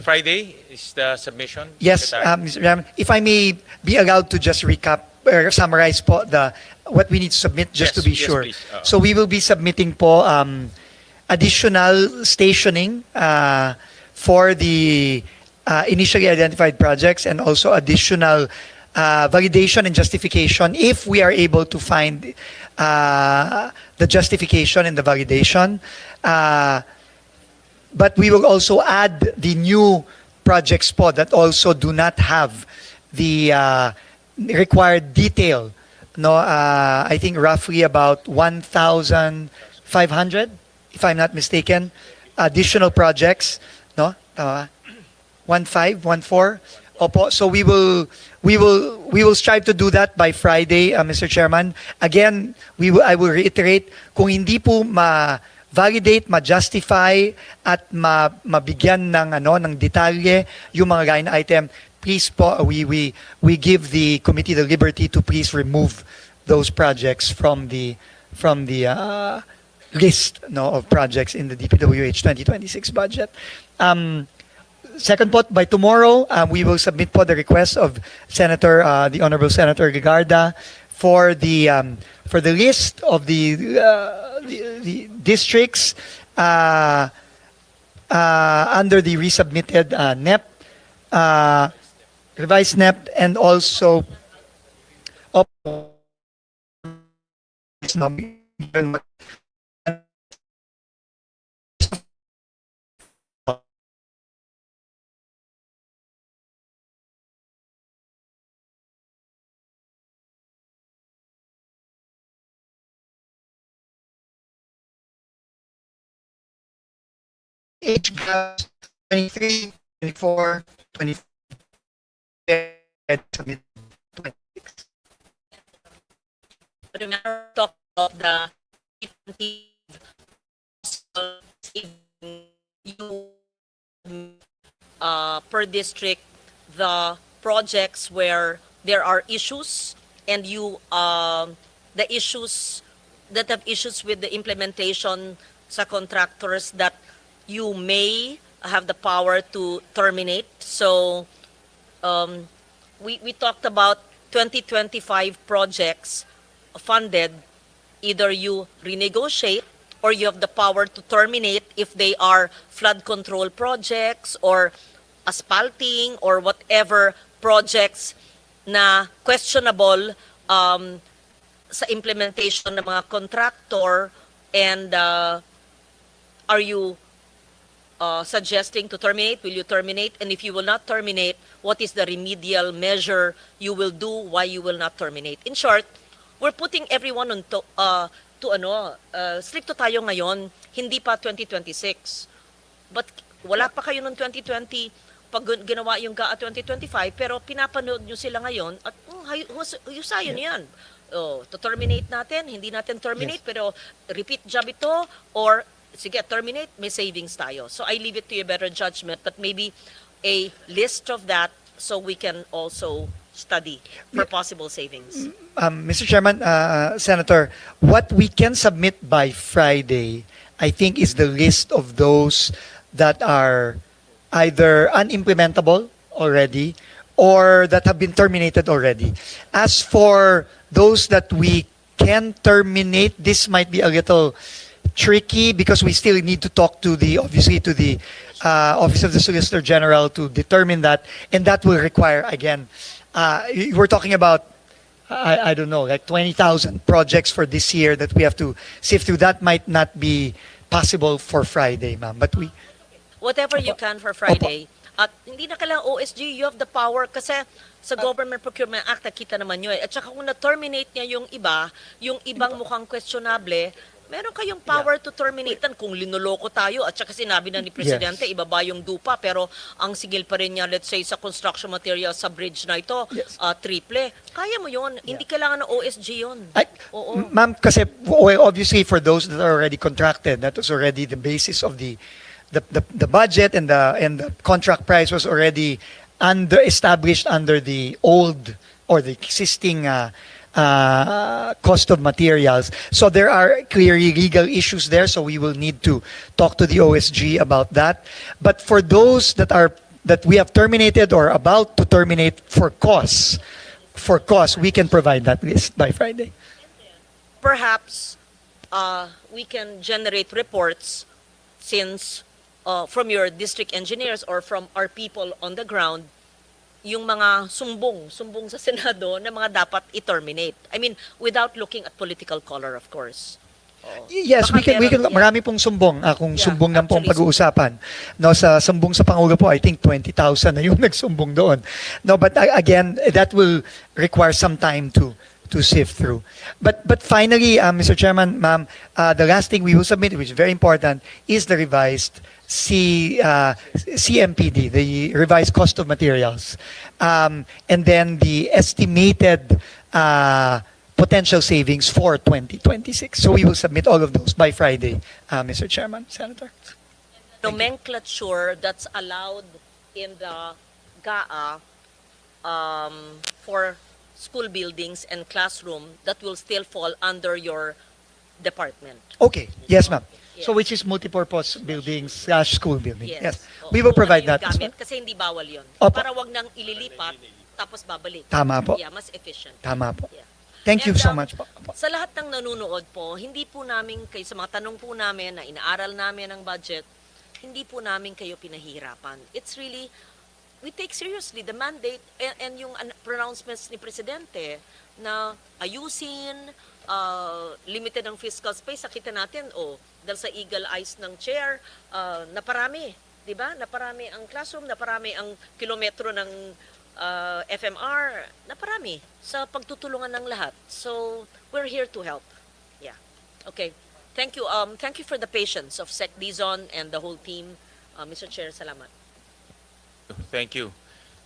Friday is the submission. Yes, Secretary? Mr. Chairman, if I may be allowed to just recap or summarize po what we need to submit just Yes, to be yes, sure. please. So we will be submitting po additional stationing for the initially identified projects and also additional validation and justification if we are able to find the justification and the validation. But we will also add the new projects po that also do not have the required detail. No, I think roughly about 1,500, if I'm not mistaken, additional projects. No, 14. Opo. So we will strive to do that by Friday, Mr. Chairman. Again, I will reiterate, kung hindi po validate, ma-justify at mabigyan ng detalye yung mga line item, please po, we give the committee the liberty to please remove those projects from the list of projects in the DPWH 2026 budget. Second po, by tomorrow, we will submit po the request of the Honorable Senator Ligarda for the list of the districts under the resubmitted NEP, revised NEP, and also age gaps 23, 24, 25, and submit 26. Remember, talk about the you per district the projects where there are issues and you the issues that have issues with the implementation sa contractors that you may have the power to terminate. So we talked about 2025 projects funded. Either you renegotiate or you have the power to terminate if they are flood control projects or asphalting or whatever projects na questionable sa implementation ng mga contractor. And are you suggesting to terminate? Will you terminate? And if you will not terminate, what is the remedial measure you will do why you will not terminate? In short, we're putting everyone on stricto tayo ngayon, hindi pa 2026. But wala pa kayo noong 2020 pag ginawa yung GAA 2025, pero pinapanood nyo sila ngayon at husayon yan. To terminate natin, hindi natin terminate, pero repeat job ito, or sige, terminate, may savings tayo. So I leave it to your better judgment, but maybe a list of that so we can also study for possible savings. Mr. Chairman, Senator, what we can submit by Friday, I think, is the list of those that are either unimplementable already or that have been terminated already. As for those that we can terminate, this might be a little tricky because we still need to talk to the, obviously, to the Office of the Solicitor General to determine that, and that will require, again, we're talking about, I don't know, like 20,000 projects for this year that we have to sift through. That might not be possible for Friday, ma'am, but we, Whatever you can for Friday. At hindi na kailangan OSG, you have the power kasi sa Government Procurement Act, nakita naman nyo eh. At saka kung na-terminate niya yung iba, yung ibang mukhang questionable, meron kayong power to terminate kung linoloko tayo at saka sinabi na ni Presidente, ibaba yung dupa pero ang sigil pa rin niya, let's say, sa construction material sa bridge na ito, triple. Kaya mo yun. Hindi kailangan ng OSG yun. Oo. ma'am, kasi obviously for those that are already contracted, that was already the basis of the budget, and the contract price was already established under the old or the existing cost of materials. So there are clearly legal issues there, so we will need to talk to the OSG about that. But for those that we have terminated or about to terminate for costs, we can provide that list by Friday. Perhaps we can generate reports since from your district engineers or from our people on the ground, yung mga sumbong sa Senado na mga dapat i-terminate. I mean, without looking at political color, of course. Yes, Baka we can meron, marami pong sumbong, kung Yeah, sumbong lang pong actually, pag-uusapan. No, sa sumbong sa Pangulo po, I think 20,000 na yung nagsumbong doon. No, but again, that will require some time to sift through. But finally, Mr. Chairman, ma'am, the last thing we will submit, which is very important, is the revised CMPD, the revised cost of materials, and then the estimated potential savings for 2026. So we will submit all of those by Friday, Mr. Chairman, Senator. Nomenclature that's allowed in the GAA for school buildings and classroom that will still fall under your department. Okay, yes, ma'am. So Yes. which is multipurpose buildings / school building. Yes. Oo, We will kung provide ano yung that as well. gamit, kasi hindi bawal yun. Opo. Para wag nang ililipat, tapos babalik. Tama po. Yeah, mas efficient. Tama po. Yeah. Thank you And, so much po. Sa lahat ng nanonood po, hindi po namin kayo, sa mga tanong po namin na inaaral namin ang budget, hindi po namin kayo pinahirapan. It's really, we take seriously the mandate and yung pronouncements ni Presidente na ayusin, limited ang fiscal space. Nakita natin, dahil sa eagle eyes ng chair, naparami. Diba? Naparami ang classroom, naparami ang kilometro ng FMR, naparami sa pagtutulungan ng lahat. So, we're here to help. Yeah. Okay. Thank you. Thank you for the patience of Sec Dizon and the whole team. Mr. Chair, salamat. Thank you.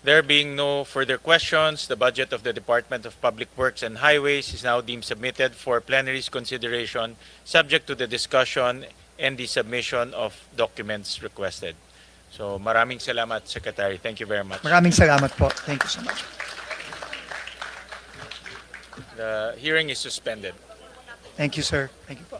There being no further questions, the budget of the Department of Public Works and Highways is now deemed submitted for plenary's consideration, subject to the discussion and the submission of documents requested. So maraming salamat, Secretary. Thank you very much. Maraming salamat po. Thank you so much. The hearing is suspended. Thank you, sir. Thank you po.